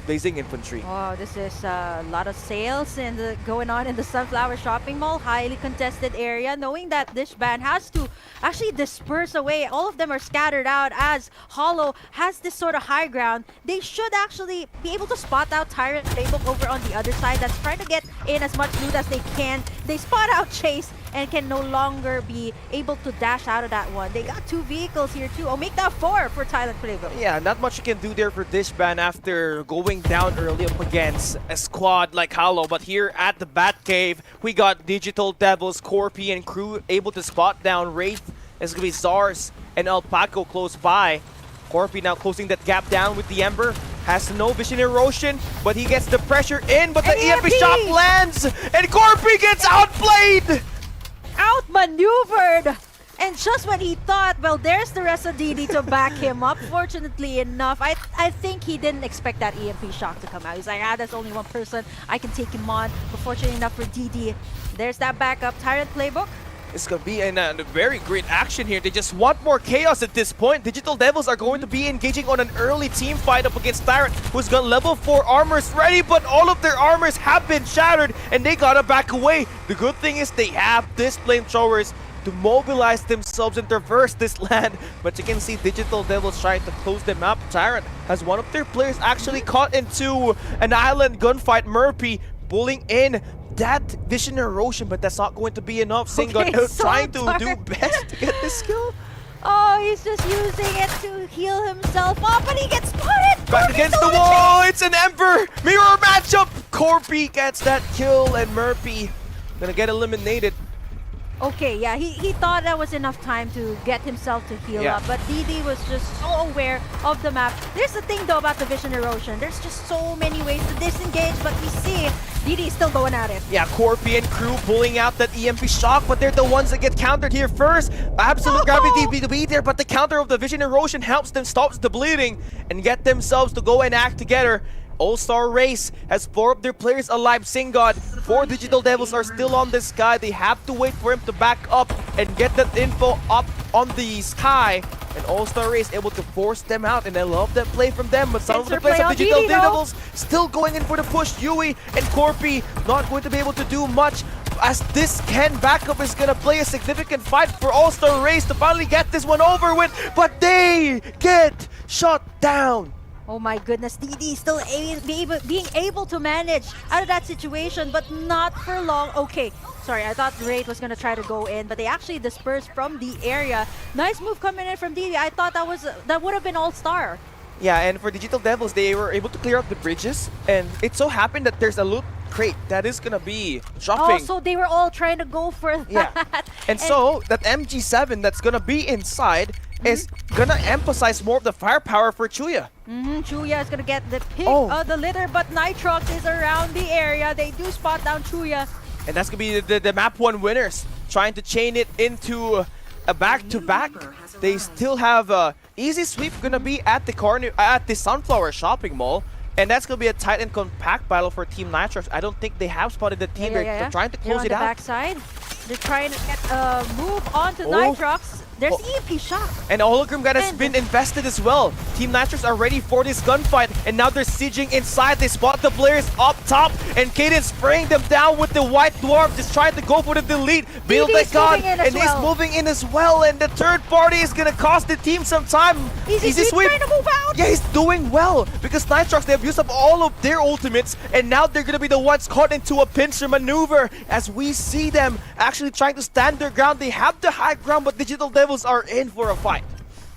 P: Blazing Infantry.
K: Oh, this is a lot of sales and going on in the Sunflower Shopping Mall. Highly contested area. Knowing that this band has to actually disperse away. All of them are scattered out as Hollow has this sort of high ground. They should actually be able to spot out Tyrant Playbook over on the other side that's trying to get in as much loot as they can. They spot out Chase and can no longer be able to dash out of that one. They got 2 vehicles here too. Oh, make that 4 for Thailand Playbook.
P: Yeah, not much you can do there for this band after going down early up against a squad like Hollow. But here at the Batcave, we got Digital Devils, Corpy, and crew able to spot down Wraith. It's going to be Zars and Alpaco close by. Corpy now closing that gap down with the Ember. Has no vision erosion, but he gets the pressure in, but the EMP shot lands, and Corpy gets outplayed!
K: Outmaneuvered! And just when he thought, well, there's the rest of DD to back him up, fortunately enough, I think he didn't expect that EMP shock to come out. He's like, there's only one person, I can take him on. But fortunately enough for DD, there's that backup. Tyrant Playbook.
P: It's going to be a very great action here. They just want more chaos at this point. Digital Devils are going to be engaging on an early team fight up against Tyrant, who's got level 4 armors ready, but all of their armors have been shattered, and they gotta back away. The good thing is they have these flamethrowers to mobilize themselves and traverse this land, but you can see Digital Devils trying to close them up. Tyrant has one of their players actually caught into an island gunfight. Murphy pulling in that vision erosion, but that's not going to be enough. Singot trying to do best to get this kill.
K: Oh, he's just using it to heal himself up, and he gets spotted!
P: Back against the wall, it's an Ember! Mirror matchup! Corpy gets that kill, and Murphy gonna get eliminated.
K: Okay, yeah, he thought that was enough time to get himself to heal up, but DD was just so aware of the map. There's the thing though about the vision erosion. There's just so many ways to disengage, but we see DD is still going at it.
P: Yeah, Corpy and crew pulling out that EMP shock, but they're the ones that get countered here first. Absolute gravity to be there, but the counter of the vision erosion helps them stop the bleeding and get themselves to go and act together. All-Star Race has 4 of their players alive. Singod, 4 Digital Devils are still on the sky. They have to wait for him to back up and get that info up on the sky. And All-Star Race able to force them out, and I love that play from them. But some of the players of Digital Devils still going in for the push. Yui and Corpy not going to be able to do much, as this Ken backup is going to play a significant fight for All-Star Race to finally get this one over with. But they get shut down.
K: Oh my goodness, DD still being able to manage out of that situation, but not for long. Okay, sorry, I thought Wraith was going to try to go in, but they actually dispersed from the area. Nice move coming in from DD. I thought that would have been All-Star.
P: Yeah, and for Digital Devils, they were able to clear out the bridges, and it so happened that there's a loot crate that is gonna be dropping.
K: Oh, so they were all trying to go for that.
P: Yeah. And so that MG7 that's gonna be inside is gonna emphasize more of the firepower for Chuya.
K: Chuya is gonna get the pick of the litter, but Nitrox is around the area. They do spot down Chuya.
P: And that's gonna be the map 1 winners, trying to chain it into a back-to-back. They still have easy sweep gonna be at the corner at the Sunflower Shopping Mall. And that's going to be a tight and compact battle for Team Nitrox. I don't think they have spotted the team. They're trying to close it out.
K: Backside. They're trying to get a move onto Nitrox. There's EMP shock.
P: And Hologram Gun has been invested as well. Team Nitrox are ready for this gunfight, and now they're sieging inside. They spot the players up top, and Kaden spraying them down with the White Dwarf, just trying to go for the delete. Build that gun, and he's moving in as well. And the third party is gonna cost the team some time.
K: Easy sweep trying to move out.
P: Yeah, he's doing well because Nitrox, they have used up all of their ultimates, and now they're gonna be the ones caught into a pincer maneuver as we see them actually trying to stand their ground. They have the high ground, but Digital Devils are in for a fight.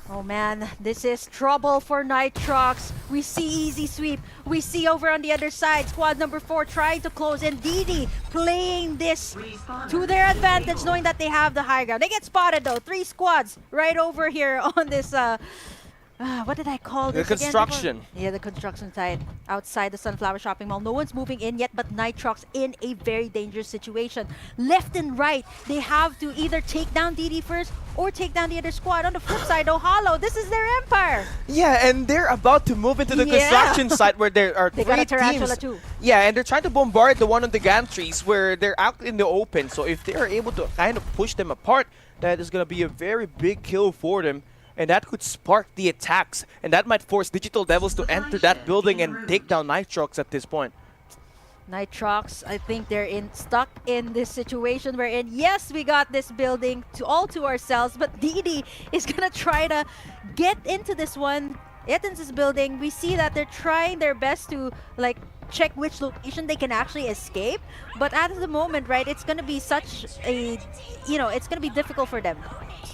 K: Oh man, this is trouble for Nitrox. We see easy sweep. We see over on the other side, squad number 4 trying to close in. DD playing this to their advantage, knowing that they have the high ground. They get spotted though. 3 squads right over here on this what did I call this?
P: The construction.
K: Yeah, the construction side outside the Sunflower Shopping Mall. No one's moving in yet, but Nitrox in a very dangerous situation. Left and right, they have to either take down DD first or take down the other squad. On the flip side, Hollow, this is their empire.
P: Yeah, and they're about to move into the construction site where there are 3
K: got a tarantula
P: teams.
K: too.
P: Yeah, and they're trying to bombard the one on the gantries where they're out in the open. So if they're able to kind of push them apart, that is going to be a very big kill for them. and that could spark the attacks, and that might force Digital Devils to enter that building and take down Nitrox at this point.
K: Nitrox, I think they're stuck in this situation we're in. Yes, we got this building all to ourselves, but DD is gonna try to get into this one, get into this building. We see that they're trying their best to like check which location they can actually escape, but at the moment, right, it's gonna be such a, it's gonna be difficult for them.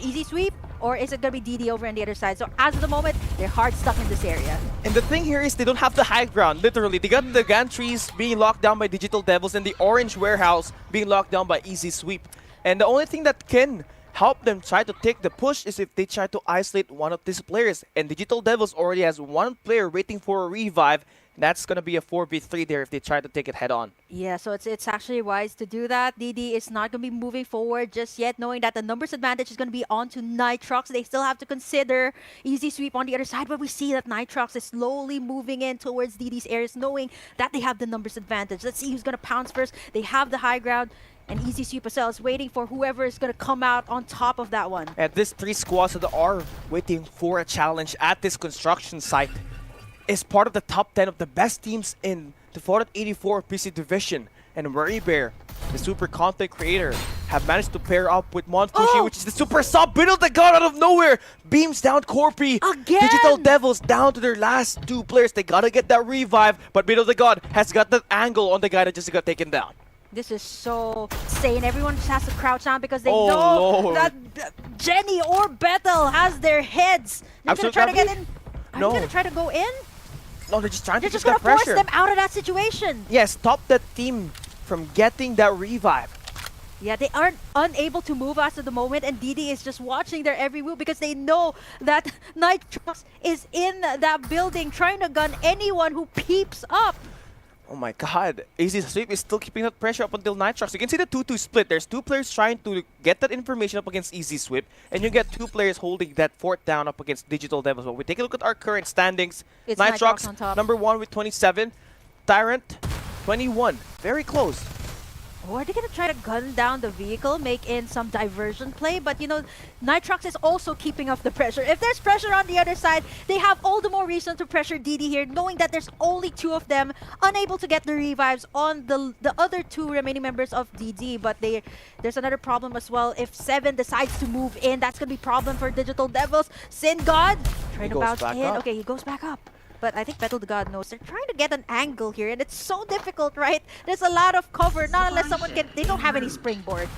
K: Easy sweep, or is it gonna be DD over on the other side? So as of the moment, they're hard stuck in this area.
P: And the thing here is they don't have the high ground, literally. They got the gantries being locked down by Digital Devils and the orange warehouse being locked down by Easy Sweep. And the only thing that can help them try to take the push is if they try to isolate one of these players. And Digital Devils already has one player waiting for a revive. That's going to be a 4v3 there if they try to take it head on.
K: Yeah, so it's actually wise to do that. DD is not going to be moving forward just yet, knowing that the numbers advantage is going to be onto Nitrox. They still have to consider Easy Sweep on the other side, but we see that Nitrox is slowly moving in towards DD's areas, knowing that they have the numbers advantage. Let's see who's going to pounce first. They have the high ground, and Easy Sweep as well is waiting for whoever is going to come out on top of that one.
P: And this 3 squads that are waiting for a challenge at this construction site is part of the top 10 of the best teams in the Fallout 84 PC division. And Murray Bear, the super content creator, have managed to pair up with Monfushi, which is the super sub. Biddle the God out of nowhere beams down Corpy.
K: Again!
P: Digital Devils down to their last 2 players. They gotta get that revive, but Biddle the God has got that angle on the guy that just got taken down.
K: This is so insane. Everyone just has to crouch down because they know that Jenny or Bethel has their heads. They're going to try to get in. Are they going to try to go in?
P: No, they're just trying to
K: just
P: get
K: going to
P: that
K: force
P: pressure.
K: them out of that situation.
P: Yes, stop that team from getting that revive.
K: Yeah, they aren't unable to move as of the moment, and DD is just watching their every move because they know that Nitrox is in that building trying to gun anyone who peeps up.
P: Oh my god, Easy Sweep is still keeping that pressure up until Nitrox. You can see the 2-2 split. There's 2 players trying to get that information up against Easy Sweep, and you get 2 players holding that fort down up against Digital Devils. But we take a look at our current standings.
K: It's Nitrox on top.
P: number 1 with 27, Tyrant 21, very close.
K: Or are they going to try to gun down the vehicle, make in some diversion play? But, Nitrox is also keeping up the pressure. If there's pressure on the other side, they have all the more reason to pressure DD here, knowing that there's only 2 of them unable to get the revives on the other 2 remaining members of DD. But there's another problem as well. If 7 decides to move in, that's going to be a problem for Digital Devils. Sin God trying to bounce in. Okay, he goes back up. But I think Battle the God knows they're trying to get an angle here, and it's so difficult, right? There's a lot of cover, not unless someone can. They don't have any springboard.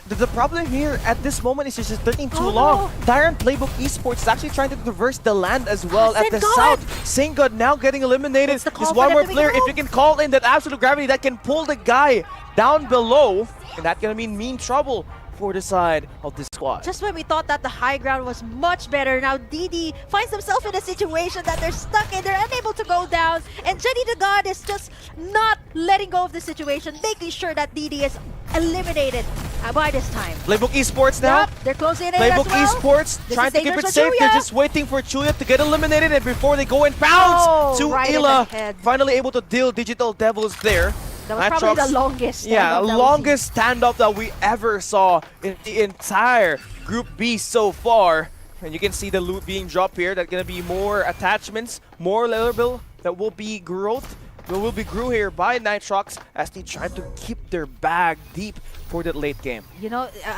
P: The problem here at this moment is it's just taking too long. Tyrant Playbook Esports is actually trying to traverse the land as well at the south. Singod now getting eliminated. Just one more player. If you can call in that absolute gravity that can pull the guy down below, and that's gonna mean trouble for the side of the squad.
K: Just when we thought that the high ground was much better, now DD finds themselves in a situation that they're stuck in. They're unable to go down, and Jenny the God is just not letting go of the situation, making sure that DD is eliminated by this time.
P: Playbook Esports now.
K: Yep, they're closing in
P: Playbook
K: as well.
P: Esports trying to keep it safe. They're just waiting for Chuya to get eliminated, and before they go and pounce to
K: right
P: Ila,
K: in the head.
P: finally able to deal Digital Devils there.
K: That was probably the longest stand-up.
P: Yeah,
K: that
P: longest stand-up that we ever saw in the entire Group B so far. And you can see the loot being dropped here. That's going to be more attachments, more level that will be growth. Will be grew here by Nitrox as they try to keep their bag deep for the late game.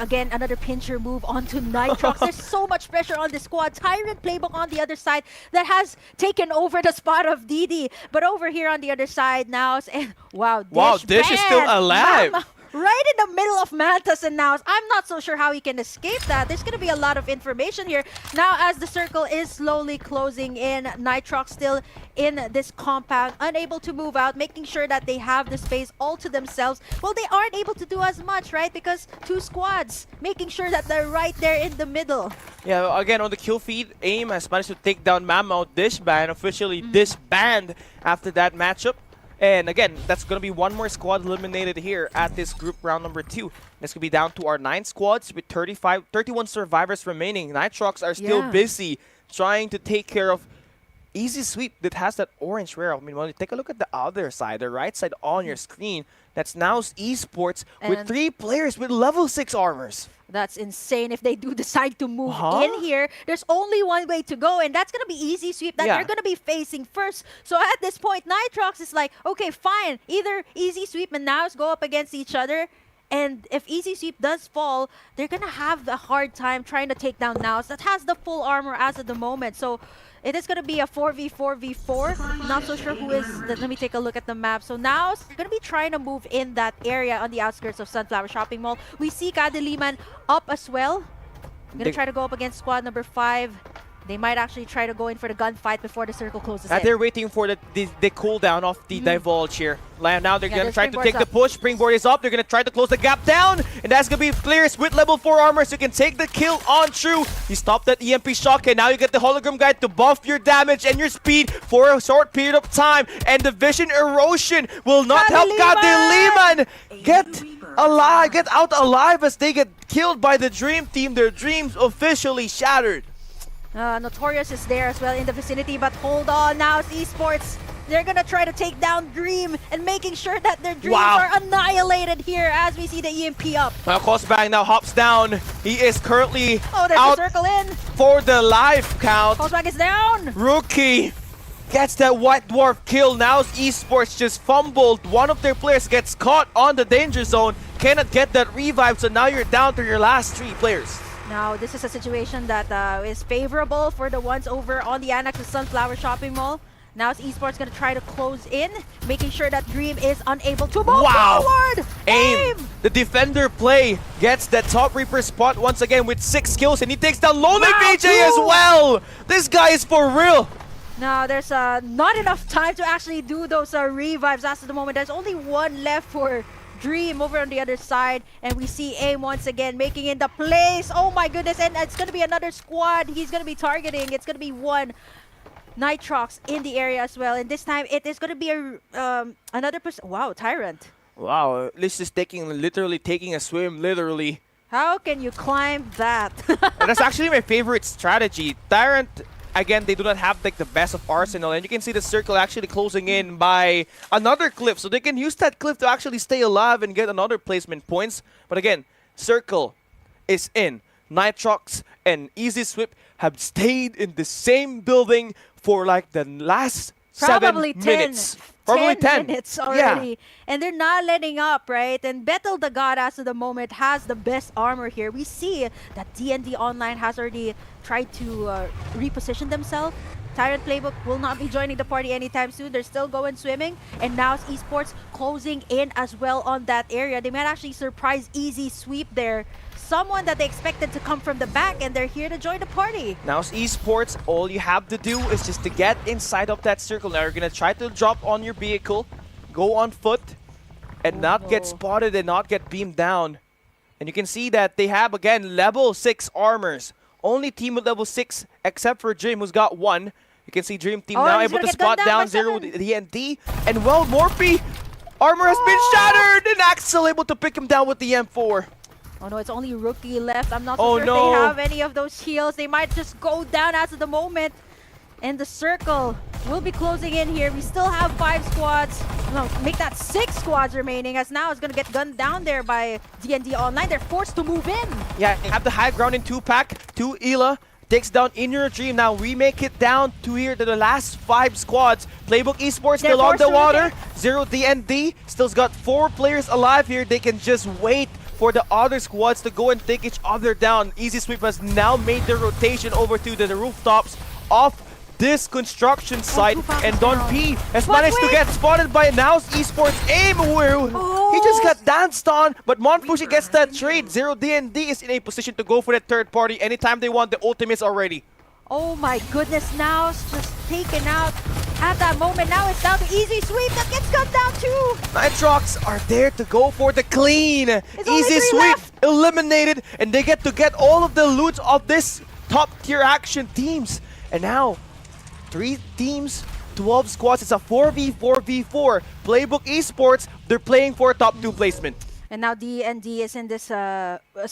K: Again, another pincher move onto Nitrox. There's so much pressure on the squad. Tyrant Playbook on the other side that has taken over the spot of DD. But over here on the other side now, and wow,
P: Dish is still alive.
K: Mama. Right in the middle of Mantas and Naus. I'm not so sure how he can escape that. There's going to be a lot of information here. Now, as the circle is slowly closing in, Nitrox still in this compound, unable to move out, making sure that they have the space all to themselves. Well, they aren't able to do as much, right? Because 2 squads, making sure that they're right there in the middle.
P: Yeah, again, on the kill feed, AIM has managed to take down Mammoth Disband, officially disband after that matchup. And again, that's going to be one more squad eliminated here at this group round number 2. This could be down to our 9 squads with 31 survivors remaining. Nitrox are still busy trying to take care of Easy Sweep that has that orange rare. I mean, when you take a look at the other side, the right side on your screen, that's Now's Esports with
K: And
P: 3 players with level 6 armors.
K: That's insane. If they do decide to move in here, there's only one way to go, and that's going to be Easy Sweep that they're going to be facing first. So at this point, Nitrox is like, okay, fine. Either Easy Sweep and Nows go up against each other, and if Easy Sweep does fall, they're going to have a hard time trying to take down Nows that has the full armor as of the moment. So it is going to be a 4v4v4. Not so sure who is. Let me take a look at the map. So now they're going to be trying to move in that area on the outskirts of Sunflower Shopping Mall. We see Kadiliman up as well. Going to try to go up against squad number 5. They might actually try to go in for the gunfight before the circle closes in.
P: They're waiting for the cooldown of the divulge here. Now they're going to try to take the
K: up.
P: push. Springboard is up. They're going to try to close the gap down. And that's going to be Flares with level 4 armor. So you can take the kill on True. You stopped that EMP shock. And now you get the hologram guide to buff your damage and your speed for a short period of time. And the vision erosion will not help Kadiliman get out alive as they get killed by the Dream Team. Their dreams officially shattered.
K: Notorious is there as well in the vicinity, but hold on now, Esports. They're gonna try to take down Dream and making sure that their dreams are annihilated here as we see the EMP up.
P: Now Cosbang now hops down. He is currently
K: there's
P: out
K: a circle in
P: for the life count.
K: Cosbang is down.
P: Rookie gets that White Dwarf kill. Now Esports just fumbled. One of their players gets caught on the danger zone. Cannot get that revive, so now you're down to your last 3 players.
K: Now, this is a situation that is favorable for the ones over on the annex of Sunflower Shopping Mall. Now, Esports going to try to close in, making sure that Dream is unable to move forward.
P: Aim! The defender play gets that top Reaper spot once again with 6 kills, and he takes down Lonely VJ as well. This guy is for real.
K: Now, there's not enough time to actually do those revives as of the moment. There's only one left for Dream over on the other side, and we see AIM once again making in the place. Oh my goodness, and it's gonna be another squad he's gonna be targeting. It's gonna be one Nitrox in the area as well, and this time it is gonna be a another person. Wow, Tyrant.
P: Wow, this is literally taking a swim, literally.
K: How can you climb that?
P: That's actually my favorite strategy. Tyrant, again, they do not have like the best of arsenal, and you can see the circle actually closing in by another cliff, so they can use that cliff to actually stay alive and get another placement points. But again, circle is in. Nitrox and Easy Sweep have stayed in the same building for like the last
K: Probably
P: 7 minutes. Probably 10
K: minutes already. And they're not letting up, right? And Betel the God, as of the moment, has the best armor here. We see that D&D Online has already tried to reposition themselves. Tyrant Playbook will not be joining the party anytime soon. They're still going swimming. And now Esports closing in as well on that area. They might actually surprise Easy Sweep there. Someone that they expected to come from the back, and they're here to join the party.
P: Now Esports, all you have to do is just to get inside of that circle. Now you're going to try to drop on your vehicle, go on foot, and not get spotted and not get beamed down. And you can see that they have, again, level 6 armors. Only team with level 6 except for Dream, who's got 1. You can see Dream Team now able to spot down 0 DND. And well, Morphe, armor has been shattered, and Axel able to pick him down with the M4.
K: Oh no, it's only Rookie left. I'm not so sure if they have any of those heals. They might just go down as of the moment. And the circle will be closing in here. We still have 5 squads. No, make that 6 squads remaining, as now it's going to get gunned down there by D&D Online. They're forced to move in.
P: Yeah, they have the high ground in 2-pack. 2 Ela takes down In Your Dream. Now we make it down to here to the last 5 squads. Playbook Esports still on the water. 0 DND still's got 4 players alive here. They can just wait for the other squads to go and take each other down. Easy Sweep has now made the rotation over to the rooftops of this construction site, and Don P has managed to get spotted by Now's Esports aim. He just got danced on, but Monfushi gets that trade. 0 DND is in a position to go for that third party anytime they want. The ultimates already.
K: Oh my goodness, Now's just taken out at that moment. Now it's down to Easy Sweep that gets gunned down too.
P: Nitrox are there to go for the clean. Easy Sweep eliminated, and they get to get all of the loot of this top tier action teams. And now 3 teams, 12 squads. It's a 4v4v4. Playbook Esports, they're playing for a top 2 placement.
K: And now D&D is in this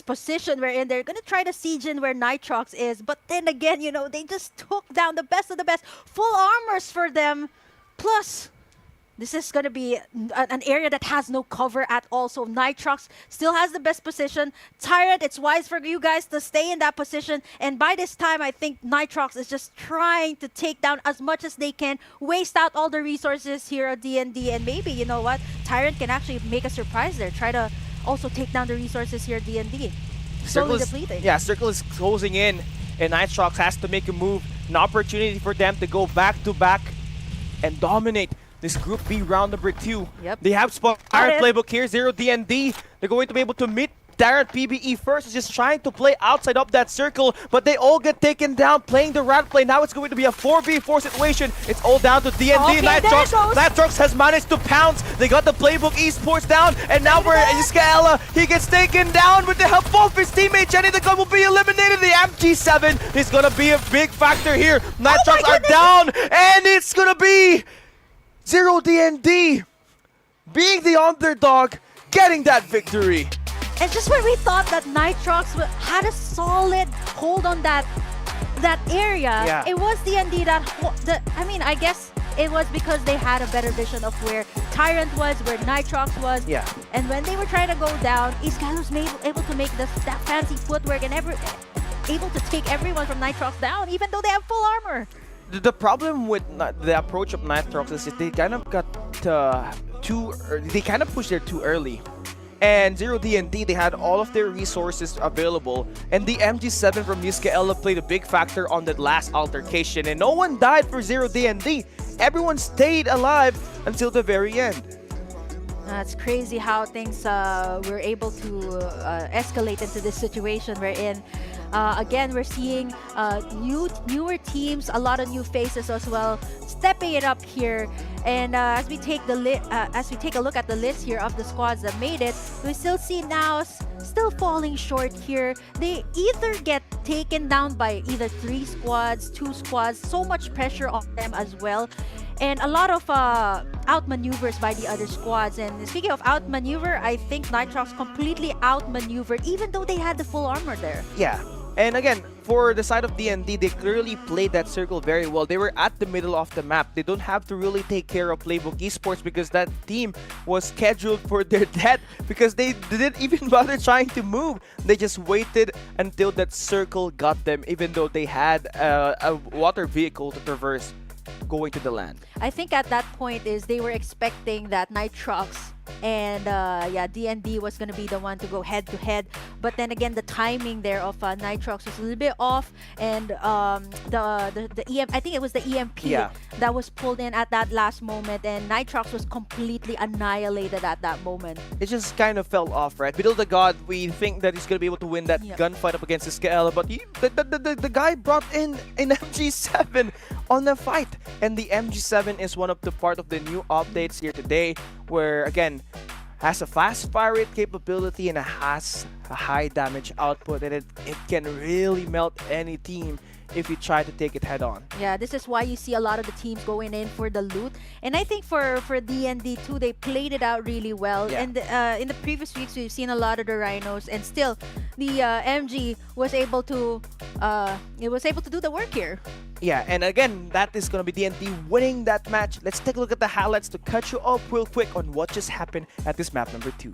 K: position wherein they're gonna try to siege in where Nitrox is, but then again, you know, they just took down the best of the best. Full armors for them, plus this is going to be an area that has no cover at all. So Nitrox still has the best position. Tyrant, it's wise for you guys to stay in that position. And by this time, I think Nitrox is just trying to take down as much as they can, waste out all the resources here at D&D. And maybe, you know what, Tyrant can actually make a surprise there. Try to also take down the resources here at D&D. Slowly depleting.
P: Yeah, Circle is closing in. And Nitrox has to make a move. An opportunity for them to go back-to-back and dominate this Group B round number 2.
K: Yep.
P: They have Tyrant playbook here, 0 D&D. They're going to be able to meet Tyrant PBE first. Is just trying to play outside of that circle, but they all get taken down playing the rat play. Now it's going to be a 4v4 situation. It's all down to D&D.
K: Okay,
P: Nitrox has managed to pounce. They got the playbook esports down, and now we're Iskaela. He gets taken down with the help of his teammate. Jenny the Gun will be eliminated. The MG7 is going to be a big factor here. Nitrox are down, and it's going to be 0 D&D being the underdog, getting that victory.
K: And just when we thought that Nitrox had a solid hold on that area, it was D&D that, I mean, I guess it was because they had a better vision of where Tyrant was, where Nitrox was.
P: Yeah.
K: And when they were trying to go down, Iskaela was able to make that fancy footwork and able to take everyone from Nitrox down, even though they have full armor.
P: The problem with the approach of Nitrox is they kind of got they kind of pushed there too early. And 0 D&D, they had all of their resources available, and the MG7 from Iskaela played a big factor on that last altercation, and no one died for 0 D&D. Everyone stayed alive until the very end.
K: It's crazy how things were able to escalate into this situation wherein again we're seeing newer teams, a lot of new faces as well, stepping it up here. And as we take a look at the list here of the squads that made it, we still see now still falling short here. They either get taken down by either 3 squads, 2 squads, so much pressure on them as well. And a lot of outmaneuvers by the other squads. And speaking of outmaneuver, I think Nitrox completely outmaneuvered, even though they had the full armor there.
P: Yeah. And again, for the side of D&D, they clearly played that circle very well. They were at the middle of the map. They don't have to really take care of Playbook Esports because that team was scheduled for their death because they didn't even bother trying to move. They just waited until that circle got them, even though they had a water vehicle to traverse going to the land.
K: I think at that point is they were expecting that Nitrox and D&D was going to be the one to go head to head, but then again the timing there of Nitrox was a little bit off, and I think it was the EMP that was pulled in at that last moment, and Nitrox was completely annihilated at that moment.
P: It just kind of fell off, right? Middle of the God, we think that he's going to be able to win that gunfight up against Iskaela, but the guy brought in an MG7 on the fight, and the MG7 is one of the part of the new updates here today, where again has a fast fire rate capability and it has a high damage output, and it can really melt any team if you try to take it head on.
K: Yeah, this is why you see a lot of the teams going in for the loot, and I think for D&D too, they played it out really well. And in the previous weeks we've seen a lot of the Rhinos, and still the MG was able to do the work here.
P: Yeah, and again, that is going to be D&D winning that match. Let's take a look at the highlights to catch you up real quick on what just happened at this map number 2.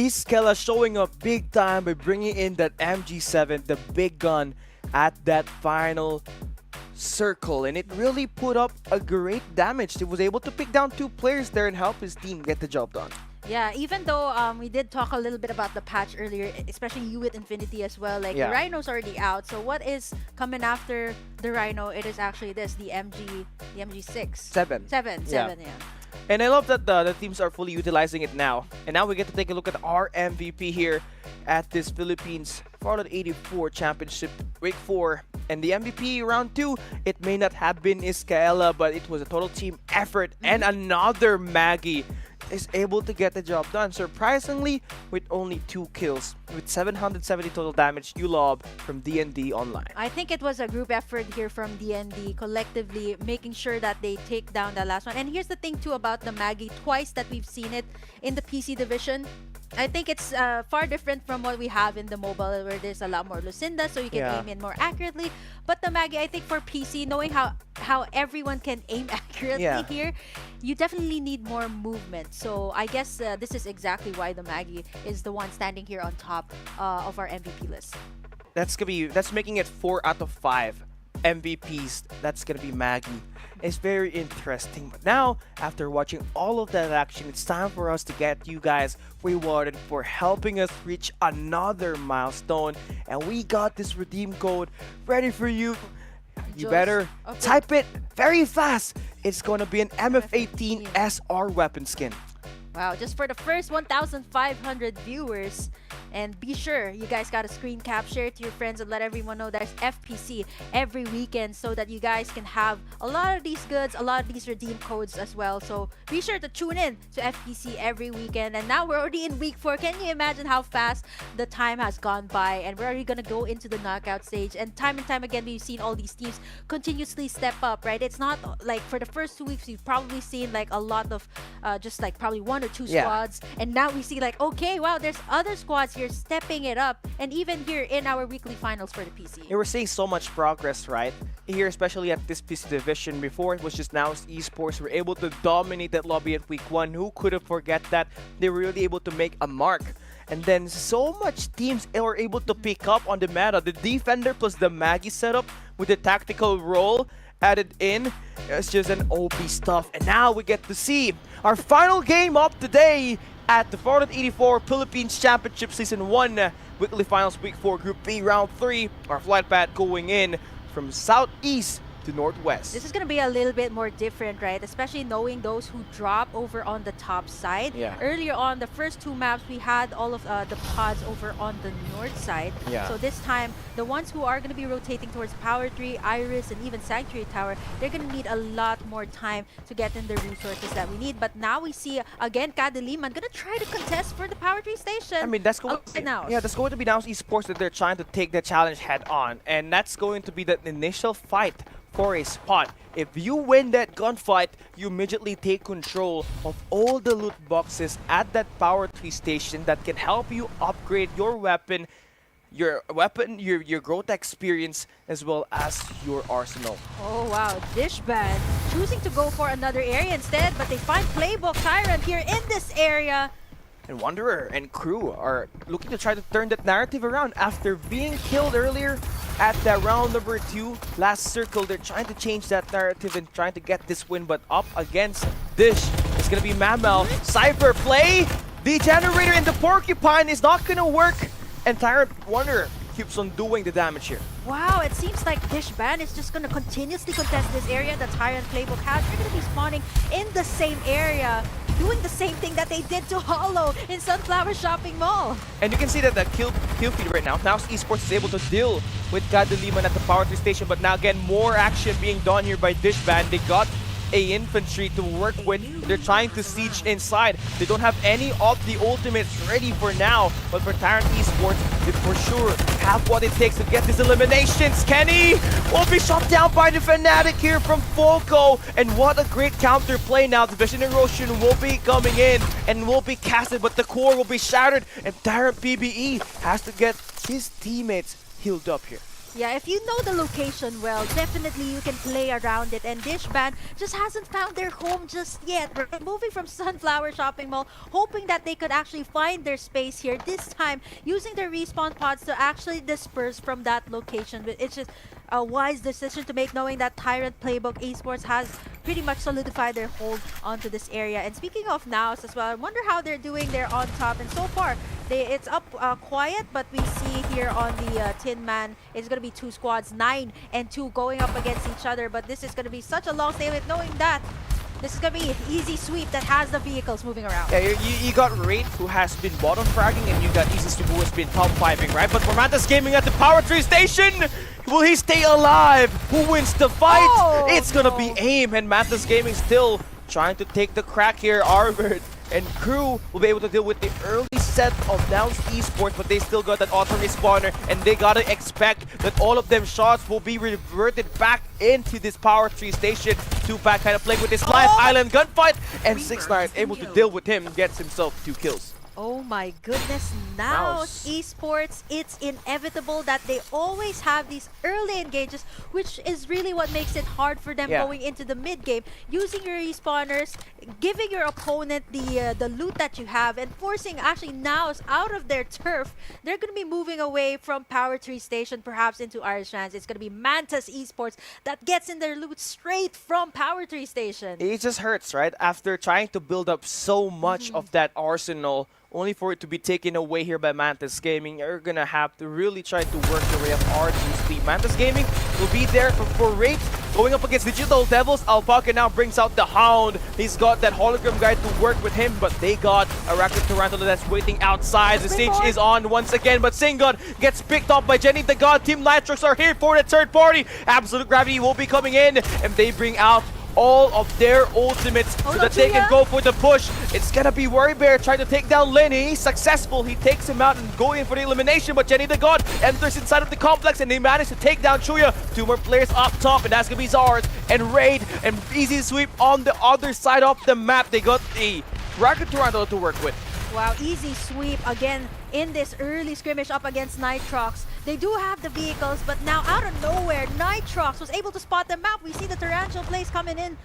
P: Iskela showing up big time by bringing in that MG7, the big gun, at that final circle, and it really put up a great damage. He was able to pick down 2 players there and help his team get the job done.
K: Yeah, even though we did talk a little bit about the patch earlier, especially you with Infinity as well, like
P: Yeah.
K: the Rhino's already out. So what is coming after the Rhino? It is actually the MG6.
P: Seven.
K: Seven,
P: Yeah.
K: yeah.
P: And I love that the teams are fully utilizing it now. And now we get to take a look at our MVP here at this Philippines Farlight 84 Championship Week 4. And the MVP round 2, it may not have been Iskaela, but it was a total team effort. And another Maggie is able to get the job done. Surprisingly, with only 2 kills. With 770 total damage, Ulob from D&D Online.
K: I think it was a group effort here from DND, collectively making sure that they take down the last one. And here's the thing too about the Maggie, twice that we've seen it in the PC division. I think it's far different from what we have in the mobile, where there's a lot more Lucinda, so you can aim in more accurately. But the Maggie, I think for PC, knowing how everyone can aim accurately here, you definitely need more movement. So I guess this is exactly why the Maggie is the one standing here on top of our MVP list.
P: That's making it 4 out of 5 MVPs. That's gonna be Maggie. It's very interesting. But now, after watching all of that action, it's time for us to get you guys rewarded for helping us reach another milestone. And we got this redeem code ready for you. You better type it very fast. It's gonna be an MF18 SR weapon skin.
K: Wow, just for the first 1,500 viewers. And be sure, you guys got a screen cap, share it to your friends, and let everyone know there's FPC every weekend so that you guys can have a lot of these goods, a lot of these redeem codes as well. So be sure to tune in to FPC every weekend. And now we're already in week 4. Can you imagine how fast the time has gone by? And we're already going to go into the knockout stage. And time again, we've seen all these teams continuously step up, right? It's not like for the first 2 weeks, we've probably seen like a lot of just like probably 1 or 2 squads. And now we see like, okay, wow, there's other squads here stepping it up, and even here in our weekly finals for the PC.
P: Yeah, we're seeing so much progress, right? Here, especially at this PC division. Before, it was just now esports. We're able to dominate that lobby at week 1. Who could have forget that? They were really able to make a mark. And then so much teams were able to pick up on the meta. The Defender plus the Maggie setup with the tactical role added in. It's just an OP stuff. And now we get to see our final game of the day at the Farlight 84 Philippines Championship Season 1 Weekly Finals Week 4 Group B Round 3. Our flight path going in from southeast to northwest.
K: This is going to be a little bit more different, right? Especially knowing those who drop over on the top side.
P: Yeah.
K: Earlier on, the first 2 maps, we had all of the pods over on the north side.
P: Yeah.
K: So this time, the ones who are going to be rotating towards Power Tree, Iris, and even Sanctuary Tower, they're going to need a lot more time to get in the resources that we need. But now we see, again, Kadiliman going to try to contest for the Power Tree station.
P: I mean, that's going that's going to be now esports that they're trying to take the challenge head on. And that's going to be the initial fight for a spot. If you win that gunfight, you immediately take control of all the loot boxes at that Power Tree station that can help you upgrade your weapon, your growth experience, as well as your arsenal.
K: Oh wow, Dishband choosing to go for another area instead, but they find Playbook Tyrant here in this area.
P: And Wanderer and crew are looking to try to turn that narrative around after being killed earlier at that round number 2 last circle. They're trying to change that narrative and trying to get this win, but up against Dish, it's gonna be Mamel. Cypher play, the generator and the Porcupine is not gonna work, and Tyrant Wanderer keeps on doing the damage here.
K: Wow, it seems like Dishband is just gonna continuously contest this area that Tyrant Playbook has. They're gonna be spawning in the same area, doing the same thing that they did to Hollow in Sunflower Shopping Mall.
P: And you can see that the kill feed right now. Now esports is able to deal with Kadiliman at the Power 3 station, but now again more action being done here by Dishband. They got a infantry to work with. They're trying to siege inside. They don't have any of the ultimates ready for now, but for Tyrant Esports, they for sure have what it takes to get these eliminations. Kenny will be shot down by the Fnatic here from Volko, and what a great counter play now. The Vision Erosion will be coming in and will be casted, but the core will be shattered, and Tyrant PBE has to get his teammates healed up here.
K: Yeah, if you know the location well, definitely you can play around it. And Dish Band just hasn't found their home just yet. We're moving from Sunflower Shopping Mall, hoping that they could actually find their space here. This time, using their respawn pods to actually disperse from that location. But it's just a wise decision to make, knowing that Tyrant Playbook Esports has pretty much solidified their hold onto this area. And speaking of Nows as well, I wonder how they're doing there on top. And so far, it's up quiet, but we see here on the Tin Man, it's going to be 2 squads, 9 and 2 going up against each other. But this is going to be such a long stalemate, knowing that this is going to be an easy sweep that has the vehicles moving around.
P: Yeah, you got Raid, who has been bottom fragging, and you got Easy Sweep, who has been top 5ing, right? But for Mantis Gaming at the Power Tree Station, will he stay alive? Who wins the fight? It's going to be AIM, and Mantis Gaming still trying to take the crack here. Armored and crew will be able to deal with the early set of Nows Esports, but they still got that auto respawner, and they gotta expect that all of them shots will be reverted back into this Power Tree Station. 2-pack kind of playing with this live island gunfight, and 6ix9ine able to deal with him, gets himself 2 kills.
K: Oh my goodness, now Esports, it's inevitable that they always have these early engages, which is really what makes it hard for them going into the mid game. Using your respawners, giving your opponent the loot that you have, and forcing actually Nows out of their turf. They're going to be moving away from Power Tree Station, perhaps into Irish Lands. It's going to be Mantis Esports that gets in their loot straight from Power Tree Station.
P: It just hurts, right? After trying to build up so much of that arsenal, only for it to be taken away here by Mantis Gaming, you're gonna have to really try to work your way up hard to sleep. Mantis Gaming will be there for Raid, going up against Digital Devils. Alpaca now brings out the Hound. He's got that hologram guy to work with him, but they got a Racket Tarantula that's waiting outside. The siege is on once again, but Singon gets picked up by Jenny the God. Team Nitrox are here for the third party. Absolute Gravity will be coming in, and they bring out all of their ultimates so that they can go for the push. It's gonna be Worry Bear trying to take down Lenny. He's successful. He takes him out and going in for the elimination, but Jenny the God enters inside of the complex, and they manage to take down Chuya. 2 more players up top, and that's gonna be Zars and Raid and Easy Sweep on the other side of the map. They got the Racket Tarantula to work with.
K: Wow, Easy Sweep again in this early scrimmage up against Nitrox. They do have the vehicles, but now out of nowhere, Nitrox was able to spot the map. We see the Tarantula plays coming in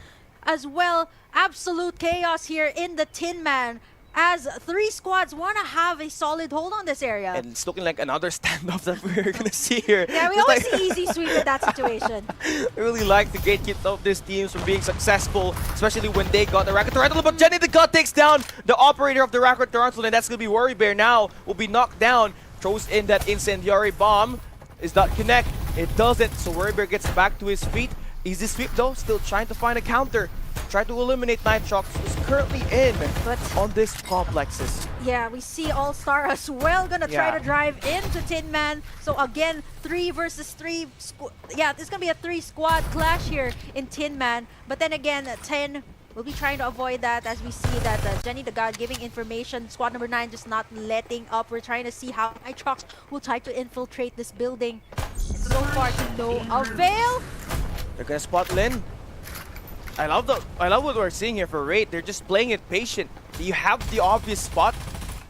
K: as well. Absolute chaos here in the Tin Man, as 3 squads want to have a solid hold on this area.
P: And it's looking like another standoff that we're gonna see here.
K: Yeah, we always see Easy Sweep in that situation.
P: I really like the gatekeep of these teams from being successful, especially when they got the Racket Tarantula. But Jenny the God takes down the operator of the Racket Tarantula, and that's gonna be Worry Bear now. Will be knocked down. Throws in that incendiary bomb. Is that connect? It doesn't, so Worry Bear gets back to his feet. Easy Sweep though, still trying to find a counter. Try to eliminate Nitrox, who's currently in on this complexes.
K: Yeah, we see All-Star as well gonna try to drive into Tin Man. So again, 3 versus 3. Yeah, it's gonna be a 3-squad clash here in Tin Man. But then again, 10 will be trying to avoid that, as we see that Jenny the God giving information. Squad number 9 just not letting up. We're trying to see how Nitrox will try to infiltrate this building. And so far to no avail.
P: They're gonna spot Lin. I love what we're seeing here for Raid. They're just playing it patient. You have the obvious spot,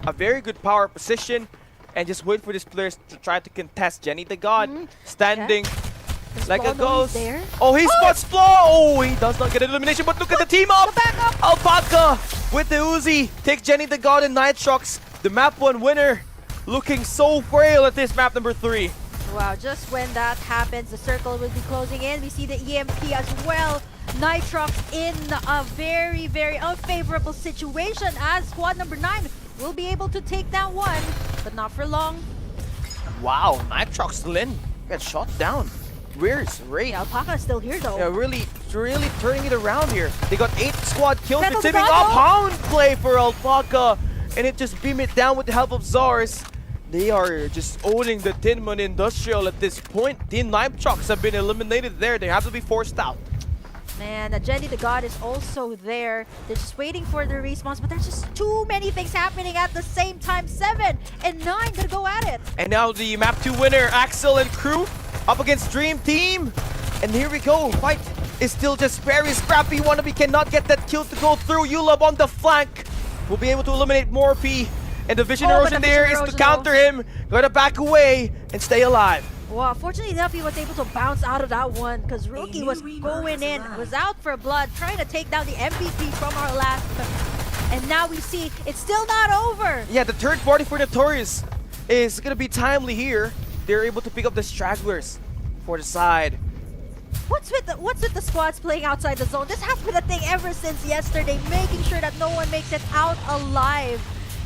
P: a very good power position, and just wait for these players to try to contest. Jenny the God standing like a ghost. Oh, he spots Flaw! Oh, he does not get an elimination, but look at the team up! Alpaca with the Uzi takes Jenny the God and Nitrox, the map 1 winner, looking so frail at this map number 3.
K: Wow, just when that happens, the circle will be closing in. We see the EMP as well. Nitrox in a very, very unfavorable situation, as squad number 9 will be able to take down 1, but not for long.
P: Wow, Nitrox Lin gets shot down. Where's Raid?
K: Yeah, Alpaca is still here though.
P: Yeah, really turning it around here. They got 8 squad kills. They're teaming up. Hound play for Alpaca, and it just beam it down with the help of Zars. They are just owning the Tin Man Industrial at this point. Team Nitrox have been eliminated there. They have to be forced out.
K: Man, Jenny the God is also there. They're just waiting for their respawns, but there's just too many things happening at the same time. 7 and 9 gonna go at it.
P: And now the map 2 winner, Axel and crew, up against Dream Team. And here we go. Fight is still just very scrappy. Wannabe cannot get that kill to go through. Yulab on the flank will be able to eliminate Morphe. And the Vision Erosion there is to counter him. Gotta back away and stay alive.
K: Well, fortunately enough, he was able to bounce out of that one because Rookie was going in, was out for blood, trying to take down the MVP from our last. And now we see it's still not over.
P: Yeah, the third party for Notorious is gonna be timely here. They're able to pick up the stragglers for the side.
K: What's with the squads playing outside the zone? This has been a thing ever since yesterday, making sure that no one makes it out alive.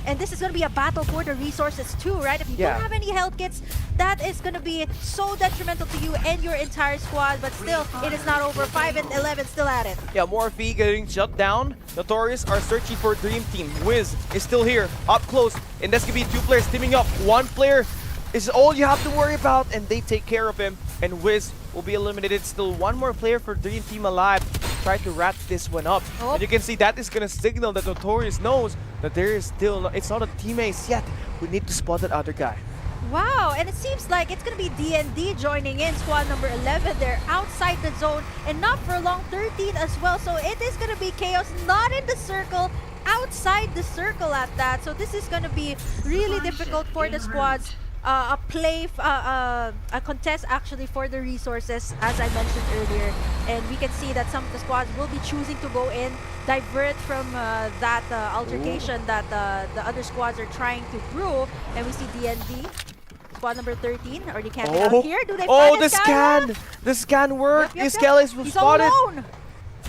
K: And this is going to be a battle for the resources too, right? If you don't have any health kits, that is going to be so detrimental to you and your entire squad. But still, it is not over. 5 and 11 still at it.
P: Yeah, Morphe getting shut down. Notorious are searching for Dream Team. Wiz is still here, up close. And that's going to be 2 players teaming up. 1 player is all you have to worry about, and they take care of him. And Wiz will be eliminated. Still 1 more player for Dream Team alive. Try to wrap this one up. And you can see that is going to signal that Notorious knows that there is still, it's not a teammates yet. We need to spot that other guy.
K: Wow, and it seems like it's going to be D&D joining in, squad number 11. They're outside the zone, and not for long, 13 as well. So it is going to be chaos, not in the circle, outside the circle at that. So this is going to be really difficult for the squads. A contest actually for the resources, as I mentioned earlier, and we can see that some of the squads will be choosing to go in, divert from that altercation that the other squads are trying to brew, and we see DND, squad number 13, already camping out here. Do they find
P: the scan! The scan worked!
K: Yep,
P: Iskele was spotted!
K: Alone.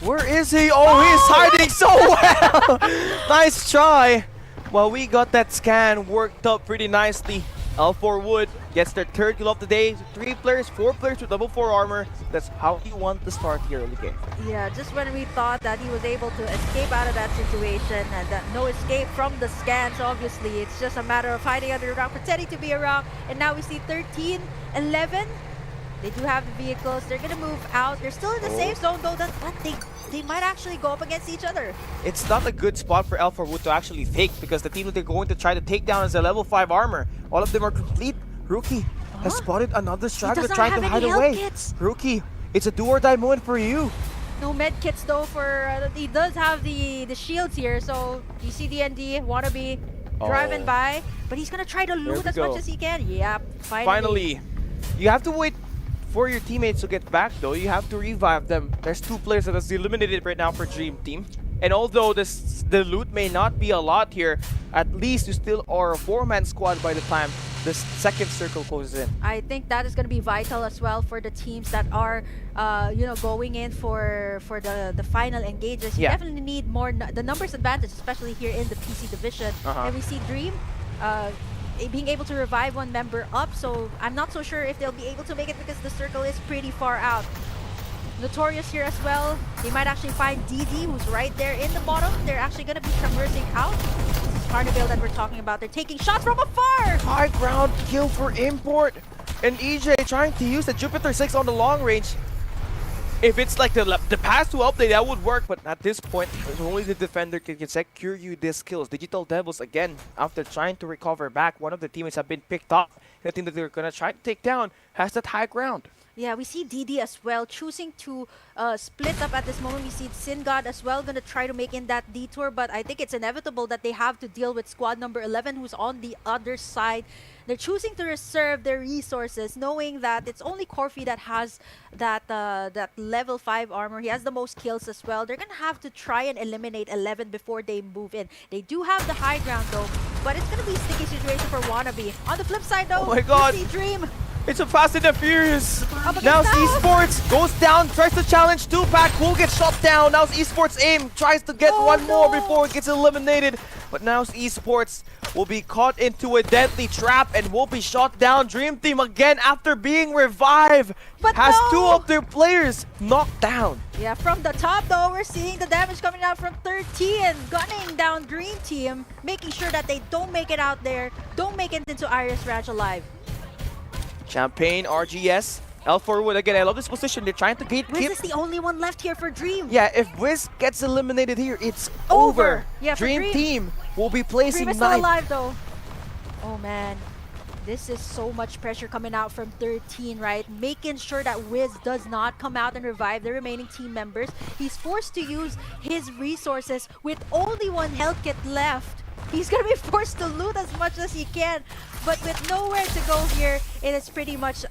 P: Where is he? Oh, he's hiding so well! Nice try! Well, we got that scan worked up pretty nicely. L4 Wood gets their 3rd kill of the day. 3 players, 4 players with double 4 armor. That's how you want to start the early game.
K: Yeah, just when we thought that he was able to escape out of that situation and that no escape from the scans, obviously. It's just a matter of hiding under the rock, pretending to be a rock. And now we see 13, 11. They do have the vehicles. They're going to move out. They're still in the safe zone, though, but they might actually go up against each other.
P: It's not a good spot for L4 Wood to actually take because the team that they're going to try to take down is a level 5 armor. All of them are complete. Rookie has spotted another straggler trying to hide away. Rookie, it's a do or die moment for you.
K: No med kits though for he does have the shields here, so you see DND wannabe driving by, but he's gonna try to loot as much as he can. Yep,
P: finally. You have to wait for your teammates to get back though. You have to revive them. There's 2 players that is eliminated right now for Dream Team. And although the loot may not be a lot here, at least you still are a 4-man squad by the time this 2nd circle goes in.
K: I think that is going to be vital as well for the teams that are, going in for the final engages. You definitely need more the numbers advantage, especially here in the PC division. And we see Dream being able to revive 1 member up. So I'm not so sure if they'll be able to make it because the circle is pretty far out. Notorious here as well. They might actually find DD, who's right there in the bottom. They're actually going to be traversing out. This is Carnival that we're talking about. They're taking shots from afar!
P: High ground kill for Import. And EJ trying to use the Jupiter 6 on the long range. If it's like the pass to update, that would work. But at this point, only the defender can secure you these kills. Digital Devils, again, after trying to recover back, one of the teammates have been picked up. The team that they're going to try to take down has that high ground.
K: Yeah, we see DD as well choosing to split up at this moment. We see Sin God as well going to try to make in that detour, but I think it's inevitable that they have to deal with squad number 11 who's on the other side. They're choosing to reserve their resources, knowing that it's only Corfi that has that level 5 armor. He has the most kills as well. They're going to have to try and eliminate 11 before they move in. They do have the high ground though, but it's going to be a sticky situation for Wannabe. On the flip side though,
P: oh my God.
K: we see Dream.
P: It's a Fast and the Furious. Now Esports goes down, tries to challenge 2-pack, will get shot down. Now Esports aim, tries to get one more before it gets eliminated. But now Esports will be caught into a deadly trap and will be shot down. Dream Team again after being revived.
K: But
P: has 2 of their players knocked down.
K: Yeah, from the top though, we're seeing the damage coming out from 13, gunning down Dream Team, making sure that they don't make it out there, don't make it into Iris Ranch alive.
P: Champagne, RGS, L4 Wood again. I love this position. They're trying to keep.
K: Wiz is the only one left here for Dream.
P: Yeah, if Wiz gets eliminated here, it's over.
K: Yeah,
P: Dream Team will be placing
K: Dream is still alive though. Oh man, this is so much pressure coming out from 13, right? Making sure that Wiz does not come out and revive the remaining team members. He's forced to use his resources with only 1 health kit left. He's gonna be forced to loot as much as he can. But with nowhere to go here, it is pretty much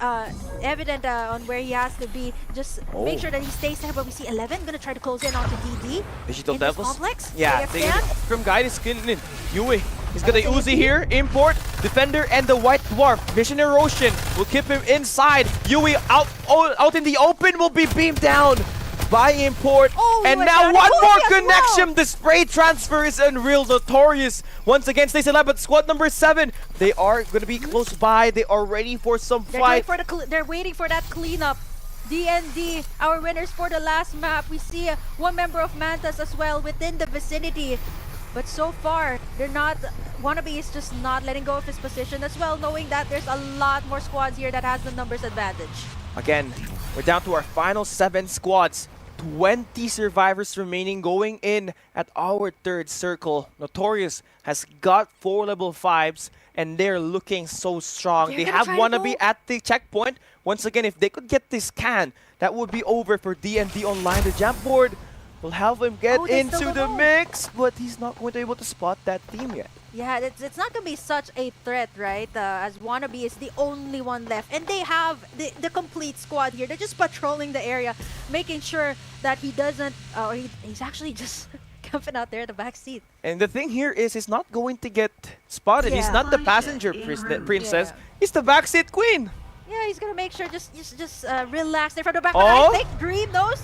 K: evident on where he has to be. Just make sure that he stays there. But we see 11 gonna try to close in onto DD.
P: Digital
K: in this
P: Devils.
K: complex.
P: Yeah,
K: They
P: they
K: have
P: from guy is in. Yui. He's got the Uzi here, import, defender, and the white dwarf. Mission Erosion will keep him inside. Yui out in the open will be beamed down by import. And now one more connection. The spray transfer is unreal. Notorious once again stays alive, but squad number 7, they are going to be close by. They are ready for some fight.
K: They're waiting for that cleanup. DND, our winners for the last map. We see one member of Mantas as well within the vicinity. But so far, they're not. Wannabe is just not letting go of his position as well, knowing that there's a lot more squads here that has the numbers advantage.
P: Again, we're down to our final 7 squads. 20 survivors remaining going in at our 3rd circle. Notorious has got 4 level 5s and they're looking so strong. They have Wannabe at the checkpoint. Once again, if they could get this can, that would be over for DND Online. The jump board will help him get into the mix, but he's not going to be able to spot that team yet.
K: Yeah, it's not going to be such a threat, right? As Wannabe is the only one left. And they have the complete squad here. They're just patrolling the area, making sure that he doesn't... he's actually just camping out there in the back seat.
P: And the thing here is he's not going to get spotted. He's not the passenger princess. He's the backseat queen.
K: Yeah, he's going to make sure just relax there from the back. But I think Dream knows.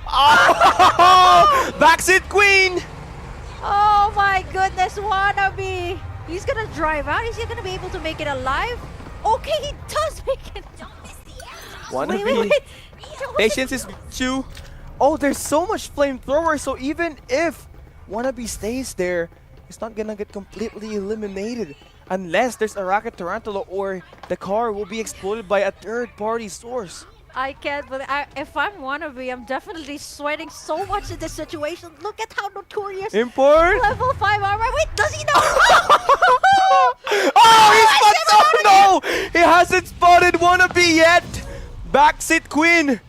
P: Oh! Backseat queen!
K: Oh my goodness, Wannabe! He's gonna drive out. Is he gonna be able to make it alive? Okay, he does make it.
P: Wannabe. Patience is 2. Oh, there's so much flamethrower, so even if Wannabe stays there, he's not gonna get completely eliminated. Unless there's a rocket tarantula or the car will be exploded by a third-party source.
K: I can't believe if I'm Wannabe, I'm definitely sweating so much in this situation. Look at how notorious
P: import
K: level 5 armor. Wait, does he know?
P: Oh, he spotted! Oh no! He hasn't spotted Wannabe yet! Backseat queen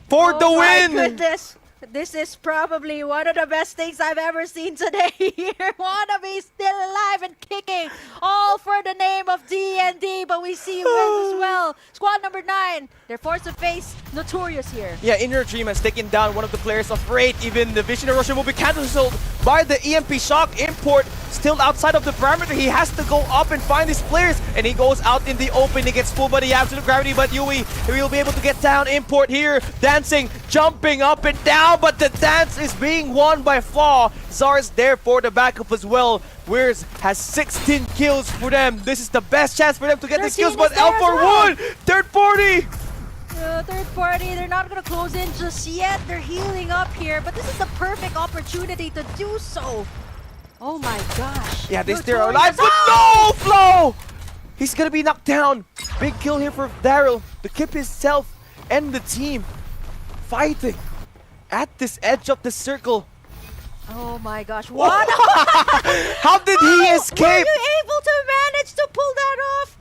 P: for the win!
K: My goodness. This is probably one of the best things I've ever seen today here. Wannabe still alive and kicking, all for the name of D&D, but we see wins as well. Squad number 9, they're forced to face Notorious here.
P: Yeah, Inner Dream has taken down one of the players of Raid. Even the Vision Erosion will be cancelled by the EMP Shock. Import still outside of the parameter. He has to go up and find his players, and he goes out in the open. He gets pulled by the absolute gravity, but Yui will be able to get down. Import here, dancing, jumping up and down, but the dance is being won by Flaw. Zar's there for the backup as well. Weirs has 16 kills for them. This is the best chance for them to get the kills, but L4 1, third party.
K: Third party, they're not going to close in just yet. They're healing up here, but this is the perfect opportunity to do so. Oh my gosh.
P: Yeah, they still are alive, but no, Flo! He's going to be knocked down. Big kill here for Daryl to keep himself and the team fighting at this edge of the circle.
K: Oh my gosh, what?
P: How did he escape?
K: Were you able to manage to pull that off?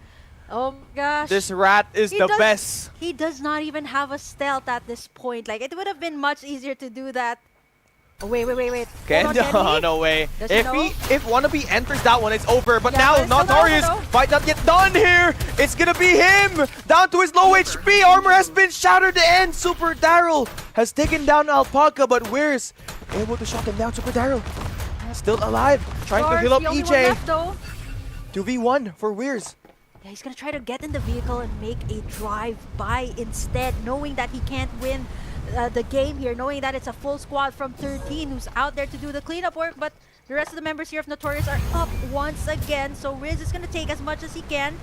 K: Oh my gosh.
P: This rat is the best.
K: He does not even have a stealth at this point. Like, it would have been much easier to do that. Oh, wait.
P: Okay, no way. If Wannabe enters that one, it's over. But now, Notorious, fight not yet done here. It's gonna be him. Down to his low HP. Armor has been shattered. And Super Daryl has taken down Alpaca, but Weirs able to shut him down. Super Daryl still alive, trying to heal up EJ. 2v1 for Weirs.
K: Yeah, he's gonna try to get in the vehicle and make a drive-by instead, knowing that he can't win the game here, knowing that it's a full squad from 13 who's out there to do the cleanup work, but the rest of the members here of Notorious are up once again, so Riz is gonna take as much as he can,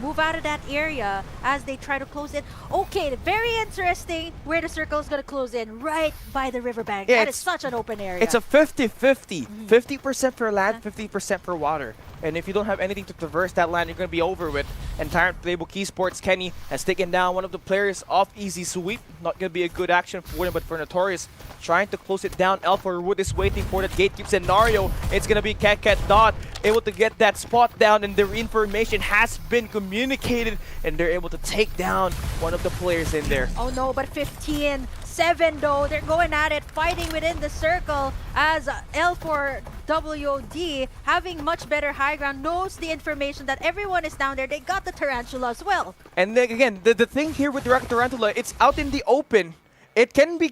K: move out of that area as they try to close it. Okay, very interesting where the circle is gonna close in, right by the riverbank. Yeah, that is such an open area.
P: It's a 50-50. 50% for land, 50% for water. And if you don't have anything to traverse that land, you're going to be over with. And Tyrant Playbook Esports, Kenny, has taken down one of the players off Easy Sweep. Not going to be a good action for him, but for Notorious, trying to close it down. Alpha Wood is waiting for that gatekeep scenario. It's going to be Cat Dot able to get that spot down, and the information has been communicated, and they're able to take down one of the players in there.
K: Oh no, but 15 7 though. They're going at it, fighting within the circle as L4WD, having much better high ground, knows the information that everyone is down there. They got the Tarantula as well.
P: And then again, the thing here with the Tarantula, it's out in the open. It can be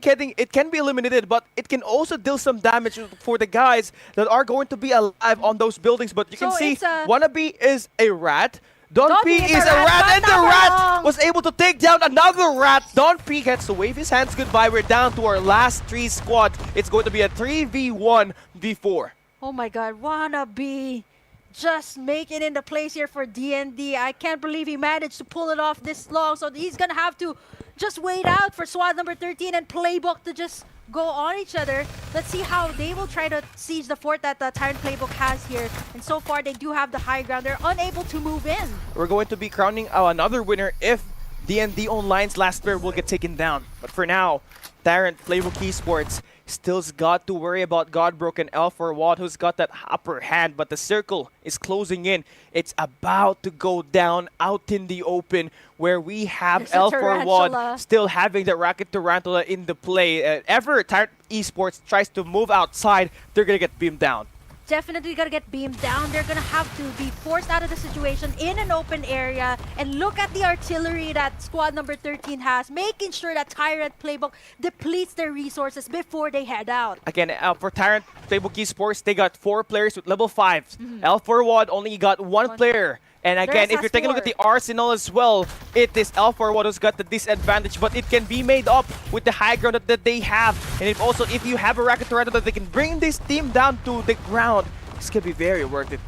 P: eliminated, but it can also deal some damage for the guys that are going to be alive on those buildings. But you can see, Wannabe is a rat. Don P is a rat, and the rat was able to take down another rat. Don P gets to wave his hands goodbye. We're down to our last 3 squads. It's going to be a 3v1 v4.
K: Oh my god, Wannabe just making in the place here for DND. I can't believe he managed to pull it off this long. So he's gonna have to just wait out for squad number 13 and Playbook to just go on each other. Let's see how they will try to siege the fort that the Tyrant Playbook has here. And so far, they do have the high ground. They're unable to move in.
P: We're going to be crowning another winner if DND Online's last player will get taken down. But for now, Tyrant Playbook Esports still's got to worry about Godbroke and L4 Watt, who's got that upper hand, but the circle is closing in. It's about to go down out in the open, where we have L4 Watt still having the Rocket Tarantula in the play. Ever Tyrant Esports tries to move outside, they're gonna get beamed down.
K: Definitely gonna get beamed down. They're gonna have to be forced out of the situation in an open area. And look at the artillery that squad number 13 has, making sure that Tyrant Playbook depletes their resources before they head out.
P: Again, for Tyrant Playbook Esports, they got 4 players with level 5s. L4 Wad only got 1 player. And again, if you're taking a look at the arsenal as well, it is L4 Wad who's got the disadvantage, but it can be made up with the high ground that they have. And if you have a Rocket Tarantula that they can bring this team down to the ground, this could be very worth it.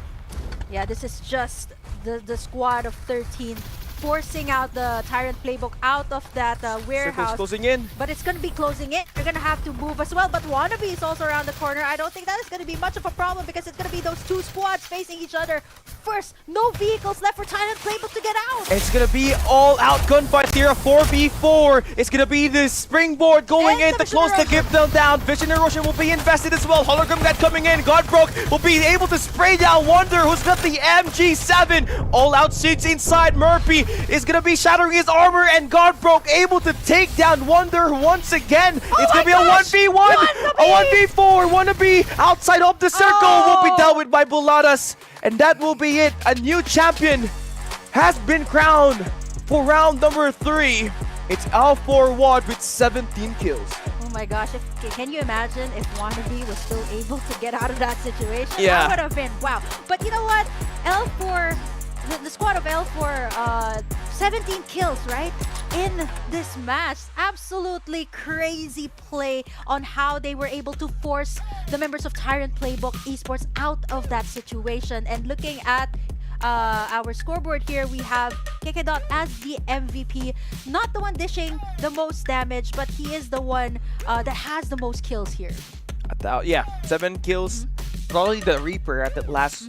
K: Yeah, this is just the squad of 13 forcing out the Tyrant Playbook out of that warehouse.
P: Circle's closing in.
K: But it's going to be closing in. You're going to have to move as well. But Wannabe is also around the corner. I don't think that is going to be much of a problem because it's going to be those 2 squads facing each other. First, no vehicles left for Tyrant Playbook to get out.
P: It's going to be all-out gunfight here, a 4v4. It's going to be the springboard going in to close the gift down. Vision Erosion will be invested as well. Hologram Guide coming in. Godbroke will be able to spray down Wonder, who's got the MG7. All-out siege inside. Murphy is going to be shattering his armor, and Godbroke able to take down Wonder once again. It's going to be a 1v1, a 1v4. Wannabe outside of the circle will be dealt with by Buladas. And that will be it. A new champion has been crowned for round number 3. It's L4 Wad with 17 kills.
K: Oh my gosh, can you imagine if Wannabe was still able to get out of that situation?
P: Yeah.
K: That would have been wow. But you know what? L4, the squad of L4, 17 kills, right? In this match. Absolutely crazy play on how they were able to force the members of Tyrant Playbook Esports out of that situation. And looking at our scoreboard here, we have Kekedot as the MVP. Not the one dishing the most damage, but he is the one that has the most kills here.
P: Yeah, 7 kills. Probably the Reaper at that last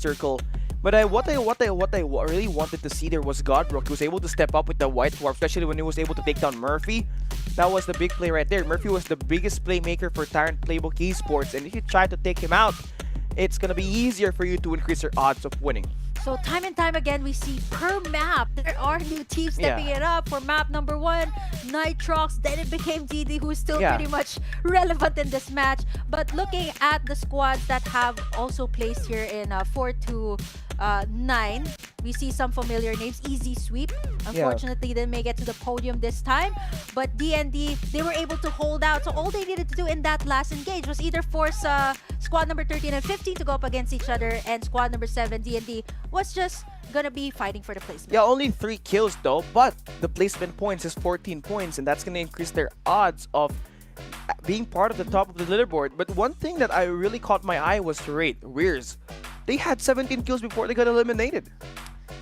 P: circle. But what I really wanted to see there was Godbrook, who was able to step up with the White Dwarf, especially when he was able to take down Murphy. That was the big play right there. Murphy was the biggest playmaker for Tyrant Playbook Esports, and if you try to take him out, it's gonna be easier for you to increase your odds of winning.
K: So time and time again, we see per map, there are new teams stepping it up. For map number 1, Nitrox, then it became DD, who's still pretty much relevant in this match. But looking at the squads that have also placed here in 4 to 9, we see some familiar names. Easy Sweep, unfortunately, didn't make it to the podium this time. But DND, they were able to hold out. So all they needed to do in that last engage was either force squad number 13 and 15 to go up against each other, and squad number 7, DND, was just gonna be fighting for the placement.
P: Yeah, only 3 kills though, but the placement points is 14 points, and that's gonna increase their odds of being part of the top of the leaderboard. But one thing that I really caught my eye was Rears. They had 17 kills before they got eliminated.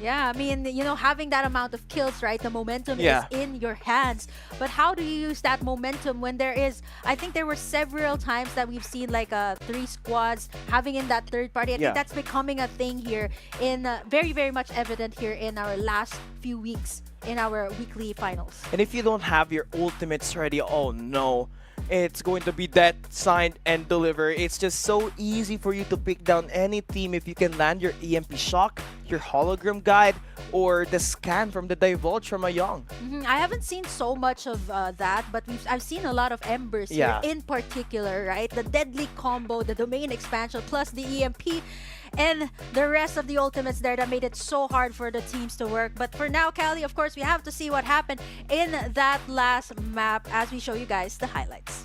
K: Yeah, I mean, you know, having that amount of kills, right? The momentum is in your hands. But how do you use that momentum when there is, I think there were several times that we've seen like 3 squads having in that third party. I think that's becoming a thing here in very, very much evident here in our last few weeks in our weekly finals.
P: And if you don't have your ultimates ready, oh no. it's going to be that signed and deliver. It's just so easy for you to pick down any team if you can land your EMP shock, your hologram guide, or the scan from the divulge from a young.
K: I haven't seen so much of that, but I've seen a lot of embers here in particular, right? The deadly combo, the domain expansion, plus the EMP, and the rest of the ultimates there that made it so hard for the teams to work. But for now, Callie, of course, we have to see what happened in that last map as we show you guys the highlights.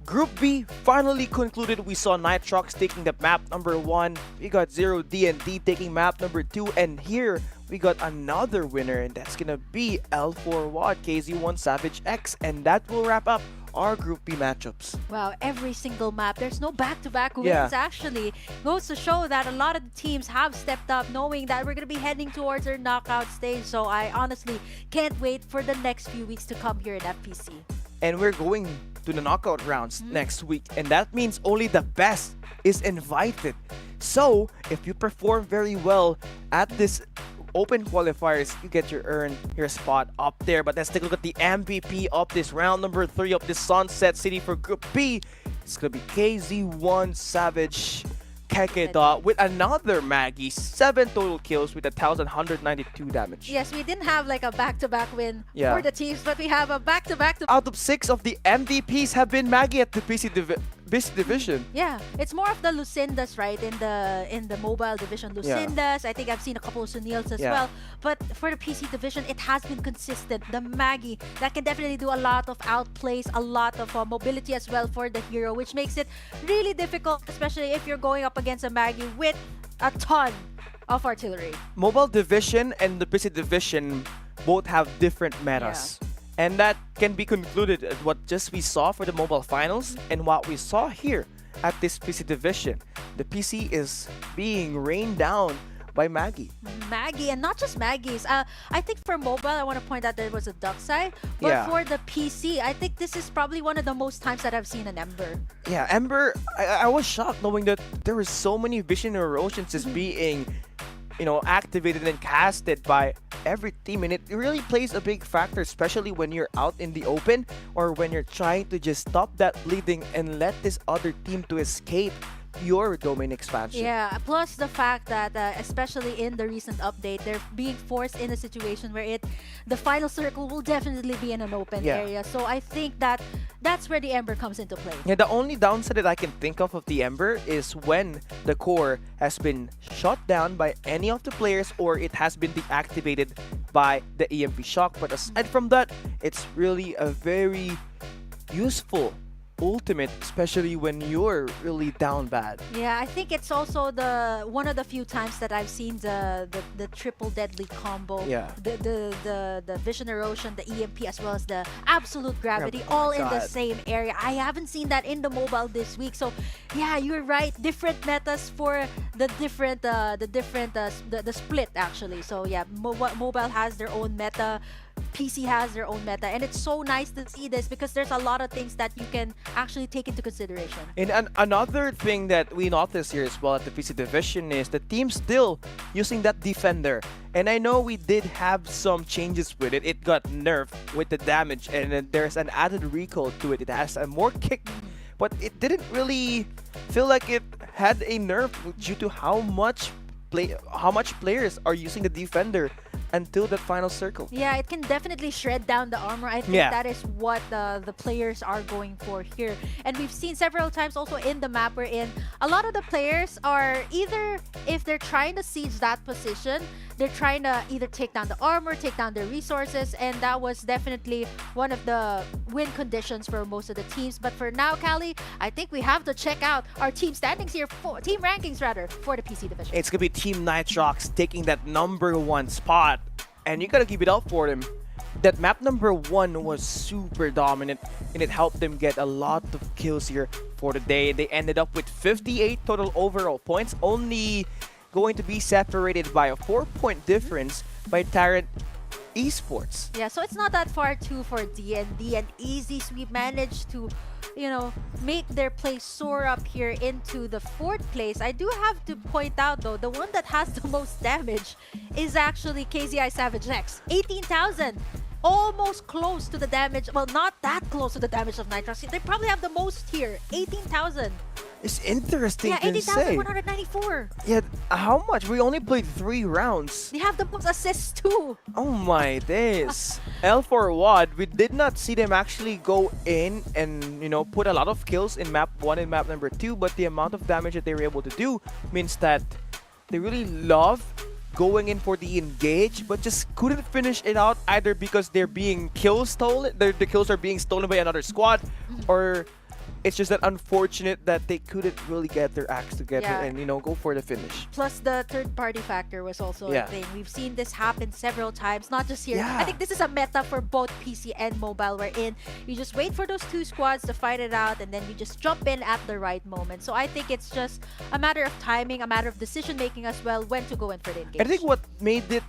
P: Group B finally concluded. We saw Nitrox taking the map number 1. We got Zero D&D taking map number 2. And here, we got another winner. And that's gonna be L4 Watt, KZ1 Savage X. And that will wrap up our Group B matchups.
K: Wow, every single map. There's no back-to-back wins, actually. Goes to show that a lot of the teams have stepped up, knowing that we're going to be heading towards our knockout stage. So I honestly can't wait for the next few weeks to come here in FPC.
P: And we're going to the knockout rounds next week. And that means only the best is invited. So, if you perform very well at this open qualifiers, you get your spot up there. But let's take a look at the MVP of this round number 3 of the Sunset City for Group B. It's gonna be KZ1 Savage Kekeda with another Maggie, 7 total kills with 1,192 damage.
K: Yes, we didn't have like a back-to-back win for the teams, but we have a back-to-back.
P: Out of 6 of the MVPs have been Maggie at the PC division.
K: Yeah, it's more of the Lucindas, right? In the mobile division, Lucindas. I think I've seen a couple of Sunils as well. But for the PC division, it has been consistent. The Maggie that can definitely do a lot of outplays, a lot of mobility as well for the hero, which makes it really difficult, especially if you're going up against a Maggie with a ton of artillery.
P: Mobile division and the PC division both have different metas. And that can be concluded at what just we saw for the mobile finals and what we saw here at this PC division. The PC is being rained down by Maggie.
K: Maggie, and not just Maggie's. I think for mobile, I want to point out there was a duck side. But for the PC, I think this is probably one of the most times that I've seen an Ember.
P: Yeah, Ember, I was shocked knowing that there were so many vision erosions just being activated and casted by every team, and it really plays a big factor, especially when you're out in the open or when you're trying to just stop that bleeding and let this other team to escape your domain expansion.
K: Yeah, plus the fact that especially in the recent update, they're being forced in a situation where the final circle will definitely be in an open area. So I think that's where the Ember comes into play.
P: Yeah, the only downside that I can think of the Ember is when the core has been shut down by any of the players or it has been deactivated by the EMP shock. But aside from that, it's really a very useful ultimate, especially when you're really down bad.
K: Yeah, I think it's also one of the few times that I've seen the triple deadly combo.
P: Yeah.
K: The vision erosion, the EMP, as well as the absolute gravity, all in the same area. I haven't seen that in the mobile this week. So yeah, you're right. Different metas for the split actually. So yeah, mobile has their own meta. PC has their own meta, and it's so nice to see this because there's a lot of things that you can actually take into consideration.
P: And another thing that we noticed here as well at the PC division is the team still using that defender. And I know we did have some changes with it. It got nerfed with the damage, and then there's an added recoil to it. It has a more kick, but it didn't really feel like it had a nerf due to how much players are using the defender until that final circle.
K: Yeah, it can definitely shred down the armor. I think that is what the players are going for here. And we've seen several times also in the map wherein a lot of the players are either, if they're trying to siege that position, they're trying to either take down the armor, take down their resources, and that was definitely one of the win conditions for most of the teams. But for now, Callie, I think we have to check out our team standings here, team rankings rather, for the PC division.
P: It's gonna be Team Nitrox taking that #1 spot, and you gotta give it up for them. That map #1 was super dominant, and it helped them get a lot of kills here for the day. They ended up with 58 total overall points, only going to be separated by a 4-point difference by Tyrant Esports.
K: Yeah, so it's not that far too for DND, and Easy Sweep managed to, make their place soar up here into the 4th place. I do have to point out though, the one that has the most damage is actually KZI Savage X. 18,000. Almost close to the damage. Well, not that close to the damage of Nitrox. They probably have the most here. 18,000.
P: It's interesting to say.
K: 18,194.
P: Yeah, how much? We only played 3 rounds.
K: They have the most assists too.
P: Oh my days. L4 WAD, we did not see them actually go in and, put a lot of kills in map 1 and map #2, but the amount of damage that they were able to do means that they really love going in for the engage, but just couldn't finish it out either because they're being stolen. The kills are being stolen by another squad, or it's just that unfortunate that they couldn't really get their acts together and go for the finish.
K: Plus the third-party factor was also a thing. We've seen this happen several times, not just here. I think this is a meta for both PC and mobile, wherein you just wait for those 2 squads to fight it out, and then you just jump in at the right moment. So I think it's just a matter of timing, a matter of decision-making as well, when to go in for the engage.
P: I think what made it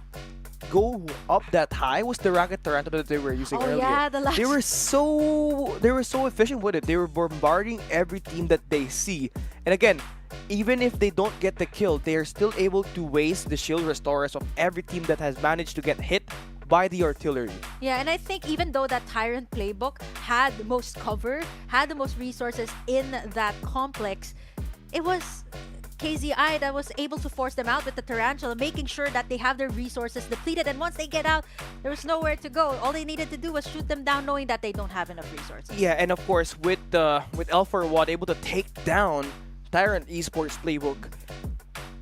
P: go up that high was the Rocket Tarantula that they were using earlier.
K: Yeah, the last...
P: They were so efficient with it. They were bombarding every team that they see. And again, even if they don't get the kill, they are still able to waste the shield restorers of every team that has managed to get hit by the artillery.
K: Yeah, and I think even though that Tyrant playbook had the most cover, had the most resources in that complex, it was KZI that was able to force them out with the Tarantula, making sure that they have their resources depleted, and once they get out, there was nowhere to go. All they needed to do was shoot them down, knowing that they don't have enough resources.
P: Yeah, and of course with L4 WAD able to take down Tyrant Esports playbook,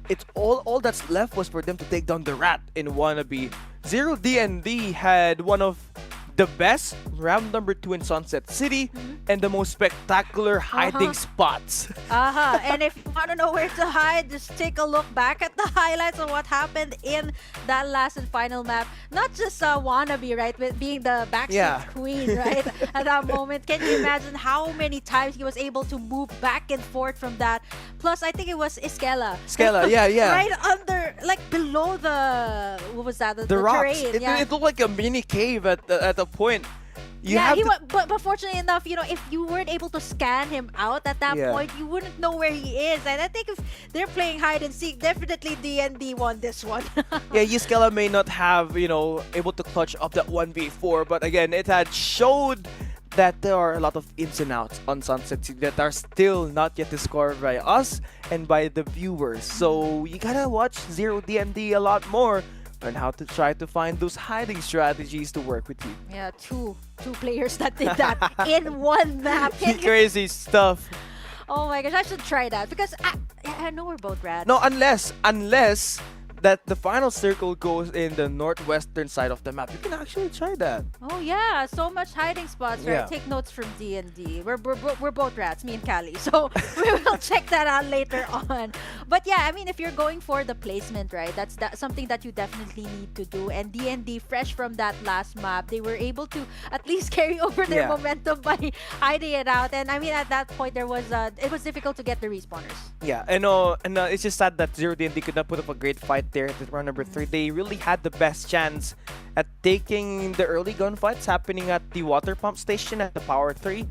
P: it's all that's left was for them to take down the Rat in Wannabe. Zero DND had one of the best round #2 in Sunset City and the most spectacular hiding spots.
K: And if you want to know where to hide, just take a look back at the highlights of what happened in that last and final map. Not just Wannabe, right, with being the backseat queen, right, at that moment. Can you imagine how many times he was able to move back and forth from that? Plus, I think it was Iskela. Right under, like below the, what was that? The
P: rocks.
K: terrain.
P: It looked like a mini cave at the point.
K: But fortunately enough, if you weren't able to scan him out at that point, you wouldn't know where he is. And I think if they're playing hide and seek, definitely DND won this one.
P: Yiskela may not have, able to clutch up that 1v4, but again, it had showed that there are a lot of ins and outs on Sunset City that are still not yet discovered by us and by the viewers. So you gotta watch Zero DMD a lot more on how to try to find those hiding strategies to work with you.
K: Yeah, two players that did that in one map.
P: Crazy stuff.
K: Oh my gosh, I should try that because I know we're both rats.
P: No, unless that the final circle goes in the northwestern side of the map. You can actually try that.
K: Oh yeah, so much hiding spots, right?
P: Yeah.
K: Take notes from D&D. We're both rats, me and Callie. So we will check that out later on. But yeah, I mean, if you're going for the placement, right? That's something that you definitely need to do. And D&D, fresh from that last map, they were able to at least carry over their momentum by hiding it out. And I mean, at that point, it was difficult to get the respawners.
P: Yeah, and it's just sad that Zero DMD could not put up a great fight there at round number 3. They really had the best chance at taking the early gunfights happening at the water pump station at the Power 3.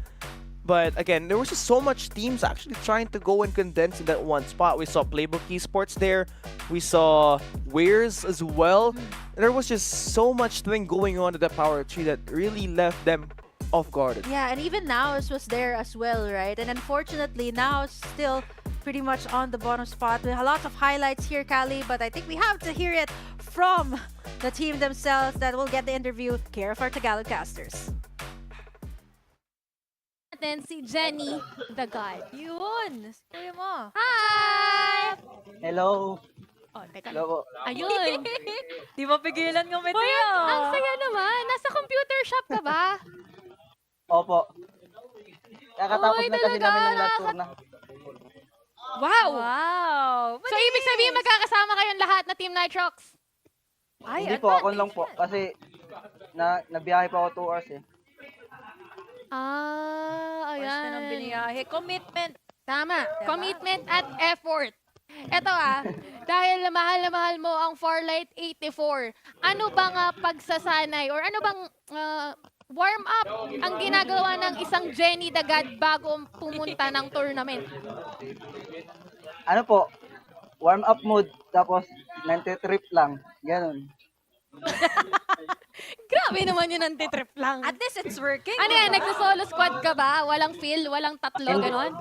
P: But again, there was just so much teams actually trying to go and condense in that one spot. We saw Playbook Esports there. We saw Wares as well. There was just so much thing going on at the Power 3 that really left them off guard.
K: Yeah, and even Naos was there as well, right? And unfortunately, Naos still pretty much on the bottom spot. We have lots of highlights here, Callie, but I think we have to hear it from the team themselves that will get the interview. Care of our Tagalog casters.
A: Natin si Jenny the God.
K: Yun! Story mo.
A: Hi!
N: Hello.
A: Oh, teka.
N: Hello po.
A: Ayun.
K: Di mo pigilan ngumiti.
A: Hoy, ang saya naman. Nasa computer shop ka ba?
N: Opo. Kakatapos
A: Uy,
N: na kasi
A: talaga?
N: namin ng last tour na.
A: Wow!
K: Wow!
A: So, ibig sabihin magkakasama kayong lahat na Team Nitrox? Ay,
N: Hindi po, ako lang po. Kasi nabiyahe pa ako 2 hours eh.
A: Ayan.
K: First na ng biniyahe. Commitment.
A: Tama. Diba? Commitment at effort. Eto dahil mahal na mahal mo ang Farlight 84, ano bang pagsasanay or ano bang warm up ang ginagawa ng isang Jenny the God bago pumunta ng tournament?
N: Ano po? Warm up mood, tapos nanti-trip lang. Ganun.
A: Grabe naman yun, anti-trip lang.
K: At least it's working.
A: Ano yan, nagsa-solo squad ka ba? Walang fill, walang tatlo, gano'n?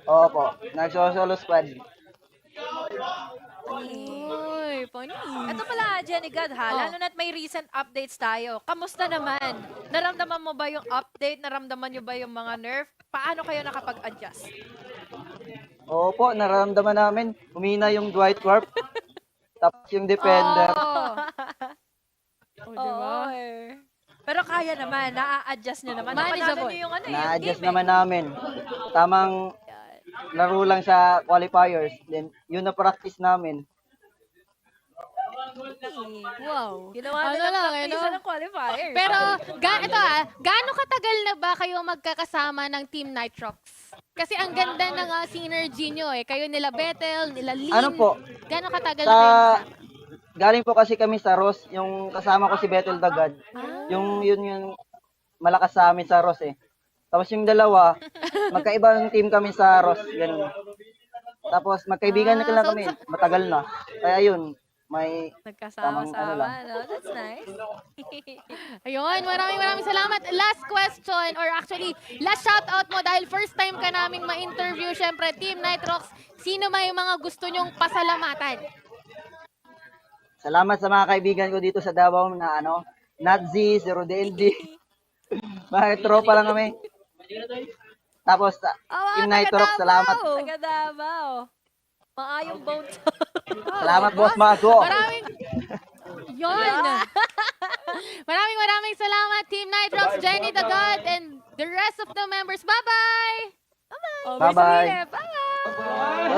N: Opo, nag-solo squad.
A: Uy, funny.
K: Ito pala, Jenny God ha, lalo na't may recent updates tayo. Kamusta naman? Naramdaman mo ba yung update? Naramdaman nyo ba yung mga nerf? Paano kayo nakapag-adjust?
N: Opo, nararamdaman namin. Humina yung Dwight Warp. Tapos yung Defender.
K: Oo. Pero kaya naman, na-adjust nyo naman.
A: Manageable.
K: Napanalo nyo yung ano
N: Na-adjust naman namin. Tamang laro lang sa qualifiers. Then, yun na practice namin.
K: Wow. Ginawa
A: Ano
K: nila
A: lang,
K: practice
A: ano?
K: ng qualifiers.
A: Pero, gaano katagal na ba kayo magkakasama ng Team Nitrox? Kasi ang ganda ng synergy nyo eh. Kayo nila Bethel, nila Lin.
N: Ano po?
A: Gaano katagal na kayo magkasama?
N: Galing po kasi kami sa Ross, yung kasama ko si Bethel Dagad. Yung malakas sa amin sa Ross eh. Tapos yung dalawa, magkaibang team kami sa Ross, ganun. Tapos magkaibigan na kami, matagal na. Kaya yun, may
K: nagkasama-sama, no? That's nice.
A: Ayun, maraming salamat. Last question, or actually, last shoutout mo dahil first time ka naming ma-interview, syempre, Team Nitrox. Sino may mga gusto nyong pasalamatan?
N: Salamat sa mga kaibigan ko dito sa Davao na Nazi, Zero DLD. Mga tropa lang kami. Tapos, Team Nitrox, salamat.
K: Taga Davao. Maayong boat.
N: Salamat, Boss Mago.
A: Maraming salamat, Team Nitrox, Jenny the God, and the rest of the members. Bye-bye!
N: Bye-bye.
K: Bye-bye!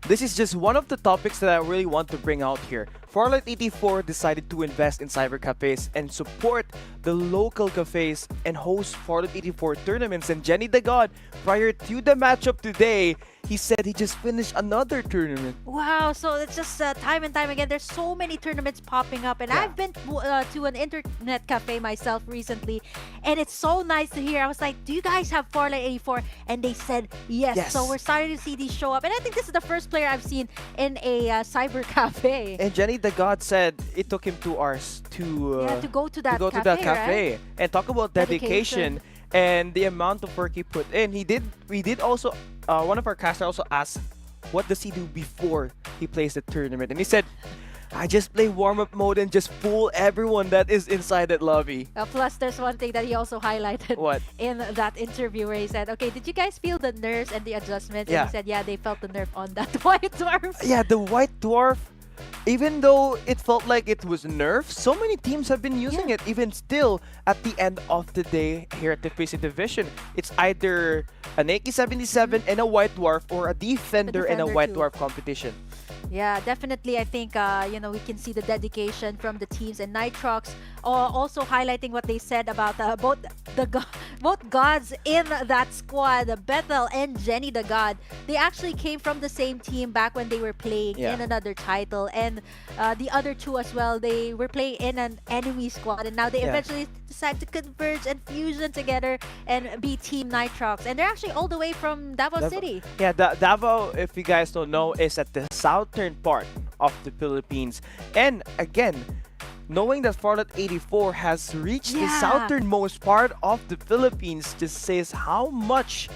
P: This is just one of the topics that I really want to bring out here. Farlight 84 decided to invest in cyber cafes and support the local cafes and host Farlight 84 tournaments. And Jenny the God, prior to the matchup today, he said he just finished another tournament.
K: Wow, so it's just time and time again, there's so many tournaments popping up. And I've been to an internet cafe myself recently, and it's so nice to hear. I was like, do you guys have Farlight 84? And they said yes. So we're starting to see these show up. And I think this is the first player I've seen in a cyber cafe.
P: And Jenny the God said it took him 2 hours to
K: to go to that
P: cafe,
K: right?
P: and talk about dedication and the amount of work he put in. We did also one of our casters also asked, what does he do before he plays the tournament? And he said, I just play warm-up mode and just fool everyone that is inside that lobby.
K: Plus, there's one thing that he also highlighted
P: What?
K: in that interview where he said, okay, did you guys feel the nerfs and the adjustments?
P: Yeah.
K: And he said, yeah, they felt the nerf on that White Dwarf.
P: Yeah, the White Dwarf, even though it felt like it was nerfed, so many teams have been using it. Even still, at the end of the day, here at the FPC Division, it's either an AK-77 and a White Dwarf or a Defender and a White Dwarf competition.
K: Yeah, definitely. I think we can see the dedication from the teams, and Nitrox also highlighting what they said about both gods in that squad, Bethel and Jenny the God. They actually came from the same team back when they were playing in another title, and the other two as well. They were playing in an enemy squad, and now they eventually decide to converge and fusion together and be Team Nitrox. And they're actually all the way from Davao City.
P: Yeah, Davao, if you guys don't know, is at the southern part of the Philippines. And again, knowing that Farlight 84 has reached the southernmost part of the Philippines just says how much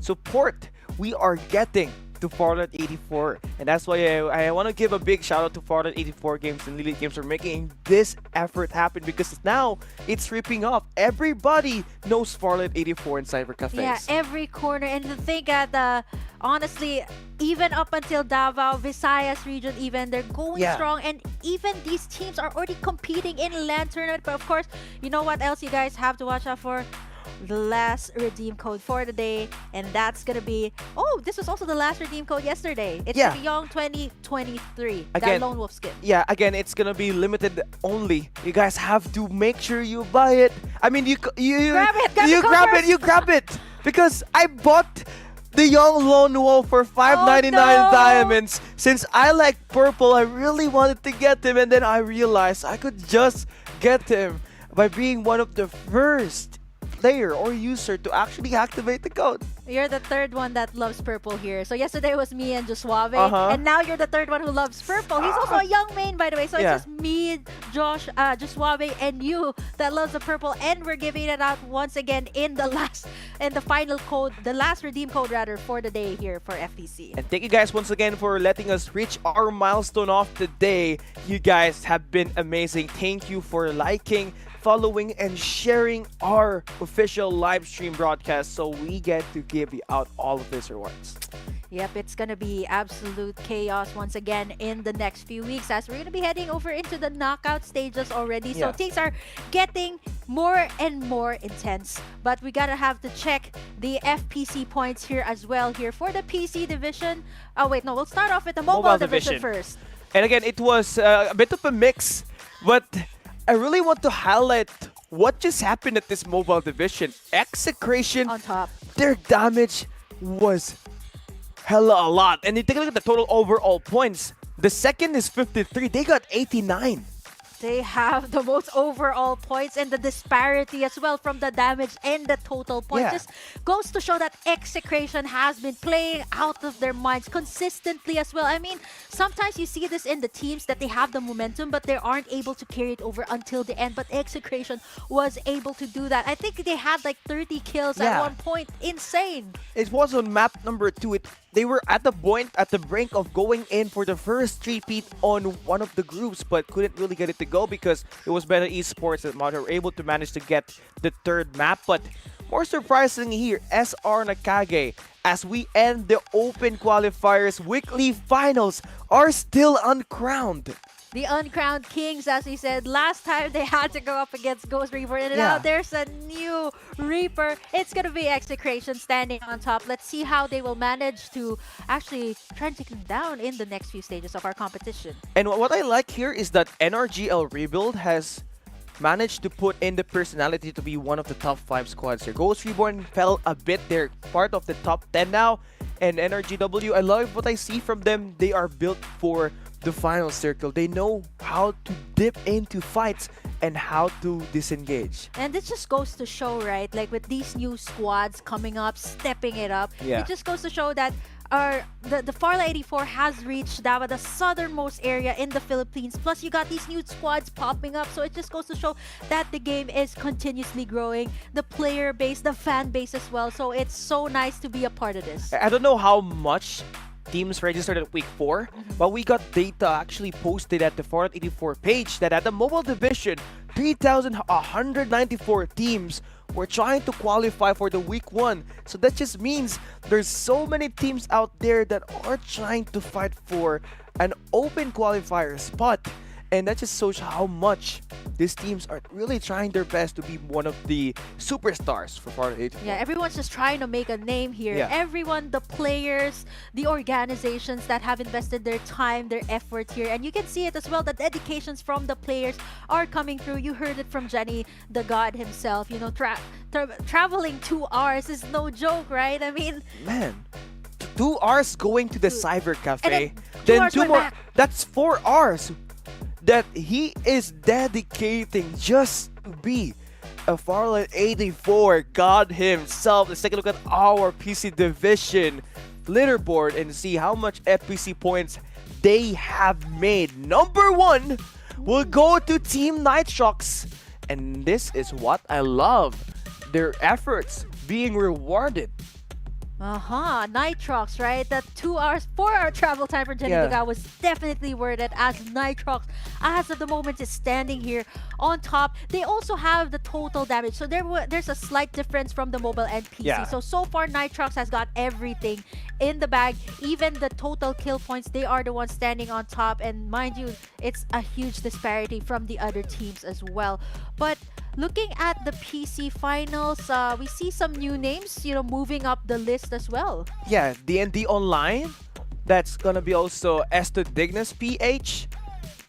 P: support we are getting to Farlight 84. And that's why I want to give a big shout out to Farlight 84 Games and Lily Games for making this effort happen, because now it's ripping off. Everybody knows Farlight 84 in cyber cafes.
K: Yeah, every corner. And to think that honestly, even up until Davao, Visayas region even, they're going strong. And even these teams are already competing in LAN tournament. But of course, you know what else you guys have to watch out for? The last redeem code for the day, and that's gonna be this was also the last redeem code yesterday. It's the Young 2023, that Lone Wolf skin.
P: Yeah, again, it's gonna be limited only. You guys have to make sure you buy it. I mean, you grab it because I bought the Young Lone Wolf for 599 diamonds. Since I like purple, I really wanted to get him, and then I realized I could just get him by being one of the first player or user to actually activate the code.
K: You're the third one that loves purple here. So yesterday was me and Josuave, and now you're the third one who loves purple. He's also a young main, by the way. So it's just me, Josh, Josuave, and you that loves the purple. And we're giving it out once again in the final code, the last redeem code rather, for the day here for FPC.
P: And thank you guys once again for letting us reach our milestone of the day. You guys have been amazing. Thank you for liking, following, and sharing our official live stream broadcast so we get to give you out all of these rewards.
K: Yep, it's gonna be absolute chaos once again in the next few weeks, as we're gonna be heading over into the knockout stages already. So things are getting more and more intense, but we gotta have to check the FPC points here as well here for the PC division. Oh wait, no, we'll start off with the mobile division first.
P: And again, it was a bit of a mix, but I really want to highlight what just happened at this mobile division. Execration
K: on top.
P: Their damage was hella a lot. And you take a look at the total overall points. The second is 53. They got 89.
K: They have the most overall points, and the disparity as well from the damage and the total points just goes to show that Execration has been playing out of their minds consistently as well. I mean, sometimes you see this in the teams that they have the momentum, but they aren't able to carry it over until the end. But Execration was able to do that. I think they had like 30 kills at one point. Insane.
P: It was on map number 2. They were at the brink of going in for the first three-peat on one of the groups, but couldn't really get it to go because it was better esports that were able to manage to get the third map. But more surprisingly here, SR Nakage, as we end the open qualifiers, weekly finals are still uncrowned.
K: The uncrowned kings, as we said, last time they had to go up against Ghost Reaper, and now there's a new Reaper. It's going to be Execration standing on top. Let's see how they will manage to actually try and take them down in the next few stages of our competition.
P: And what I like here is that NRGL Rebuild has managed to put in the personality to be one of the top 5 squads here. Ghost Reborn fell a bit. They're part of the top 10 now. And NRGW, I love what I see from them. They are built for the final circle. They know how to dip into fights and how to disengage.
K: And this just goes to show, right? Like with these new squads coming up, stepping it up, it just goes to show that the Farlight 84 has reached Davao, the southernmost area in the Philippines. Plus, you got these new squads popping up, so it just goes to show that the game is continuously growing. The player base, the fan base as well. So it's so nice to be a part of this.
P: I don't know how much teams registered at week 4, but we got data actually posted at the Farlight 84 page that at the mobile division, 3,194 teams were trying to qualify for the week 1. So that just means there's so many teams out there that are trying to fight for an open qualifier spot. And that just shows how much these teams are really trying their best to be one of the superstars for Farlight 84.
K: Yeah, everyone's just trying to make a name here.
P: Yeah.
K: Everyone, the players, the organizations that have invested their time, their effort here. And you can see it as well, the dedications from the players are coming through. You heard it from Jenny, the god himself. You know, traveling 2 hours is no joke, right? I mean...
P: Man, 2 hours going to the Cyber Cafe,
K: then
P: 2 more.
K: back.
P: That's 4 hours that he is dedicating just to be a Farlight 84 god himself. Let's take a look at our PC division leaderboard and see how much FPC points they have made. Number 1 will go to Team Nitrox, and this is what I love. Their efforts being rewarded.
K: Nitrox, right? That 2 hours, 4-hour travel time for Jenny Daga was definitely worth it, as Nitrox, as of the moment, is standing here on top. They also have the total damage, so there's a slight difference from the mobile and PC.
P: Yeah.
K: So far, Nitrox has got everything in the bag. Even the total kill points, they are the ones standing on top. And mind you, it's a huge disparity from the other teams as well. But looking at the PC finals, we see some new names, you know, moving up the list as well.
P: Yeah, D&D Online. That's gonna be also Esto Dignus PH.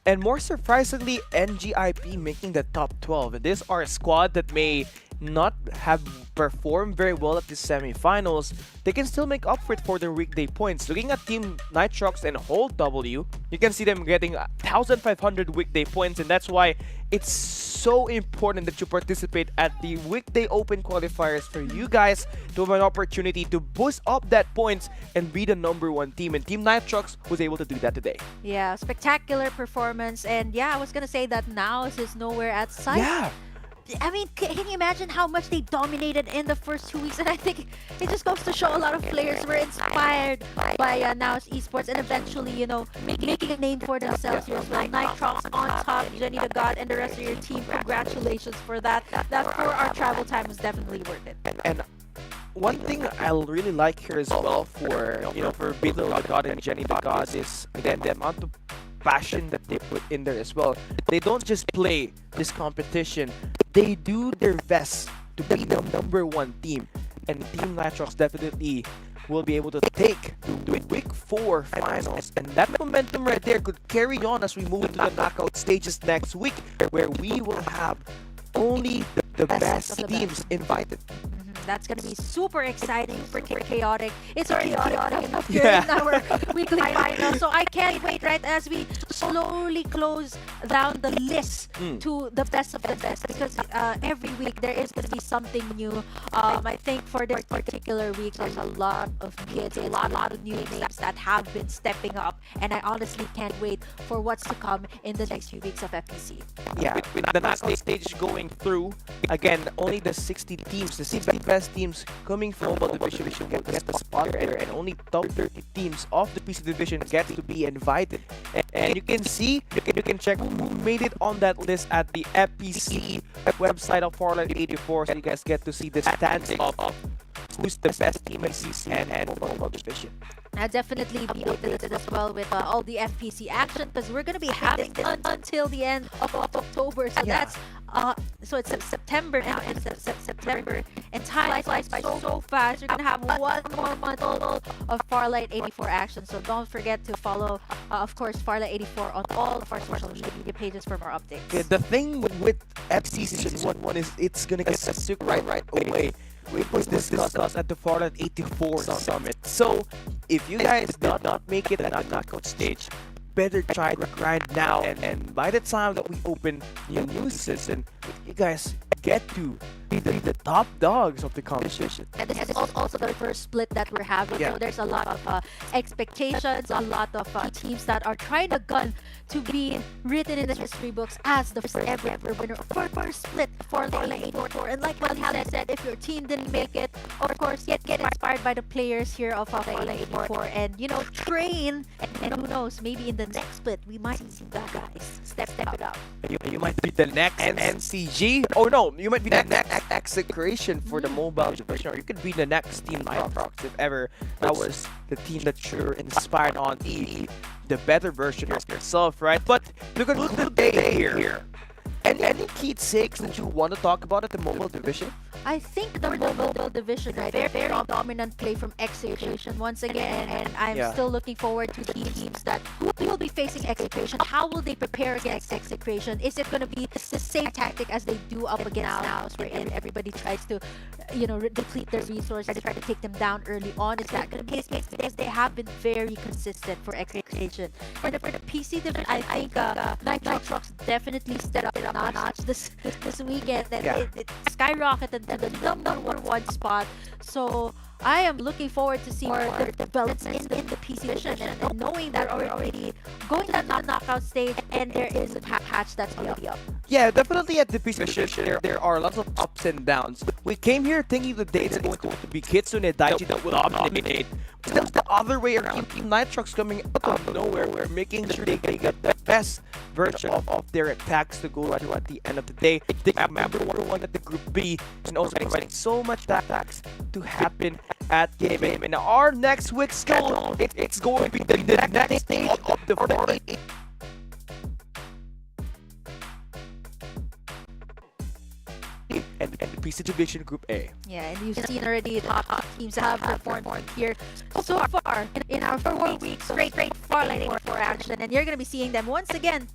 P: And more surprisingly, NGIP making the top 12. And these are a squad that may not have performed very well at the semifinals. They can still make up for it for their weekday points. Looking at Team Nitrox and Hold W, you can see them getting 1,500 weekday points, and that's why it's so important that you participate at the weekday open qualifiers for you guys to have an opportunity to boost up that points and be the number 1 team. And Team Nitrox was able to do that today.
K: Yeah, spectacular performance. And yeah, I was gonna say that now is nowhere at sight.
P: Yeah.
K: I mean, can you imagine how much they dominated in the first 2 weeks? And I think it just goes to show a lot of players were inspired by Now's esports and eventually, you know, making a name for themselves here as well. Nitrox on top, Jenny the God, and the rest of your team. Congratulations for that. That 4-hour travel time was definitely worth it.
P: And one thing I really like here as well for, you know, for Beetle the God and Jenny the God is, again, the amount of passion that they put in there as well. They don't just play this competition, they do their best to be the number 1 team. And Team Nitrox definitely will be able to take the week 4 finals, and that momentum right there could carry on as we move into the knockout stages next week, where we will have only the best teams invited.
K: That's going to be super exciting, super chaotic. It's already chaotic enough here in our weekly final. So I can't wait, right, as we slowly close down the list to the best of the best. Because every week there is going to be something new. I think for this particular week, there's a lot of kids, a lot of new names that have been stepping up. And I honestly can't wait for what's to come in the next few weeks of FPC.
P: Yeah, with the knockout stage going through, again, only the 60 teams, the 60 best teams coming from mobile division get the spot there, and only top 30 teams of the PC division gets to be invited. And you can see, you can check who made it on that list at the FPC website of Farlight 84, so you guys get to see the standings of who's the best team in PC and mobile division.
K: I'll definitely be updated as well with all the FPC action, because we're going to be having this until the end of October. So that's so it's September now, and September, and time flies by so fast. You're going to have 1 more month of Farlight 84 action. So don't forget to follow, of course, Farlight 84 on all of our social media pages for more updates.
P: Yeah, the thing with FPC Season 1 is it's going to get super right away. It was discussed at the Farlight 84 Summit. So, if you guys did not make it at the knockout stage, better try to grind now. And by the time that we open the new season, you guys get to
J: be the top dogs of the competition.
K: And this is also the first split that we're having.
J: Yeah.
K: So there's a lot of expectations, a lot of teams that are trying to gun to be written in the history books as the first ever winner for first split for the 84. And like what Hannah said, if your team didn't make it, of course, get inspired by the players here of the 84 and, you know, train. And who knows, maybe in the next split, we might see that guys step it up.
P: You might be the next NCG. Oh no, you might be the next execration for the mobile division, or you could be the next team Nitrox if ever that was the team that you're inspired on, the better version of yourself, right? But look at the day here. And any key takes that you want to talk about at the mobile division?
K: I think the mobile division, very dominant play from Execution once again, and I'm still looking forward to the teams that will be facing Execution. How will they prepare against Execution? Is it going to be the same tactic as they do up against Naos, wherein everybody tries to, you know, deplete their resources, try to take them down early on? Is that going to be the case? Because they have been very consistent for Execution. And for the PC division, I think Nitrox definitely stepped up a notch this weekend, and it skyrocketed to the number one spot. So I am looking forward to seeing more developments in the PC division, and knowing that we're already going to that knockout stage, and there is a patch that's already up.
P: Yeah, definitely at the PC division, there are lots of ups and downs. We came here thinking the day is going to be Kitsune Daichi that will dominate. But that's the other way around. Team Nitrox coming out of nowhere. We're making sure they get the best version of their attacks to go at the end of the day. They have number one at the Group B, and also expecting so much attacks to happen at game. And our next week's schedule, it's going to be the next stage of the Farlight. And the PC Division Group A.
K: Yeah, and you've seen already the top teams that have performed here so far in our 4 weeks straight Farlight for action. And you're going to be seeing them once again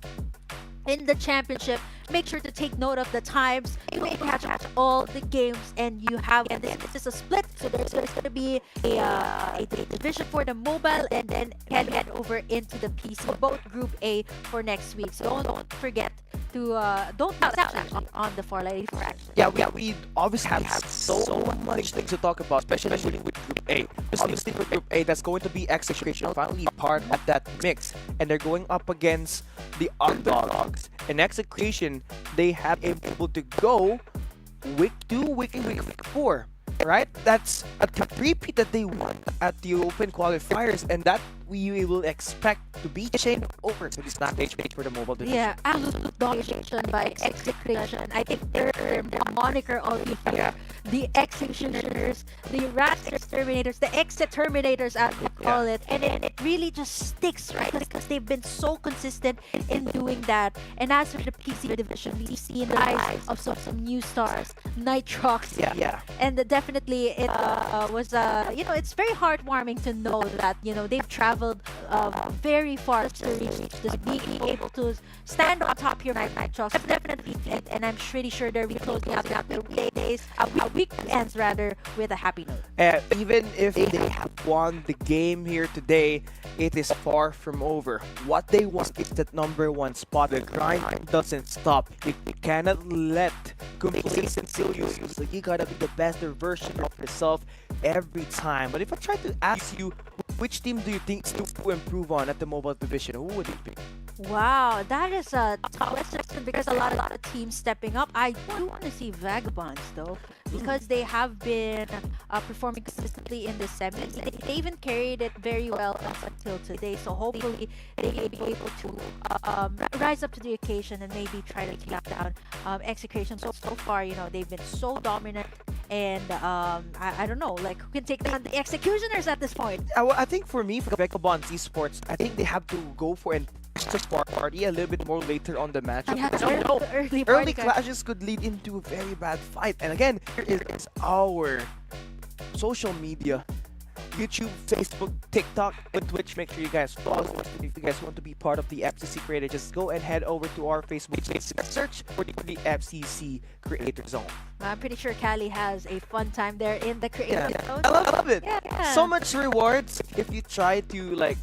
K: in the championship. Make sure to take note of the times. You may catch all the games, and you have this is a split, so there's going to be a division for the mobile, and then head over into the PC, both Group A for next week. So don't forget to don't miss out actually on the Farlight for action.
P: Yeah, we obviously have so much things to talk about, especially with Group A. Obviously for Group A, that's going to be Execution finally part of that mix, and they're going up against the underdogs. And Execution, they have been able to go week 2, week 4, right? That's a repeat that they won at the open qualifiers, and that we will expect to be changed over to this next stage for the mobile division.
K: Yeah, absolute domination by Execution. I think they earned the moniker of the Executioners, the Raptors Terminators, the Exit-Terminators as we call it. And it really just sticks, right? Because they've been so consistent in doing that. And as for the PC division, we've seen the rise of some new stars, Nitrox. And definitely it was, you know, it's very heartwarming to know that, you know, they've traveled very far to reach this, being able to stand on top here with Nitrox. Definitely, and I'm pretty sure they're closing out their weekends rather, with a happy note.
P: Even if they have won the game here today, it is far from over. What they want is that number 1 spot. The grind doesn't stop. You cannot let complacency kill you. So you gotta be the best version of yourself every time. But if I try to ask you, which team do you think is to improve on at the mobile division? Who would it be?
K: Wow, that is a tough question, because a lot of teams stepping up. I do want to see Vagabonds though, because they have been performing consistently in the semis. They even carried it very well up until today. So hopefully they may be able to rise up to the occasion and maybe try to take down Execution. So far, you know, they've been so dominant. And I don't know, like, who can take down the Executioners at this point?
P: I think for me, for Vagabonds Esports, I think they have to go for an extra party a little bit more later on the matchup. Early clashes could lead into a very bad fight. And again, here is our social media: YouTube, Facebook, TikTok, and Twitch. Make sure you guys follow us. If you guys want to be part of the FCC Creator, just go and head over to our Facebook page. Search for the FCC Creator Zone.
K: I'm pretty sure Callie has a fun time there in the Creator Zone.
P: I love it. So much rewards if you try to, like,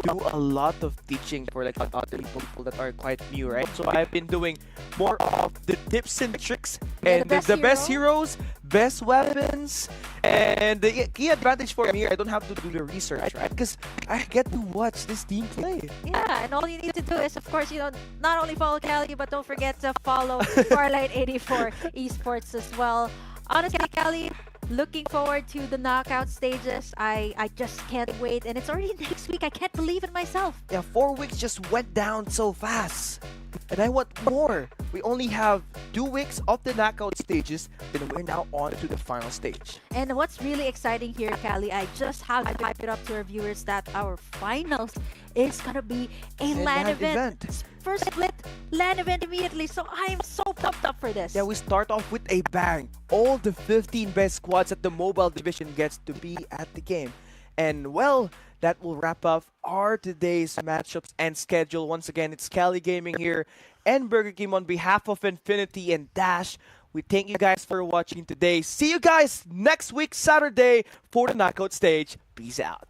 P: do a lot of teaching for like other people that are quite new, right? So I've been doing more of the tips and tricks and the best heroes, best weapons, and the key advantage for me here, I don't have to do the research, right? Because I get to watch this team play.
K: Yeah, and all you need to do is, of course, not only follow Callie, but don't forget to follow Farlight 84 Esports as well. Honestly, Callie, looking forward to the knockout stages. I just can't wait, and it's already next week. I can't believe it myself.
P: Yeah, 4 weeks just went down so fast. And I want more. We only have 2 weeks of the knockout stages, then we're now on to the final stage.
K: And what's really exciting here, Callie, I just have to hype it up to our viewers that our finals is gonna be a LAN event. First split, LAN event immediately, so I am so pumped up for this.
P: Yeah, we start off with a bang. All the 15 best squads at the mobile division gets to be at the game. And well, that will wrap up our today's matchups and schedule. Once again, it's Cali Gaming here and Burger King on behalf of Infinity and Dash. We thank you guys for watching today. See you guys next week, Saturday, for the knockout stage. Peace out.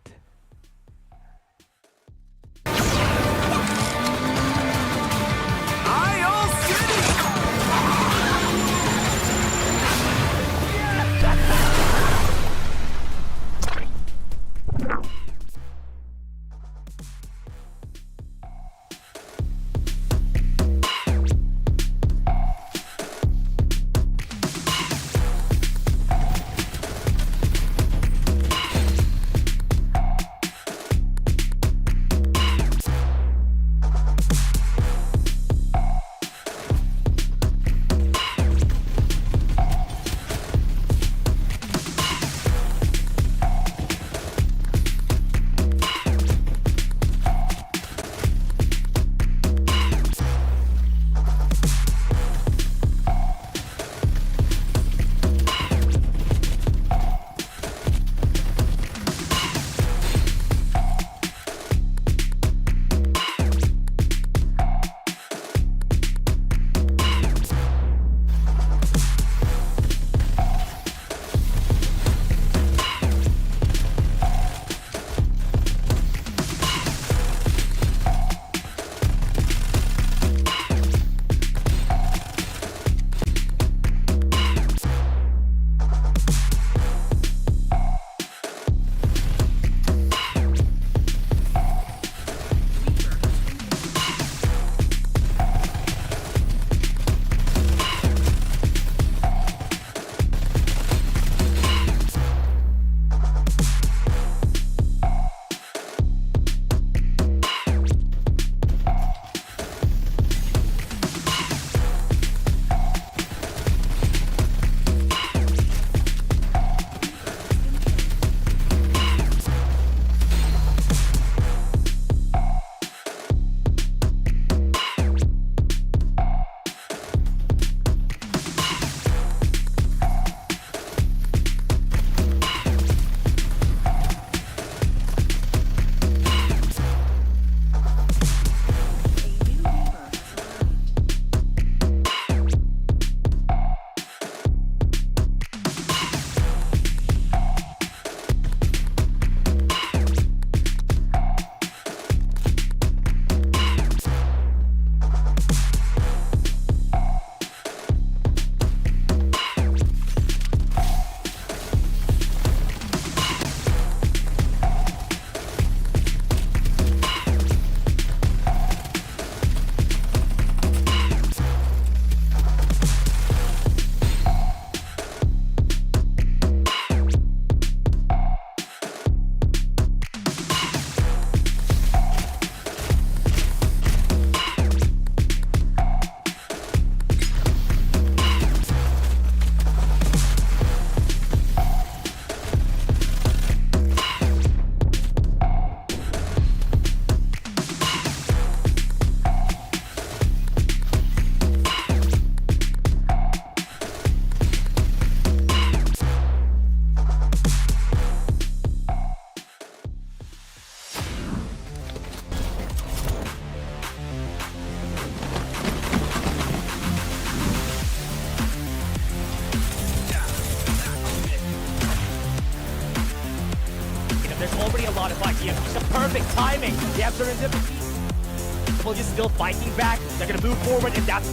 I: timing. They have serendipity. People just still fighting back. They're gonna move forward, and that's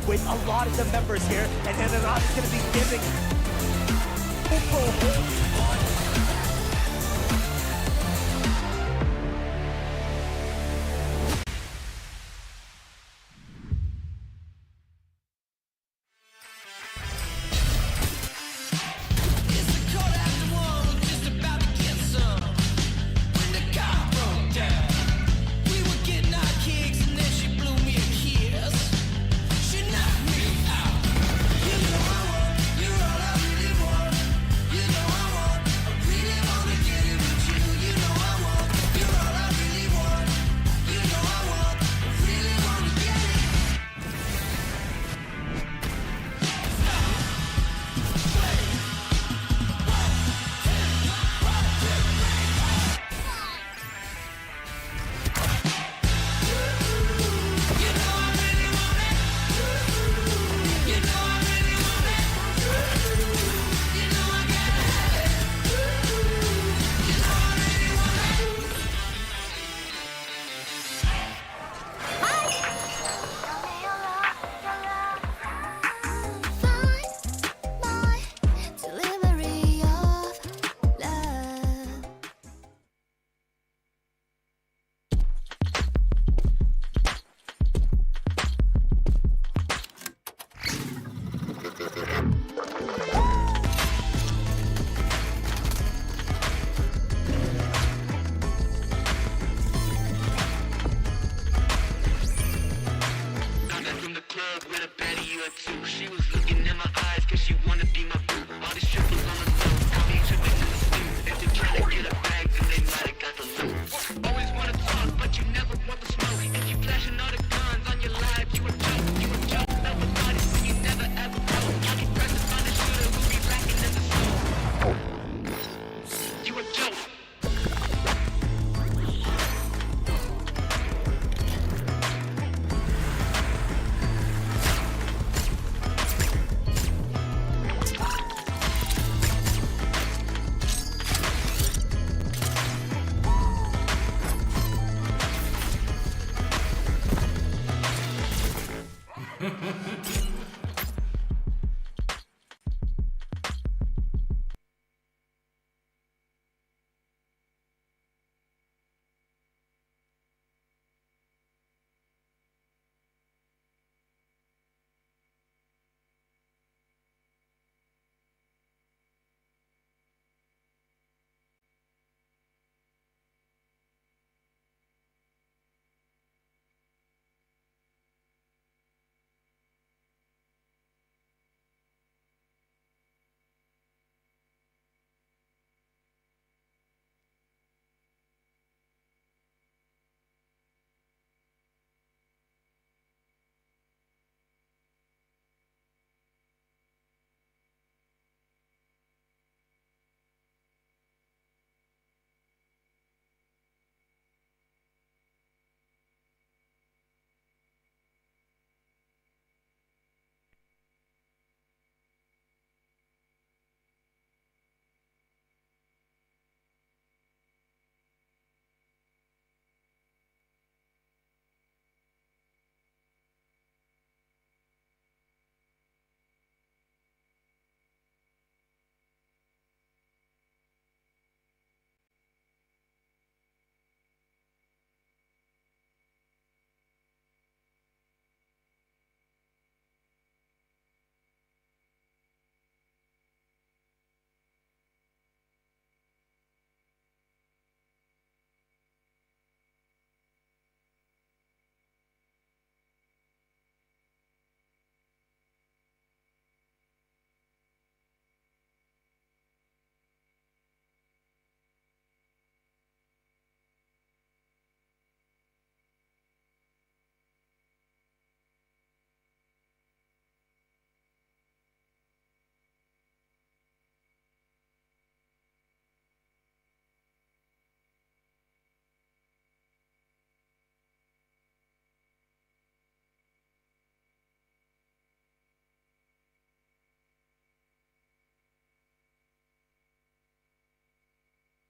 I: with a lot of the members here, and then a lot is gonna be giving.